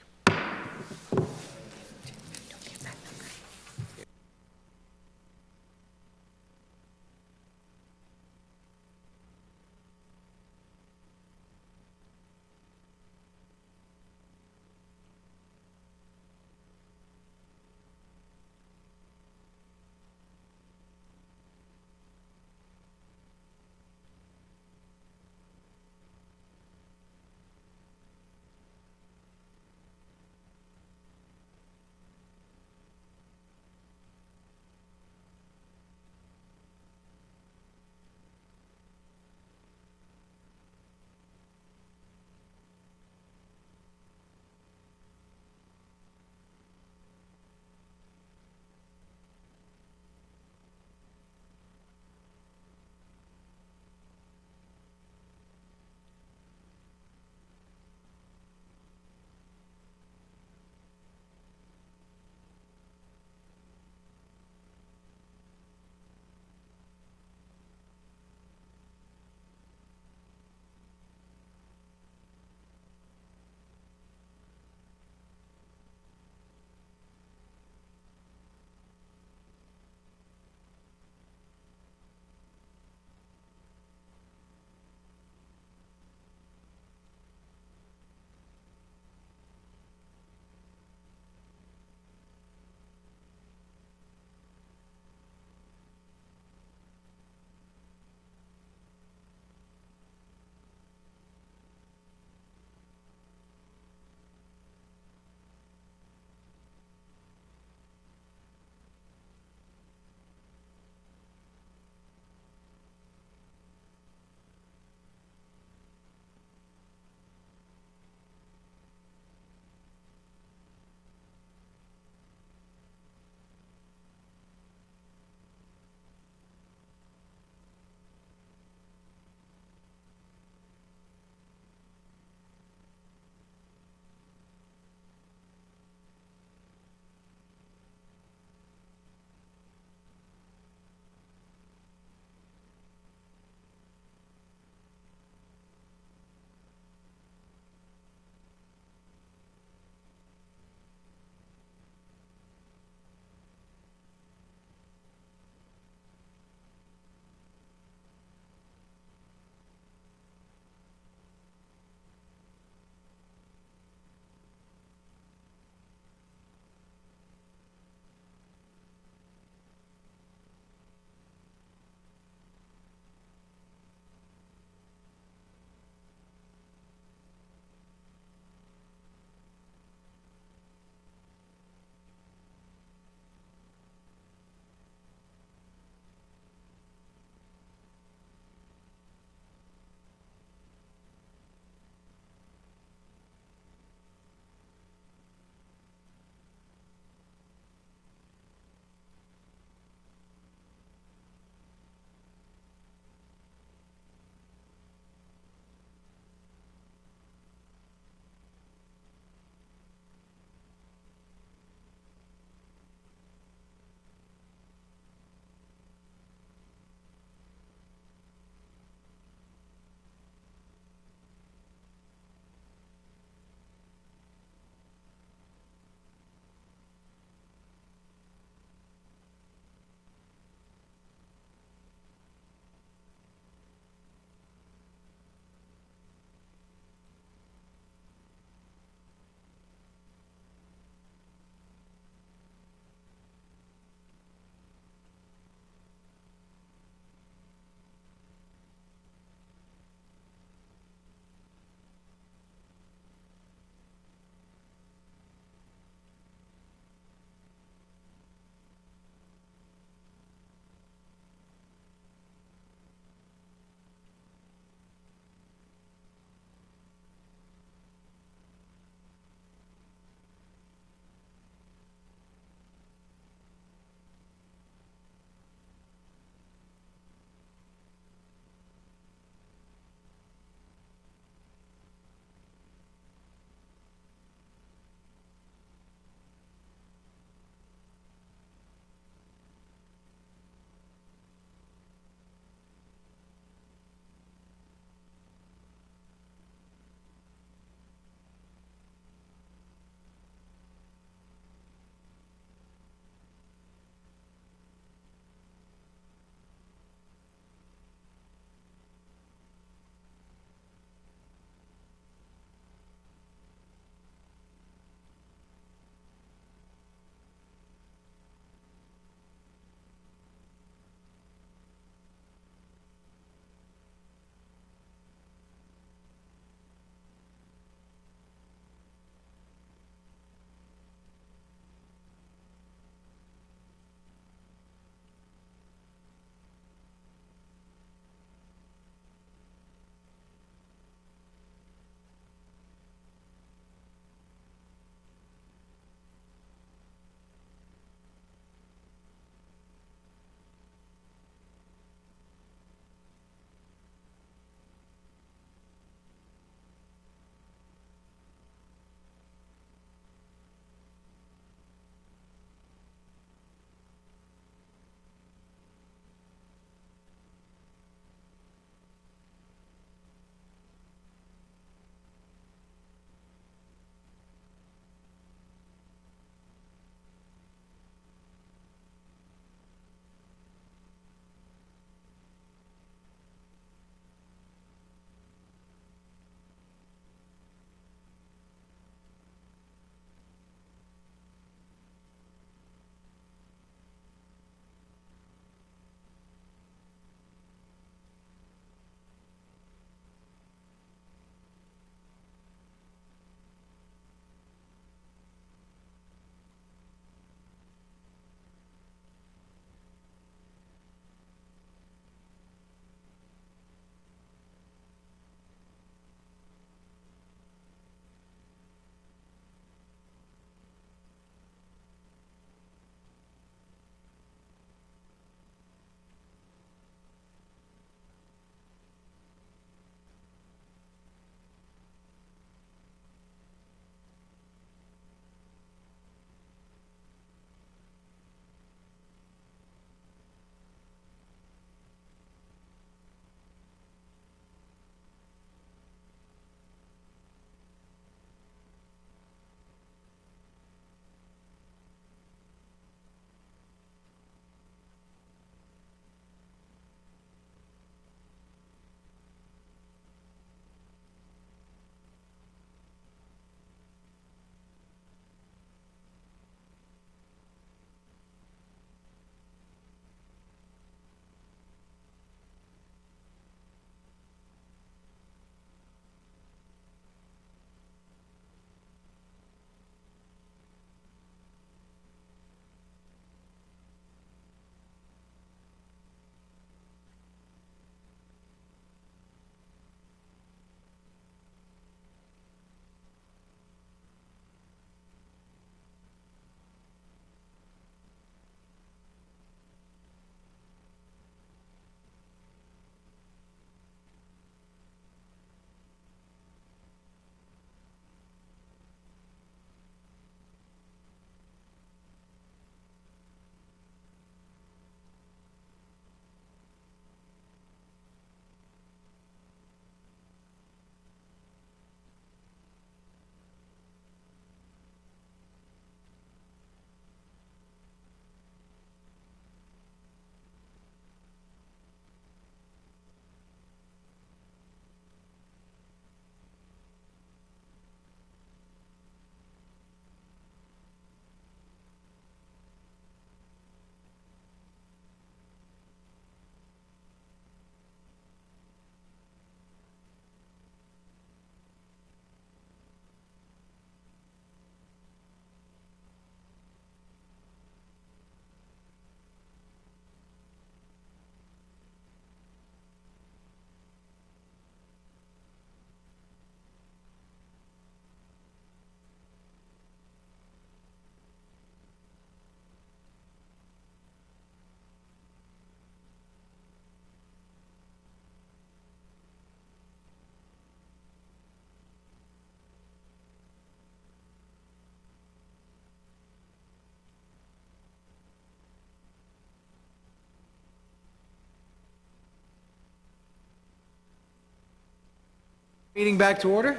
Meeting back to order.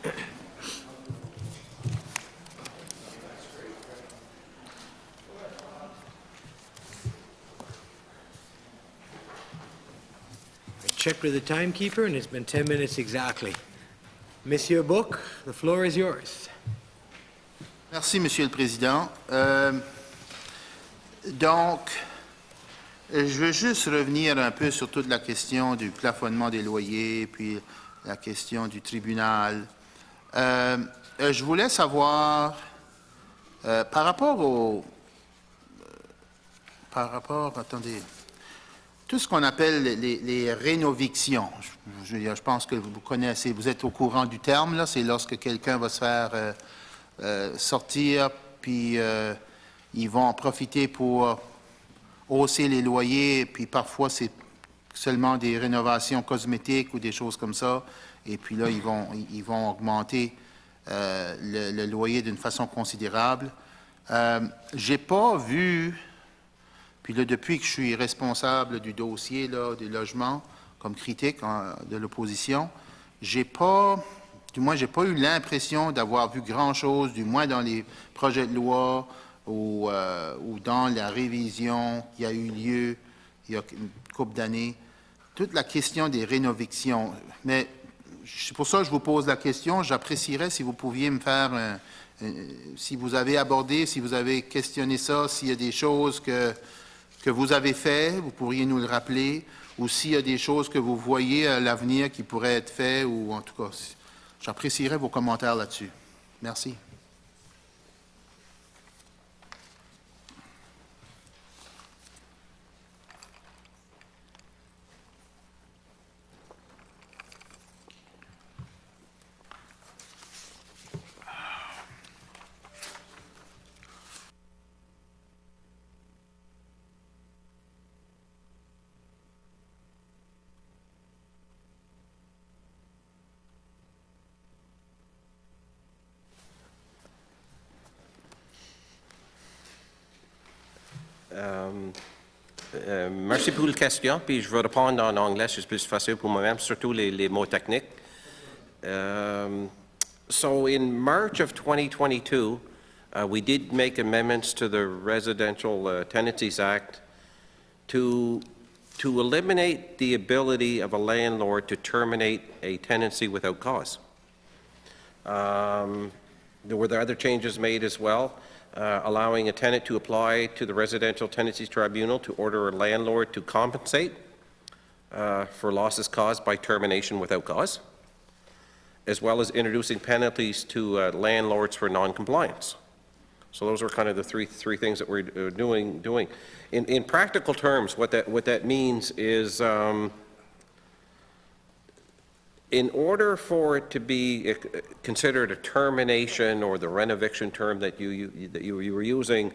I checked with the timekeeper, and it's been 10 minutes exactly. Monsieur Book, the floor is yours. Merci, Monsieur le Président. Donc, je veux juste revenir un peu sur toute la question du plafonnement des loyers, puis la question du tribunal. Je voulais savoir, par rapport, attendez, tout ce qu'on appelle les rénovictions, je pense que vous connaissez, vous êtes au courant du terme, là, c'est lorsque quelqu'un va se faire sortir, puis ils vont en profiter pour hausser les loyers, puis parfois c'est seulement des rénovations cosmétiques ou des choses comme ça, et puis là, ils vont augmenter le loyer d'une façon considérable. J'ai pas vu, puis là, depuis que je suis responsable du dossier là, du logement, comme critique de l'opposition, j'ai pas eu l'impression d'avoir vu grand-chose, du moins dans les projets de loi ou dans la révision qui a eu lieu il y a une couple d'années. Toute la question des rénovictions. Mais c'est pour ça que je vous pose la question. J'apprécierais si vous pouviez me faire, si vous avez abordé, si vous avez questionné ça, s'il y a des choses que vous avez fait, vous pourriez nous le rappeler, ou s'il y a des choses que vous voyez à l'avenir qui pourraient être faites, ou en tout cas, j'apprécierais vos commentaires là-dessus. Merci. Merci pour la question, puis je vais répondre en anglais, c'est plus facile pour moi-même, surtout les mots techniques. So in March of 2022, we did make amendments to the Residential Tenancies Act to eliminate the ability of a landlord to terminate a tenancy without cause. There were other changes made as well, allowing a tenant to apply to the Residential Tenancies Tribunal to order a landlord to compensate for losses caused by termination without cause, as well as introducing penalties to landlords for non-compliance. So those are kind of the three things that we're doing. In practical terms, what that means is, in order for it to be considered a termination or the renoviction term that you were using,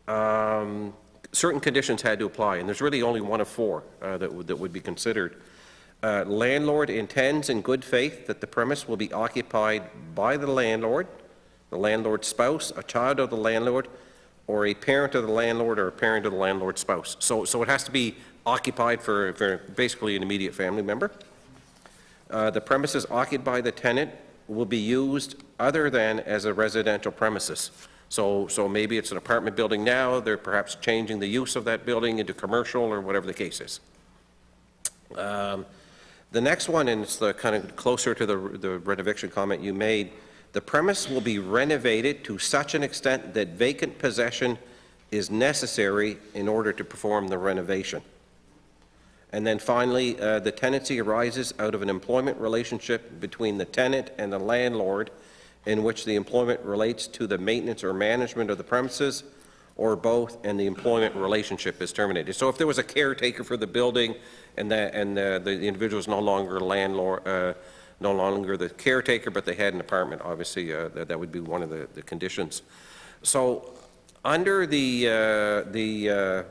certain conditions had to apply, and there's really only one of four that would be considered. Landlord intends in good faith that the premise will be occupied by the landlord's spouse, a child of the landlord, or a parent of the landlord or a parent of the landlord's spouse. So it has to be occupied for basically an immediate family member. The premises occupied by the tenant will be used other than as a residential premises. So maybe it's an apartment building now, they're perhaps changing the use of that building into commercial or whatever the case is. The next one, and it's the kind of closer to the renoviction comment you made, the premise will be renovated to such an extent that vacant possession is necessary in order to perform the renovation. And then finally, the tenancy arises out of an employment relationship between the tenant and the landlord in which the employment relates to the maintenance or management of the premises or both, and the employment relationship is terminated. So if there was a caretaker for the building and the individual is no longer a landlord, no longer the caretaker, but they had an apartment, obviously that would be one of the conditions. So under the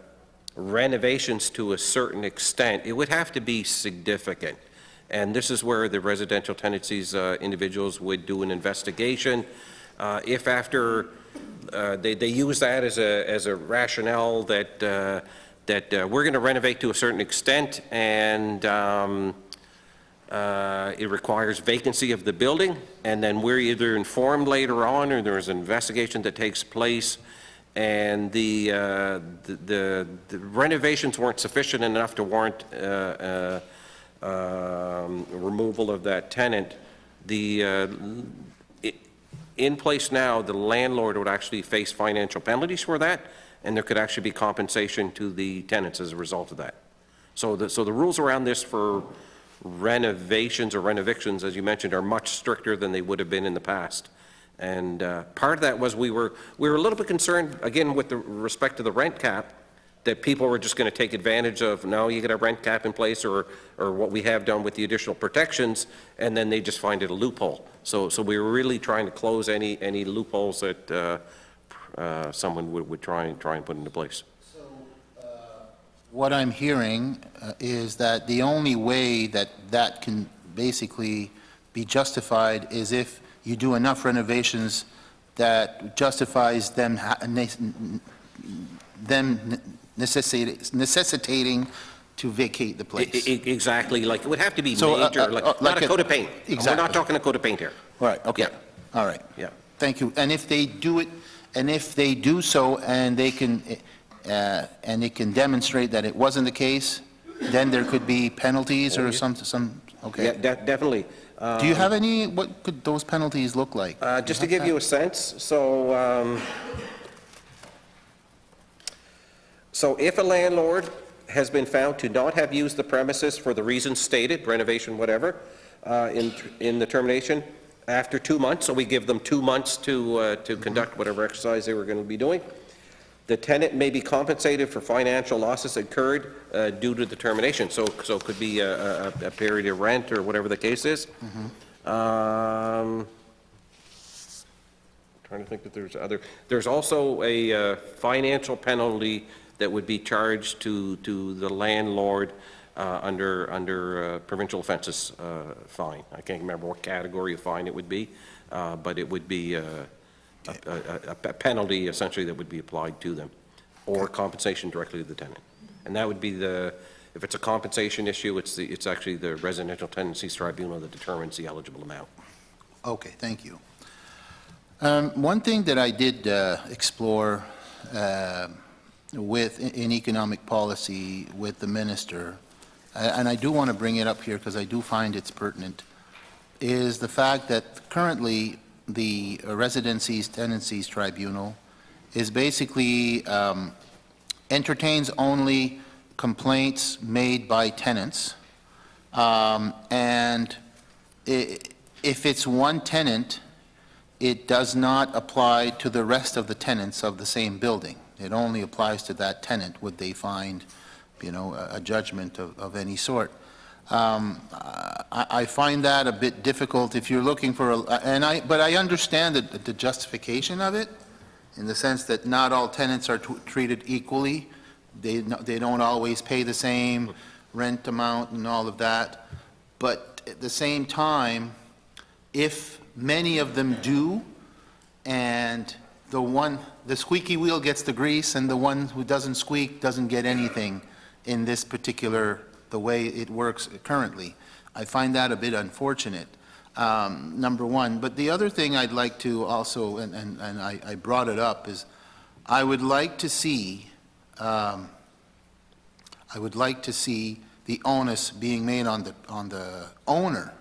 renovations to a certain extent, it would have to be significant. And this is where the residential tenancies individuals would do an investigation. If after they use that as a rationale that we're going to renovate to a certain extent, and It requires vacancy of the building, and then we're either informed later on, or there's an investigation that takes place, and the renovations weren't sufficient enough to warrant removal of that tenant. In place now, the landlord would actually face financial penalties for that, and there could actually be compensation to the tenants as a result of that. So the rules around this for renovations or renovictions, as you mentioned, are much stricter than they would have been in the past. And part of that was we were a little bit concerned, again, with the respect to the rent cap, that people were just going to take advantage of, no, you get a rent cap in place, or what we have done with the additional protections, and then they just find it a loophole. So we were really trying to close any loopholes that someone would try and put into place. What I'm hearing is that the only way that can basically be justified is if you do enough renovations that justifies them necessitating to vacate the place. Exactly, like it would have to be So, major, not a coat of paint. Exactly. We're not talking a coat of paint here. All right, okay. Yeah. All right. Yeah. Thank you. And if they do it, and if they do so, and they can demonstrate that it wasn't the case, then there could be penalties or some, okay. Yeah, definitely. Do you have any, what could those penalties look like? Just to give you a sense, so if a landlord has been found to not have used the premises for the reasons stated, renovation, whatever, in the termination, after 2 months, so we give them 2 months to conduct whatever exercise they were going to be doing, the tenant may be compensated for financial losses incurred due to the termination. So it could be a period of rent or whatever the case is. Trying to think that there's also a financial penalty that would be charged to the landlord under provincial offenses fine. I can't remember what category of fine it would be, but it would be a penalty essentially that would be applied to them, or compensation directly to the tenant. And that would be if it's a compensation issue, it's actually the Residential Tenancies Tribunal that determines the eligible amount. Okay, thank you. One thing that I did explore in economic policy with the minister, and I do want to bring it up here because I do find it's pertinent, is the fact that currently the Residencies Tenancies Tribunal is basically entertains only complaints made by tenants, and if it's one tenant, it does not apply to the rest of the tenants of the same building. It only applies to that tenant would they find, a judgment of any sort. I find that a bit difficult if you're looking for but I understand the justification of it, in the sense that not all tenants are treated equally. They don't always pay the same rent amount and all of that. But at the same time, if many of them do, and the squeaky wheel gets the grease, and the one who doesn't squeak doesn't get anything in this particular, the way it works currently. I find that a bit unfortunate, number one. But the other thing I'd like to also, and I brought it up, is I would like to see the onus being made on the owner,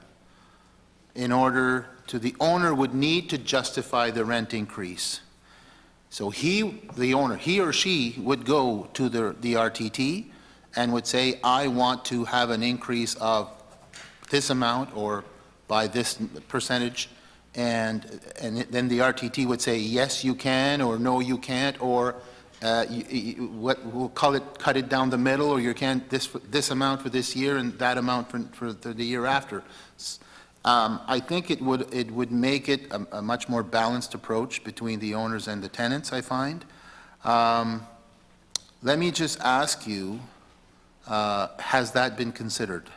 in order to, the owner would need to justify the rent increase. So the owner, he or she would go to the RTT and would say, I want to have an increase of this amount or by this percentage, and then the RTT would say, yes, you can, or no, you can't, or we'll cut it down the middle, or you can't this amount for this year and that amount for the year after. I think it would make it a much more balanced approach between the owners and the tenants, I find. Let me just ask you, has that been considered?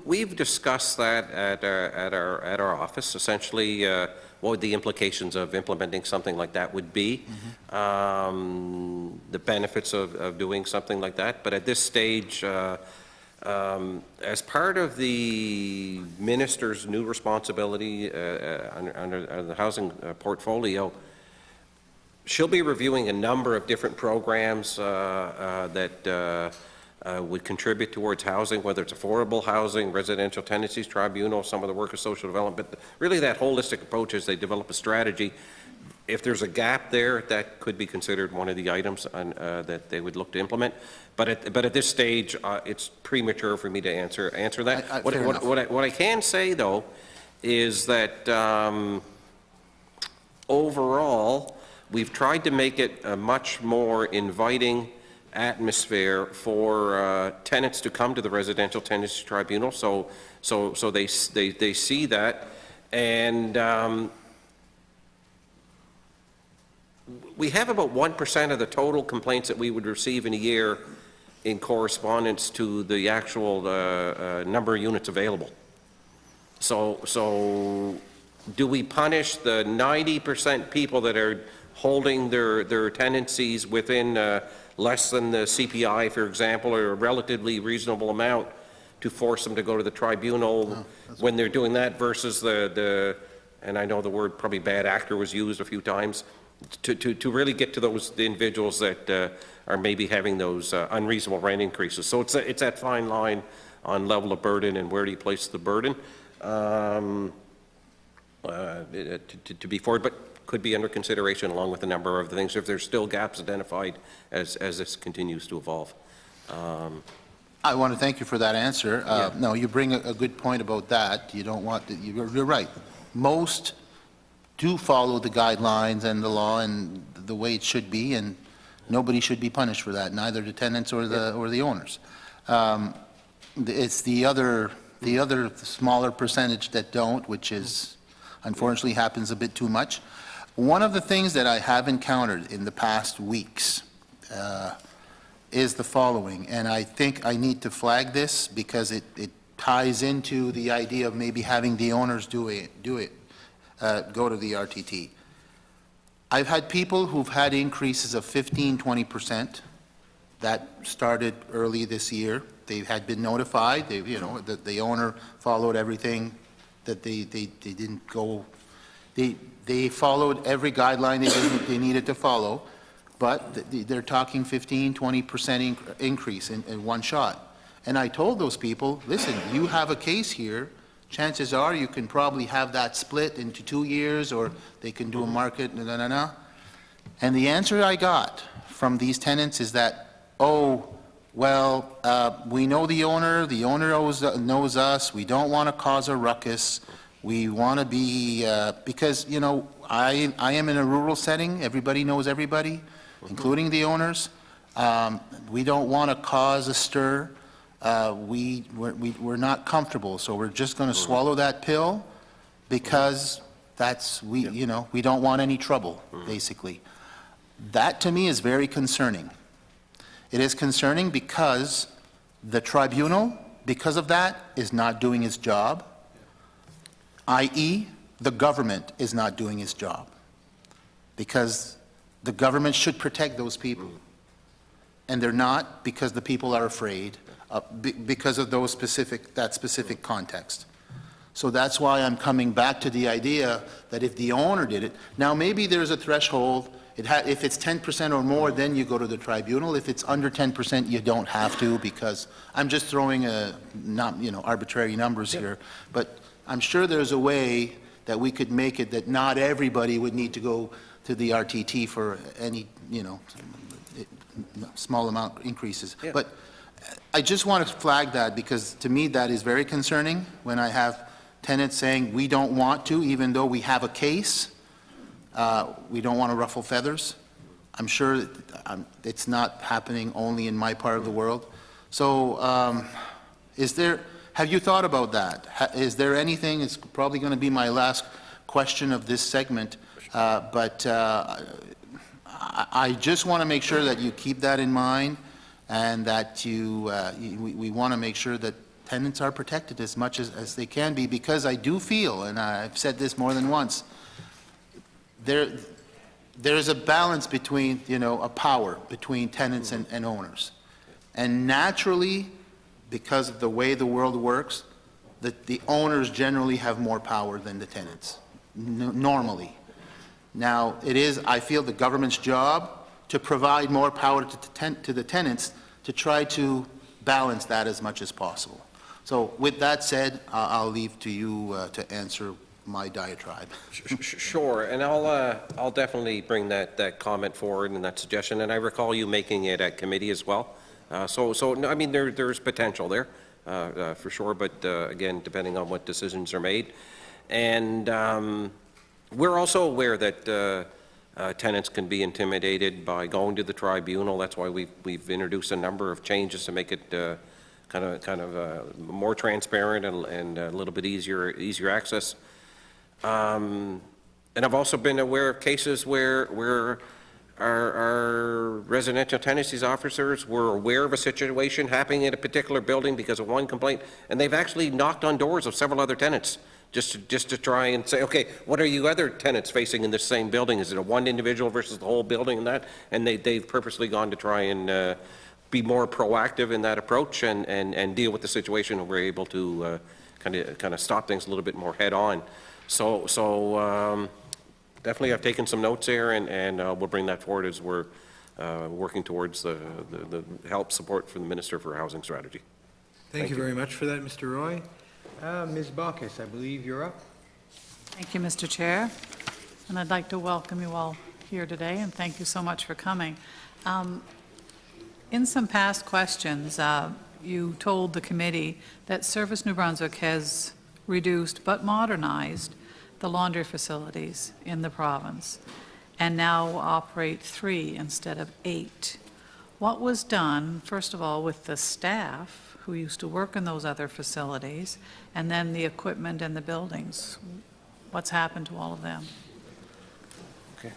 We've discussed that at our office, essentially what the implications of implementing something like that would be, the benefits of doing something like that. But at this stage, As part of the minister's new responsibility under the housing portfolio, she'll be reviewing a number of different programs that would contribute towards housing, whether it's affordable housing, residential tenancies tribunal, some of the work of social development, but really that holistic approach as they develop a strategy. If there's a gap there, that could be considered one of the items that they would look to implement. But at this stage, it's premature for me to answer that. What I can say, though, is that overall, we've tried to make it a much more inviting atmosphere for tenants to come to the residential tenancy tribunal. So they see that, and we have about 1% of the total complaints that we would receive in a year in correspondence to the actual number of units available. So do we punish the 90% people that are holding their tenancies within less than the CPI, for example, or a relatively reasonable amount to force them to go to the tribunal when they're doing that versus and I know the word probably bad actor was used a few times, to really get to the individuals that are maybe having those unreasonable rent increases. So it's that fine line on level of burden and where do you place the burden to be forward, but could be under consideration along with a number of other things if there's still gaps identified as this continues to evolve. I want to thank you for that answer. No, you bring a good point about that. You don't want to, you're right. Most do follow the guidelines and the law and the way it should be, and nobody should be punished for that, neither the tenants or the owners. It's the other smaller percentage that don't, which is unfortunately happens a bit too much. One of the things that I have encountered in the past weeks is the following, and I think I need to flag this because it ties into the idea of maybe having the owners go to the RTT. I've had people who've had increases of 15, 20%. That started early this year. They had been notified. The owner followed everything that they didn't go. They followed every guideline they needed to follow, but they're talking 15, 20% increase in one shot. And I told those people, listen, you have a case here. Chances are you can probably have that split into 2 years, or they can do a market, And the answer I got from these tenants is that, oh, well, we know the owner knows us, we don't want to cause a ruckus, we want to be, because, I am in a rural setting, everybody knows everybody, including the owners. We don't want to cause a stir. We're not comfortable, so we're just going to swallow that pill because we don't want any trouble, basically. That to me is very concerning. It is concerning because the tribunal, because of that, is not doing its job, i.e., the government is not doing its job, because the government should protect those people, and they're not because the people are afraid. Because of that specific context. So that's why I'm coming back to the idea that if the owner did it, now maybe there's a threshold, if it's 10% or more, then you go to the tribunal. If it's under 10%, you don't have to, because I'm just throwing arbitrary numbers here, but I'm sure there's a way that we could make it that not everybody would need to go to the RTT for any, small amount increases. Yeah. But I just want to flag that because to me that is very concerning when I have tenants saying we don't want to, even though we have a case, we don't want to ruffle feathers. I'm sure it's not happening only in my part of the world. So have you thought about that? Is there anything, it's probably going to be my last question of this segment, but I just want to make sure that you keep that in mind, and that we want to make sure that tenants are protected as much as they can be, because I do feel, and I've said this more than once, there's a balance between, a power between tenants and owners. And naturally, because of the way the world works, that the owners generally have more power than the tenants, normally. Now, it is, I feel, the government's job to provide more power to the tenants to try to balance that as much as possible. So with that said, I'll leave to you to answer my diatribe. Sure, and I'll definitely bring that comment forward and that suggestion, and I recall you making it at committee as well. No, I mean, there's potential there, for sure, but again, depending on what decisions are made. And we're also aware that tenants can be intimidated by going to the tribunal. That's why we've introduced a number of changes to make it kind of more transparent and a little bit easier access. And I've also been aware of cases where our residential tenancies officers were aware of a situation happening in a particular building because of one complaint, and they've actually knocked on doors of several other tenants just to try and say, okay, what are you other tenants facing in this same building? Is it a one individual versus the whole building and that? And they've purposely gone to try and be more proactive in that approach and deal with the situation, and we're able to kind of stop things a little bit more head on. So definitely I've taken some notes here, and we'll bring that forward as we're working towards the help support from the Minister for Housing Strategy. Thank you very much for that, Mr. Roy. Ms. Baucus, I believe you're up. Thank you, Mr. Chair, and I'd like to welcome you all here today, and thank you so much for coming. In some past questions, you told the committee that Service New Brunswick has reduced but modernized the laundry facilities in the province and now operate 3 instead of 8. What was done, first of all, with the staff who used to work in those other facilities, and then the equipment and the buildings? What's happened to all of them? Okay.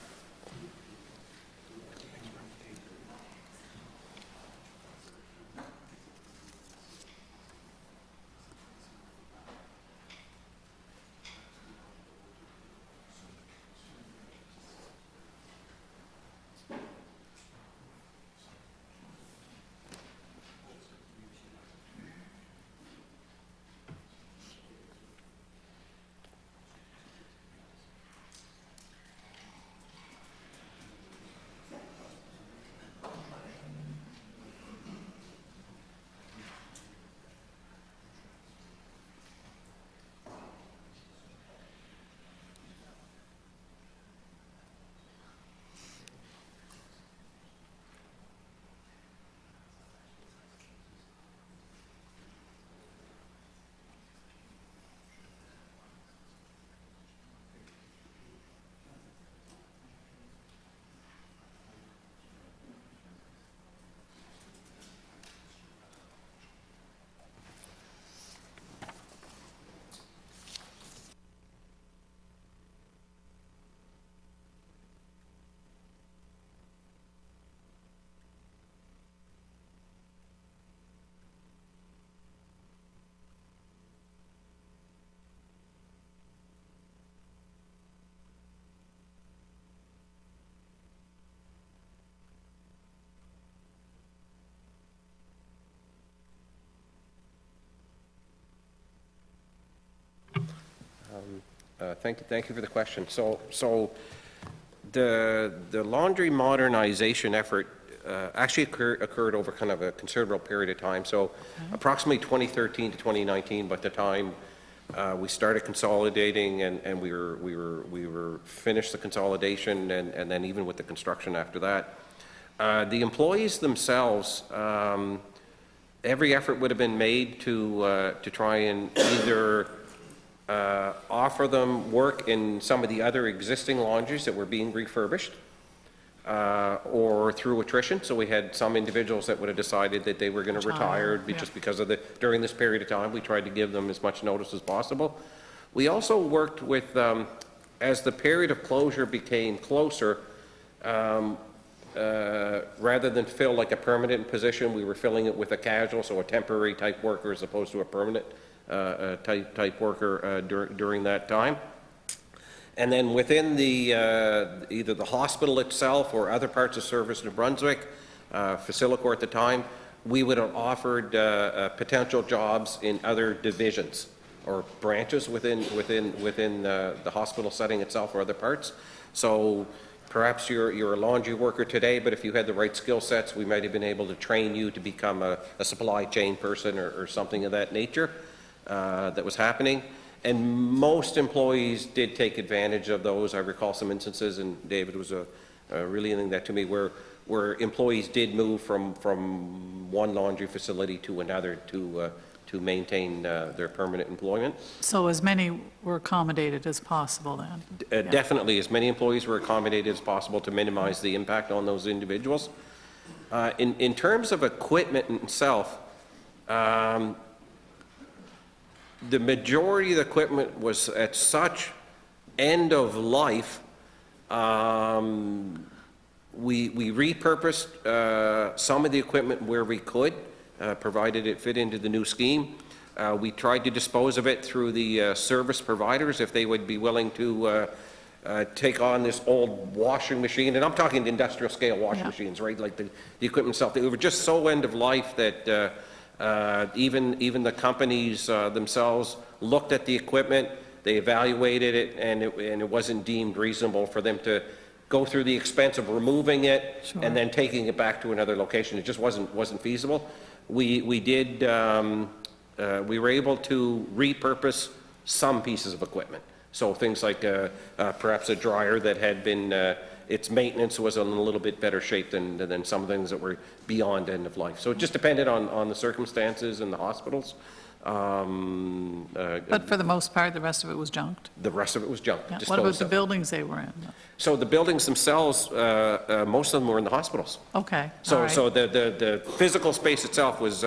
Thank you for the question. So the laundry modernization effort actually occurred over kind of a considerable period of time. So approximately 2013 to 2019, by the time we started consolidating and we were finished the consolidation, and then even with the construction after that, the employees themselves, every effort would have been made to try and either offer them work in some of the other existing laundries that were being refurbished, or through attrition. So we had some individuals that would have decided that they were going to retire just because of during this period of time. We tried to give them as much notice as possible. We also worked with, as the period of closure became closer, rather than fill like a permanent position, we were filling it with a casual, so a temporary type worker as opposed to a permanent type worker during that time. And then within the either the hospital itself or other parts of Service New Brunswick, Facilicore at the time, we would have offered potential jobs in other divisions or branches within the hospital setting itself or other parts. So perhaps you're a laundry worker today, but if you had the right skill sets, we might have been able to train you to become a supply chain person or something of that nature that was happening. And most employees did take advantage of those. I recall some instances, and David was relaying that to me, where employees did move from one laundry facility to another to maintain their permanent employment. So as many were accommodated as possible then? Definitely, as many employees were accommodated as possible to minimize the impact on those individuals. In terms of equipment itself, the majority of the equipment was at such end of life. We repurposed some of the equipment where we could, provided it fit into the new scheme. We tried to dispose of it through the service providers if they would be willing to take on this old washing machine, and I'm talking the industrial scale washing machines, right? Like the equipment itself. They were just so end of life that even the companies themselves looked at the equipment, they evaluated it, and it wasn't deemed reasonable for them to go through the expense of removing it and then taking it back to another location. It just wasn't feasible. We were able to repurpose some pieces of equipment. So things like perhaps a dryer that had been, its maintenance was in a little bit better shape than some things that were beyond end of life. So it just depended on the circumstances in the hospitals. But for the most part, the rest of it was junked? The rest of it was junked. Yeah. What about the buildings they were in? So the buildings themselves, most of them were in the hospitals. Okay. So the physical space itself was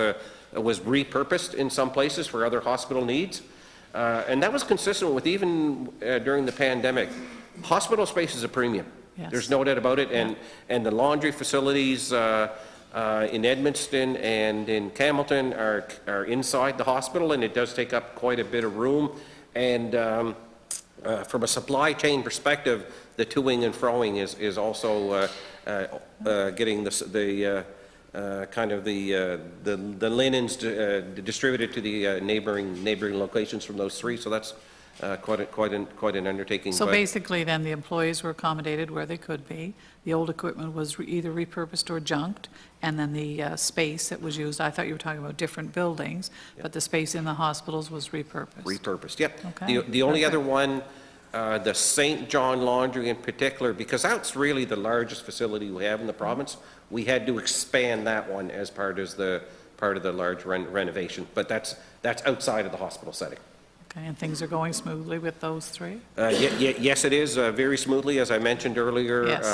repurposed in some places for other hospital needs. And that was consistent with even during the pandemic. Hospital space is a premium. Yes. There's no doubt about it. And the laundry facilities in Edmundston and in Campbellton are inside the hospital, and it does take up quite a bit of room. And from a supply chain perspective, the to-ing and fro-ing is also getting the linens distributed to the neighboring locations from those three. So that's quite an undertaking. So basically then the employees were accommodated where they could be. The old equipment was either repurposed or junked, and then the space that was used, I thought you were talking about different buildings, but the space in the hospitals was repurposed. Repurposed, yep. Okay. The only other one, the St. John Laundry in particular, because that's really the largest facility we have in the province, we had to expand that one as part of the large renovation, but that's outside of the hospital setting. Okay, and things are going smoothly with those three? Yes, it is, very smoothly, as I mentioned earlier. Yes.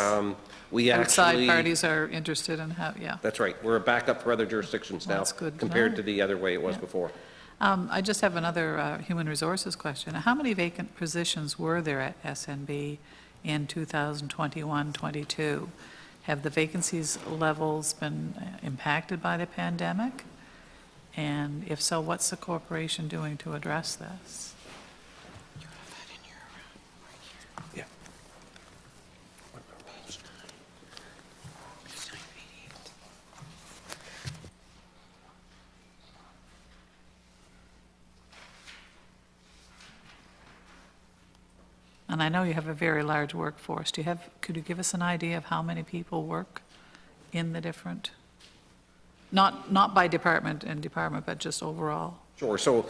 We Outside actually, parties are interested in how, yeah. that's right, we're a backup for other jurisdictions now, That's good to compared know. to the other way it was before. I just have another human resources question. How many vacant positions were there at SNB in 2021-22? Have the vacancies levels been impacted by the pandemic? And if so, what's the corporation doing to address this? Yeah. And I know you have a very large workforce. Could you give us an idea of how many people work in the different, not by department and department, but just overall? Sure. So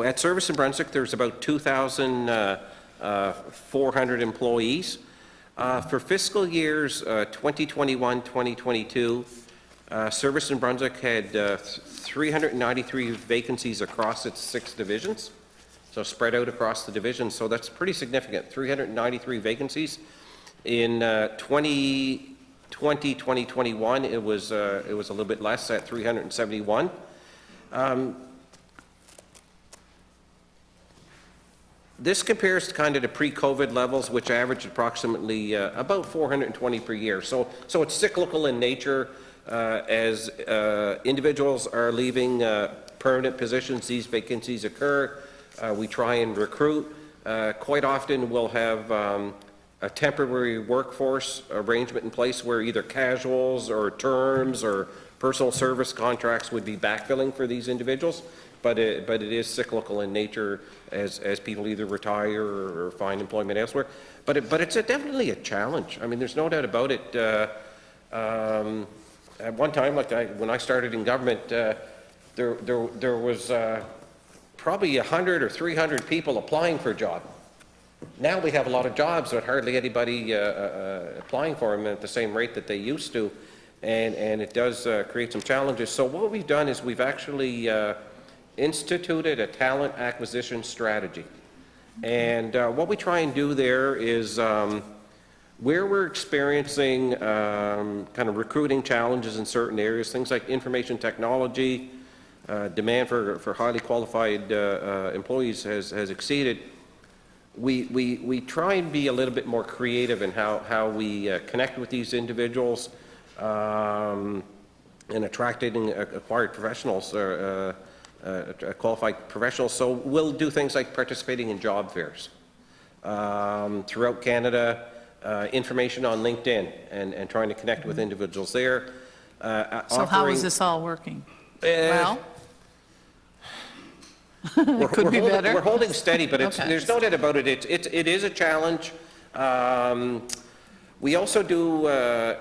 at Service in Brunswick, there's about 2,400 employees. For fiscal years 2021, 2022, Service in Brunswick had 393 vacancies across its 6 divisions. So spread out across the divisions, so that's pretty significant, 393 vacancies. In 2020, 2021, it was a little bit less at 371. This compares to kind of the pre-COVID levels, which averaged approximately about 420 per year. So it's cyclical in nature. As individuals are leaving permanent positions, these vacancies occur. We try and recruit. Quite often we'll have a temporary workforce arrangement in place where either casuals or terms or personal service contracts would be backfilling for these individuals, but it is cyclical in nature as people either retire or find employment elsewhere. But it's definitely a challenge. I mean, there's no doubt about it. At one time, when I started in government, there was probably 100 or 300 people applying for a job. Now we have a lot of jobs, but hardly anybody applying for them at the same rate that they used to, and it does create some challenges. So what we've done is we've actually instituted a talent acquisition strategy. And what we try and do there is where we're experiencing kind of recruiting challenges in certain areas, things like information technology, demand for highly qualified employees has exceeded. We try and be a little bit more creative in how we connect with these individuals and attracting and acquired professionals, qualified professionals. So we'll do things like participating in job fairs throughout Canada, information on LinkedIn, and trying to connect with individuals there. So how is this all working? Well? Could be better. We're holding steady, but Okay. there's no doubt about it. It is a challenge. We also do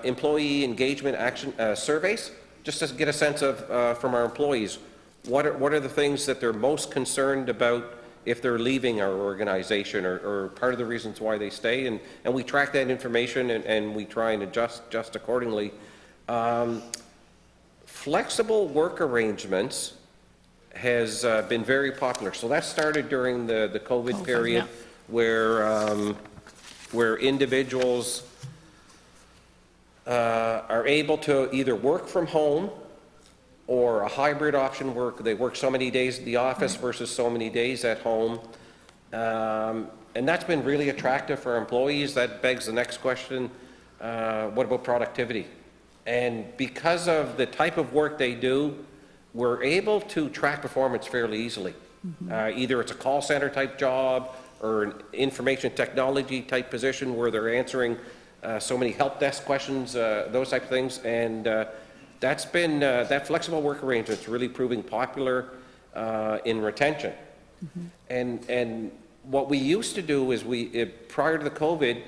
employee engagement action surveys, just to get a sense of from our employees what are the things that they're most concerned about if they're leaving our organization, or part of the reasons why they stay, and we track that information and we try and adjust accordingly. Flexible work arrangements has been very popular. So that started during the COVID period, yeah. where individuals are able to either work from home or a hybrid option work. They work so many days at the office versus so many days at home. And that's been really attractive for our employees. That begs the next question, what about productivity? And because of the type of work they do, we're able to track performance fairly easily. Either it's a call center type job or an information technology type position where they're answering so many help desk questions, those type of things. And that's been, that flexible work arrangement's really proving popular in retention. And what we used to do is prior to the COVID,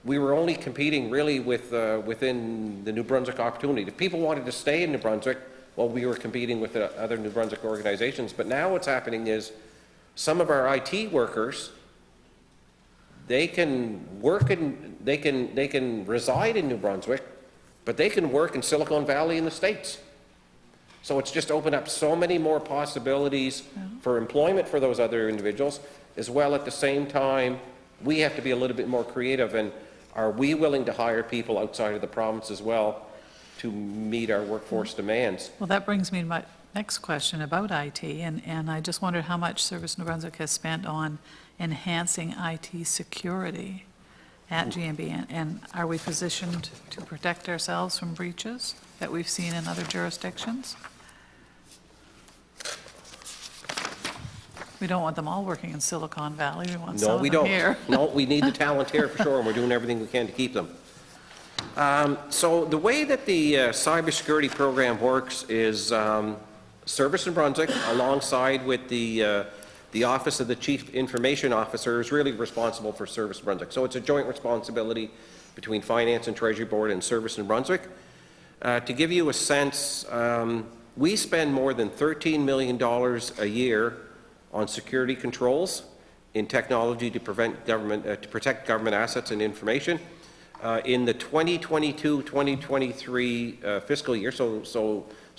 we were only competing really with within the New Brunswick opportunity. If people wanted to stay in New Brunswick, well, we were competing with other New Brunswick organizations. But now what's happening is some of our IT workers, they can work and they can reside in New Brunswick, but they can work in Silicon Valley in the States. So it's just opened up so many more possibilities for employment for those other individuals, as well at the same time, we have to be a little bit more creative, and are we willing to hire people outside of the province as well to meet our workforce demands? Well, that brings me to my next question about IT, and I just wondered how much Service New Brunswick has spent on enhancing IT security at GNB, and are we positioned to protect ourselves from breaches that we've seen in other jurisdictions? We don't want them all working in Silicon Valley, we want some No, of we them don't. here. No, we need the talent here for sure, and we're doing everything we can to keep them. So the way that the cybersecurity program works is Service New Brunswick, alongside with the Office of the Chief Information Officer, is really responsible for Service New Brunswick. So it's a joint responsibility between Finance and Treasury Board and Service New Brunswick. To give you a sense, we spend more than $13 million a year on security controls in technology to protect government assets and information. In the 2022-2023 fiscal year, so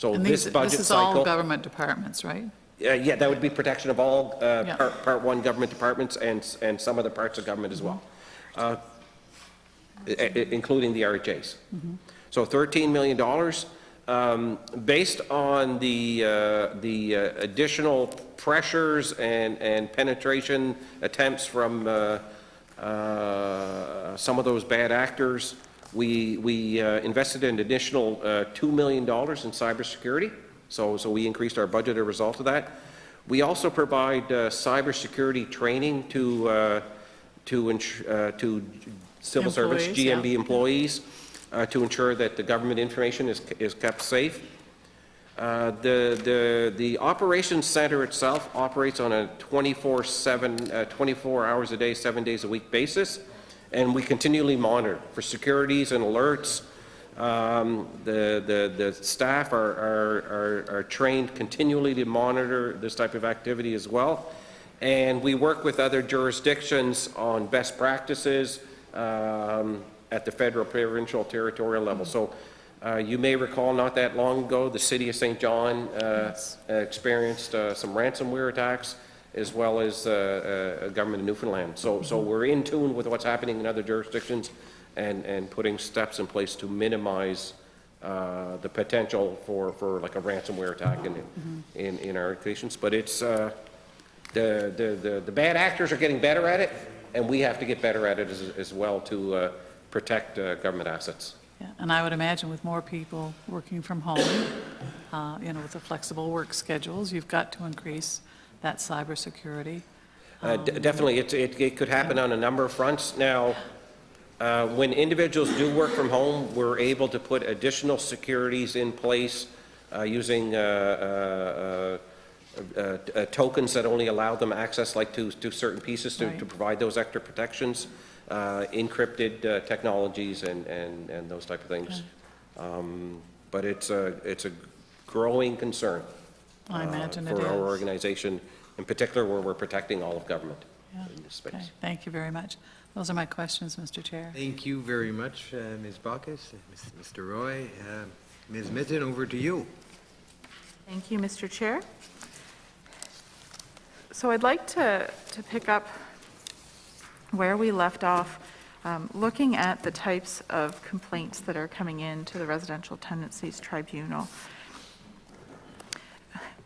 And this budget this is cycle. all government departments, right? Yeah, that would be protection of all Part 1 government departments and some other parts of government as well, including the RHAs. So $13 million. Based on the additional pressures and penetration attempts from some of those bad actors, we invested an additional $2 million in cybersecurity. So we increased our budget as a result of that. We also provide cybersecurity training to civil service, Employees, yeah. GMB employees, to ensure that the government information is kept safe. The operations center itself operates on a 24/7, 24 hours a day, 7 days a week basis, and we continually monitor for securities and alerts. The staff are trained continually to monitor this type of activity as well, and we work with other jurisdictions on best practices at the federal, provincial, territorial level. So you may recall not that long ago, the city of St. John experienced some ransomware attacks, as well as a government of Newfoundland. So we're in tune with what's happening in other jurisdictions and putting steps in place to minimize the potential for like a ransomware attack in our locations. But it's, the bad actors are getting better at it, and we have to get better at it as well to protect government assets. Yeah, and I would imagine with more people working from home, you know, with the flexible work schedules, you've got to increase that cybersecurity. Definitely, it could happen on a number of fronts. Now, when individuals do work from home, we're able to put additional securities in place using tokens that only allow them access like to certain pieces to provide those extra protections, encrypted technologies and those type of things. But it's a growing concern I imagine it for our is. organization, in particular where we're protecting all of government in this space. Okay, thank you very much. Those are my questions, Mr. Chair. Thank you very much, Ms. Baucus, Mr. Roy. Ms. Mitten, over to you. Thank you, Mr. Chair. So I'd like to pick up where we left off, looking at the types of complaints that are coming in to the Residential Tenancies Tribunal.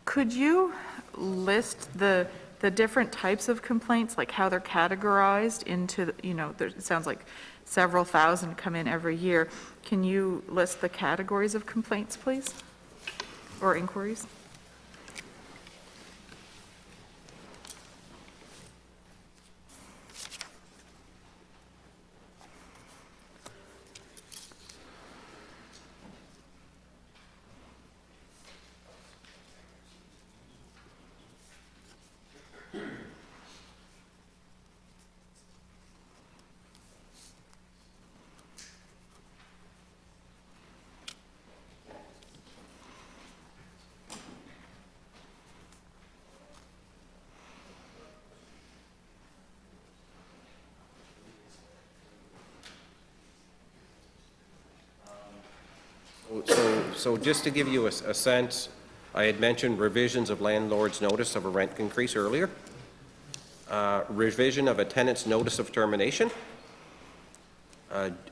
Could you list the different types of complaints, like how they're categorized into, you know, it sounds like several thousand come in every year. Can you list the categories of complaints, please, or inquiries? So just to give you a sense, I had mentioned revisions of landlord's notice of a rent increase earlier, revision of a tenant's notice of termination,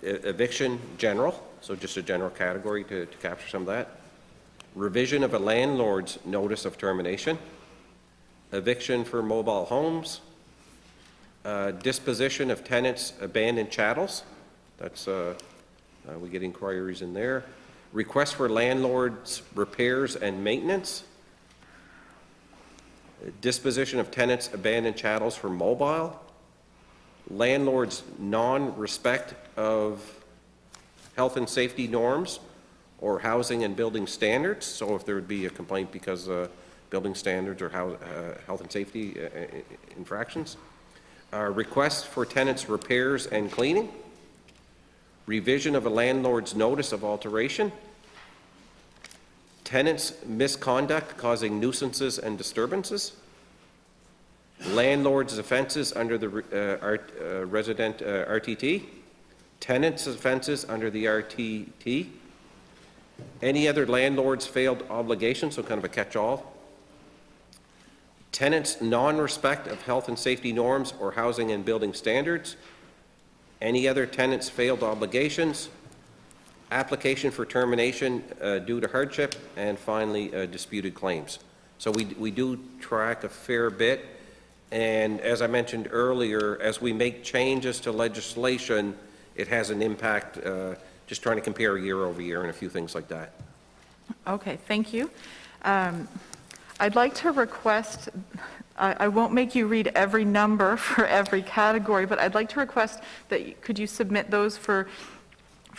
eviction general, so just a general category to capture some of that, revision of a landlord's notice of termination, eviction for mobile homes, disposition of tenants' abandoned chattels, that's, we get inquiries in there, request for landlords' repairs and maintenance, disposition of tenants' abandoned chattels for mobile, landlords' non-respect of health and safety norms or housing and building standards, so if there would be a complaint because of building standards or health and safety infractions, request for tenants' repairs and cleaning, revision of a landlord's notice of alteration, tenants' misconduct causing nuisances and disturbances, landlord's offenses under the resident RTT, tenants' offenses under the RTT, any other landlord's failed obligation, so kind of a catch-all, tenants' non-respect of health and safety norms or housing and building standards, any other tenant's failed obligations, application for termination due to hardship, and finally, disputed claims. So we do track a fair bit, and as I mentioned earlier, as we make changes to legislation, it has an impact, just trying to compare year over year and a few things like that. Okay, thank you. I'd like to request I won't make you read every number for every category, but I'd like to request that, could you submit those for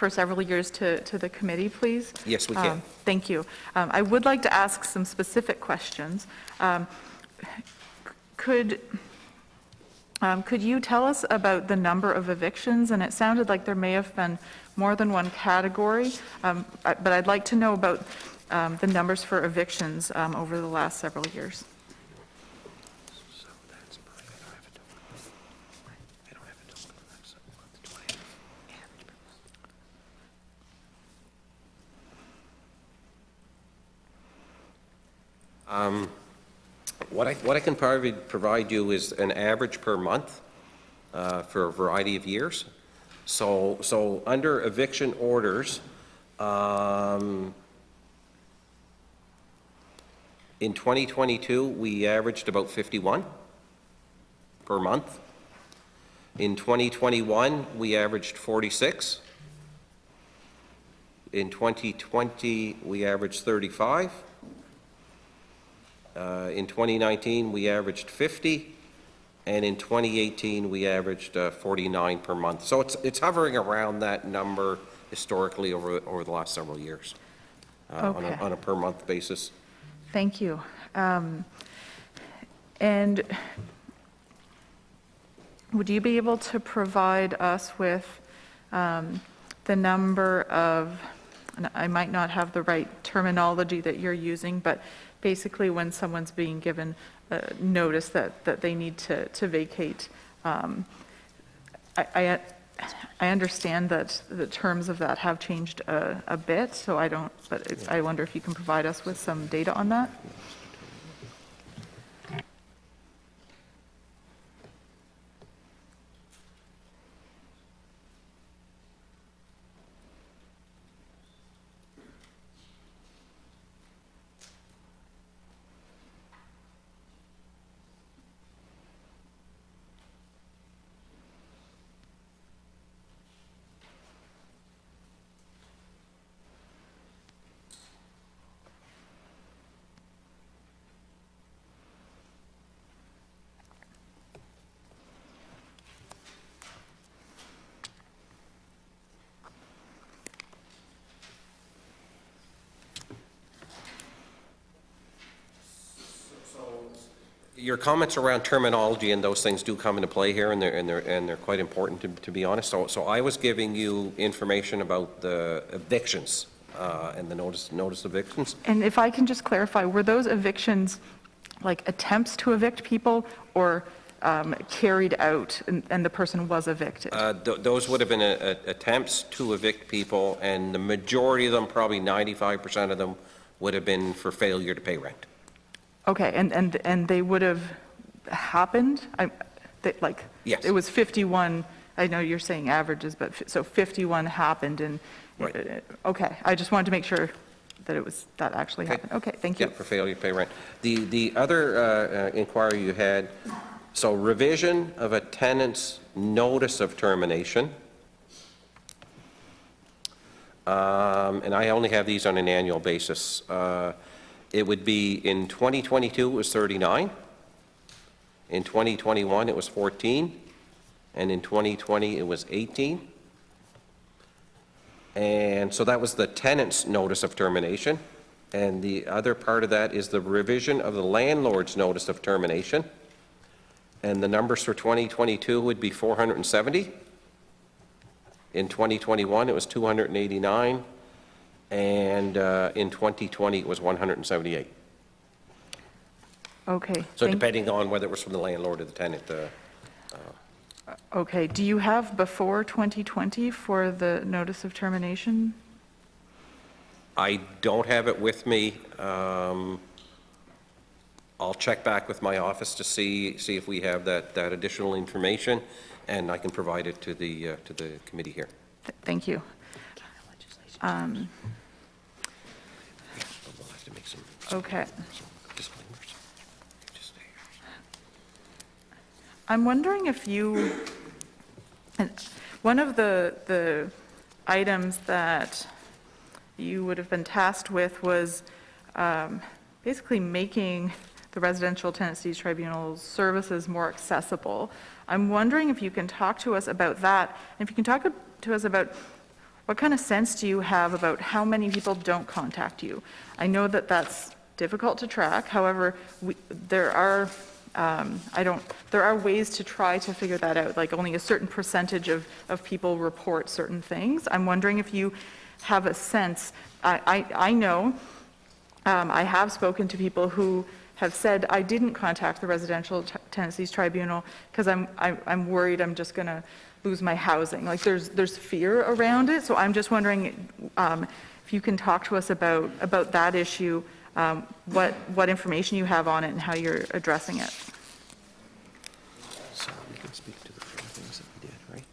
several years to the committee, please? Yes, we can. Thank you. I would like to ask some specific questions. Could you tell us about the number of evictions? And it sounded like there may have been more than one category, but I'd like to know about the numbers for evictions over the last several years. What I can provide you is an average per month for a variety of years. So under eviction orders, in 2022, we averaged about 51 per month. In 2021, we averaged 46. In 2020, we averaged 35. In 2019, we averaged 50, and in 2018, we averaged 49 per month. So it's hovering around that number historically over the last several years on a per month basis. Thank you. And would you be able to provide us with the number of, and I might not have the right terminology that you're using, but basically when someone's being given notice that they need to vacate, I understand that the terms of that have changed a bit, so I wonder if you can provide us with some data on that? Your comments around terminology and those things do come into play here, and they're quite important to be honest. So I was giving you information about the evictions and the notice evictions. And if I can just clarify, were those evictions like attempts to evict people or carried out and the person was evicted? Those would have been attempts to evict people, and the majority of them, probably 95% of them, would have been for failure to pay rent. Okay, and they would have happened? Yes. It was 51, I know you're saying averages, but so 51 happened and, Right. Okay, I just wanted to make sure that actually happened. Okay, thank you. Yeah, for failure to pay rent. The other inquiry you had, so revision of a tenant's notice of termination, and I only have these on an annual basis. It would be in 2022, it was 39. In 2021, it was 14. And in 2020, it was 18. And so that was the tenant's notice of termination. And the other part of that is the revision of the landlord's notice of termination. And the numbers for 2022 would be 470. In 2021, it was 289. And in 2020, it was 178. Okay. So depending on whether it was from the landlord or the tenant. Okay, do you have before 2020 for the notice of termination? I don't have it with me. I'll check back with my office to see if we have that additional information, and I can provide it to the committee here. Thank you. We'll have to make some Okay. disclaimers. Just stay here. I'm wondering if one of the items that you would have been tasked with was basically making the Residential Tenancies Tribunal's services more accessible. I'm wondering if you can talk to us about that, and if you can talk to us about what kind of sense do you have about how many people don't contact you? I know that that's difficult to track, however, there are ways to try to figure that out, like only a certain percentage of people report certain things. I'm wondering if you have a sense. I know, I have spoken to people who have said, I didn't contact the Residential Tenancies Tribunal because I'm worried I'm just going to lose my housing. Like there's fear around it, so I'm just wondering if you can talk to us about that issue, what information you have on it and how you're addressing it. So we can speak to the four things that we did, right?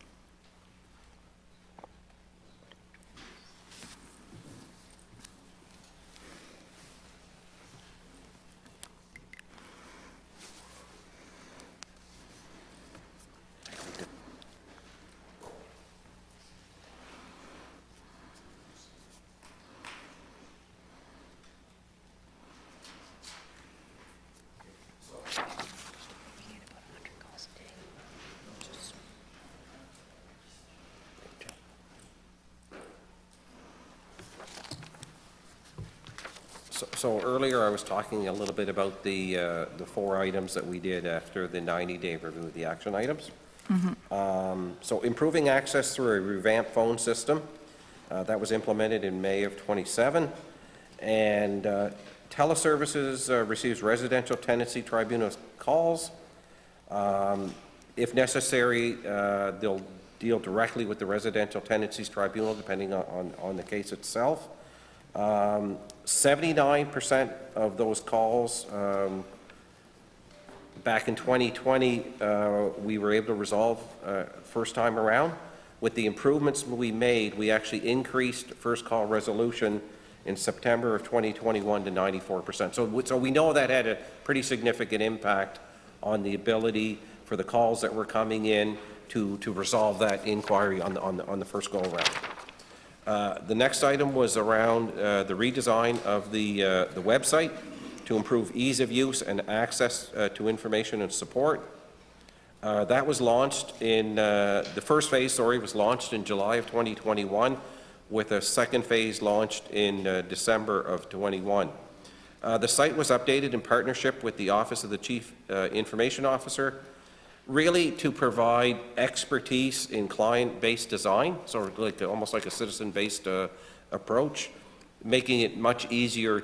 So earlier I was talking a little bit about the 4 items that we did after the 90-day review of the action items. So improving access through a revamped phone system, that was implemented in May of '27. And teleservices receives residential tenancy tribunal calls. If necessary, they'll deal directly with the residential tenancies tribunal depending on the case itself. 79% of those calls back in 2020, we were able to resolve first time around. With the improvements we made, we actually increased first call resolution in September of 2021 to 94%. So we know that had a pretty significant impact on the ability for the calls that were coming in to resolve that inquiry on the first go around. The next item was around the redesign of the website to improve ease of use and access to information and support. That was launched in, the first phase, was launched in July of 2021, with a second phase launched in December of 21. The site was updated in partnership with the Office of the Chief Information Officer, really to provide expertise in client-based design, so almost like a citizen-based approach, making it much easier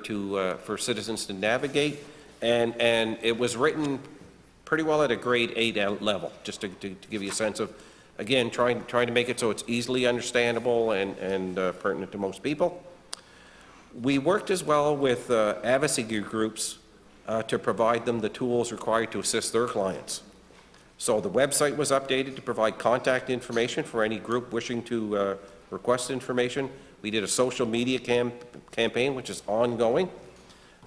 for citizens to navigate. And it was written pretty well at a grade 8 level, just to give you a sense of, again, trying to make it so it's easily understandable and pertinent to most people. We worked as well with advocacy groups to provide them the tools required to assist their clients. So the website was updated to provide contact information for any group wishing to request information. We did a social media campaign, which is ongoing.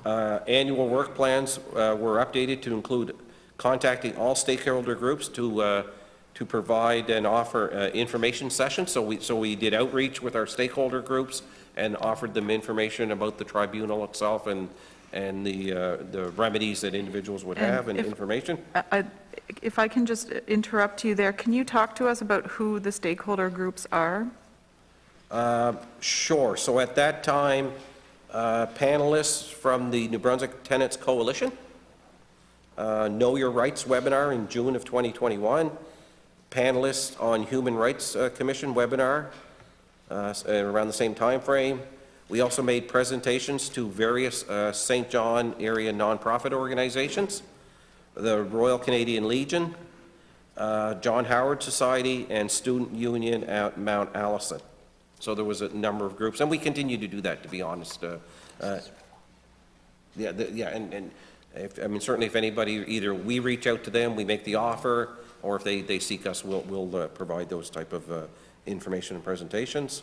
Annual work plans were updated to include contacting all stakeholder groups to provide and offer information sessions. So we did outreach with our stakeholder groups and offered them information about the tribunal itself and the remedies that individuals would have and information. If I can just interrupt you there, can you talk to us about who the stakeholder groups are? Sure. So at that time, panelists from the New Brunswick Tenants Coalition, Know Your Rights webinar in June of 2021, panelists on Human Rights Commission webinar around the same time frame. We also made presentations to various St. John area nonprofit organizations, the Royal Canadian Legion, John Howard Society, and Student Union at Mount Allison. So there was a number of groups, and we continue to do that, to be honest. Certainly if anybody, either we reach out to them, we make the offer, or if they seek us, we'll provide those type of information and presentations.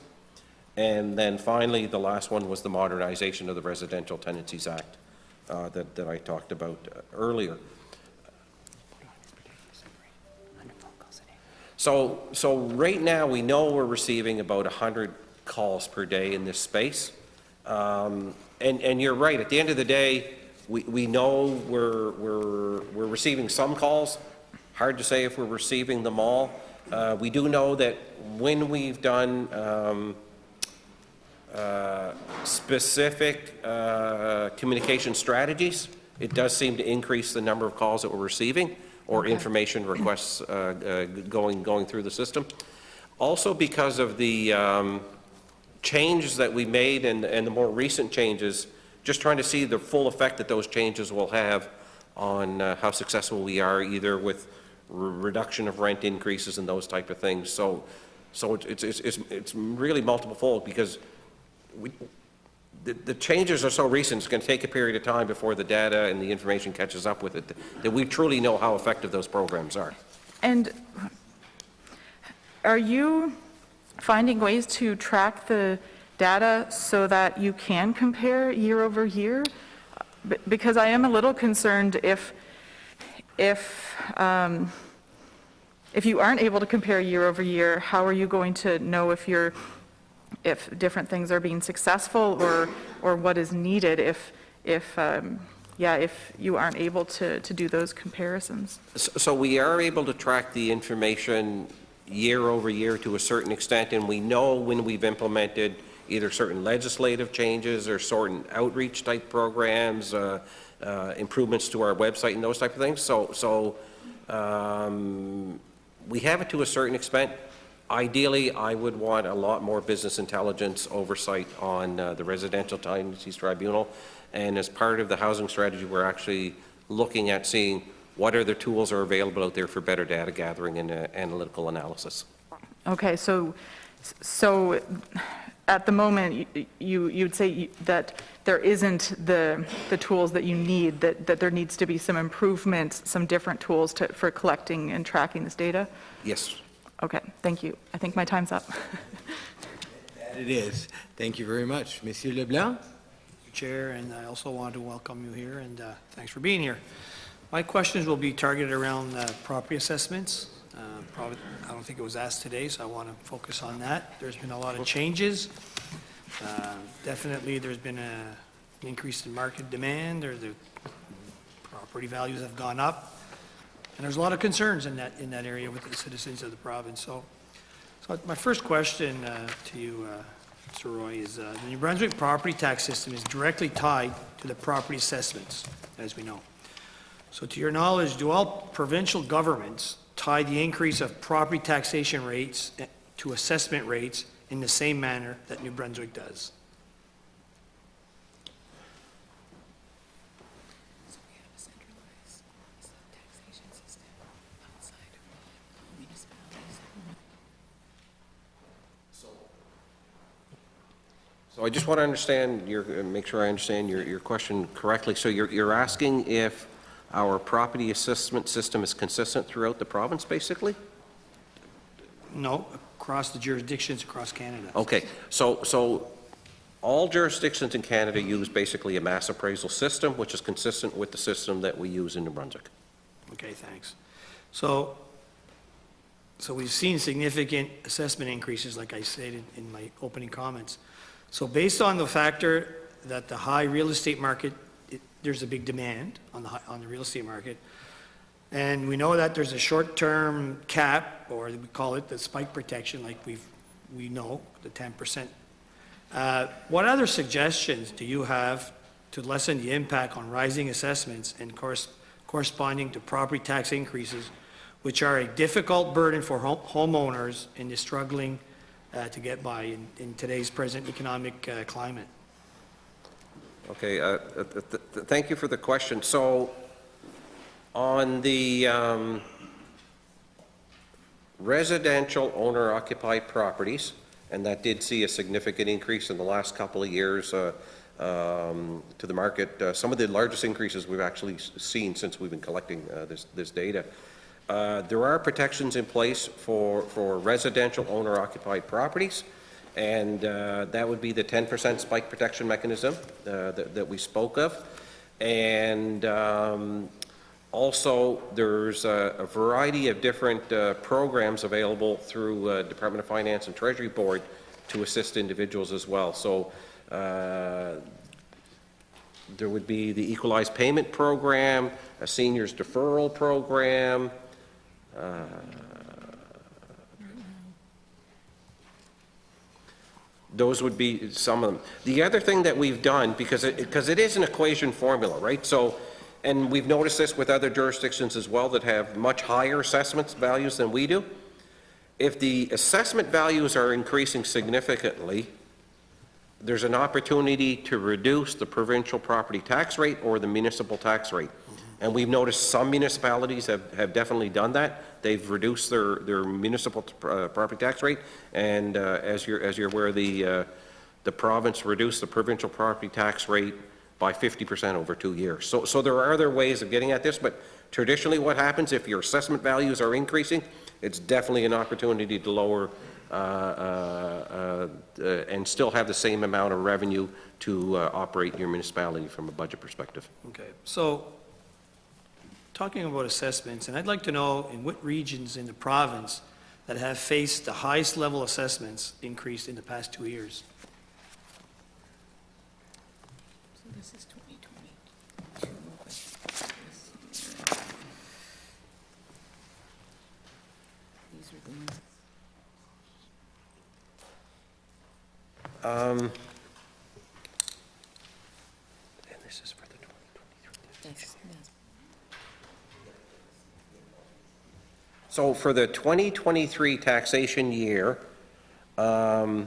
And then finally, the last one was the modernization of the Residential Tenancies Act that I talked about earlier. So right now, we know we're receiving about 100 calls per day in this space. And you're right, at the end of the day, we know we're receiving some calls. Hard to say if we're receiving them all. We do know that when we've done specific communication strategies, it does seem to increase the number of calls that we're receiving or information requests going through the system. Also because of the changes that we made and the more recent changes, just trying to see the full effect that those changes will have on how successful we are, either with reduction of rent increases and those type of things. So it's really multiple fold, because the changes are so recent, it's going to take a period of time before the data and the information catches up with it, that we truly know how effective those programs are. And are you finding ways to track the data so that you can compare year over year? Because I am a little concerned if you aren't able to compare year over year, how are you going to know if different things are being successful, or what is needed if you aren't able to do those comparisons? So we are able to track the information year over year to a certain extent, and we know when we've implemented either certain legislative changes or certain outreach type programs, improvements to our website and those type of things. So we have it to a certain extent. Ideally, I would want a lot more business intelligence oversight on the Residential Tenancies Tribunal, and as part of the housing strategy, we're actually looking at seeing what other tools are available out there for better data gathering and analytical analysis. Okay, so at the moment, you'd say that there isn't the tools that you need, that there needs to be some improvements, some different tools for collecting and tracking this data? Yes. Okay, thank you. I think my time's up. That it is. Thank you very much. Monsieur Leblanc? Chair, and I also want to welcome you here, and thanks for being here. My questions will be targeted around property assessments. Probably, I don't think it was asked today, so I want to focus on that. There's been a lot of changes. Definitely, there's been an increase in market demand, or the property values have gone up, and there's a lot of concerns in that area with the citizens of the province. So my first question to you, Mr. Roy, is the New Brunswick property tax system is directly tied to the property assessments, as we know. So to your knowledge, do all provincial governments tie the increase of property taxation rates to assessment rates in the same manner that New Brunswick does? So I just want to understand make sure I understand your question correctly. So you're asking if our property assessment system is consistent throughout the province, basically? No, across the jurisdictions across Canada. Okay, so all jurisdictions in Canada use basically a mass appraisal system, which is consistent with the system that we use in New Brunswick. Okay, thanks. So we've seen significant assessment increases, like I stated in my opening comments. So based on the factor that the high real estate market, there's a big demand on the real estate market, and we know that there's a short-term cap, or we call it the spike protection, like we know, the 10%. What other suggestions do you have to lessen the impact on rising assessments and corresponding to property tax increases, which are a difficult burden for homeowners and is struggling to get by in today's present economic climate? Okay, thank you for the question. So on the residential owner-occupied properties, and that did see a significant increase in the last couple of years to the market, some of the largest increases we've actually seen since we've been collecting this data. There are protections in place for residential owner-occupied properties, and that would be the 10% spike protection mechanism that we spoke of. And also, there's a variety of different programs available through Department of Finance and Treasury Board to assist individuals as well. So There would be the equalized payment program, a seniors deferral program. Those would be some of them. The other thing that we've done, because it is an equation formula, right? So, and we've noticed this with other jurisdictions as well that have much higher assessment values than we do. If the assessment values are increasing significantly, there's an opportunity to reduce the provincial property tax rate or the municipal tax rate. And we've noticed some municipalities have definitely done that. They've reduced their municipal property tax rate, and as you're aware, the province reduced the provincial property tax rate by 50% over 2 years. So there are other ways of getting at this, but traditionally what happens if your assessment values are increasing, it's definitely an opportunity to lower and still have the same amount of revenue to operate your municipality from a budget perspective. Okay, so talking about assessments, and I'd like to know in what regions in the province that have faced the highest level assessments increased in the past 2 years. So this is 2022. These are the ones. And this is for the 2023. So for the 2023 taxation year, the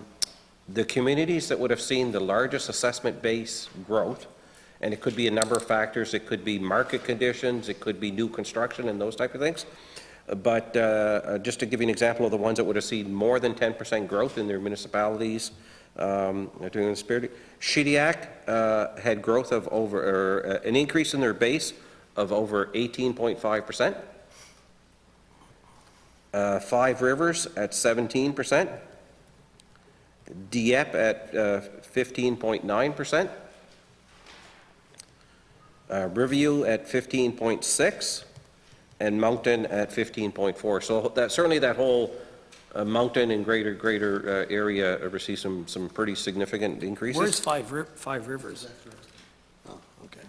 communities that would have seen the largest assessment base growth, and it could be a number of factors, it could be market conditions, it could be new construction and those type of things, but just to give you an example of the ones that would have seen more than 10% growth in their municipalities during this period, Shediac had growth of over, an increase in their base of over 18.5%. Five Rivers at 17%, Dieppe at 15.9%, Riverview at 15.6%, and Mountain at 15.4%. So that certainly that whole Mountain and greater area received some pretty significant increases. Where's Five Rivers? Oh, okay.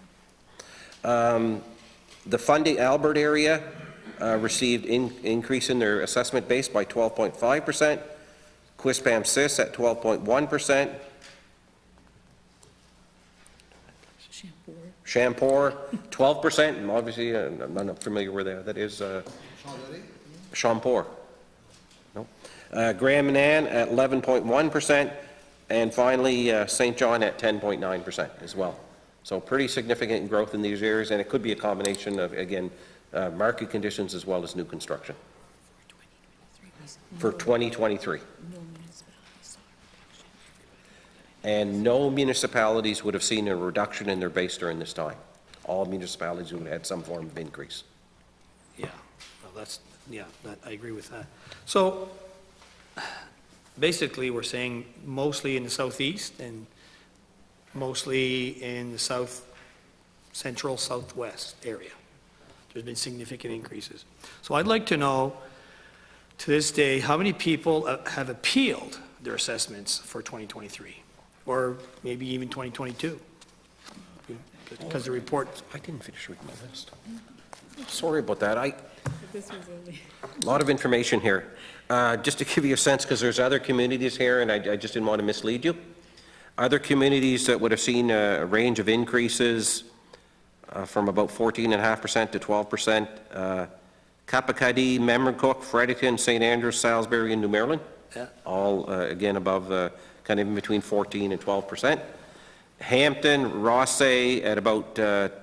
The Fundy Albert area received increase in their assessment base by 12.5%. Quispam-Sis at 12.1%. Champour, 12%, and obviously I'm not familiar where that is. Champour. No. Graham Ann at 11.1%, and finally St. John at 10.9% as well. So pretty significant growth in these areas, and it could be a combination of, again, market conditions as well as new construction for 2023. And no municipalities would have seen a reduction in their base during this time. All municipalities would have had some form of increase. Yeah, well, I agree with that. So basically, we're saying mostly in the southeast and mostly in the south central southwest area. There's been significant increases. So I'd like to know, to this day, how many people have appealed their assessments for 2023, or maybe even 2022? Because the report... I didn't finish reading my list. Sorry about that. A lot of information here. Just to give you a sense, because there's other communities here, and I just didn't want to mislead you. Other communities that would have seen a range of increases from about 14.5% to 12%. Kapakadi, Memramcook, Fredericton, St. Andrews, Salisbury, and New Maryland. Yeah. All, again, above, kind of in between 14 and 12%. Hampton, Rossay at about 10.6,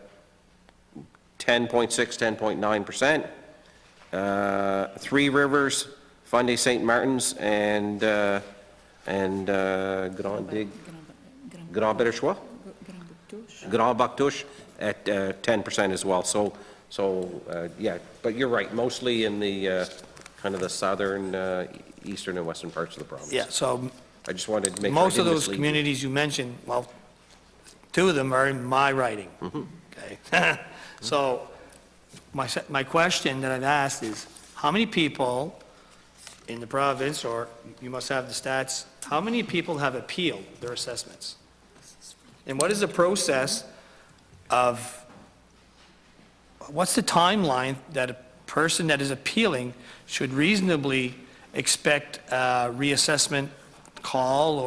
10.9%. Three Rivers, Fundy St. Martin's, and Grand Berchois? Grand Bactouche at 10% as well. So yeah, but you're right, mostly in the kind of the southern, eastern, and western parts of the province. Yeah, so I just wanted to make sure I most of didn't those mislead you. communities you mentioned, well, two of them are in my writing. Okay. So my question that I've asked is, how many people in the province, or you must have the stats, how many people have appealed their assessments? And what is the process of, what's the timeline that a person that is appealing should reasonably expect a reassessment call,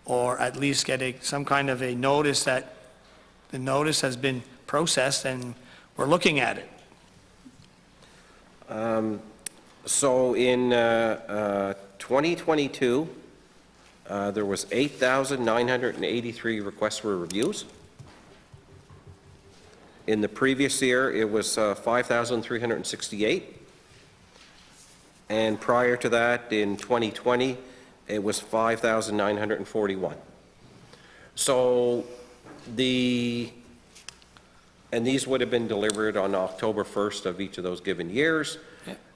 or at least get some kind of a notice that the notice has been processed and we're looking at it? So in 2022, there was 8,983 requests for reviews. In the previous year, it was 5,368. And prior to that, in 2020, it was 5,941. So and these would have been delivered on October 1st of each of those given years.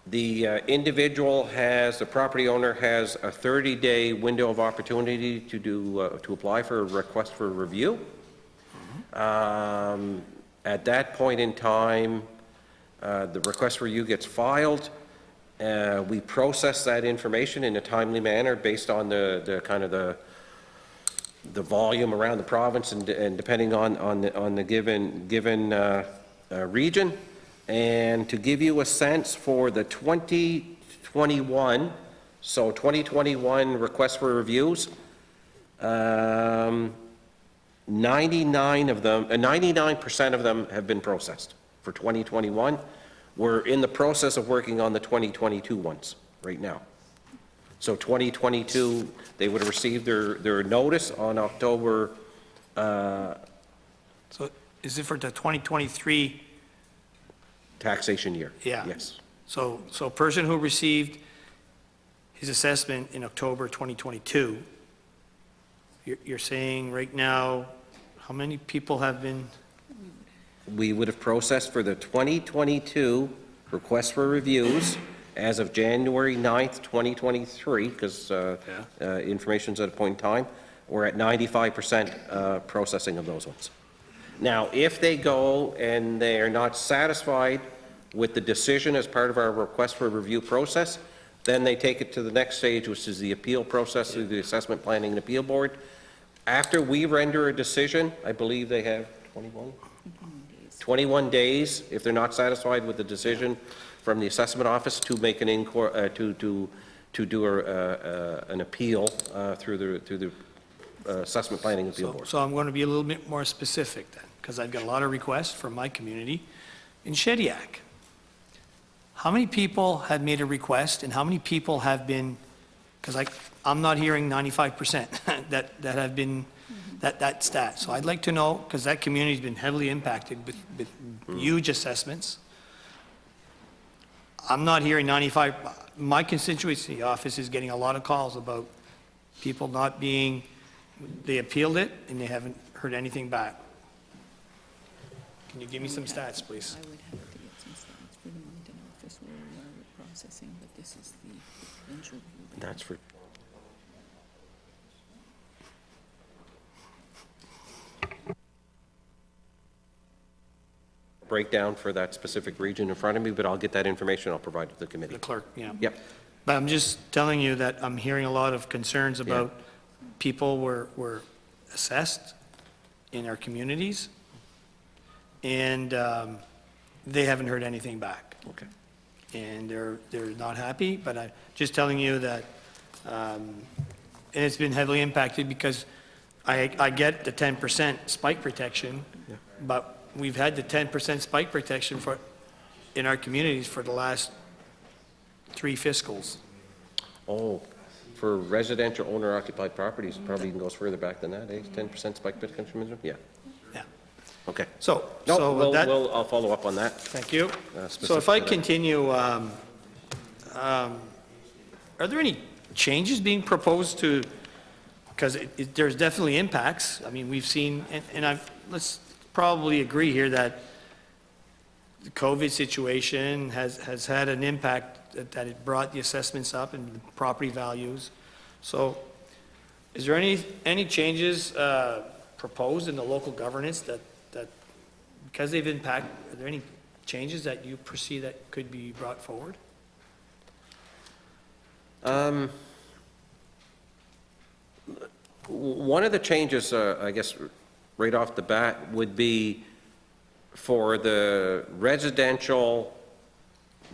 The the property owner has a 30-day window of opportunity to apply for a request for review. At that point in time, the request for review gets filed. We process that information in a timely manner based on the volume around the province and depending on the given region. And to give you a sense for the 2021, so 2021 requests for reviews, 99% of them have been processed for 2021. We're in the process of working on the 2022 ones right now. So 2022, they would have received their notice on October. So is it for the 2023? Taxation year. Yeah. Yes. So a person who received his assessment in October 2022, you're saying right now, how many people have been? We would have processed for the 2022 requests for reviews as of January 9th, 2023, because information's at a point in time, we're at 95% processing of those ones. Now, if they go and they're not satisfied with the decision as part of our request for review process, then they take it to the next stage, which is the appeal process through the Assessment Planning and Appeal Board. After we render a decision, I believe they have 21 days, if they're not satisfied with the decision from the assessment office, to make an inquiry, to do an appeal through the Assessment Planning and Appeal Board. So I'm going to be a little bit more specific then, because I've got a lot of requests from my community in Shediac. How many people have made a request, and how many people have been, because I'm not hearing 95% that have been, that stat. So I'd like to know, because that community's been heavily impacted with huge assessments. I'm not hearing 95, my constituency office is getting a lot of calls about people not being, they appealed it and they haven't heard anything back. Can you give me some stats, please? I would have to get some stats for the Moncton office where we are with processing, but this is the provincial view. That's for breakdown for that specific region in front of me, but I'll get that information, I'll provide it to the committee. The clerk, yeah. Yep. But I'm just telling you that I'm hearing a lot of concerns about people were assessed in our communities, and they haven't heard anything back. Okay. And they're not happy, but I'm just telling you that, and it's been heavily impacted because I get the 10% spike protection, but we've had the 10% spike protection in our communities for the last 3 fiscals. Oh, for residential owner-occupied properties, probably even goes further back than that, eh? 10% spike protection minimum? Yeah. Yeah. Okay. So I'll follow up on that. Thank you. Specific So if I to that. continue, are there any changes being proposed to, because there's definitely impacts. I mean, we've seen, let's probably agree here that the COVID situation has had an impact, that it brought the assessments up and the property values. So is there any changes proposed in the local governance that because they've impacted, are there any changes that you perceive that could be brought forward? One of the changes, I guess, right off the bat would be for the residential,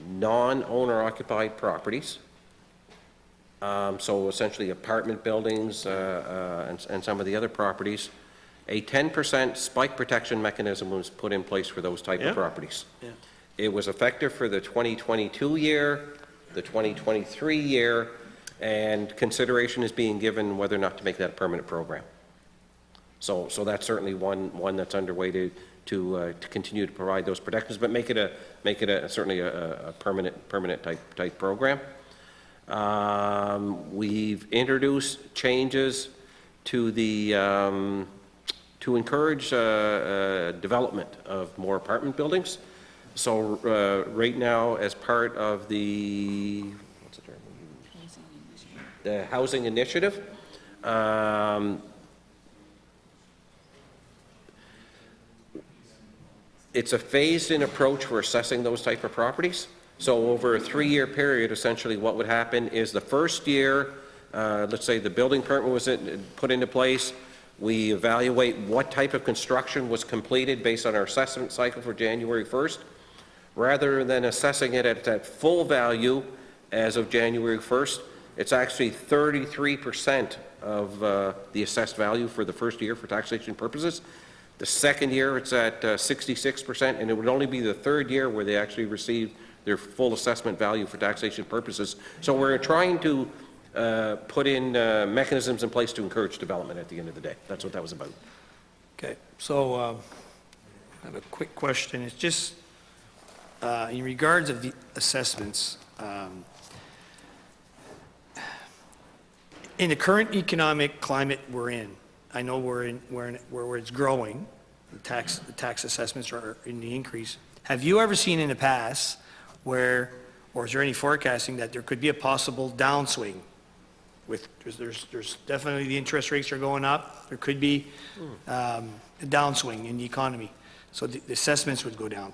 non-owner occupied properties, so essentially apartment buildings and some of the other properties, a 10% spike protection mechanism was put in place for those type of properties. Yeah. It was effective for the 2022 year, the 2023 year, and consideration is being given whether or not to make that a permanent program. So that's certainly one that's underway to continue to provide those protections, but make it certainly a permanent type program. We've introduced changes to the to encourage development of more apartment buildings. So right now, as part of the housing initiative, it's a phased-in approach for assessing those type of properties. So over a 3-year period, essentially what would happen is the first year, let's say the building permit was put into place, we evaluate what type of construction was completed based on our assessment cycle for January 1st. Rather than assessing it at full value as of January 1st, it's actually 33% of the assessed value for the first year for taxation purposes. The second year, it's at 66%, and it would only be the third year where they actually receive their full assessment value for taxation purposes. So we're trying to put in mechanisms in place to encourage development at the end of the day. That's what that was about. Okay, so I have a quick question. It's just in regards of the assessments, in the current economic climate we're in, I know where it's growing, the tax assessments are in the increase. Have you ever seen in the past where, or is there any forecasting that there could be a possible downswing? There's definitely the interest rates are going up. There could be a downswing in the economy, so the assessments would go down.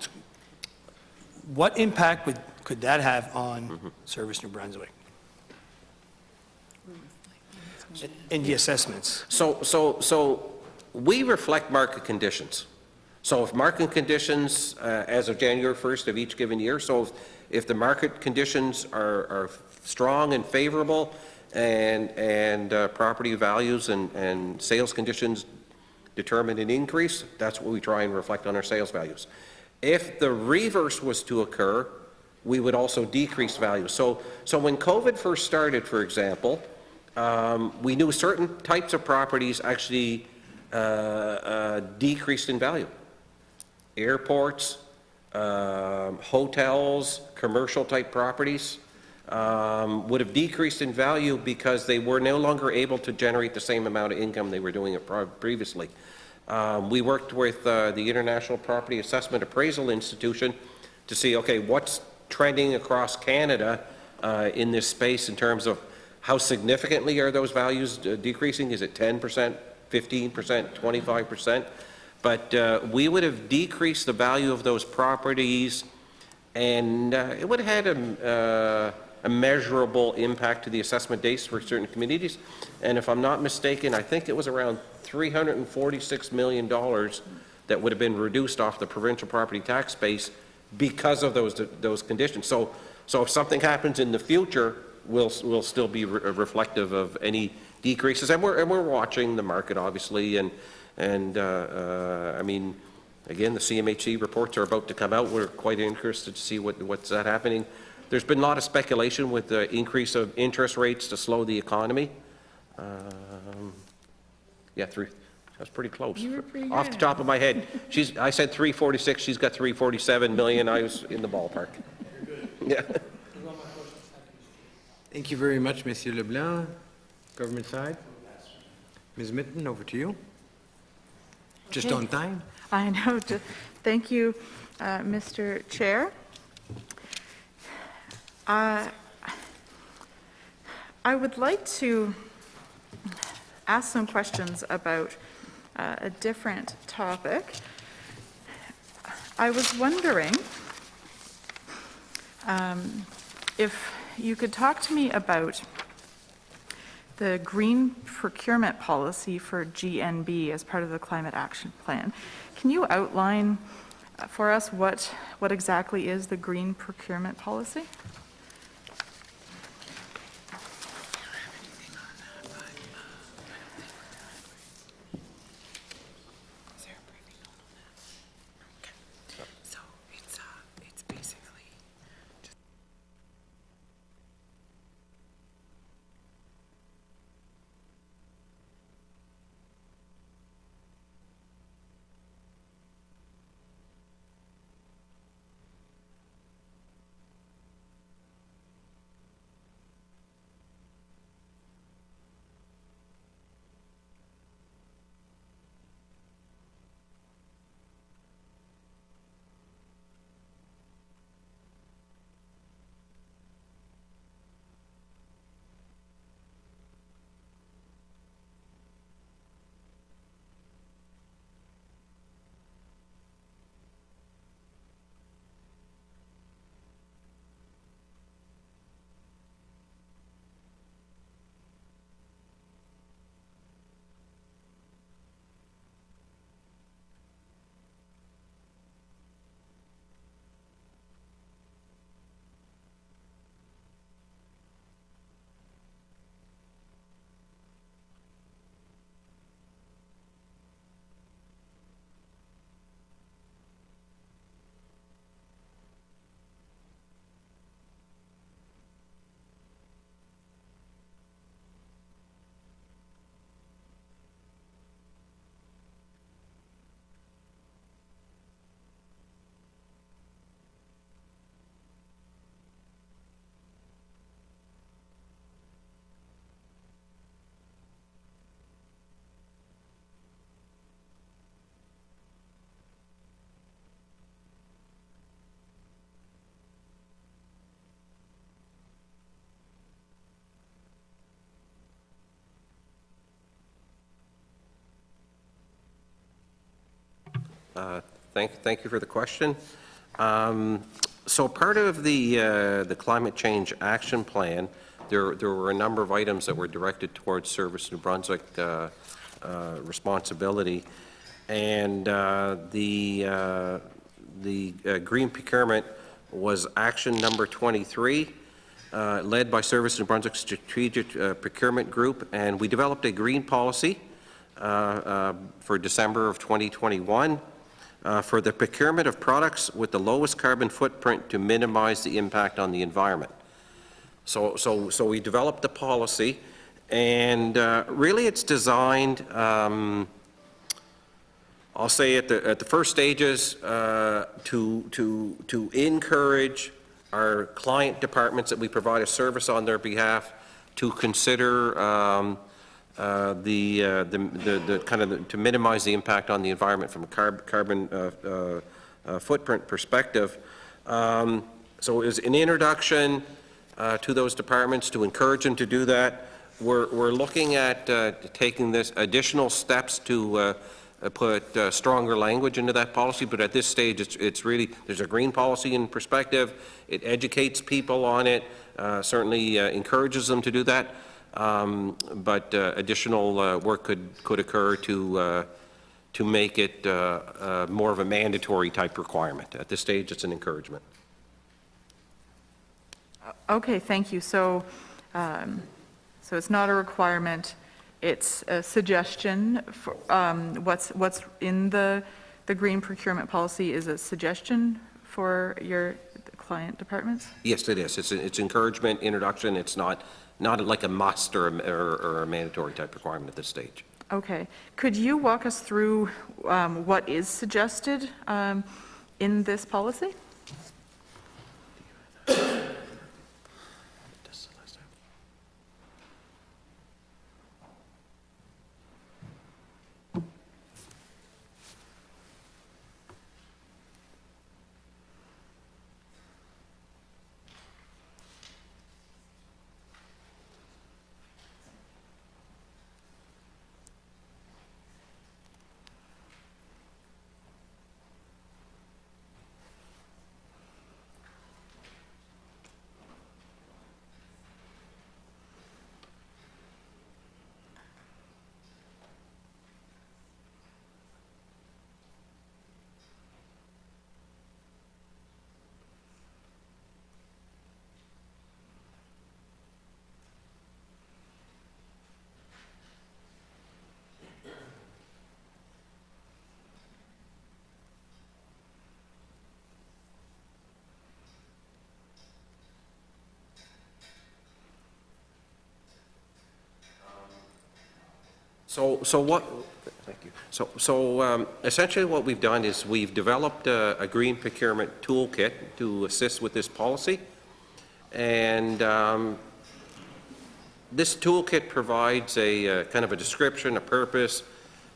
What impact could that have on Service New Brunswick? In the assessments. So we reflect market conditions. So if market conditions as of January 1st of each given year, so if the market conditions are strong and favorable and property values and sales conditions determine an increase, that's what we try and reflect on our sales values. If the reverse was to occur, we would also decrease value. So when COVID first started, for example, we knew certain types of properties actually decreased in value. Airports, hotels, commercial type properties would have decreased in value because they were no longer able to generate the same amount of income they were doing it previously. We worked with the International Property Assessment Appraisal Institution to see, okay, what's trending across Canada in this space in terms of how significantly are those values decreasing? Is it 10%, 15%, 25%? But we would have decreased the value of those properties, and it would have had a measurable impact to the assessment dates for certain communities. And if I'm not mistaken, I think it was around $346 million that would have been reduced off the provincial property tax base because of those conditions. So if something happens in the future, we'll still be reflective of any decreases, and we're watching the market obviously, and I mean, again, the CMHC reports are about to come out. We're quite interested to see what's happening. There's been a lot of speculation with the increase of interest rates to slow the economy. Yeah, that's pretty close. You were pretty Off the top of my head, I said 346. She's got 347 million. I was in the ballpark. Yeah. Thank you very much, Monsieur Leblanc. Government side. Ms. Mitten, over to you. Just Okay. on time. I know. Thank you, Mr. Chair. I would like to ask some questions about a different topic. I was wondering if you could talk to me about the green procurement policy for GNB as part of the Climate Action Plan. Can you outline for us what exactly is the green procurement policy? So it's basically. Thank you for the question. So part of the Climate Change Action Plan, there were a number of items that were directed towards Service New Brunswick responsibility, and the green procurement was action number 23, led by Service New Brunswick Strategic Procurement Group, and we developed a green policy for December of 2021 for the procurement of products with the lowest carbon footprint to minimize the impact on the environment. So we developed the policy, and really it's designed, I'll say at the first stages, to encourage our client departments that we provide a service on their behalf to consider to minimize the impact on the environment from a carbon footprint perspective. So it was an introduction to those departments to encourage them to do that. We're looking at taking this additional steps to put stronger language into that policy, but at this stage it's really, there's a green policy in perspective. It educates people on it, certainly encourages them to do that. But additional work could occur to make it more of a mandatory type requirement. At this stage, it's an encouragement. Okay, thank you. So, so it's not a requirement, it's a suggestion. For, what's in the green procurement policy is a suggestion for your client departments? Yes, it is. It's encouragement, introduction. It's not like a must or a mandatory type requirement at this stage. Okay. Could you walk us through what is suggested in this policy? Thank you. So essentially what we've done is we've developed a green procurement toolkit to assist with this policy. And this toolkit provides a kind of a description, a purpose,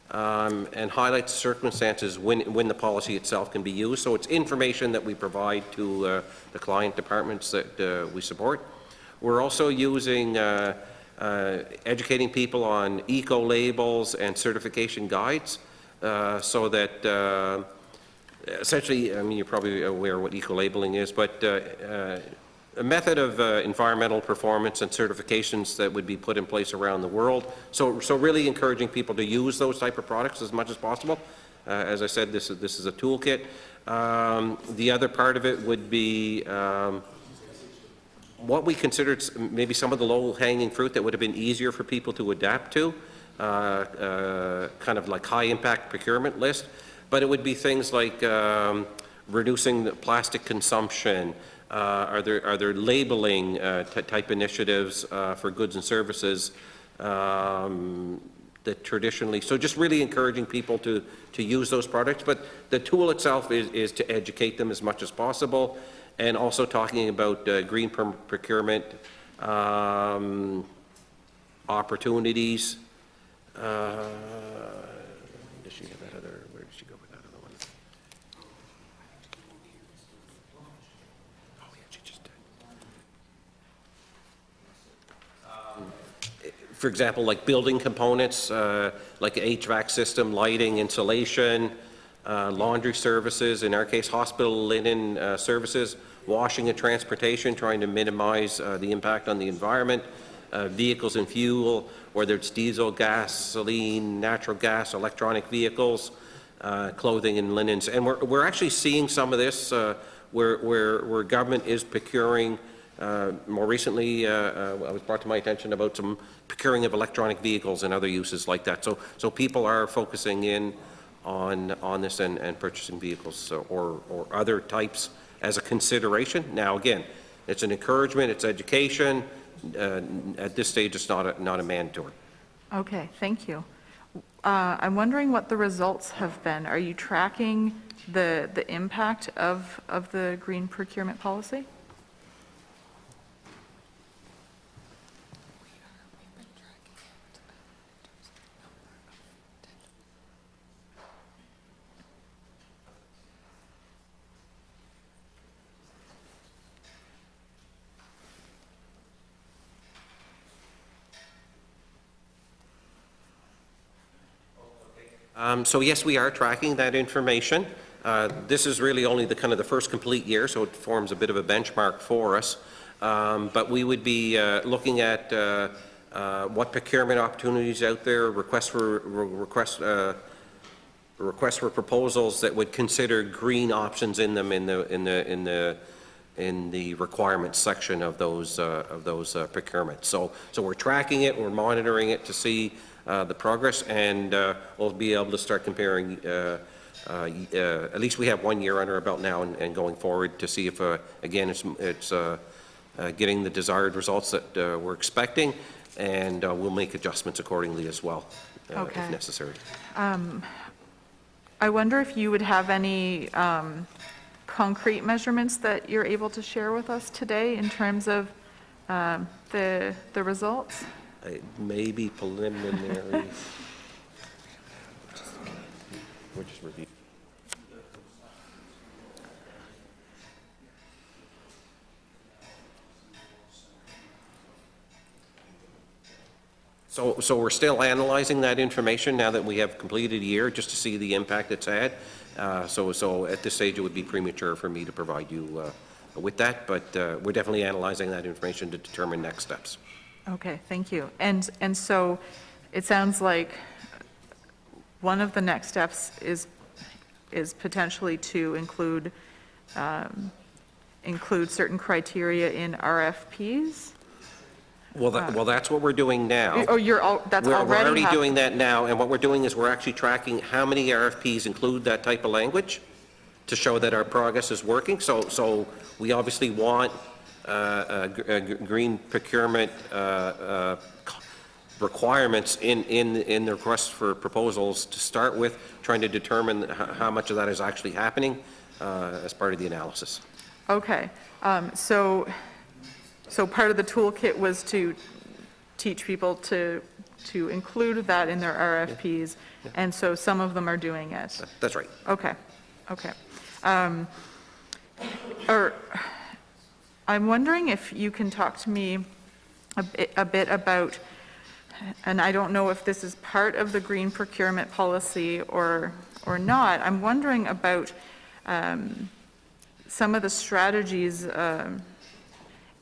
and highlights circumstances when the policy itself can be used. So it's information that we provide to the client departments that we support. We're also using educating people on eco-labels and certification guides so that essentially, I mean, you're probably aware what eco-labeling is, but a method of environmental performance and certifications that would be put in place around the world. So really encouraging people to use those type of products as much as possible. As I said, this is a toolkit. The other part of it would be what we considered maybe some of the low-hanging fruit that would have been easier for people to adapt to, kind of like high-impact procurement list. But it would be things like reducing the plastic consumption. Are there labeling type initiatives for goods and services that traditionally, so just really encouraging people to use those products. But the tool itself is to educate them as much as possible, and also talking about green procurement opportunities. Does she have that other, where did she go with that other one? Oh, yeah, she just did. For example, like building components, like HVAC system, lighting, insulation, laundry services, in our case, hospital linen services, washing and transportation, trying to minimize the impact on the environment, vehicles and fuel, whether it's diesel, gasoline, natural gas, electronic vehicles, clothing and linens. And we're actually seeing some of this where government is procuring. More recently, I was brought to my attention about some procuring of electronic vehicles and other uses like that. So people are focusing in on this and purchasing vehicles or other types as a consideration. Now, again, it's an encouragement, it's education. At this stage, it's not a mandatory. Okay, thank you. I'm wondering what the results have been. Are you tracking the impact of the green procurement policy? So yes, we are tracking that information. This is really only the kind of the first complete year, so it forms a bit of a benchmark for us. But we would be looking at what procurement opportunities out there, requests for proposals that would consider green options in them in the requirements section of those procurements. So we're tracking it, we're monitoring it to see the progress, and we'll be able to start comparing. At least we have 1 year under our belt now, and going forward to see if again it's getting the desired results that we're expecting, and we'll make adjustments accordingly as well if necessary. I wonder if you would have any concrete measurements that you're able to share with us today in terms of the results? It may be preliminary. We're just reviewing. So we're still analyzing that information now that we have completed a year, just to see the impact it's had. So at this stage, it would be premature for me to provide you with that, but we're definitely analyzing that information to determine next steps. Okay, thank you. And so it sounds like one of the next steps is potentially to include certain criteria in RFPs? Well, that's what we're doing now. Oh, that's already We're already doing that now, and what we're doing is we're actually tracking how many RFPs include that type of language to show that our progress is working. So we obviously want green procurement requirements in the request for proposals to start with, trying to determine how much of that is actually happening as part of the analysis. Okay, so part of the toolkit was to teach people to include that in their RFPs, and so some of them are doing it. That's right. Okay, okay. Or, I'm wondering if you can talk to me a bit about, and I don't know if this is part of the green procurement policy or not, I'm wondering about some of the strategies.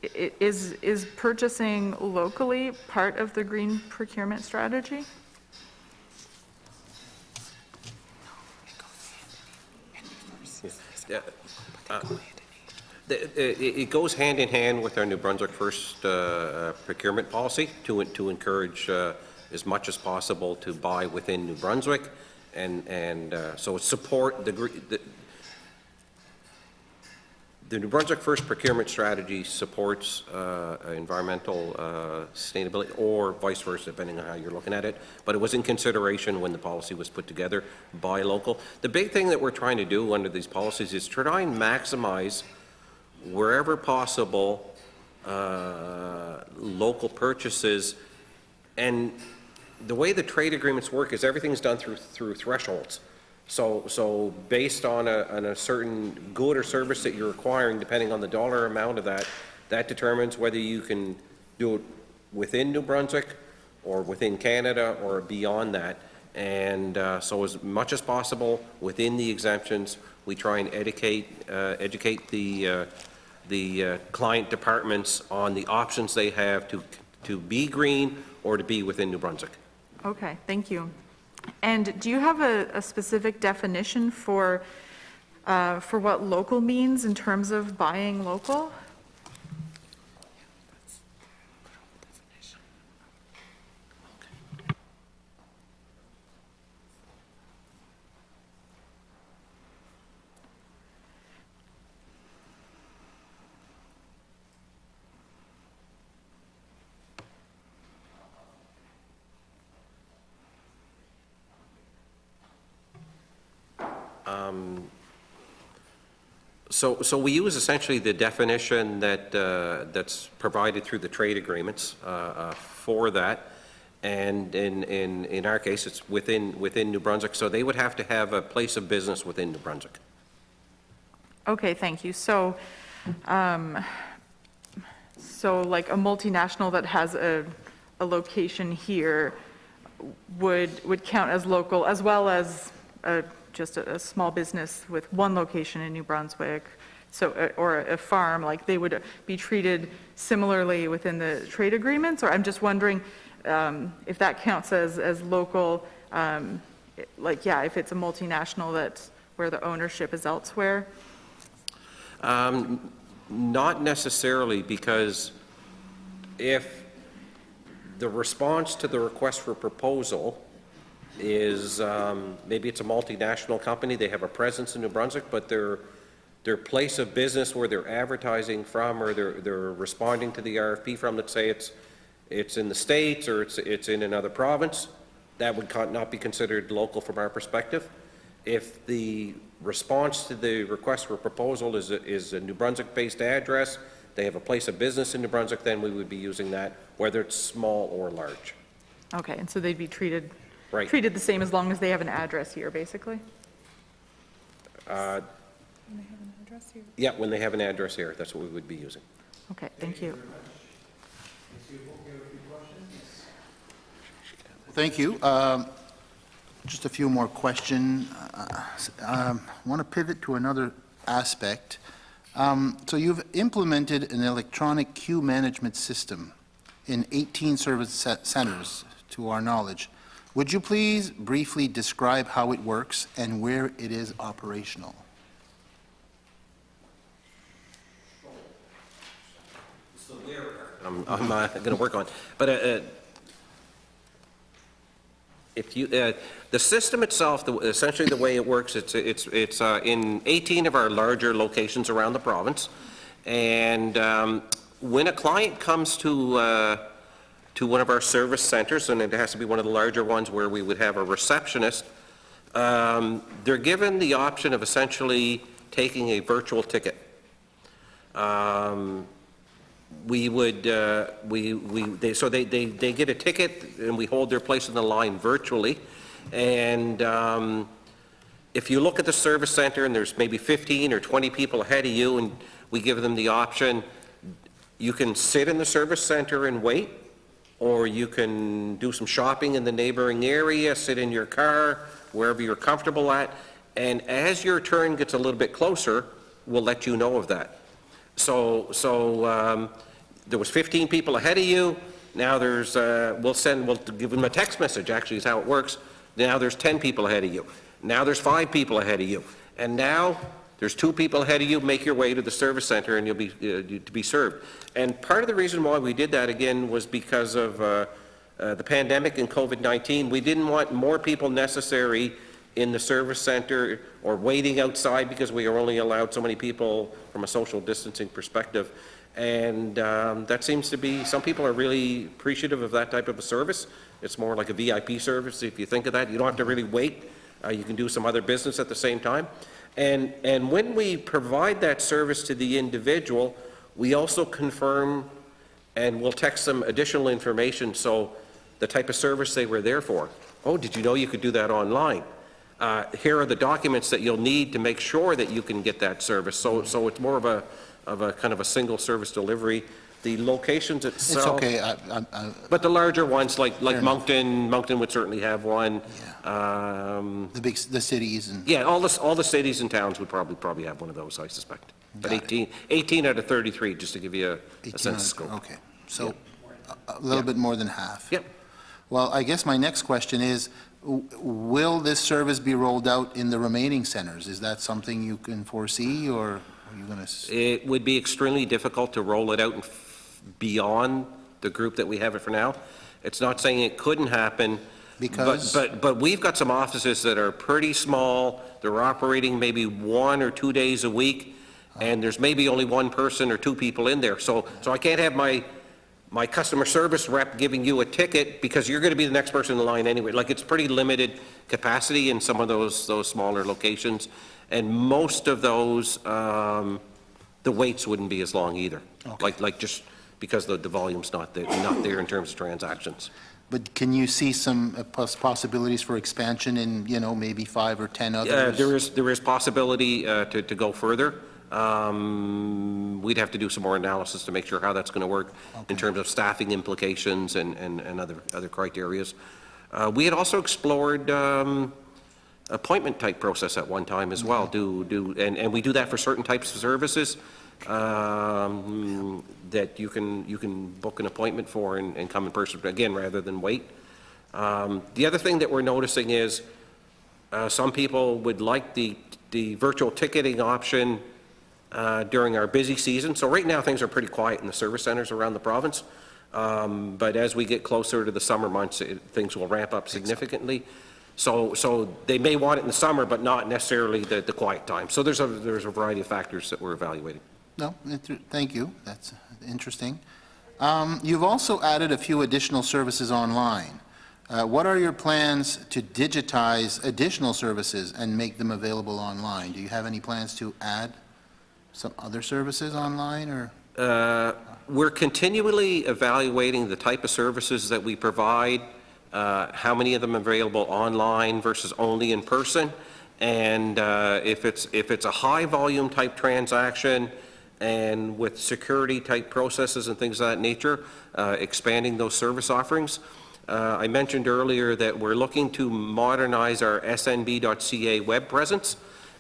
Is purchasing locally part of the green procurement strategy? Yeah. It goes hand in hand with our New Brunswick First procurement policy to encourage as much as possible to buy within New Brunswick, and so support the New Brunswick First procurement strategy supports environmental sustainability, or vice versa, depending on how you're looking at it. But it was in consideration when the policy was put together by local. The big thing that we're trying to do under these policies is try and maximize, wherever possible, local purchases. And the way the trade agreements work is everything's done through thresholds. So based on a certain good or service that you're acquiring, depending on the dollar amount of that determines whether you can do it within New Brunswick or within Canada or beyond that. And so as much as possible within the exemptions, we try and educate the client departments on the options they have to be green or to be within New Brunswick. Okay, thank you. And do you have a specific definition for what local means in terms of buying local? So we use essentially the definition that's provided through the trade agreements for that, and in our case, it's within New Brunswick. So they would have to have a place of business within New Brunswick. Okay, thank you. So, so like a multinational that has a location here would count as local, as well as just a small business with one location in New Brunswick, so or a farm, like they would be treated similarly within the trade agreements? Or I'm just wondering if that counts as local, like, yeah, if it's a multinational that's where the ownership is elsewhere? Not necessarily, because if the response to the request for proposal is maybe it's a multinational company, they have a presence in New Brunswick, but their place of business where they're advertising from, or they're responding to the RFP from, let's say it's in the States or it's in another province, that would not be considered local from our perspective. If the response to the request for proposal is a New Brunswick-based address, they have a place of business in New Brunswick, then we would be using that, whether it's small or large. Okay, and so they'd be treated Right. the same as long as they have an address here, basically? Yeah, when they have an address here, that's what we would be using. Okay, thank you. Thank you. Just a few more questions. I want to pivot to another aspect. So you've implemented an electronic queue management system in 18 service centers, to our knowledge. Would you please briefly describe how it works and where it is operational? I'm going to work on, but if you the system itself, essentially the way it works, it's in 18 of our larger locations around the province, and when a client comes to to one of our service centers, and it has to be one of the larger ones where we would have a receptionist. They're given the option of essentially taking a virtual ticket. We would, so they get a ticket and we hold their place in the line virtually. And if you look at the service center and there's maybe 15 or 20 people ahead of you and we give them the option, you can sit in the service center and wait, or you can do some shopping in the neighboring area, sit in your car, wherever you're comfortable at. And as your turn gets a little bit closer, we'll let you know of that. So there was 15 people ahead of you. Now there's, we'll give them a text message, actually is how it works. Now there's 10 people ahead of you. Now there's 5 people ahead of you. And now there's 2 people ahead of you. Make your way to the service center and you'll be, to be served. And part of the reason why we did that again was because of the pandemic and COVID-19. We didn't want more people necessary in the service center or waiting outside because we are only allowed so many people from a social distancing perspective. And that seems to be, some people are really appreciative of that type of a service. It's more like a VIP service if you think of that. You don't have to really wait. You can do some other business at the same time. And when we provide that service to the individual, we also confirm and we'll text them additional information, so the type of service they were there for. Oh, did you know you could do that online? Here are the documents that you'll need to make sure that you can get that service. So it's more of a kind of a single service delivery. The locations itself. It's okay. But the larger ones like Moncton would certainly have one. The cities and. Yeah, all the cities and towns would probably have one of those, I suspect. But 18 out of 33, just to give you a sense of scope. Okay, so a little bit more than half. Yep. Well, I guess my next question is, will this service be rolled out in the remaining centers? Is that something you can foresee, or are you going to? It would be extremely difficult to roll it out beyond the group that we have it for now. It's not saying it couldn't happen, because but we've got some offices that are pretty small. They're operating maybe 1 or 2 days a week, and there's maybe only 1 person or 2 people in there. So I can't have my customer service rep giving you a ticket because you're going to be the next person in the line anyway. Like, it's pretty limited capacity in some of those smaller locations, and most of those the waits wouldn't be as long either. Okay. Like just because the volume's not there in terms of transactions. But can you see some possibilities for expansion in, maybe 5 or 10 others? There is possibility to go further. We'd have to do some more analysis to make sure how that's going to work in terms of staffing implications and other criterias. We had also explored appointment type process at one time as well. And we do that for certain types of services that you can book an appointment for and come in person again rather than wait. The other thing that we're noticing is some people would like the virtual ticketing option during our busy season. So right now things are pretty quiet in the service centers around the province. But as we get closer to the summer months, things will ramp up significantly. So they may want it in the summer, but not necessarily the quiet time. So there's a variety of factors that we're evaluating. No, thank you. That's interesting. You've also added a few additional services online. What are your plans to digitize additional services and make them available online? Do you have any plans to add some other services online, or? We're continually evaluating the type of services that we provide, how many of them are available online versus only in person, and if it's a high volume type transaction and with security type processes and things of that nature, expanding those service offerings. I mentioned earlier that we're looking to modernize our snb.ca web presence,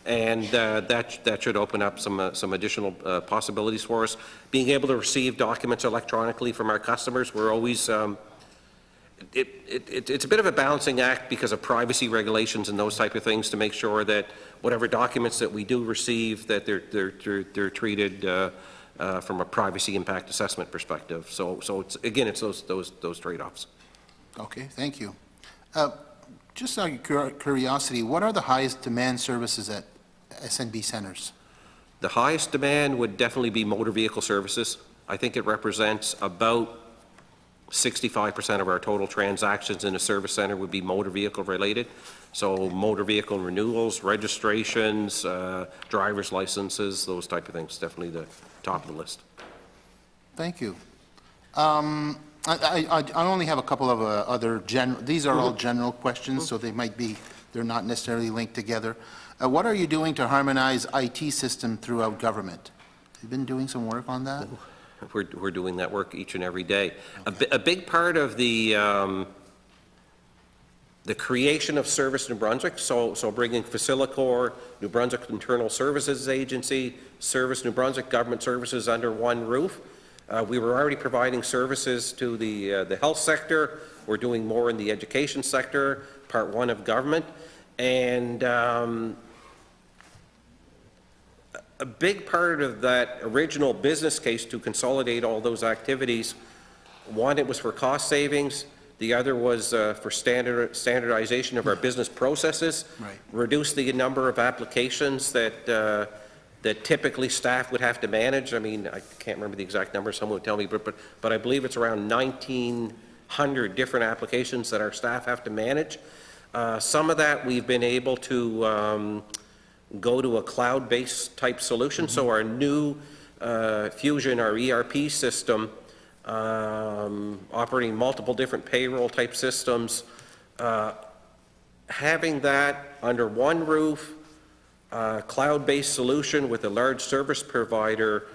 and that should open up some additional possibilities for us. Being able to receive documents electronically from our customers, we're always, it's a bit of a balancing act because of privacy regulations and those type of things to make sure that whatever documents that we do receive, that they're treated from a privacy impact assessment perspective. So it's those trade-offs. Okay, thank you. Just out of curiosity, what are the highest demand services at SNB centers? The highest demand would definitely be motor vehicle services. I think it represents about 65% of our total transactions in a service center would be motor vehicle related. So motor vehicle renewals, registrations, driver's licenses, those type of things, definitely the top of the list. Thank you. I only have a couple of other general, these are all general questions, so they're not necessarily linked together. What are you doing to harmonize IT system throughout government? Have you been doing some work on that? We're doing that work each and every day. Okay. A big part of the creation of Service New Brunswick, so bringing Facilicore, New Brunswick Internal Services Agency, Service New Brunswick Government Services under one roof. We were already providing services to the health sector. We're doing more in the education sector, part one of government. And a big part of that original business case to consolidate all those activities, one, it was for cost savings. The other was for standardization of our business processes, right. Reduce the number of applications that typically staff would have to manage. I mean, I can't remember the exact number, someone would tell me, but I believe it's around 1,900 different applications that our staff have to manage. Some of that we've been able to go to a cloud-based type solution. So our new Fusion, our ERP system, operating multiple different payroll type systems, having that under one roof, cloud-based solution with a large service provider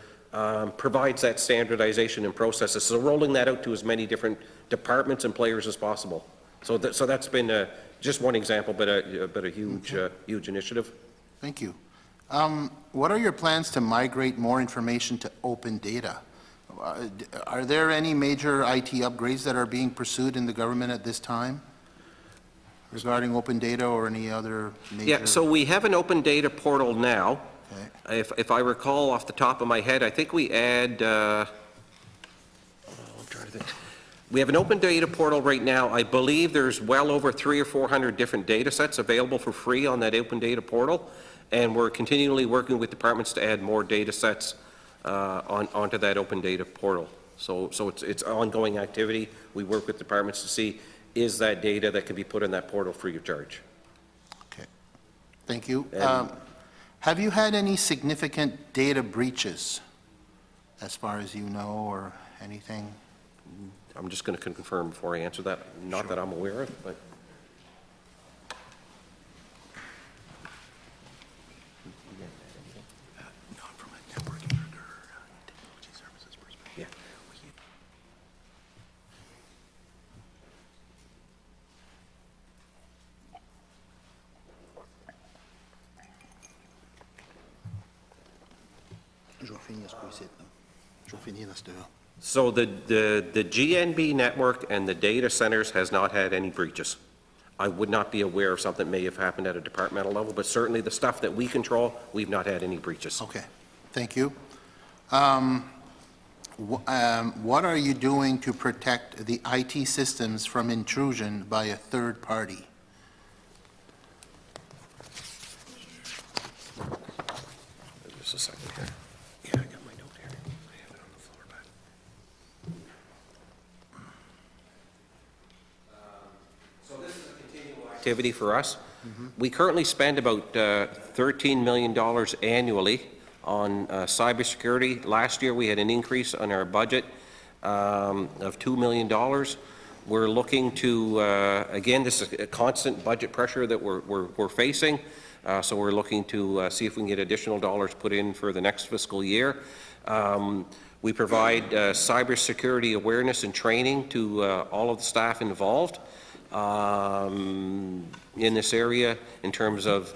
provides that standardization and processes. So rolling that out to as many different departments and players as possible. So that's been just one example, but a huge, huge initiative. Thank you. What are your plans to migrate more information to open data? Are there any major IT upgrades that are being pursued in the government at this time regarding open data or any other major? Yeah, so we have an open data portal now. Okay. If I recall off the top of my head, I think we add, I'm trying to think. We have an open data portal right now. I believe there's well over 300 or 400 different data sets available for free on that open data portal, and we're continually working with departments to add more data sets onto that open data portal. So it's ongoing activity. We work with departments to see, is that data that can be put in that portal free of charge? Okay. Thank you. Have you had any significant data breaches, as far as you know, or anything? I'm just going to confirm before I answer that. Not Sure. that I'm aware of, but. Not from a networking or technology services perspective. Yeah. Je vais finir ce coup-ci, là. Je vais finir dans ce là. So the GNB network and the data centers has not had any breaches. I would not be aware of something that may have happened at a departmental level, but certainly the stuff that we control, we've not had any breaches. Okay, thank you. What are you doing to protect the IT systems from intrusion by a third party? Just a second here. Yeah, I got my note here. I have it on the floor back. So this is a continual activity for us. We currently spend about $13 million annually on cybersecurity. Last year, we had an increase on our budget of $2 million. We're looking to, again, this is a constant budget pressure that we're facing. So we're looking to see if we can get additional dollars put in for the next fiscal year. We provide cybersecurity awareness and training to all of the staff involved in this area in terms of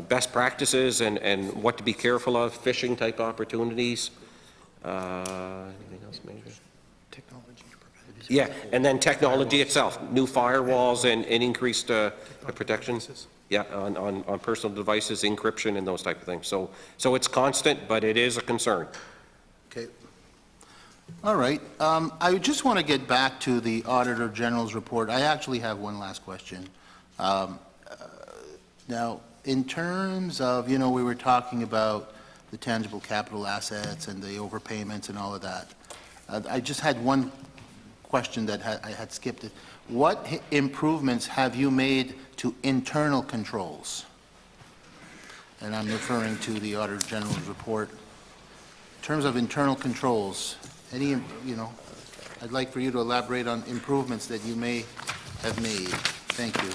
best practices and what to be careful of, phishing type opportunities. Anything else major? Technology to prevent this. Yeah, and then technology itself, new firewalls and increased protection. Yeah, on personal devices, encryption and those type of things. So it's constant, but it is a concern. Okay. All right. I just want to get back to the Auditor General's report. I actually have one last question. Now, in terms of, you know, we were talking about the tangible capital assets and the overpayments and all of that. I just had one question that I had skipped it. What improvements have you made to internal controls? And I'm referring to the Auditor General's report. In terms of internal controls, any, I'd like for you to elaborate on improvements that you may have made. Thank you.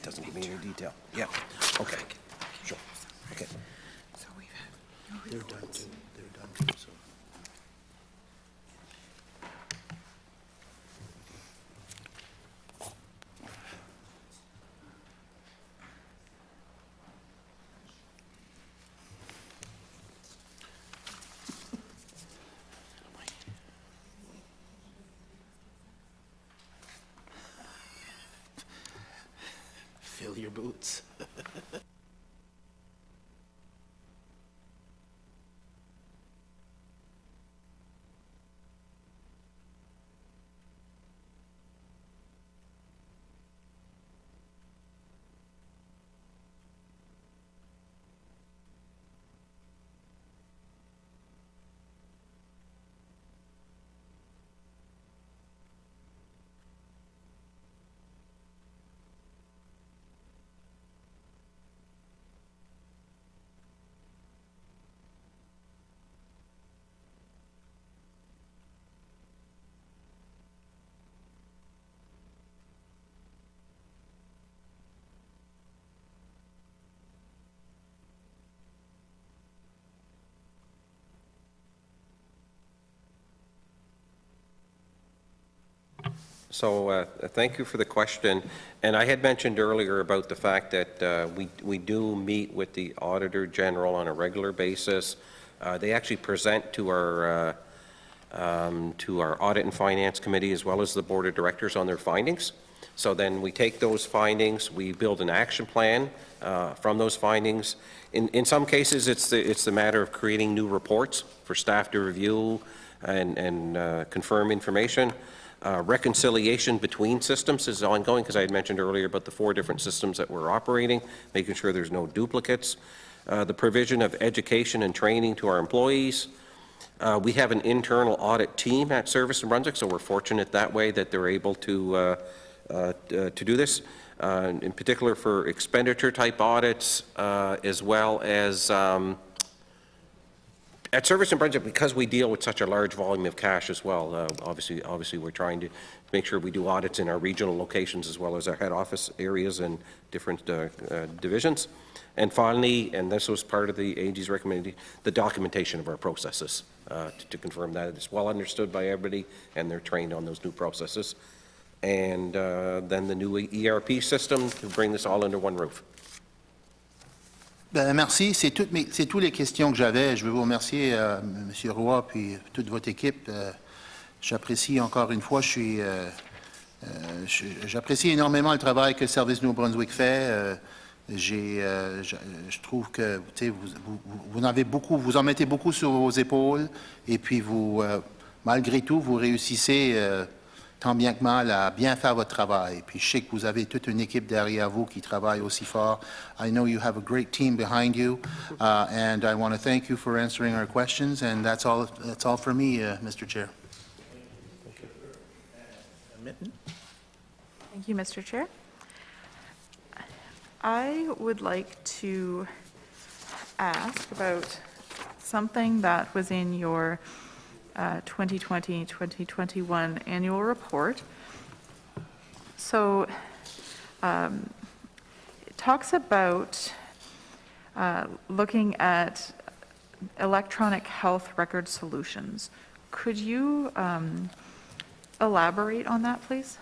Doesn't give me any detail. Yeah, okay, sure, okay. They're done too. They're done too, so. Fill your boots. So thank you for the question. And I had mentioned earlier about the fact that we do meet with the Auditor General on a regular basis. They actually present to our Audit and Finance Committee as well as the Board of Directors on their findings. So then we take those findings, we build an action plan from those findings. In some cases, it's the matter of creating new reports for staff to review and confirm information. Reconciliation between systems is ongoing, because I had mentioned earlier about the 4 different systems that we're operating, making sure there's no duplicates. The provision of education and training to our employees. We have an internal audit team at Service New Brunswick, so we're fortunate that way that they're able to do this, in particular for expenditure type audits, as well as at Service New Brunswick, because we deal with such a large volume of cash as well. Obviously we're trying to make sure we do audits in our regional locations as well as our head office areas and different divisions. And finally, and this was part of the AG's recommendation, the documentation of our processes to confirm that it's well understood by everybody and they're trained on those new processes. And then the new ERP system to bring this all under one roof. Ben, merci. C'est toutes les questions que j'avais. Je veux vous remercier, M. Roy, puis toute votre équipe. J'apprécie encore une fois, j'apprécie énormément le travail que Service New Brunswick fait. Je trouve que vous en mettez beaucoup sur vos épaules, et puis malgré tout, vous réussissez tant bien que mal à bien faire votre travail. Puis je sais que vous avez toute une équipe derrière vous qui travaille aussi fort. I know you have a great team behind you, and I want to thank you for answering our questions, and that's all for me, Mr. Chair. Thank you, Mr. Chair. I would like to ask about something that was in your 2020-2021 annual report. So it talks about looking at electronic health record solutions. Could you elaborate on that, please?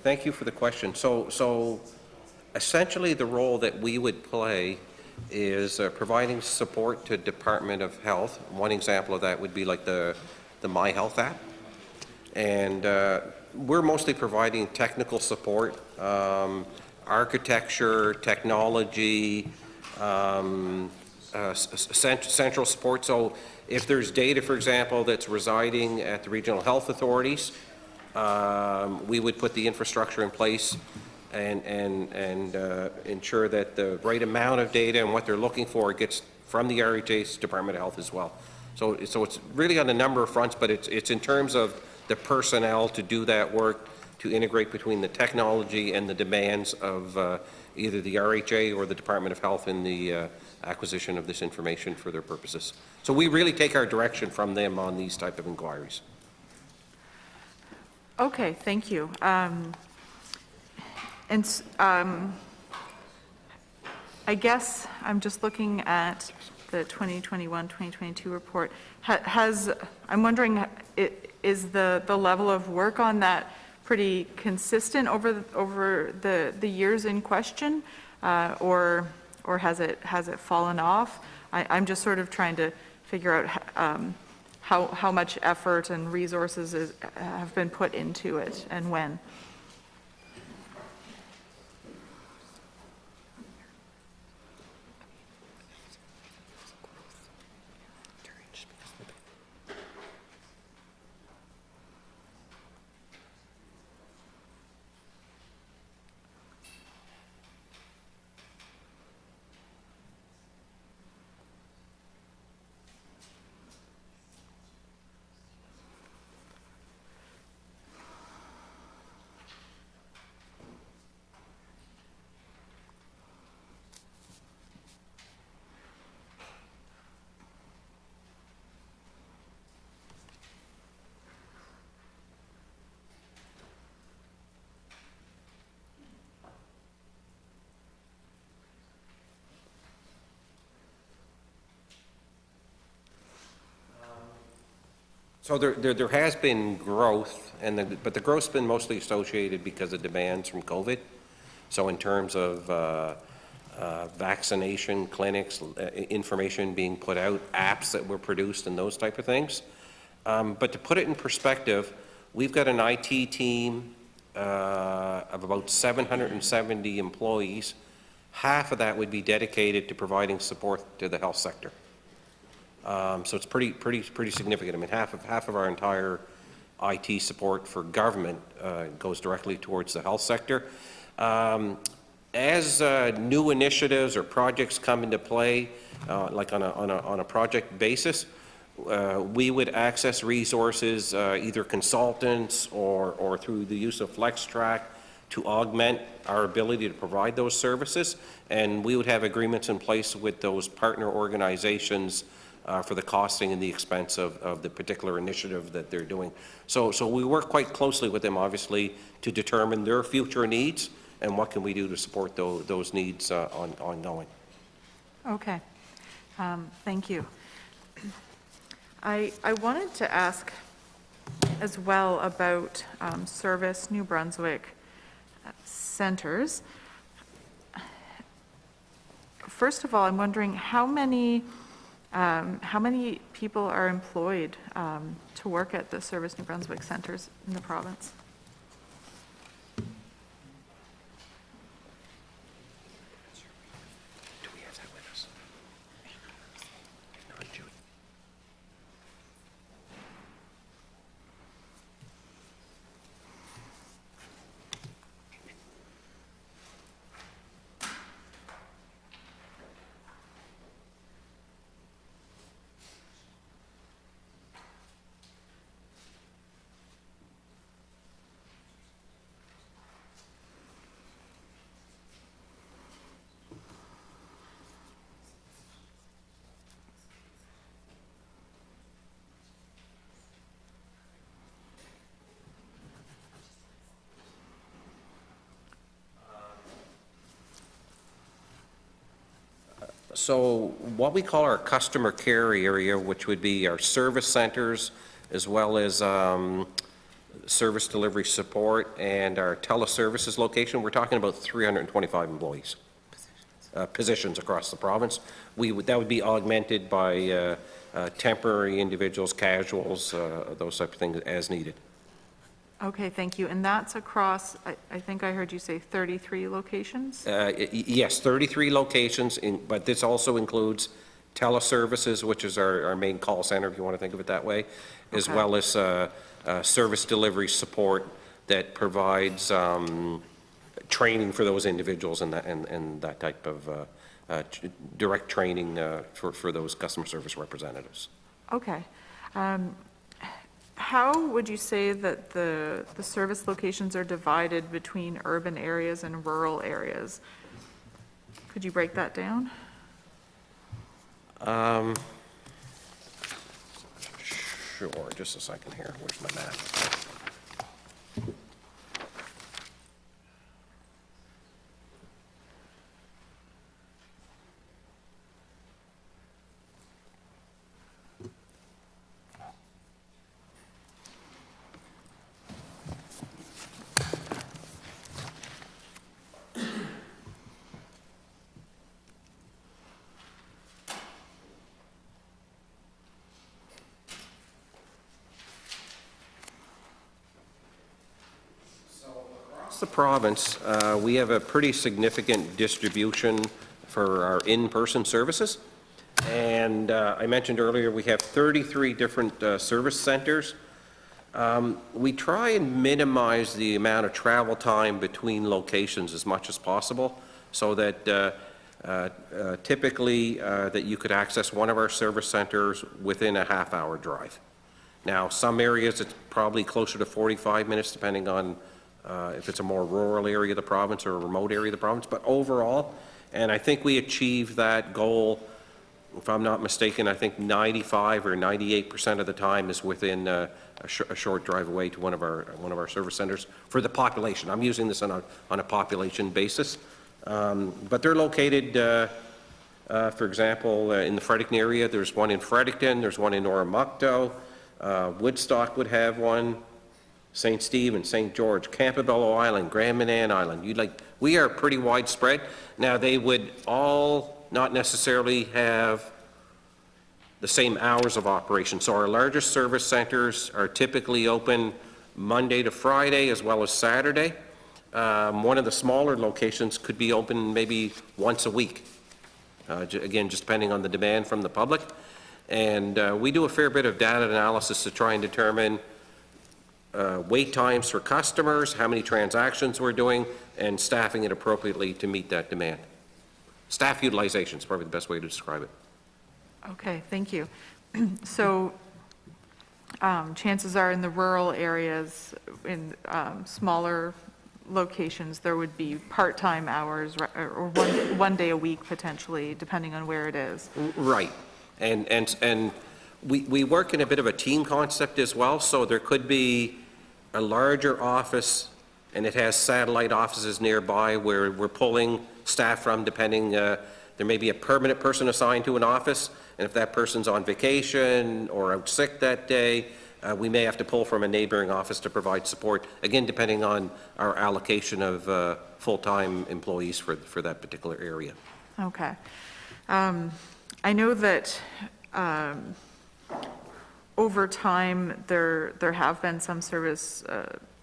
Thank you for the question. So essentially, the role that we would play is providing support to Department of Health. One example of that would be like the My Health app. And we're mostly providing technical support, architecture, technology, central support. So if there's data, for example, that's residing at the regional health authorities, we would put the infrastructure in place and ensure that the right amount of data and what they're looking for gets from the RHA's Department of Health as well. So it's really on a number of fronts, but it's in terms of the personnel to do that work, to integrate between the technology and the demands of either the RHA or the Department of Health in the acquisition of this information for their purposes. So we really take our direction from them on these type of inquiries. Okay, thank you. I guess I'm just looking at the 2021-2022 report. I'm wondering, is the level of work on that pretty consistent over the years in question, or has it fallen off? I'm just sort of trying to figure out how much effort and resources have been put into it and when. So there has been growth, but the growth's been mostly associated because of demands from COVID. So in terms of vaccination clinics, information being put out, apps that were produced, and those type of things. But to put it in perspective, we've got an IT team of about 770 employees. Half of that would be dedicated to providing support to the health sector. So it's pretty significant. I mean, half of our entire IT support for government goes directly towards the health sector. As new initiatives or projects come into play, like on a project basis, we would access resources, either consultants or through the use of FlexTrack, to augment our ability to provide those services. And we would have agreements in place with those partner organizations for the costing and the expense of the particular initiative that they're doing. So we work quite closely with them, obviously, to determine their future needs and what can we do to support those needs ongoing. Okay, thank you. I wanted to ask as well about Service New Brunswick centers. First of all, I'm wondering how many people are employed to work at the Service New Brunswick centers in the province? Do we have that with us? Not Judy. So what we call our customer care area, which would be our service centers, as well as service delivery support, and our teleservices location, we're talking about 325 employees, positions across the province. That would be augmented by temporary individuals, casuals, those type of things as needed. Okay, thank you. And that's across, I think I heard you say 33 locations? Yes, 33 locations, but this also includes teleservices, which is our main call center, if you want to think of it that way, as Okay. well as service delivery support that provides training for those individuals and that type of direct training for those customer service representatives. Okay. How would you say that the service locations are divided between urban areas and rural areas? Could you break that down? Sure, just a second here. Where's my map? Across the province, we have a pretty significant distribution for our in-person services. And I mentioned earlier, we have 33 different service centers. We try and minimize the amount of travel time between locations as much as possible, so that typically that you could access one of our service centers within a half-hour drive. Now, some areas it's probably closer to 45 minutes, depending on if it's a more rural area of the province or a remote area of the province. But overall, and I think we achieved that goal, if I'm not mistaken, I think 95 or 98% of the time is within a short drive away to one of our service centers for the population. I'm using this on a population basis. But they're located, for example, in the Fredericton area. There's one in Fredericton, there's one in Oromocto, Woodstock would have one, St. Stephen, St. George, Campobello Island, Grand Manan Island. We are pretty widespread. Now, they would all not necessarily have the same hours of operation. So our largest service centers are typically open Monday to Friday as well as Saturday. One of the smaller locations could be open maybe once a week. Again, just depending on the demand from the public. And we do a fair bit of data analysis to try and determine wait times for customers, how many transactions we're doing, and staffing it appropriately to meet that demand. Staff utilization is probably the best way to describe it. Okay, thank you. So chances are in the rural areas, in smaller locations, there would be part-time hours or one day a week potentially, depending on where it is. Right. And we work in a bit of a team concept as well, so there could be a larger office and it has satellite offices nearby where we're pulling staff from, depending, there may be a permanent person assigned to an office, and if that person's on vacation or out sick that day, we may have to pull from a neighboring office to provide support, again, depending on our allocation of full-time employees for that particular area. Okay. I know that over time, there have been some service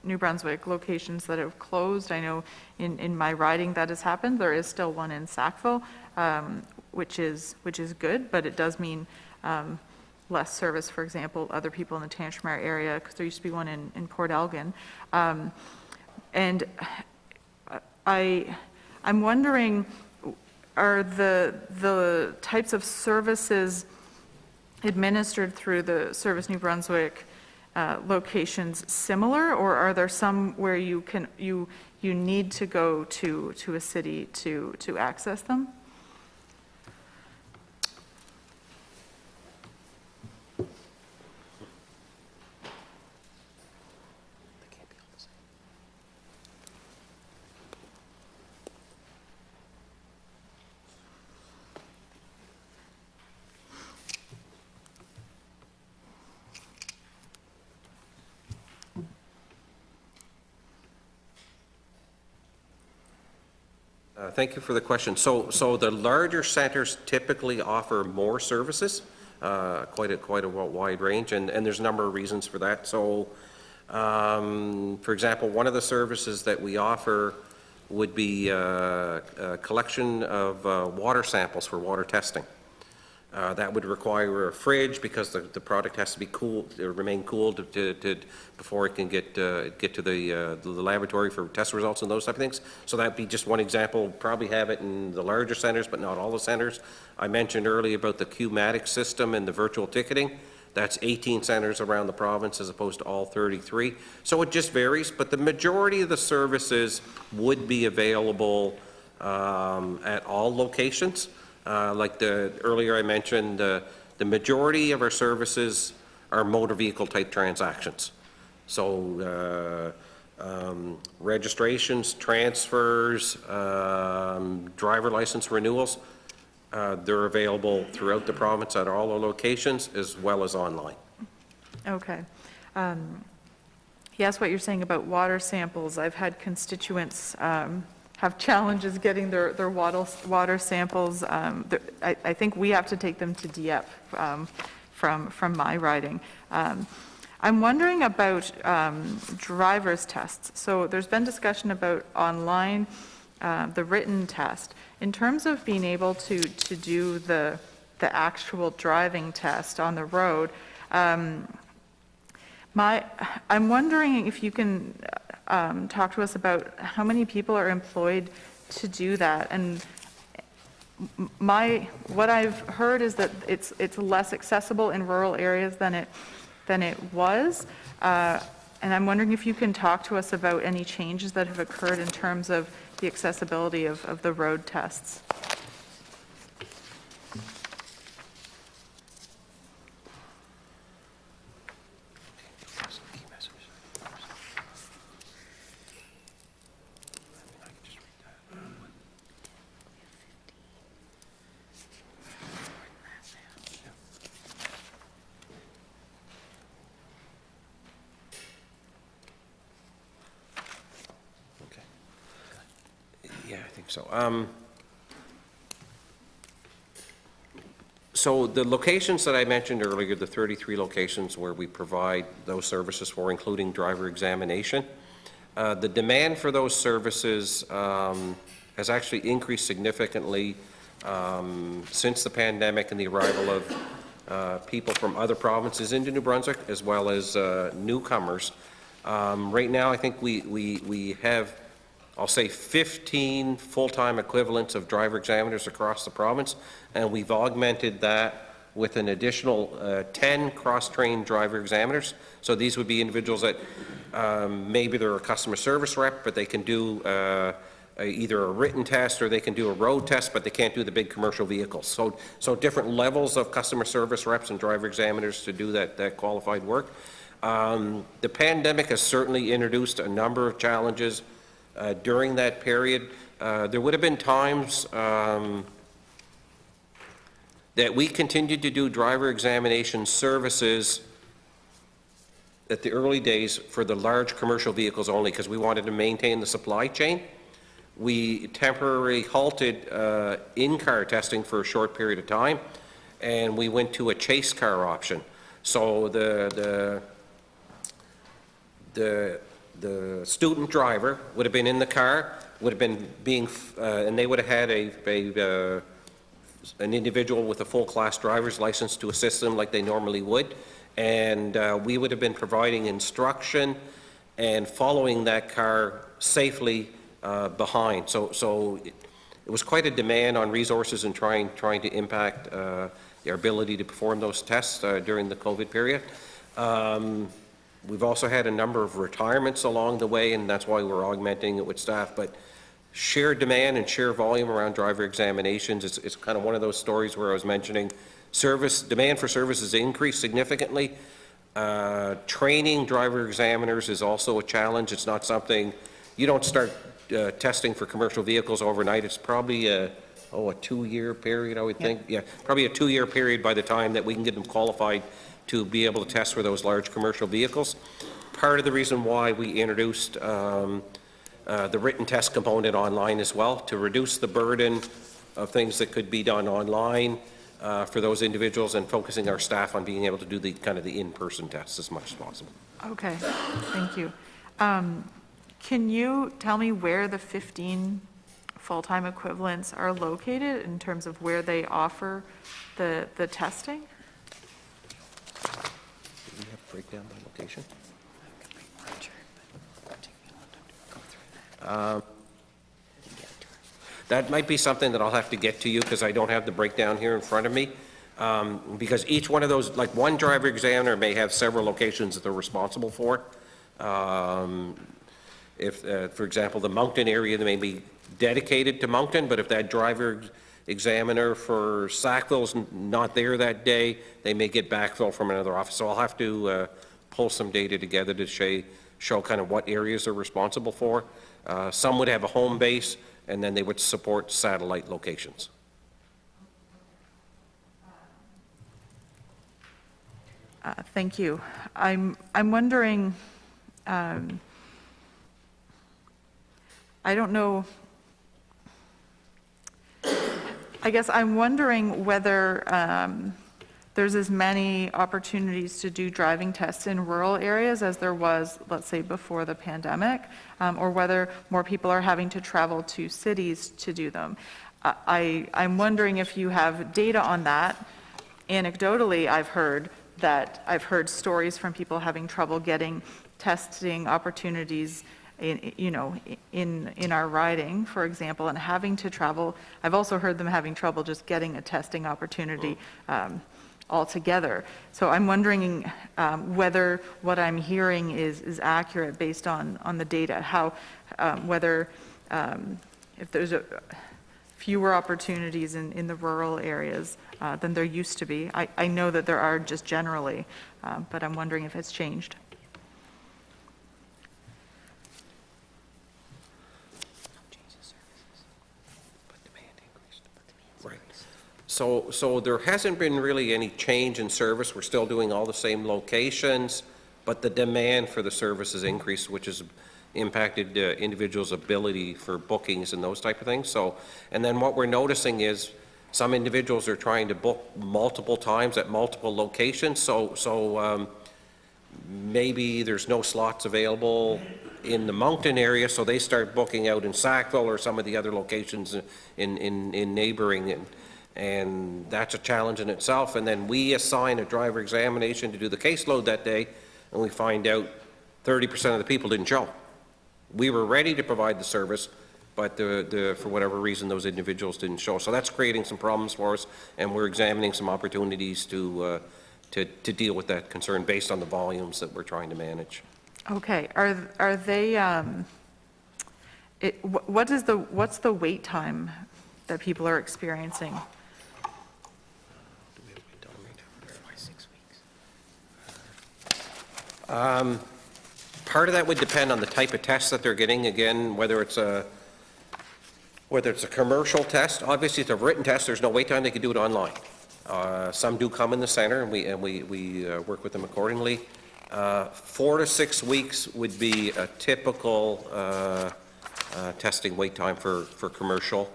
New Brunswick locations that have closed. I know in my riding that has happened. There is still one in Sackville, which is good, but it does mean less service, for example, other people in the Tantramar area, because there used to be one in Port Elgin. And I'm wondering, are the types of services administered through the Service New Brunswick locations similar, or are there some where you need to go to a city to access them? Thank you for the question. So the larger centers typically offer more services, quite a wide range, and there's a number of reasons for that. So, for example, one of the services that we offer would be a collection of water samples for water testing. That would require a fridge because the product has to be cooled, remain cooled before it can get to the laboratory for test results and those type of things. So that'd be just one example. Probably have it in the larger centers, but not all the centers. I mentioned earlier about the Qmatic system and the virtual ticketing. That's 18 centers around the province as opposed to all 33. So it just varies, but the majority of the services would be available at all locations. Like earlier I mentioned, the majority of our services are motor vehicle type transactions. So registrations, transfers, driver license renewals, they're available throughout the province at all our locations as well as online. Okay. Yes, what you're saying about water samples, I've had constituents have challenges getting their water samples. I think we have to take them to DF from my riding. I'm wondering about driver's tests. So there's been discussion about online, the written test. In terms of being able to do the actual driving test on the road, I'm wondering if you can talk to us about how many people are employed to do that. And what I've heard is that it's less accessible in rural areas than it was. And I'm wondering if you can talk to us about any changes that have occurred in terms of the accessibility of the road tests. Yeah, I think so. So the locations that I mentioned earlier, the 33 locations where we provide those services for, including driver examination, the demand for those services has actually increased significantly since the pandemic and the arrival of people from other provinces into New Brunswick, as well as newcomers. Right now, I think we have, I'll say 15 full-time equivalents of driver examiners across the province, and we've augmented that with an additional 10 cross-trained driver examiners. So these would be individuals that maybe they're a customer service rep, but they can do either a written test or they can do a road test, but they can't do the big commercial vehicles. So different levels of customer service reps and driver examiners to do that qualified work. The pandemic has certainly introduced a number of challenges during that period. There would have been times that we continued to do driver examination services at the early days for the large commercial vehicles only because we wanted to maintain the supply chain. We temporarily halted in-car testing for a short period of time, and we went to a chase car option. So the student driver would have been in the car, would have been and they would have had an individual with a full class driver's license to assist them like they normally would. And we would have been providing instruction and following that car safely behind. So it was quite a demand on resources and trying to impact their ability to perform those tests during the COVID period. We've also had a number of retirements along the way, and that's why we're augmenting it with staff. But sheer demand and sheer volume around driver examinations, it's kind of one of those stories where I was mentioning demand for services increased significantly. Training driver examiners is also a challenge. It's not something, you don't start testing for commercial vehicles overnight. It's probably a 2-year period, I would think. Yeah, probably a 2-year period by the time that we can get them qualified to be able to test for those large commercial vehicles. Part of the reason why we introduced the written test component online as well, to reduce the burden of things that could be done online for those individuals, and focusing our staff on being able to do the kind of the in-person tests as much as possible. Okay, thank you. Can you tell me where the 15 full-time equivalents are located in terms of where they offer the testing? Do you have a breakdown by location? That might be something that I'll have to get to you, because I don't have the breakdown here in front of me. Because each one of those, like one driver examiner may have several locations that they're responsible for. If, for example, the Moncton area, they may be dedicated to Moncton, but if that driver examiner for Sackville's not there that day, they may get backfill from another office. So I'll have to pull some data together to show kind of what areas they're responsible for. Some would have a home base, and then they would support satellite locations. Thank you. I'm wondering, I don't know, I guess I'm wondering whether there's as many opportunities to do driving tests in rural areas as there was, let's say, before the pandemic, or whether more people are having to travel to cities to do them. I'm wondering if you have data on that. Anecdotally, I've heard stories from people having trouble getting testing opportunities in our riding, for example, and having to travel. I've also heard them having trouble just getting a testing opportunity altogether. So I'm wondering whether what I'm hearing is accurate based on the data, whether if there's fewer opportunities in the rural areas than there used to be. I know that there are just generally, but I'm wondering if it's changed. Right. So there hasn't been really any change in service. We're still doing all the same locations, but the demand for the service has increased, which has impacted individuals' ability for bookings and those type of things. So, and then what we're noticing is some individuals are trying to book multiple times at multiple locations. So maybe there's no slots available in the Moncton area, so they start booking out in Sackville or some of the other locations in neighboring, and that's a challenge in itself. And then we assign a driver examination to do the caseload that day, and we find out 30% of the people didn't show. We were ready to provide the service, but for whatever reason, those individuals didn't show. So that's creating some problems for us, and we're examining some opportunities to deal with that concern based on the volumes that we're trying to manage. Okay, are they, what's the wait time that people are experiencing? Part of that would depend on the type of test that they're getting. Again, whether it's a commercial test. Obviously, it's a written test. There's no wait time. They can do it online. Some do come in the center, and we work with them accordingly. 4 to 6 weeks would be a typical testing wait time for commercial.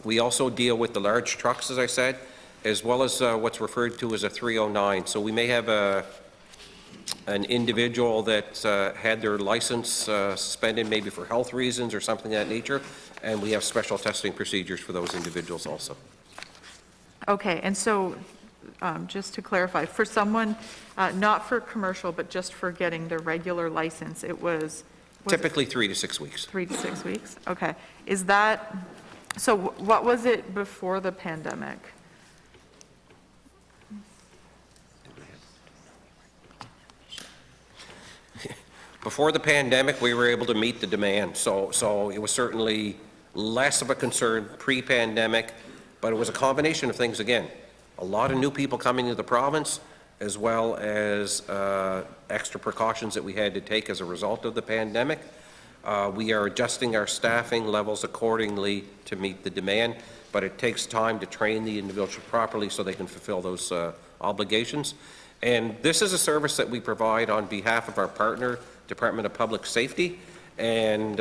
We also deal with the large trucks, as I said, as well as what's referred to as a 309. So we may have an individual that had their license suspended, maybe for health reasons or something of that nature, and we have special testing procedures for those individuals also. Okay, and so just to clarify, for someone, not for commercial, but just for getting the regular license, it was Typically 3 to 6 weeks. 3 to 6 weeks? Okay. Is that, so what was it before the pandemic? Before the pandemic, we were able to meet the demand, so it was certainly less of a concern pre-pandemic, but it was a combination of things again. A lot of new people coming to the province, as well as extra precautions that we had to take as a result of the pandemic. We are adjusting our staffing levels accordingly to meet the demand, but it takes time to train the individual properly so they can fulfill those obligations. And this is a service that we provide on behalf of our partner, Department of Public Safety, and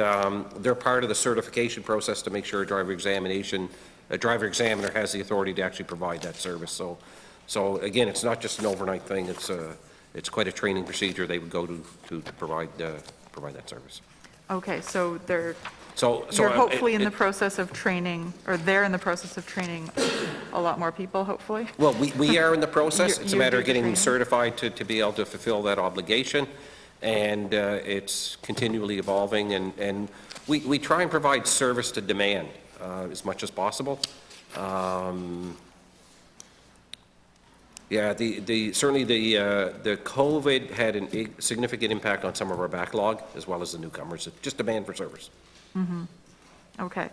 they're part of the certification process to make sure a driver examiner has the authority to actually provide that service. So again, it's not just an overnight thing. It's quite a training procedure they would go to provide that service. Okay, so So you're hopefully in the process of training, or they're in the process of training a lot more people, hopefully? Well, we are in the process. It's a You matter do of the getting training? certified to be able to fulfill that obligation, and it's continually evolving, and we try and provide service to demand as much as possible. Yeah, certainly the COVID had a significant impact on some of our backlog, as well as the newcomers. It's just demand for service. Okay.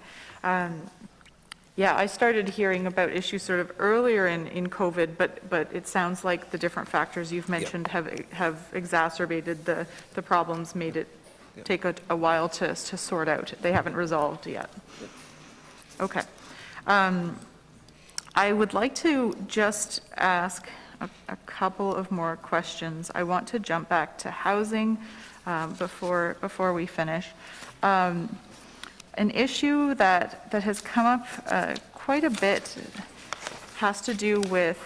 Yeah, I started hearing about issues sort of earlier in COVID, but it sounds like the different factors you've mentioned have exacerbated the problems, made it take a while to sort out. They haven't resolved yet. Okay. I would like to just ask a couple of more questions. I want to jump back to housing before we finish. An issue that has come up quite a bit has to do with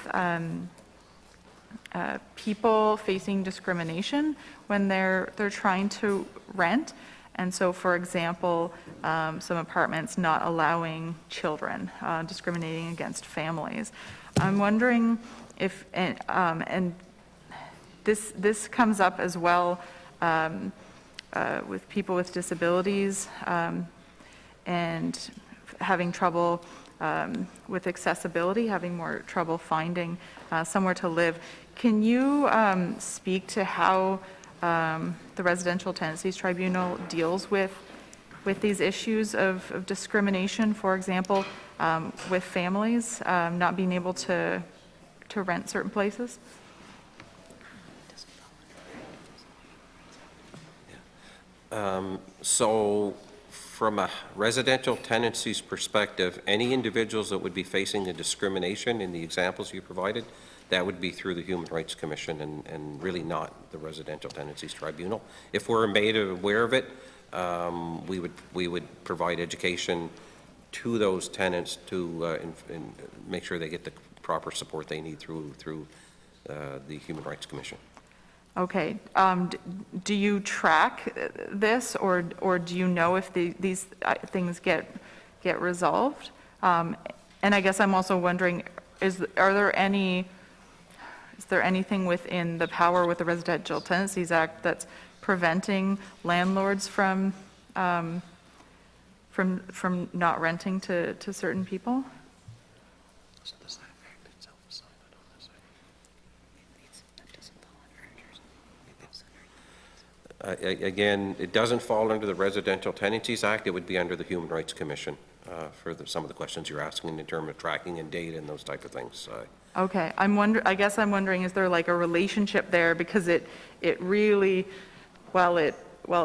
people facing discrimination when they're trying to rent. And so, for example, some apartments not allowing children, discriminating against families. I'm wondering if, and this comes up as well with people with disabilities and having trouble with accessibility, having more trouble finding somewhere to live. Can you speak to how the Residential Tenancies Tribunal deals with these issues of discrimination, for example, with families not being able to rent certain places? So from a residential tenancies perspective, any individuals that would be facing a discrimination in the examples you provided, that would be through the Human Rights Commission and really not the Residential Tenancies Tribunal. If we're made aware of it, we would provide education to those tenants to and make sure they get the proper support they need through the Human Rights Commission. Okay. Do you track this, or do you know if these things get resolved? And I guess I'm also wondering, is there anything within the power with the Residential Tenancies Act that's preventing landlords from not renting to certain people? Again, it doesn't fall under the Residential Tenancies Act. It would be under the Human Rights Commission for some of the questions you're asking in terms of tracking and data and those type of things. Okay, I guess I'm wondering, is there like a relationship there? Because it really, while it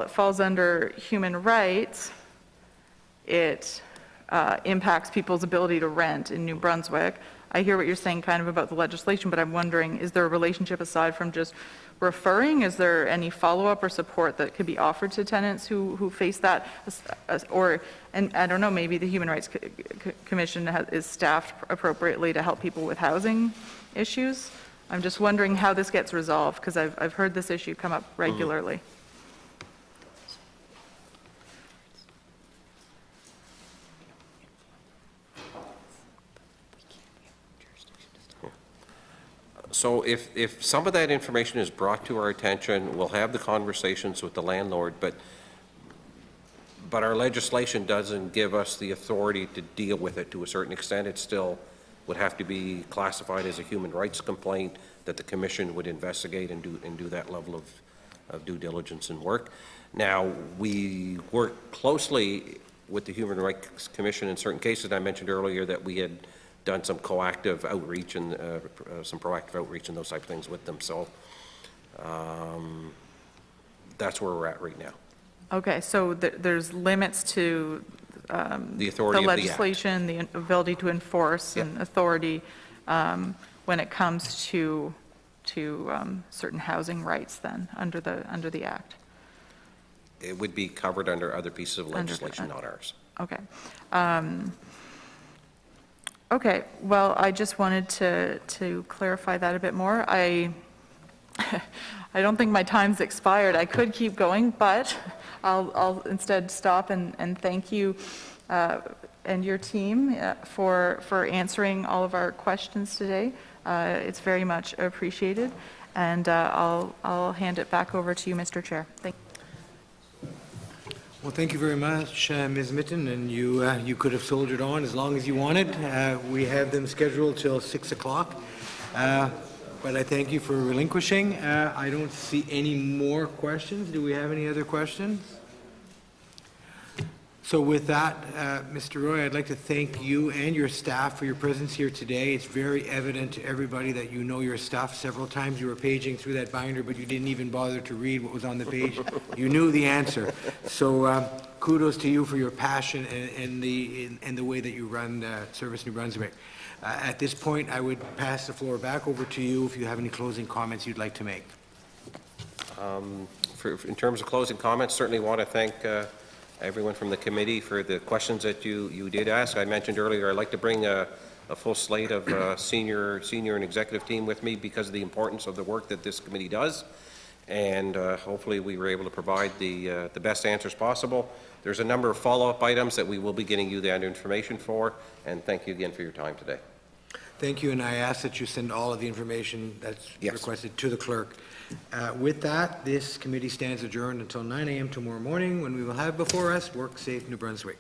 falls under human rights, it impacts people's ability to rent in New Brunswick. I hear what you're saying kind of about the legislation, but I'm wondering, is there a relationship aside from just referring? Is there any follow-up or support that could be offered to tenants who face that? And I don't know, maybe the Human Rights Commission is staffed appropriately to help people with housing issues? I'm just wondering how this gets resolved, because I've heard this issue come up regularly. So if some of that information is brought to our attention, we'll have the conversations with the landlord, but our legislation doesn't give us the authority to deal with it to a certain extent. It still would have to be classified as a human rights complaint that the commission would investigate and do that level of due diligence and work. Now, we work closely with the Human Rights Commission in certain cases. I mentioned earlier that we had done some proactive outreach and those type of things with them. So that's where we're at right now. Okay, so there's limits to the authority the of legislation, the ability to enforce, and authority when it comes to certain housing rights then under the Act. it would be covered under other pieces of legislation, not ours. Okay. Okay, well, I just wanted to clarify that a bit more. I don't think my time's expired. I could keep going, but I'll instead stop and thank you and your team for answering all of our questions today. It's very much appreciated, and I'll hand it back over to you, Mr. Chair. Thank you. Well, thank you very much, Ms. Mitten, and you could have soldiered on as long as you wanted. We have them scheduled till 6 o'clock, but I thank you for relinquishing. I don't see any more questions. Do we have any other questions? So with that, Mr. Roy, I'd like to thank you and your staff for your presence here today. It's very evident to everybody that you know your stuff. Several times you were paging through that binder, but you didn't even bother to read what was on the page. You knew the answer. So kudos to you for your passion and the way that you run Service New Brunswick. At this point, I would pass the floor back over to you if you have any closing comments you'd like to make. In terms of closing comments, certainly want to thank everyone from the committee for the questions that you did ask. I mentioned earlier I'd like to bring a full slate of senior and executive team with me because of the importance of the work that this committee does, and hopefully we were able to provide the best answers possible. There's a number of follow-up items that we will be getting you that information for, and thank you again for your time today. Thank you, and I ask that you send all of the information that's requested to the clerk. With that, this committee stands adjourned until 9 a.m. tomorrow morning, when we will have before us Work Safe New Brunswick.